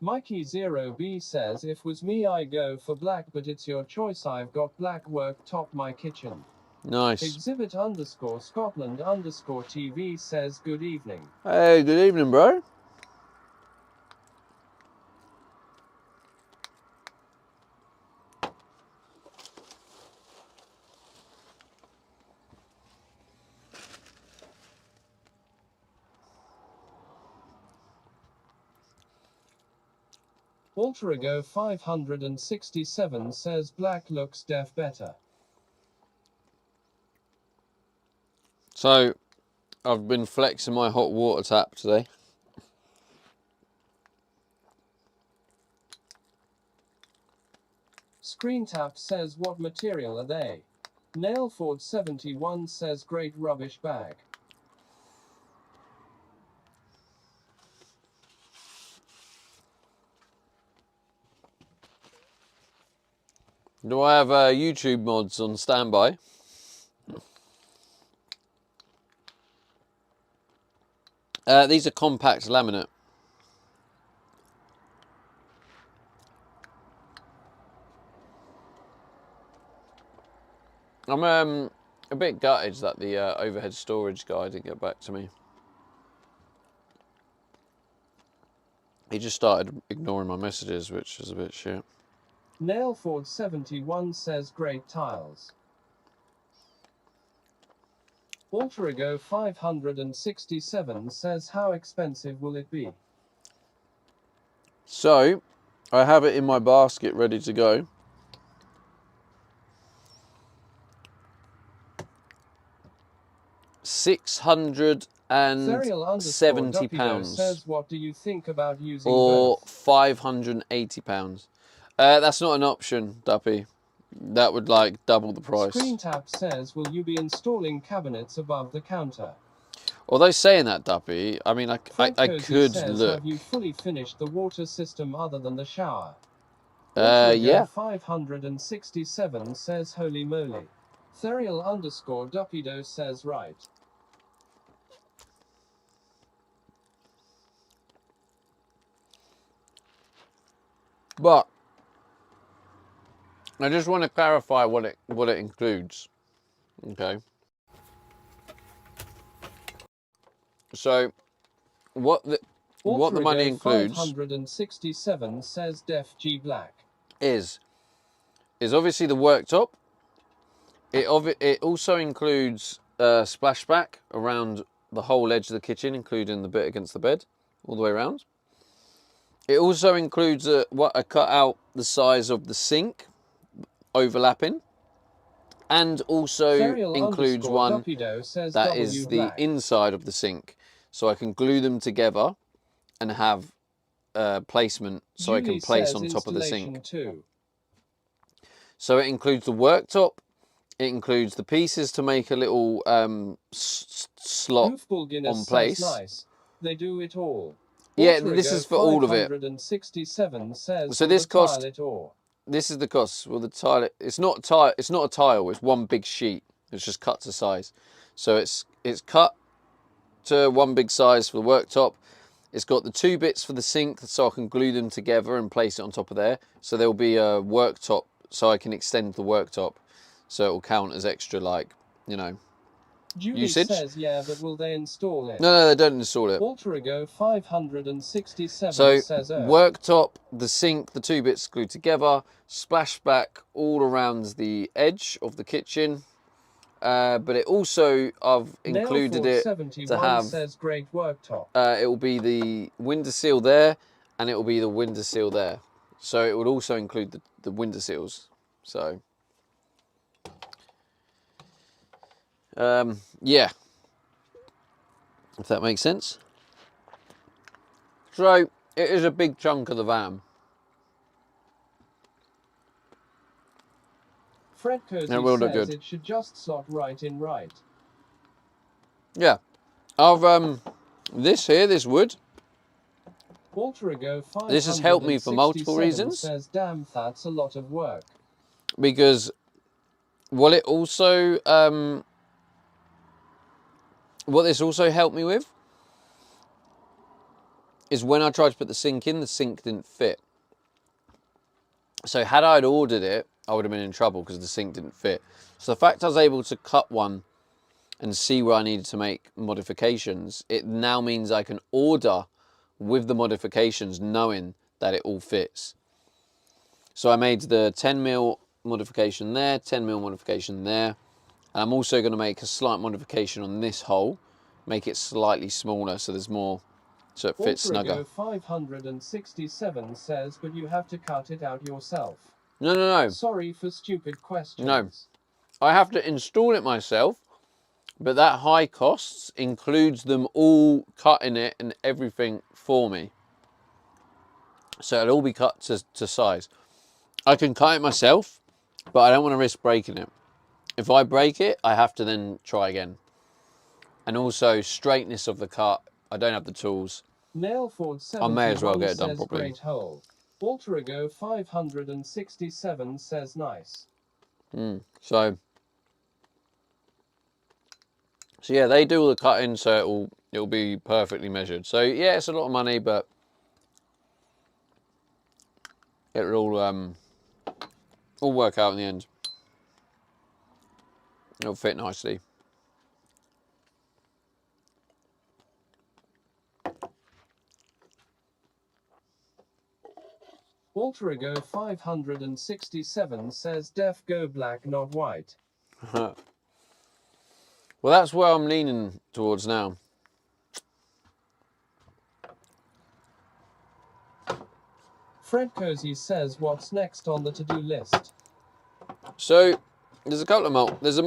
Mikey 0B says, "If was me I go for black, but it's your choice, I've got black work top my kitchen."
Nice.
Exhibit _Scotland _TV says, "Good evening."
Hey, good evening, bro.
Walterigo 567 says, "Black looks def better."
So, I've been flexing my hot water tap today.
Screen Tap says, "What material are they?" Nailford 71 says, "Great rubbish bag."
Do I have YouTube mods on standby? These are compact laminate. I'm a bit gutted that the overhead storage guy didn't get back to me. He just started ignoring my messages, which is a bit shit.
Nailford 71 says, "Great tiles." Walterigo 567 says, "How expensive will it be?"
So, I have it in my basket ready to go. £670
says, "What do you think about using
or
both?"
£580. That's not an option, Duppy. That would like double the price.
Screen Tap says, "Will you be installing cabinets above the counter?"
Although saying that, Duppy, I mean, I
Cozy
could
says,
look.
"Have you fully finished the water system other than the shower?"
Yeah.
567 says, "Holy moly." Therial _Duppido says, "Right."
But I just want to clarify what it includes. Okay. So what the money includes
567 says, "Def G black."
is obviously the worktop. It also includes a splashback around the whole edge of the kitchen, including the bit against the bed, all the way around. It also includes a cutout the size of the sink, overlapping, And also
Serial
includes
underscore
one
Dupido says
that
W
is the
Black.
inside of the sink. So I can glue them together and have placement so I
Julie
can place
says
on top of the
installation
sink.
2.
So it includes the worktop, it includes the pieces to make a little slot
Goofball Guinness
on
says
place.
nice. They do it all.
Yeah,
Alter
this
Ego
is for all of it.
567 says,
So
will
this
the
cost-
tile it or?
This is the cost. Well, the tile, it's not a tile, it's not a tile, it's one big sheet. It's just cut to size. So it's cut to one big size for the worktop. It's got the 2 bits for the sink, so I can glue them together and place it on top of there. So there'll be a worktop, so I can extend the worktop, so it will count as extra, like, you know,
Julie
usage.
says, yeah, but will they install it?
No, they don't install it.
Alter Ego 567
So
says,
worktop, the sink, the 2 bits glued together, splashback all around the edge of the kitchen. But it also, I've included it to have,
says, great worktop.
it will be the window seal there, and it will be the window seal there. So it would also include the window seals. So, yeah, if that makes sense. So it is a big chunk of the van.
Fred Cozy
It will look
says
good.
it should just slot right in right.
Yeah, I've this here, this wood.
Alter Ego
This has helped me for multiple
567
reasons.
says, damn, that's a lot of work.
Because, well, it also what this also helped me with is when I tried to put the sink in, the sink didn't fit. So had I ordered it, I would have been in trouble because the sink didn't fit. So the fact I was able to cut one and see where I needed to make modifications, it now means I can order with the modifications knowing that it all fits. So I made the 10mm modification there, 10mm modification there. And I'm also going to make a slight modification on this hole, make it slightly smaller so there's more, so it fits
Alter
snugger.
Ego 567 says, but you have to cut it out yourself.
No, no, no.
Sorry for stupid questions.
No. I have to install it myself, but that high costs includes them all cutting it and everything for me. So it'll all be cut to size. I can cut it myself, but I don't want to risk breaking it. If I break it, I have to then try again. And also straightness of the cut, I don't have the tools.
Nailford
I may as well get it done
says,
properly.
great hole. Alter Ego 567 says, nice.
So yeah, they do all the cutting, so it'll be perfectly measured. So yeah, it's a lot of money, but it'll all work out in the end. It'll fit nicely.
Alter Ego 567 says, def go black, not white.
Well, that's where I'm leaning towards now.
Fred Cozy says, what's next on the to-do list?
So there's a couple of there's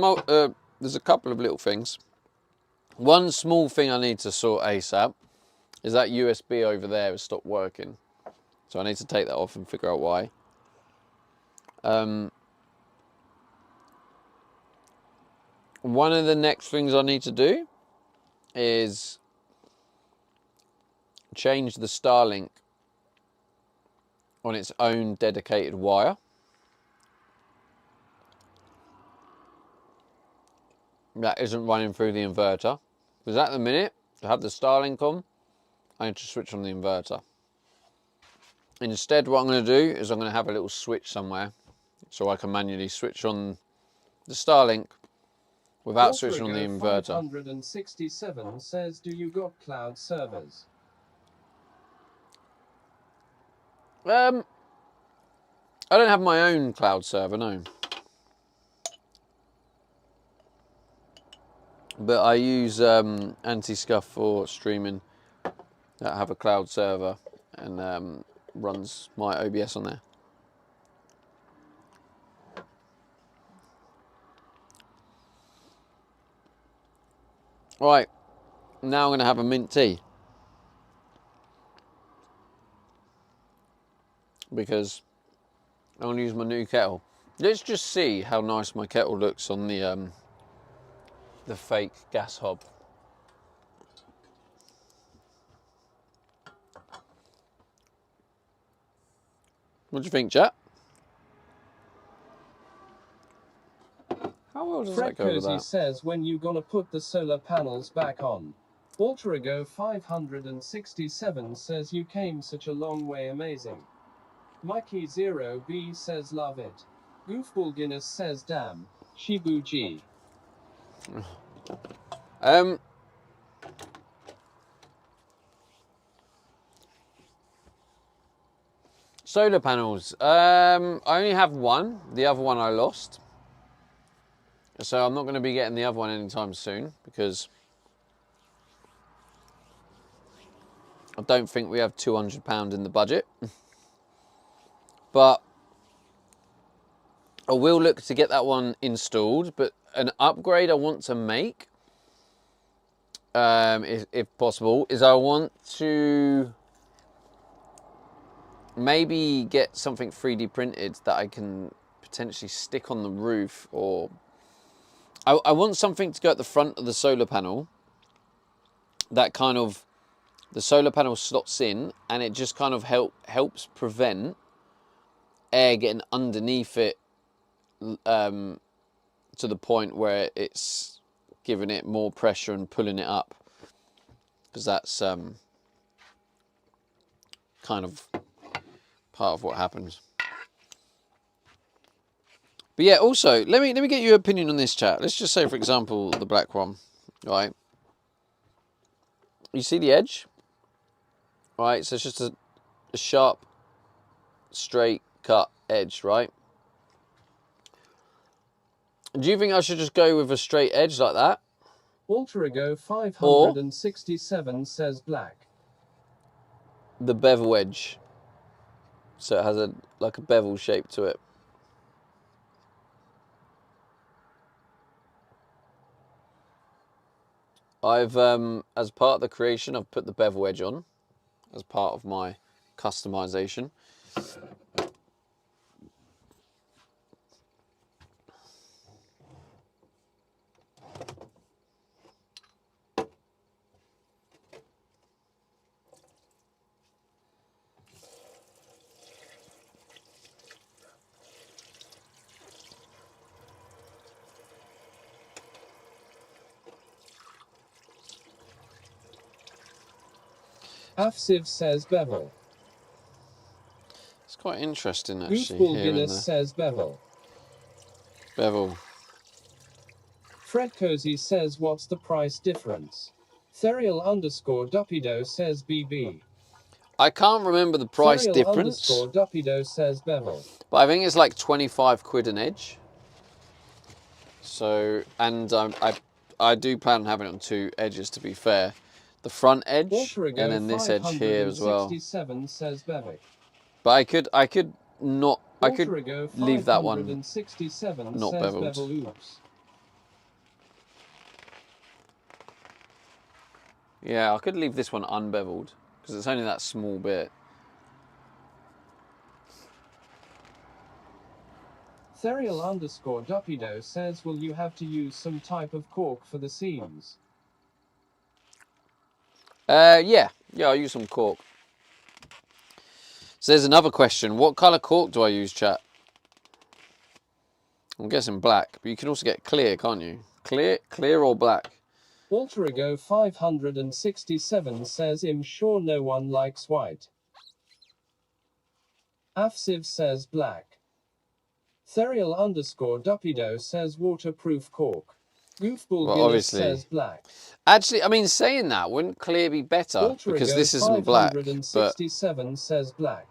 a couple of little things. One small thing I need to sort ASAP is that USB over there has stopped working. So I need to take that off and figure out why. One of the next things I need to do is change the Starlink on its own dedicated wire. That isn't running through the inverter. Because at the minute, to have the Starlink on, I need to switch on the inverter. Instead, what I'm going to do is I'm going to have a little switch somewhere so I can manually switch on the Starlink without switching on the inverter.
567 says, do you got cloud servers?
I don't have my own cloud server, no. But I use Anti-Scuff for streaming that have a cloud server and runs my OBS on there. Right, now I'm going to have a mint tea. Because I'm going to use my new kettle. Let's just see how nice my kettle looks on the fake gas hob. What do you think, chat? How well does
Fred
that go with
Cozy
that?
says, when you gonna put the solar panels back on? Walterigo 567 says, you came such a long way, amazing. Mikey 0B says, love it. Goofball Guinness says, damn. Shibuji.
Solar panels. I only have one. The other one I lost. So I'm not going to be getting the other one anytime soon because I don't think we have £200 in the budget. But I will look to get that one installed. But an upgrade I want to make, if possible, is I want to maybe get something 3D printed that I can potentially stick on the roof, or I want something to go at the front of the solar panel that kind of, the solar panel slots in and it just kind of helps prevent air getting underneath it to the point where it's giving it more pressure and pulling it up, because that's kind of part of what happens. But yeah, also let me get your opinion on this, chat. Let's just say, for example, the black one, right? You see the edge, right? So it's just a sharp, straight cut edge, right? Do you think I should just go with a straight edge like that?
Walterigo 567 says, black.
The bevel edge, so it has like a bevel shape to it. I've as part of the creation, I've put the bevel edge on as part of my customization.
Afsiv says, bevel.
It's quite interesting, actually.
Goofball
Here in
Guinness
the
says, bevel.
bevel.
Fred Cozy says, what's the price difference? Therial _Dupido says, BB.
I can't remember the price
Therial
difference,
_Dupido says, bevel.
but I think it's like 25 quid an edge. So, and I do plan on having it on two edges, to be fair. The front edge
Walterigo
and then this edge here as well.
567 says, bevel.
But I could not, I could
Walterigo
leave that one
567
not
says,
beveled.
bevel. Oops.
Yeah, I could leave this one unbeveled because it's only that small bit.
Therial _Dupido says, will you have to use some type of cork for the seams?
Yeah, I'll use some cork. So there's another question. What colour cork do I use, chat? I'm guessing black, but you can also get clear, can't you? Clear or black?
Walterigo 567 says, I'm sure no one likes white. Afsiv says, black. Therial _Dupido says, waterproof cork. Goofball
Well,
Guinness
obviously.
says, black.
Actually, I mean, saying that, wouldn't clear be better? Because
Walterigo
this isn't black. But
567 says, black.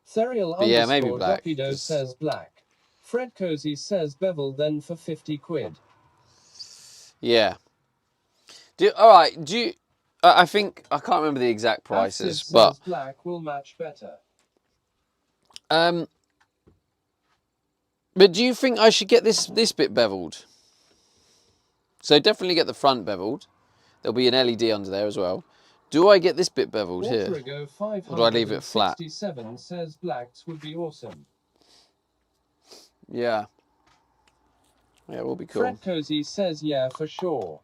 Therial
yeah, maybe black,
Dupido
'cause-
says, black. Fred Cozy says, bevel then for 50 quid.
yeah. All right. Do you? I think I can't remember the exact prices,
Afsiv
but
says, black will match better.
but do you think I should get this bit beveled? So definitely get the front beveled. There'll be an LED under there as well. Do I get this bit beveled here?
Autorigo
Or do I leave it flat?
567 says blacks would be awesome.
Yeah. Yeah, it will be cool.
Fred Cozy says yeah, for sure.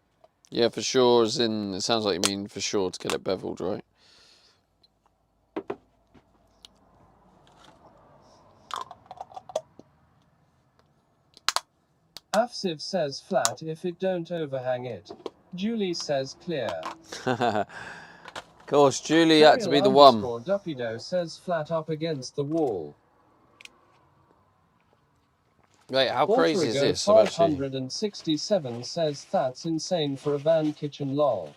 Yeah, for sure, as in, it sounds like you mean for sure to get it beveled, right?
Afsiv says flat if it don't overhang it. Julie says clear.
Of course, Julie had to be the one.
Duppido says flat up against the wall.
Wait, how crazy is this? I've actually...
567 says that's insane for a van kitchen lol.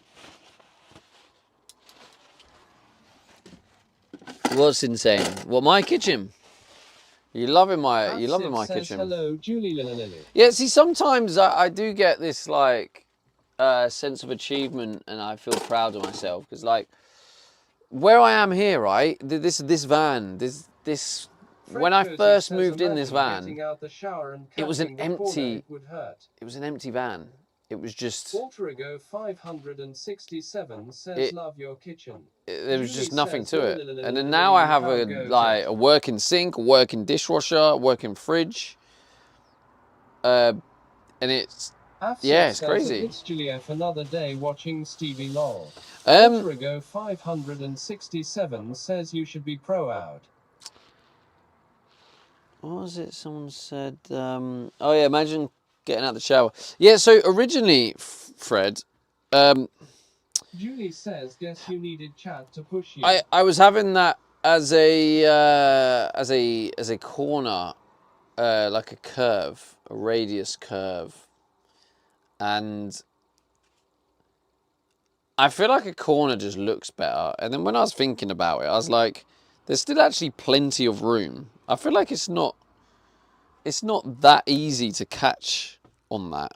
What's insane? What, my kitchen? You loving my
Says,
kitchen?
hello, Julie Lily.
Yeah, see, sometimes I do get this like sense of achievement, and I feel proud of myself because, like, where I am here, right? This van, this. When I first moved in this van, it was an empty. It was an empty van. It was just.
Autorigo 567 says love your kitchen.
There was just nothing to it, and then now I have a working sink, a working dishwasher, a working fridge, and it's it's crazy.
It's Julia for another day watching Stevie lol. Autorigo 567 says you should be proud.
What was it? Someone said, oh yeah, imagine getting out the shower. Yeah, so originally, Fred,
Julie says, guess you needed chat to push you.
I was having that as a corner, like a curve, a radius curve, and I feel like a corner just looks better. And then when I was thinking about it, I was like, there's still actually plenty of room. I feel like it's not that easy to catch on that.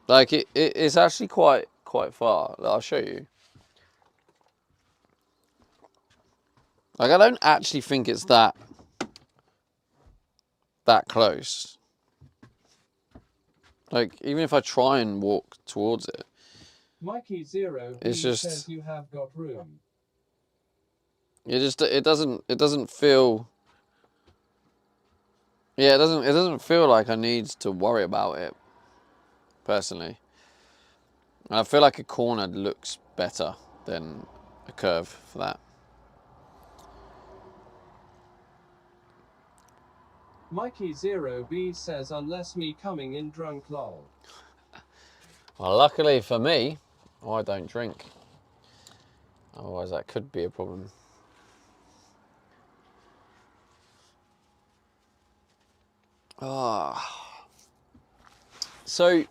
Like it's actually quite far. I'll show you. Like, I don't actually think it's that close. Like, even if I try and walk towards it,
Mikey Zero,
it's just
says you have got room.
It doesn't feel. Yeah, it doesn't feel like I need to worry about it. Personally, and I feel like a corner looks better than a curve for that.
Mikey Zero B says unless me coming in drunk lol.
Well, luckily for me, I don't drink. Otherwise, that could be a problem. So,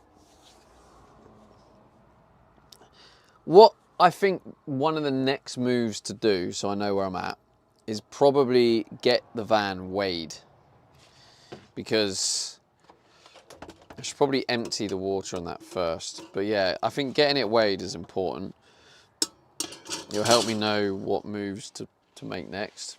what I think one of the next moves to do, so I know where I'm at, is probably get the van weighed. Because I should probably empty the water on that first. But yeah, I think getting it weighed is important. It'll help me know what moves to make next.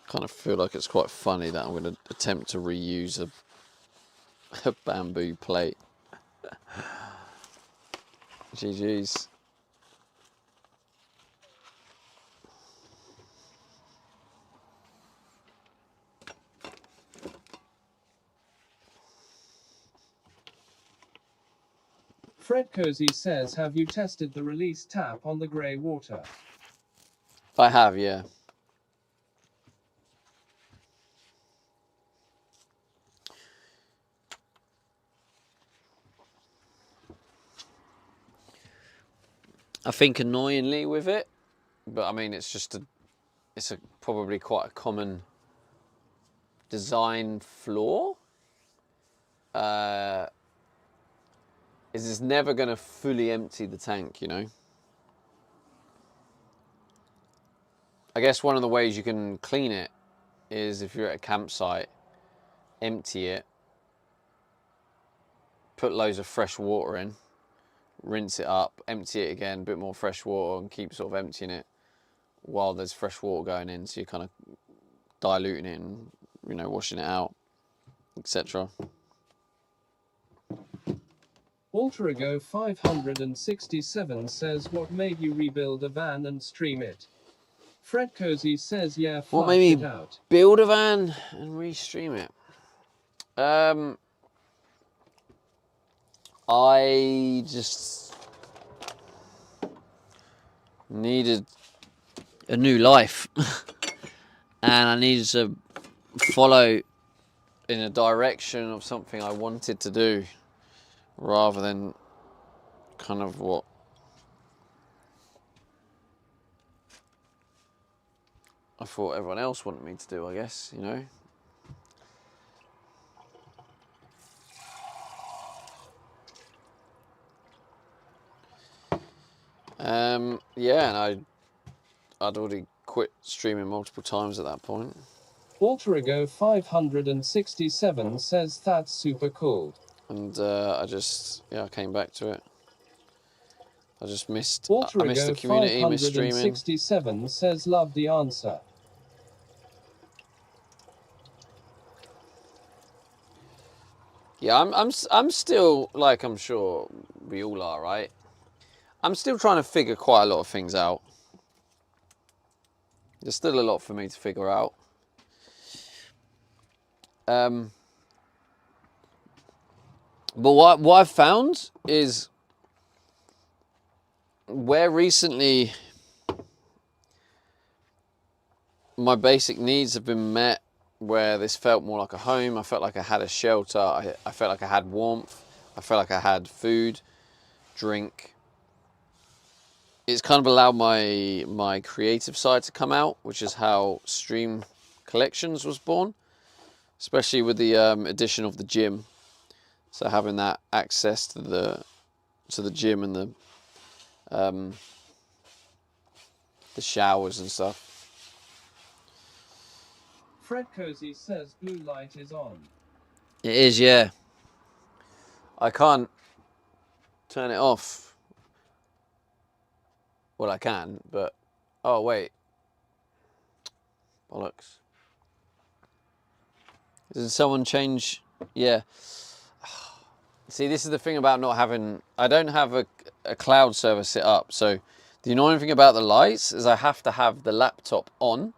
Kind of feel like it's quite funny that I'm going to attempt to reuse a bamboo plate. GG's.
Fred Cozy says, have you tested the release tap on the grey water?
I have, yeah. I think annoyingly with it, but I mean it's probably quite a common design flaw. Is it's never going to fully empty the tank, you know. I guess one of the ways you can clean it is if you're at a campsite, empty it, put loads of fresh water in, rinse it up, empty it again, a bit more fresh water, and keep sort of emptying it while there's fresh water going in, so you're kind of diluting it and, you know, washing it out, etc.
Walter Ago 567 says, what made you rebuild a van and stream it? Fred Cozy says, yeah,
What
flush
made
it
me
out.
build a van and restream it? I just needed a new life and I needed to follow in a direction of something I wanted to do rather than kind of what I thought everyone else wanted me to do, I guess, you know. Yeah, and I'd already quit streaming multiple times at that point.
Walter Ago 567 says, that's super cool.
And I came back to it. I just missed
Walter
I missed
Ago
the community, missed streaming.
567 says, love the answer.
Yeah, I'm still, like I'm sure we all are, right? I'm still trying to figure quite a lot of things out. There's still a lot for me to figure out. But what I've found is where recently my basic needs have been met, where this felt more like a home, I felt like I had a shelter, I felt like I had warmth, I felt like I had food, drink. It's kind of allowed my creative side to come out, which is how Stream Collections was born, especially with the addition of the gym. So having that access to the gym and the showers and stuff.
Fred Cozy says, blue light is on.
It is, yeah. I can't turn it off. Well, I can, but... Oh, wait. Bollocks. Did someone change... Yeah. See, this is the thing about not having... I don't have a cloud server set up, so the annoying thing about the lights is I have to have the laptop on,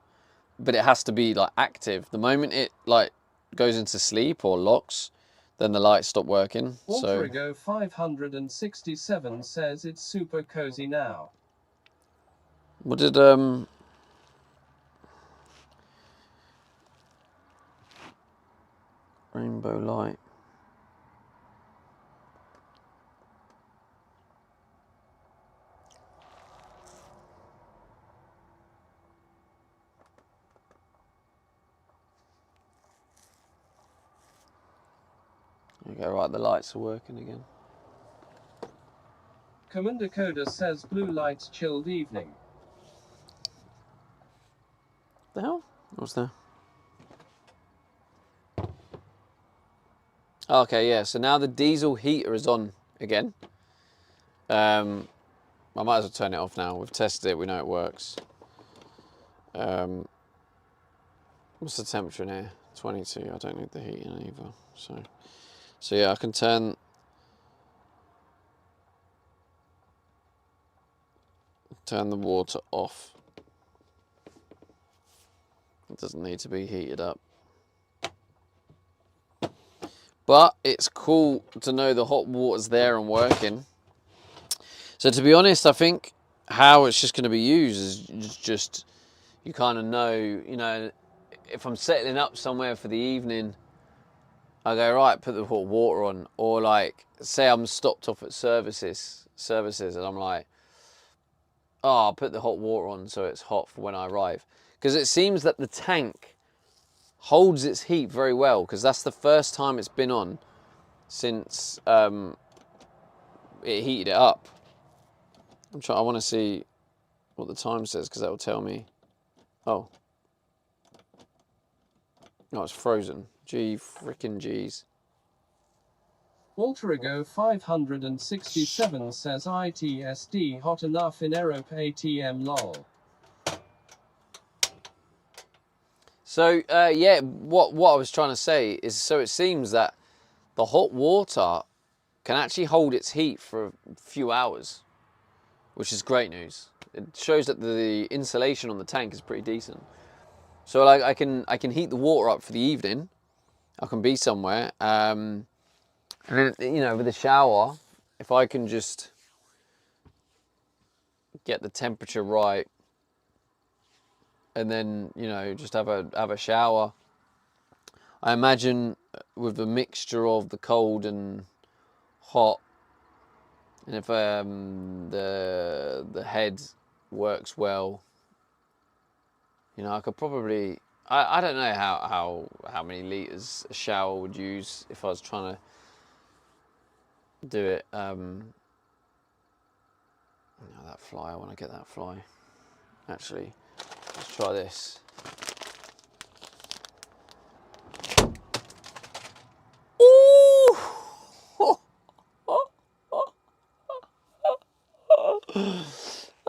but it has to be, like, active. The moment it, like, goes into sleep or locks, then the lights stop working.
Walter Ago 567 says, it's super cozy now.
What did rainbow light? Okay, right, the lights are working again.
Commander Coda says, blue light chilled evening.
The hell? What's that? Okay, yeah, so now the diesel heater is on again. I might as well turn it off now. We've tested it, we know it works. What's the temperature in here? 22. I don't need the heating either. So yeah, I can turn the water off. It doesn't need to be heated up. But it's cool to know the hot water's there and working. So to be honest, I think how it's just going to be used is just, you kind of know, you know, if I'm settling up somewhere for the evening, I go, right, put the hot water on. Or like, say I'm stopped off at services and I'm like, oh, I'll put the hot water on so it's hot for when I arrive. Because it seems that the tank holds its heat very well, because that's the first time it's been on since it heated it up. I want to see what the time says, because that will tell me. Oh, it's frozen. Gee, frickin' G's.
Walter Ago 567 says, ITSD hot enough in Aerope ATM lol.
So yeah, what I was trying to say is, so it seems that the hot water can actually hold its heat for a few hours, which is great news. It shows that the insulation on the tank is pretty decent. So like I can heat the water up for the evening. I can be somewhere, and then, you know, with a shower, if I can just get the temperature right, and then, you know, just have a shower. I imagine with the mixture of the cold and hot, and if the head works well, you know, I could probably, I don't know how many liters a shower would use if I was trying to do it. Now that fly, I want to get that fly. Actually, let's try this. Ooh!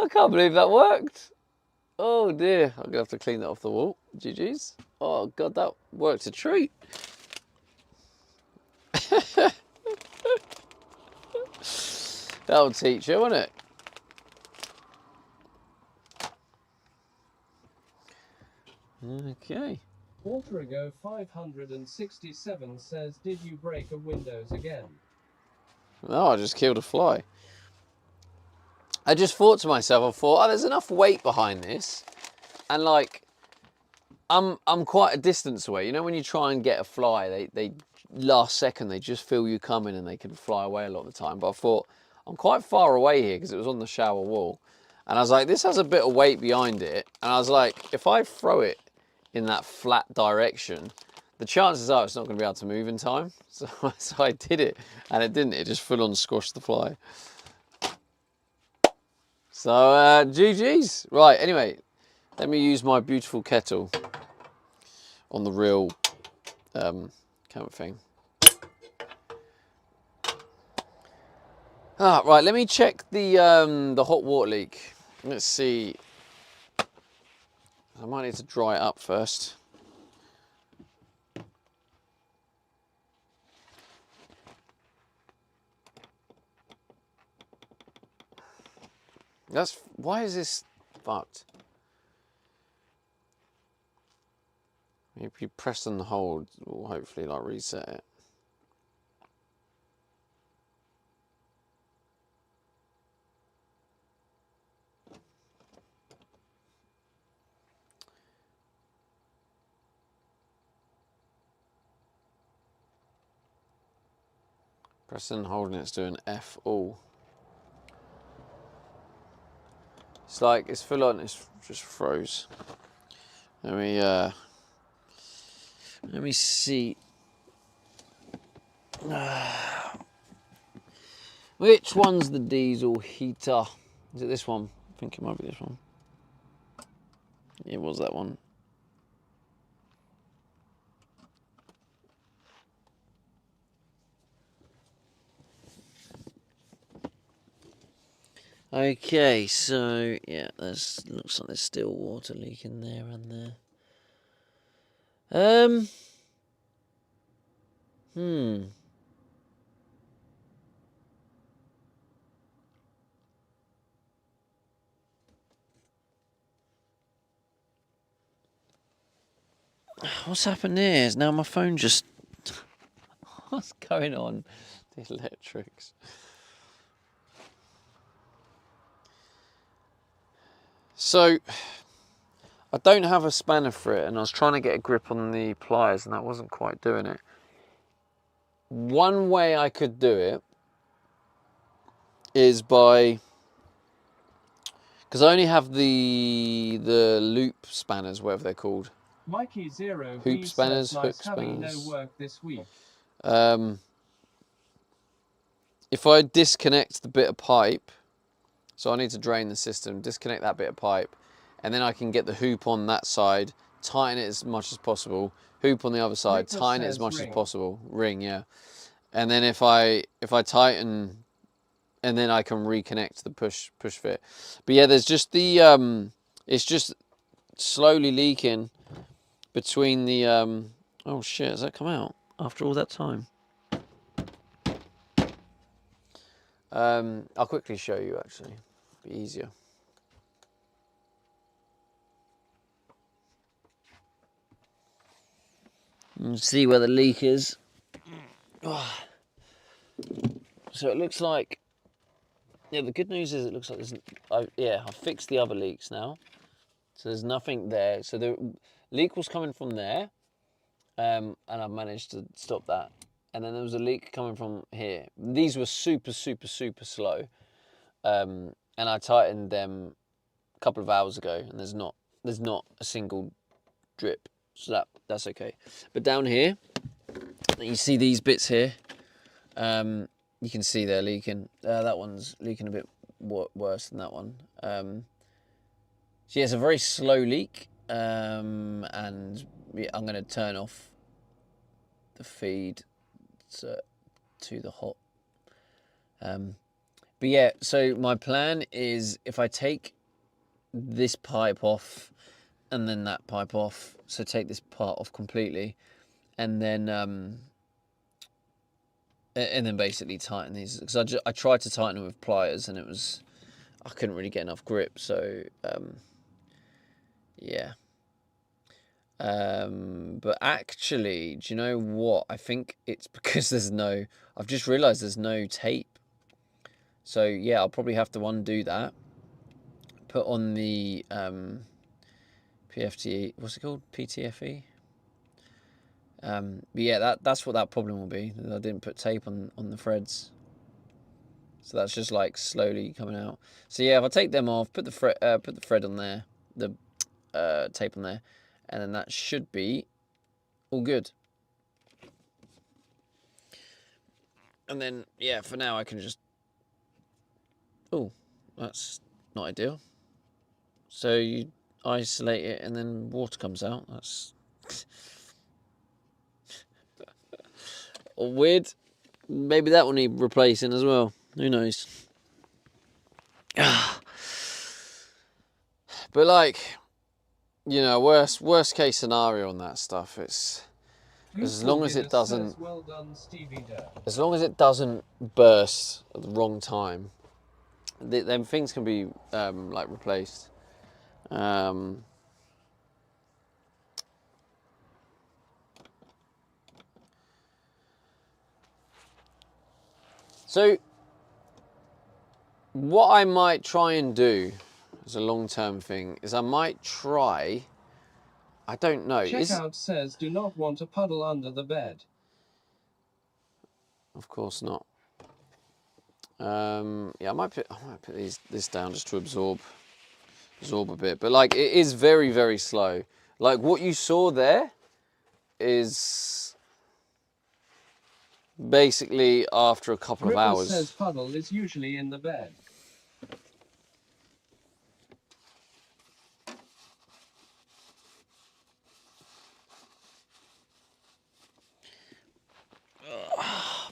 I can't believe that worked. Oh dear, I'm gonna have to clean that off the wall. GG's. Oh god, that worked a treat. That'll teach you, won't it? Okay.
Walter Ago 567 says, did you break a Windows again?
No, I just killed a fly. I just thought to myself, I thought, oh, there's enough weight behind this, and like, I'm quite a distance away. You know, when you try and get a fly, they last second they just feel you coming and they can fly away a lot of the time. But I thought, I'm quite far away here because it was on the shower wall, and I was like, this has a bit of weight behind it, and I was like, if I throw it in that flat direction, the chances are it's not going to be able to move in time. So I did it, and it didn't. It just full on squashed the fly. So, GG's. Right, anyway, let me use my beautiful kettle on the real camera thing. Ah, right, let me check the hot water leak. Let's see. I might need to dry it up first. Why is this fucked? If you press and hold, will hopefully like reset it. Pressing and holding, it's doing F all. It's like, it's full on, it's just froze. Let me see. Which one's the diesel heater? Is it this one? I think it might be this one. It was that one. Okay, so yeah, looks like there's still water leaking there and there. What's happened here? Is now my phone just... What's going on? The electrics. So, I don't have a spanner for it, and I was trying to get a grip on the pliers, and that wasn't quite doing it. One way I could do it is by... Because I only have the loop spanners, whatever they're called.
Mikey Zero
Hoop spanners,
nice
hook
having
spanners.
no work this week.
If I disconnect the bit of pipe, so I need to drain the system, disconnect that bit of pipe, and then I can get the hoop on that side, tighten it as much as possible, hoop on the other side,
Nicholas
tighten it as
says
much
ring.
as possible, ring, yeah. And then if I tighten, and then I can reconnect the push fit. But yeah, there's just the, it's just slowly leaking. between the oh shit, has that come out after all that time? I'll quickly show you actually, be easier. And see where the leak is. So it looks like, yeah, the good news is it looks like there's, I've fixed the other leaks now. So there's nothing there. So the leak was coming from there, and I've managed to stop that. And then there was a leak coming from here. These were super, super, super slow. And I tightened them a couple of hours ago, and there's not a single drip. So that's okay. But down here, you see these bits here. You can see they're leaking. That one's leaking a bit worse than that one. So yeah, it's a very slow leak. And yeah, I'm going to turn off the feed to the hot. But yeah, so my plan is if I take this pipe off and then that pipe off, so take this part off completely, and then basically tighten these, because I tried to tighten them with pliers and I couldn't really get enough grip, so yeah. But actually, do you know what? I think it's because I've just realised there's no tape. So yeah, I'll probably have to undo that, put on the PFTE, what's it called? PTFE? But yeah, that's what that problem will be. I didn't put tape on the threads. So that's just like slowly coming out. So yeah, if I take them off, put the thread on there, the tape on there, and then that should be all good. And then yeah, for now I can just, oh, that's not ideal. So you isolate it and then water comes out. That's weird. Maybe that will need replacing as well. Who knows? But like, you know, worst case scenario on that stuff, it's as long as it doesn't,
Well done, Stevie Durr.
as long as it doesn't burst at the wrong time, then things can be like replaced. So what I might try and do as a long-term thing is I might try, I don't know.
Checkout says do not want a puddle under the bed.
Of course not. Yeah, I might put this down just to absorb a bit. But like, it is very, very slow. Like what you saw there is basically after a couple of hours.
Says puddle is usually in the bed.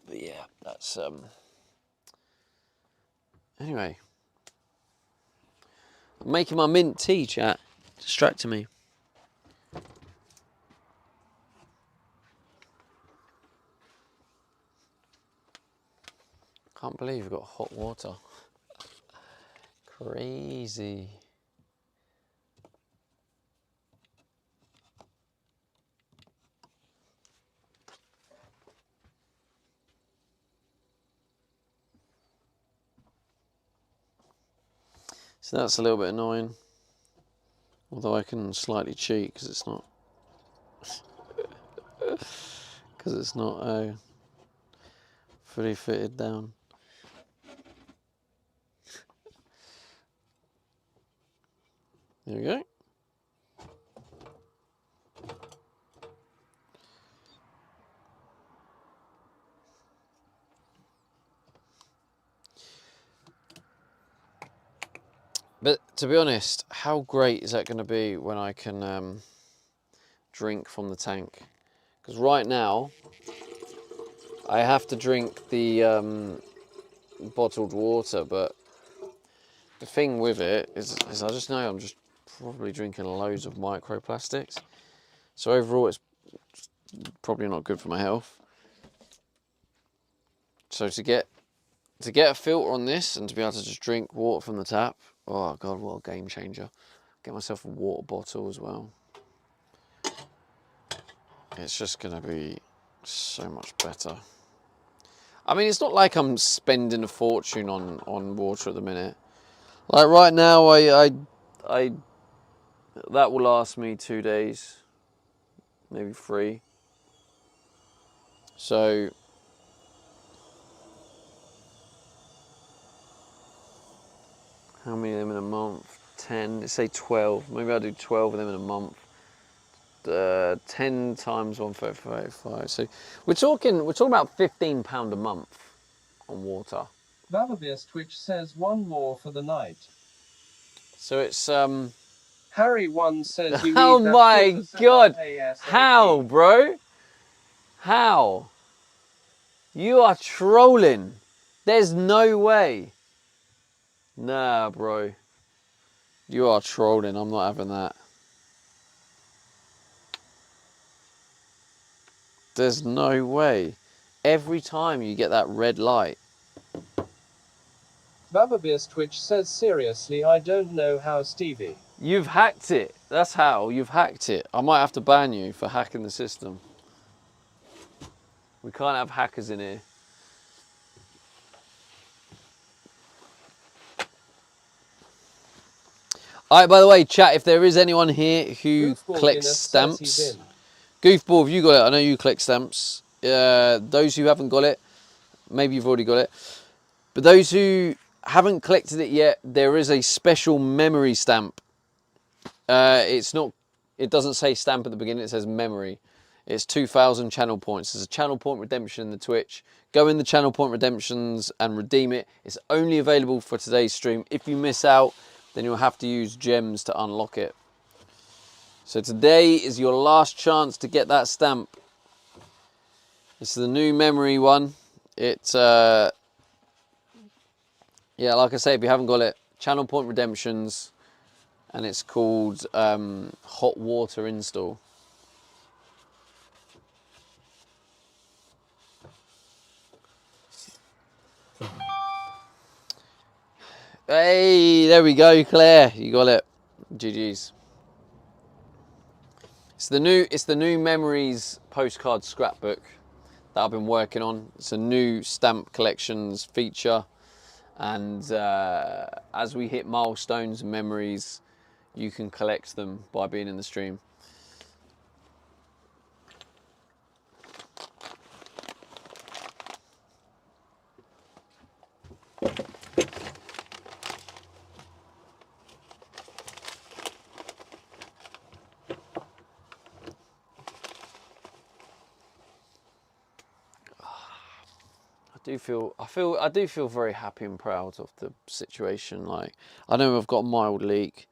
But yeah, that's anyway. I'm making my mint tea, chat. Distracting me. Can't believe we've got hot water. Crazy. So that's a little bit annoying. Although I can slightly cheat because it's not fully fitted down. There we go. But to be honest, how great is that going to be when I can drink from the tank? Because right now, I have to drink the bottled water, but the thing with it is I just know I'm just probably drinking loads of microplastics. So overall, it's probably not good for my health. So to get a filter on this and to be able to just drink water from the tap, oh God, what a game changer. Get myself a water bottle as well. It's just gonna be so much better. I mean, it's not like I'm spending a fortune on water at the minute. Like right now, I that will last me 2 days, maybe 3. So how many of them in a month? 10. Let's say 12. Maybe I'll do 12 of them in a month. 10 times 135. So we're talking about £15 a month on water.
Vavabeer's Twitch says one more for the night.
So it's
Harry1 says you
oh
need that
my
filter set
God,
up ASAP.
how, bro? How? You are trolling. There's no way. Nah, bro. You are trolling. I'm not having that. There's no way. Every time you get that red light.
Vavabeer's Twitch says seriously I don't know how Stevie.
You've hacked it. That's how. You've hacked it. I might have to ban you for hacking the system. We can't have hackers in here. Alright, by the way, chat, if there is anyone here who
Goofball
collects
Guinness says he's
stamps.
in.
Goofball, have you got it? I know you collect stamps. Those who haven't got it, maybe you've already got it. But those who haven't collected it yet, there is a special memory stamp. It doesn't say stamp at the beginning, it says memory. It's 2,000 channel points. There's a channel point redemption in the Twitch. Go in the channel point redemptions and redeem it. It's only available for today's stream. If you miss out, then you'll have to use gems to unlock it. So today is your last chance to get that stamp. It's the new memory one. It's, yeah, like I say, if you haven't got it, channel point redemptions, and it's called hot water install. Hey, there we go, Claire. You got it. GG's. It's the new memories postcard scrapbook that I've been working on. It's a new stamp collections feature, and as we hit milestones and memories, you can collect them by being in the stream. I do feel very happy and proud of the situation. Like, I know I've got a mild leak,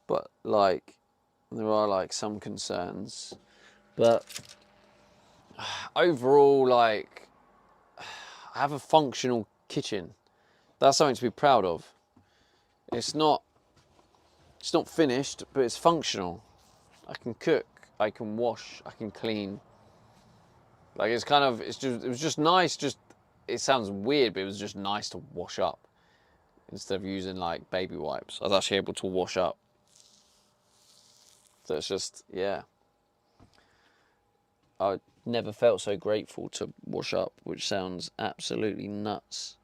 but like there are like some concerns. But overall, like, I have a functional kitchen. That's something to be proud of. It's not finished, but it's functional. I can cook, I can wash, I can clean. Like, it was just nice. It sounds weird, but it was just nice to wash up instead of using like baby wipes. I was actually able to wash up. So it's just, yeah. I never felt so grateful to wash up, which sounds absolutely nuts.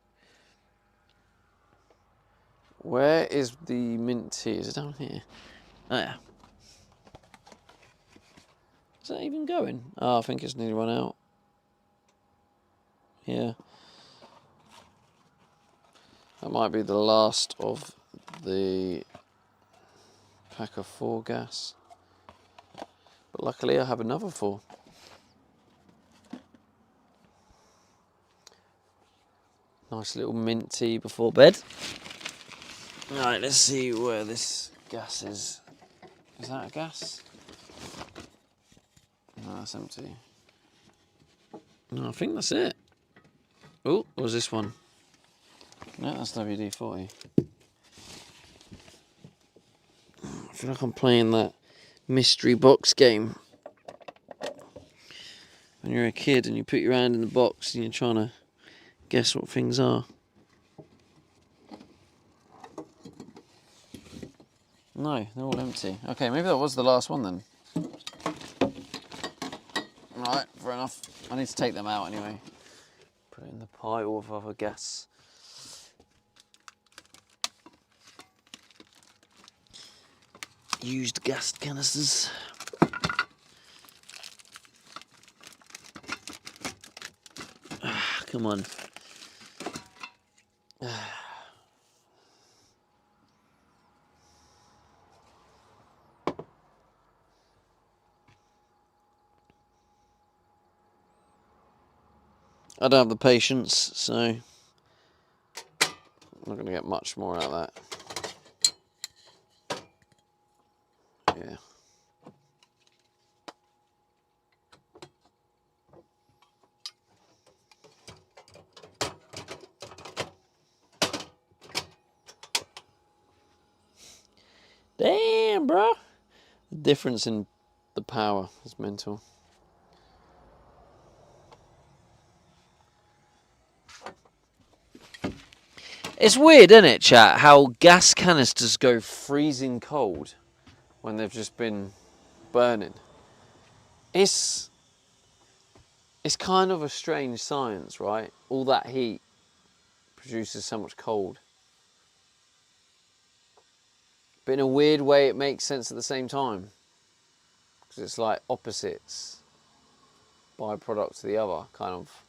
Where is the mint tea? Is it down here? Oh yeah. Is that even going? Oh, I think it's nearly run out. Yeah. That might be the last of the pack of 4 gas. But luckily I have another 4. Nice little mint tea before bed. Alright, let's see where this gas is. Is that a gas? No, that's empty. No, I think that's it. Oh, what was this one? No, that's WD-40. I feel like I'm playing that mystery box game when you're a kid and you put your hand in the box and you're trying to guess what things are. No, they're all empty. Okay, maybe that was the last one then. Right, fair enough. I need to take them out anyway. Put it in the pile of other gas. Used gas canisters. Come on. I don't have the patience, so I'm not going to get much more out of that. Yeah. Damn, bro. The difference in the power is mental. It's weird, isn't it, chat, how gas canisters go freezing cold when they've just been burning. It's kind of a strange science, right? All that heat produces so much cold. But in a weird way, it makes sense at the same time. Because it's like opposites, byproduct to the other, kind of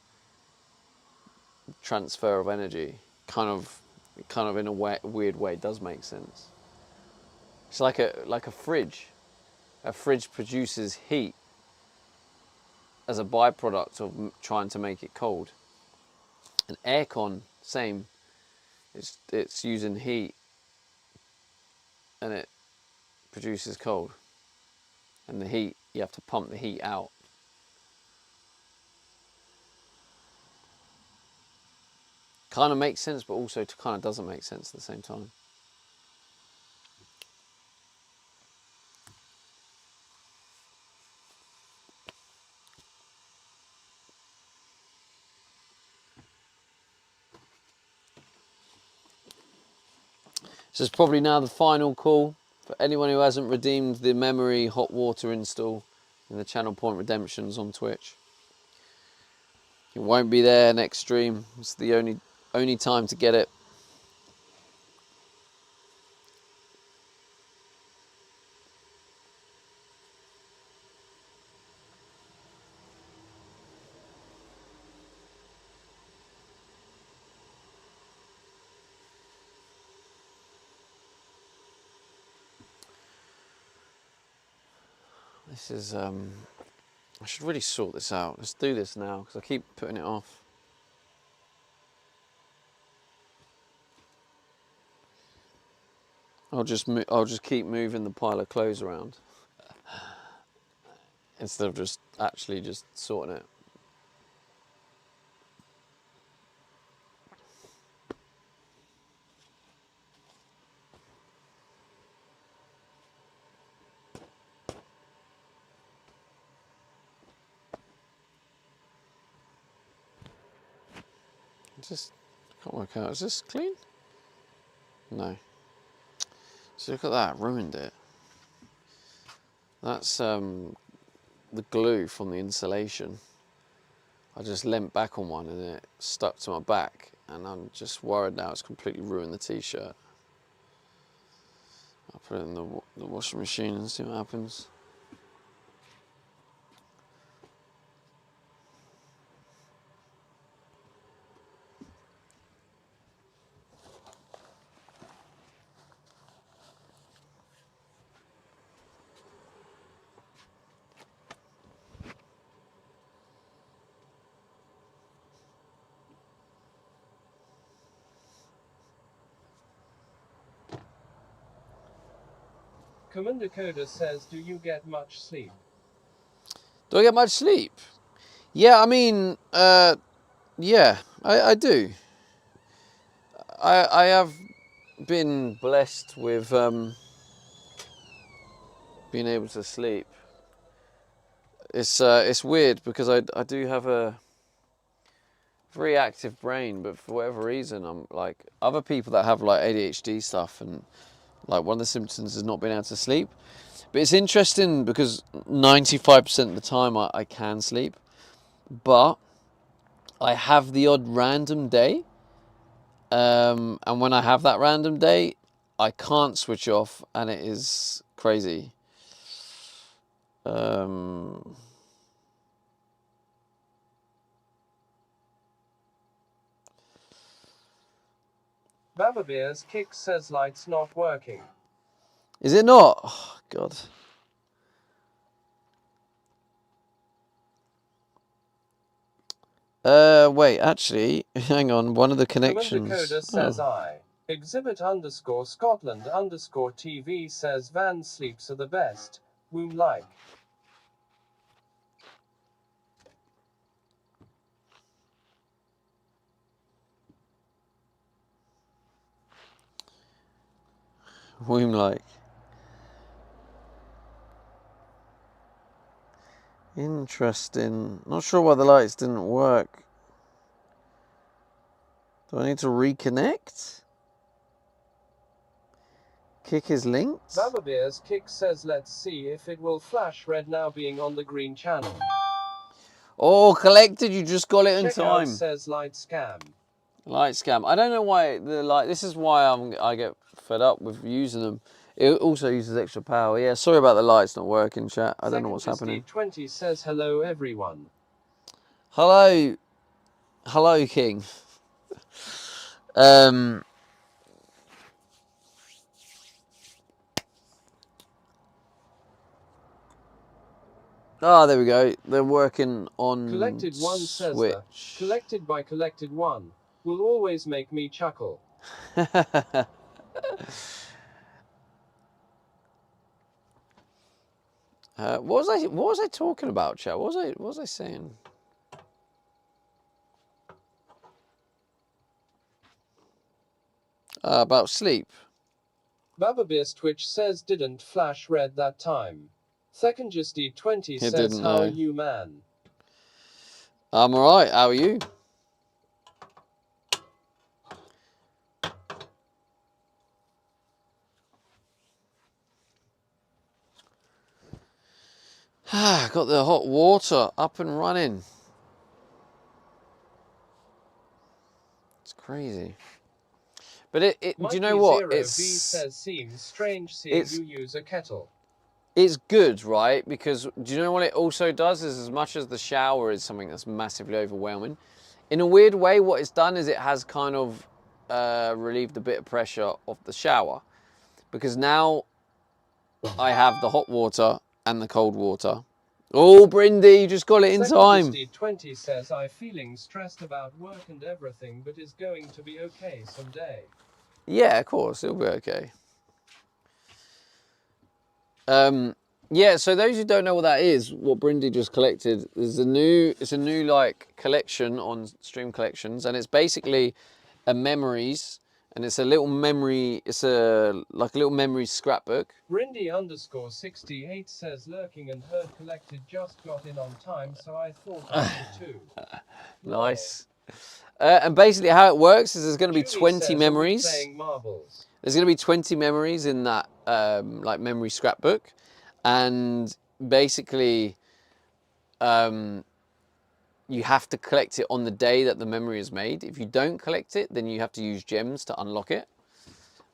transfer of energy. Kind of in a weird way does make sense. It's like a fridge. A fridge produces heat as a byproduct of trying to make it cold. An aircon, same. It's using heat, and it produces cold. And the heat, you have to pump the heat out. Kind of makes sense, but also kind of doesn't make sense at the same time. This is probably now the final call for anyone who hasn't redeemed the memory hot water install in the Channel Point Redemptions on Twitch. It won't be there next stream. It's the only time to get it. This is, I should really sort this out. Let's do this now, because I keep putting it off. I'll just keep moving the pile of clothes around instead of just actually just sorting it. Just can't work out. Is this clean? No. So look at that, ruined it. That's the glue from the insulation. I just leant back on one and it stuck to my back, and I'm just worried now it's completely ruined the t-shirt. I'll put it in the washing machine and see what happens.
Commander Coda says, do you get much sleep?
Do I get much sleep? Yeah, I mean, yeah, I do. I have been blessed with being able to sleep It's weird because I do have a very active brain, but for whatever reason, I'm like other people that have like ADHD stuff, and like one of the symptoms is not being able to sleep. But it's interesting because 95% of the time I can sleep, but I have the odd random day. And when I have that random day, I can't switch off, and it is crazy.
Baba Beer's kick says light's not working.
Is it not? Oh, God. Wait, actually, hang on. One of the connections.
Coda says
Oh.
I. Exhibit _ Scotland _ TV says Van sleeps are the best. Womb like.
Womb like. Interesting. Not sure why the lights didn't work. Do I need to reconnect? Kick is linked?
Baba Beer's kick says let's see if it will flash red now being on the green channel.
Oh, collected, you just got it in
Checkout
time.
says light scam.
Light scam. I don't know why the light. This is why I get fed up with using them. It also uses extra power. Yeah, sorry about the lights not working, chat. I don't know what's happening.
20 says hello everyone.
Hello, King. There we go. They're working on
Collected one says
Switch.
that. Collected by collected one. Will always make me chuckle.
What was I talking about, chat? What was I saying? About sleep.
Baba Beer's Twitch says didn't flash red that time. Second just D20 says
didn't,
how
no.
are you man?
I'm alright, how are you? Got the hot water up and running. It's crazy. But do you know what?
V says seems strange seeing you use a kettle.
It's good, right? Because do you know what it also does? Is as much as the shower is something that's massively overwhelming, in a weird way, what it's done is it has kind of relieved a bit of pressure off the shower. Because now I have the hot water and the cold water. Oh, Brindy, you just got it in time.
20 says I'm feeling stressed about work and everything, but is going to be okay someday.
Yeah, of course, it'll be okay. Yeah, so those who don't know what that is, what Brindy just collected, it's a new like collection on Stream Collections, and it's basically a memories, and it's a little memory, it's like a little memory scrapbook.
Brindy _ 68 says lurking and heard collected just got in on time, so I thought I would too.
Nice. And basically how it works is there's going to be
Julie
20
says,
memories.
playing marbles.
There's going to be 20 memories in that like memory scrapbook, and basically you have to collect it on the day that the memory is made. If you don't collect it, then you have to use gems to unlock it.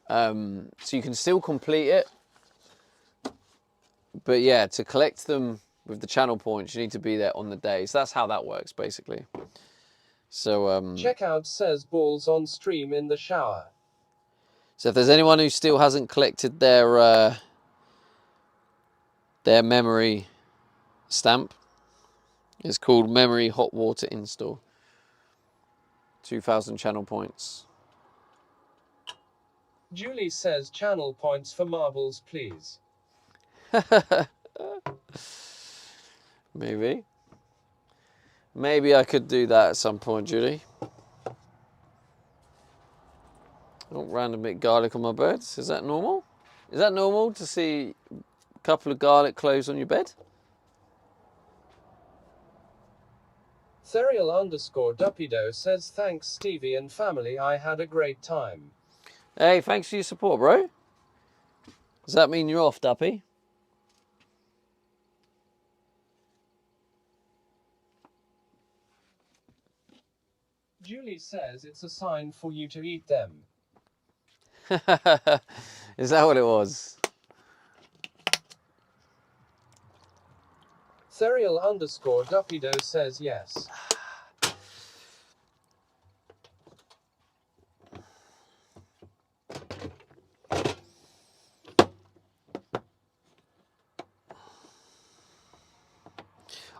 So you can still complete it, but yeah, to collect them with the channel points, you need to be there on the day. So that's how that works, basically. So
Checkout says balls on stream in the shower.
So if there's anyone who still hasn't collected their memory stamp, it's called Memory Hot Water Install. 2,000 channel points.
Julie says channel points for marbles, please.
Maybe I could do that at some point, Julie. Oh, random bit of garlic on my bed. Is that normal? Is that normal to see a couple of garlic cloves on your bed?
Serial underscore Duppido says thanks Stevie and family, I had a great time.
Hey, thanks for your support, bro. Does that mean you're off, Duppy?
Julie says it's a sign for you to eat them.
Is that what it was?
Serial underscore Duppido says yes.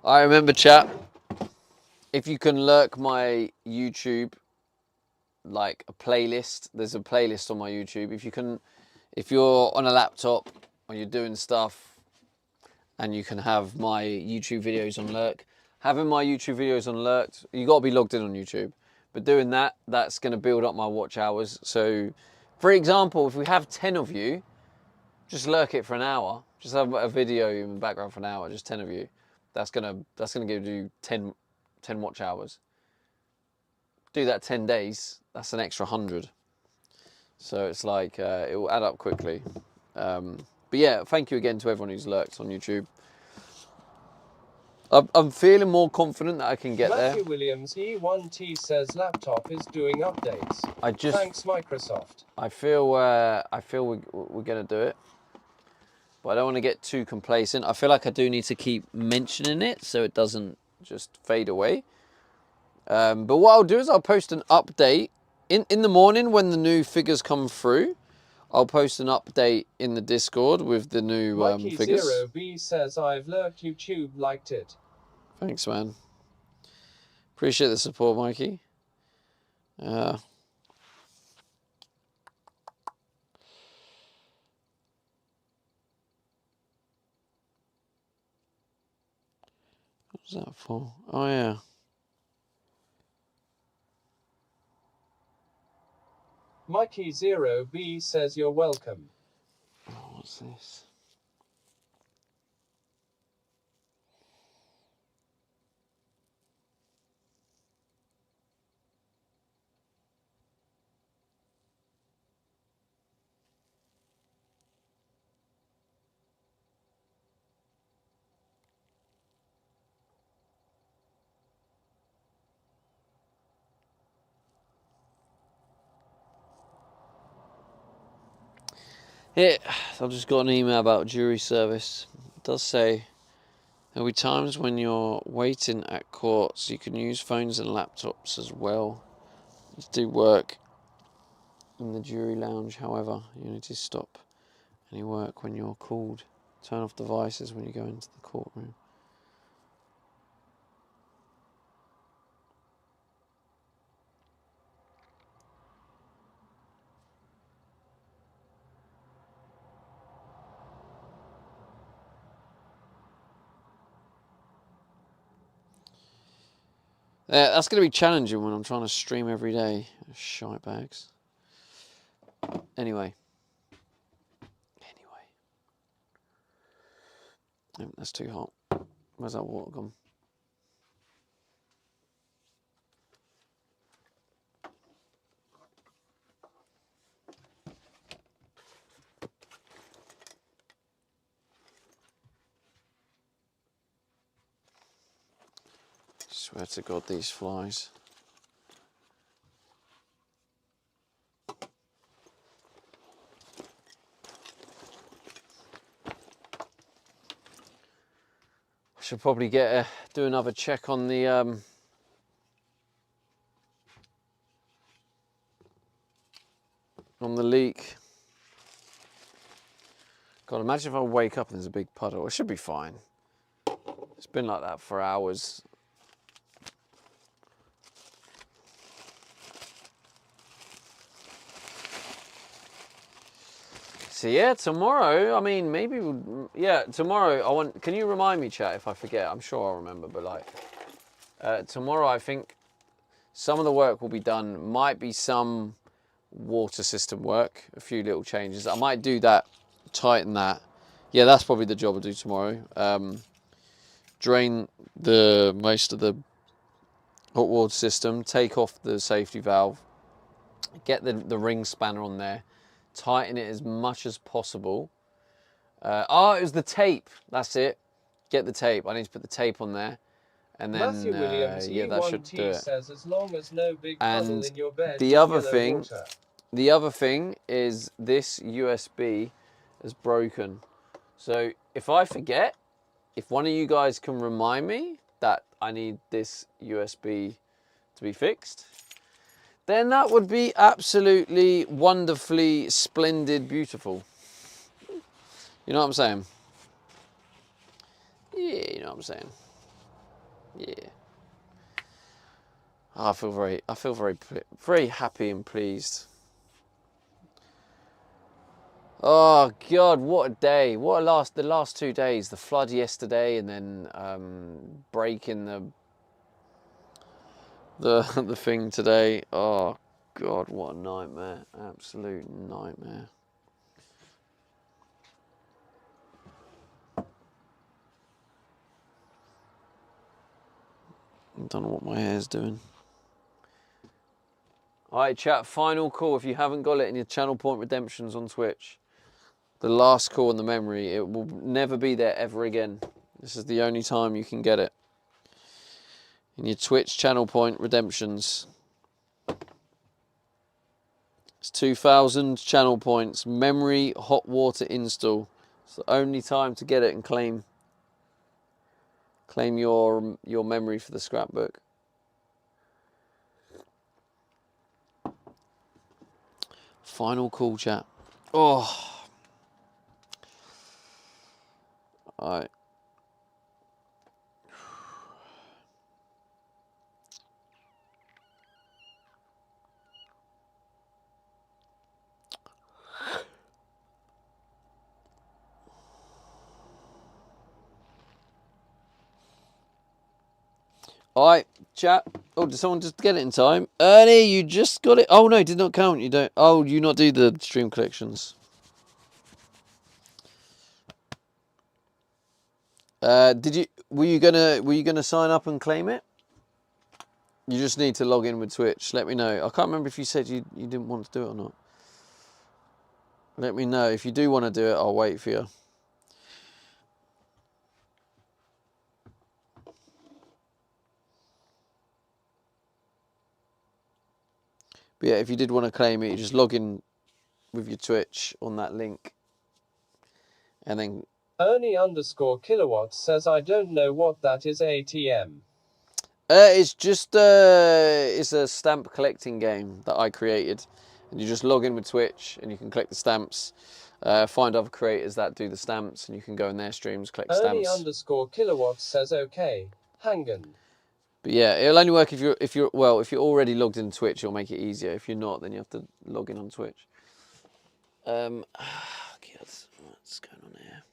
I remember, chat, if you can lurk my YouTube, like a playlist, there's a playlist on my YouTube. If you're on a laptop or you're doing stuff and you can have my YouTube videos on lurk, having my YouTube videos on lurked, you got to be logged in on YouTube. But doing that, that's going to build up my watch hours. So, for example, if we have 10 of you, just lurk it for an hour. Just have a video in the background for an hour, just 10 of you. That's gonna give you 10 watch hours. Do that 10 days, that's an extra 100. So it's like, it will add up quickly. But yeah, thank you again to everyone who's lurked on YouTube. I'm feeling more confident that I can get there.
Matthew Williams E1T says laptop is doing updates. Thanks Microsoft.
I feel we're gonna do it. But I don't want to get too complacent. I feel like I do need to keep mentioning it so it doesn't just fade away. But what I'll do is I'll post an update in the morning when the new figures come through. I'll post an update in the Discord with the new figures.
Mikey0B says I've lurked YouTube, liked it.
Thanks, man. Appreciate the support, Mikey. What's that for? Oh, yeah.
Mikey0B says you're welcome.
Oh, what's this? Yeah, I've just got an email about jury service. It does say there'll be times when you're waiting at court, so you can use phones and laptops as well. Just do work in the jury lounge. However, you need to stop any work when you're called. Turn off devices when you go into the courtroom. That's going to be challenging when I'm trying to stream every day. Shite bags. Anyway. Oh, that's too hot. Where's that water gone? Swear to God, these flies. I should probably do another check on the leak. God, imagine if I wake up and there's a big puddle. It should be fine. It's been like that for hours. So yeah, tomorrow, I mean, maybe, yeah, tomorrow, can you remind me, chat, if I forget? I'm sure I'll remember, but like, tomorrow I think some of the work will be done. Might be some water system work, a few little changes. I might do that, tighten that. Yeah, that's probably the job I'll do tomorrow. Drain most of the hot water system, take off the safety valve, get the ring spanner on there, tighten it as much as possible. It was the tape. That's it. Get the tape. I need to put the tape on there, and then
Matthew Williams
yeah, that should do
E1T
it.
says as long as no big puddle
And
in your bed
the
with
other
yellow
thing,
water.
the other thing is this USB is broken. So if I forget, if one of you guys can remind me that I need this USB to be fixed, then that would be absolutely wonderfully splendid, beautiful. You know what I'm saying? Yeah, you know what I'm saying. Yeah. Oh, I feel very happy and pleased. Oh God, what a day! What the last 2 days. The flood yesterday, and then breaking the thing today. Oh God, what a nightmare! Absolute nightmare. I don't know what my hair's doing. Alright chat, final call. If you haven't got it in your Channel Point Redemptions on Twitch, the last call in the memory, it will never be there ever again. This is the only time you can get it. In your Twitch Channel Point Redemptions. It's 2,000 channel points, memory hot water install. It's the only time to get it and claim your memory for the scrapbook. Final call, chat. Oh. Alright. Alright, chat. Oh, did someone just get it in time? Ernie, you just got it. Oh no, it did not count. You don't. Oh, you not do the stream collections. Did you? Were you gonna sign up and claim it? You just need to log in with Twitch. Let me know. I can't remember if you said you didn't want to do it or not. Let me know. If you do want to do it, I'll wait for you. But yeah, if you did want to claim it, you just log in with your Twitch on that link. And then...
Ernie_kilowatt says I don't know what that is ATM.
It's just it's a stamp collecting game that I created. And you just log in with Twitch and you can collect the stamps. Find other creators that do the stamps and you can go in their streams, collect stamps.
Ernie_kilowatt says okay, Hangan.
But yeah, it'll only work if you're already logged in Twitch, it'll make it easier. If you're not, then you have to log in on Twitch. God, what's going on here?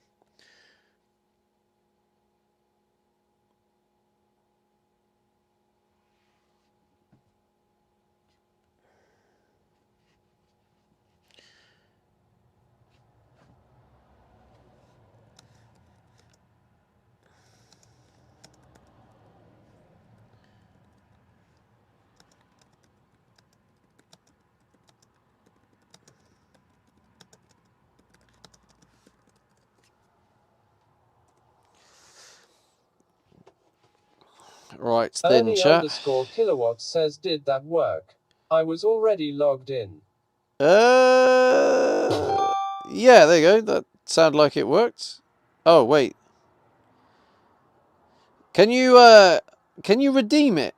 Right, then chat.
Ernie_kilowatt says did that work? I was already logged in.
Yeah, there you go. That sounded like it worked. Oh wait. Can you redeem it?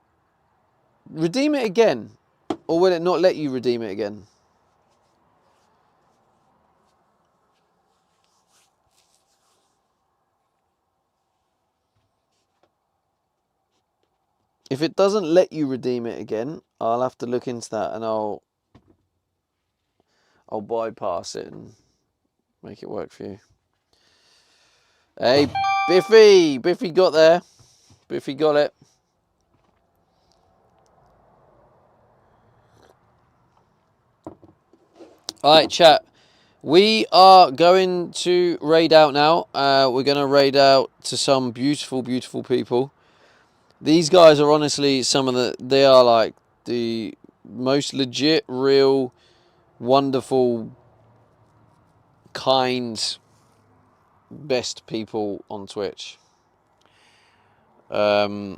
Redeem it again? Or will it not let you redeem it again? If it doesn't let you redeem it again, I'll have to look into that and I'll bypass it and make it work for you. Hey, Biffy! Biffy got there. Biffy got it. Alright, chat. We are going to raid out now. We're going to raid out to some beautiful, beautiful people. These guys are honestly they are like the most legit, real, wonderful, kind, best people on Twitch. M-Dog,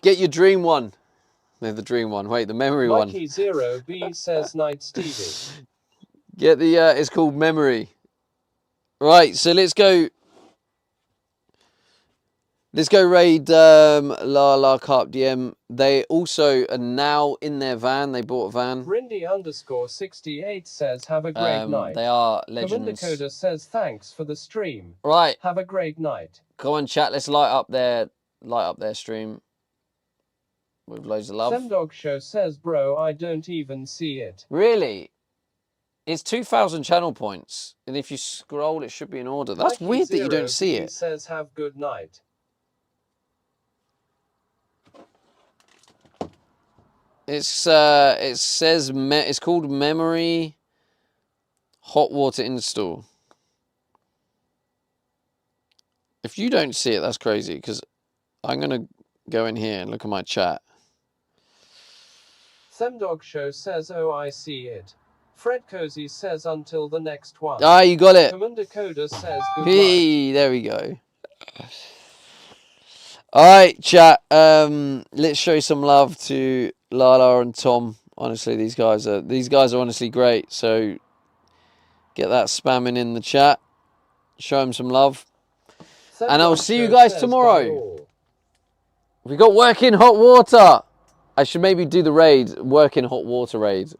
get your dream one. No, the dream one. Wait, the memory one.
Mikey Zero B says Night Stevie.
Get the, it's called Memory. Right, so let's go. Let's go raid La La Carp DM. They also are now in their van. They bought a van.
Rindy_68 says, have a great night.
They are legends.
Commander Coda says, thanks for the stream.
Right.
Have a great night.
Go on, chat. Let's light up their stream with loads of love.
Semdog Show says, bro, I don't even see it.
Really? It's 2,000 channel points, and if you scroll, it should be in order. That's
Mikey
weird that you
Zero
don't see
B
it.
says, have good night.
It says it's called Memory Hot Water Install. If you don't see it, that's crazy, because I'm gonna go in here and look at my chat.
Semdog Show says, oh, I see it. Fred Cozy says, until the next one.
Ah, you got it.
Commander Coda says, good night.
Hey, there we go. All right, chat. Let's show some love to Lala and Tom. Honestly, these guys are honestly great. So get that spamming in the chat. Show them some love. And I'll see you guys tomorrow. We got Work in Hot Water. I should maybe do the raid, Work in Hot Water raid.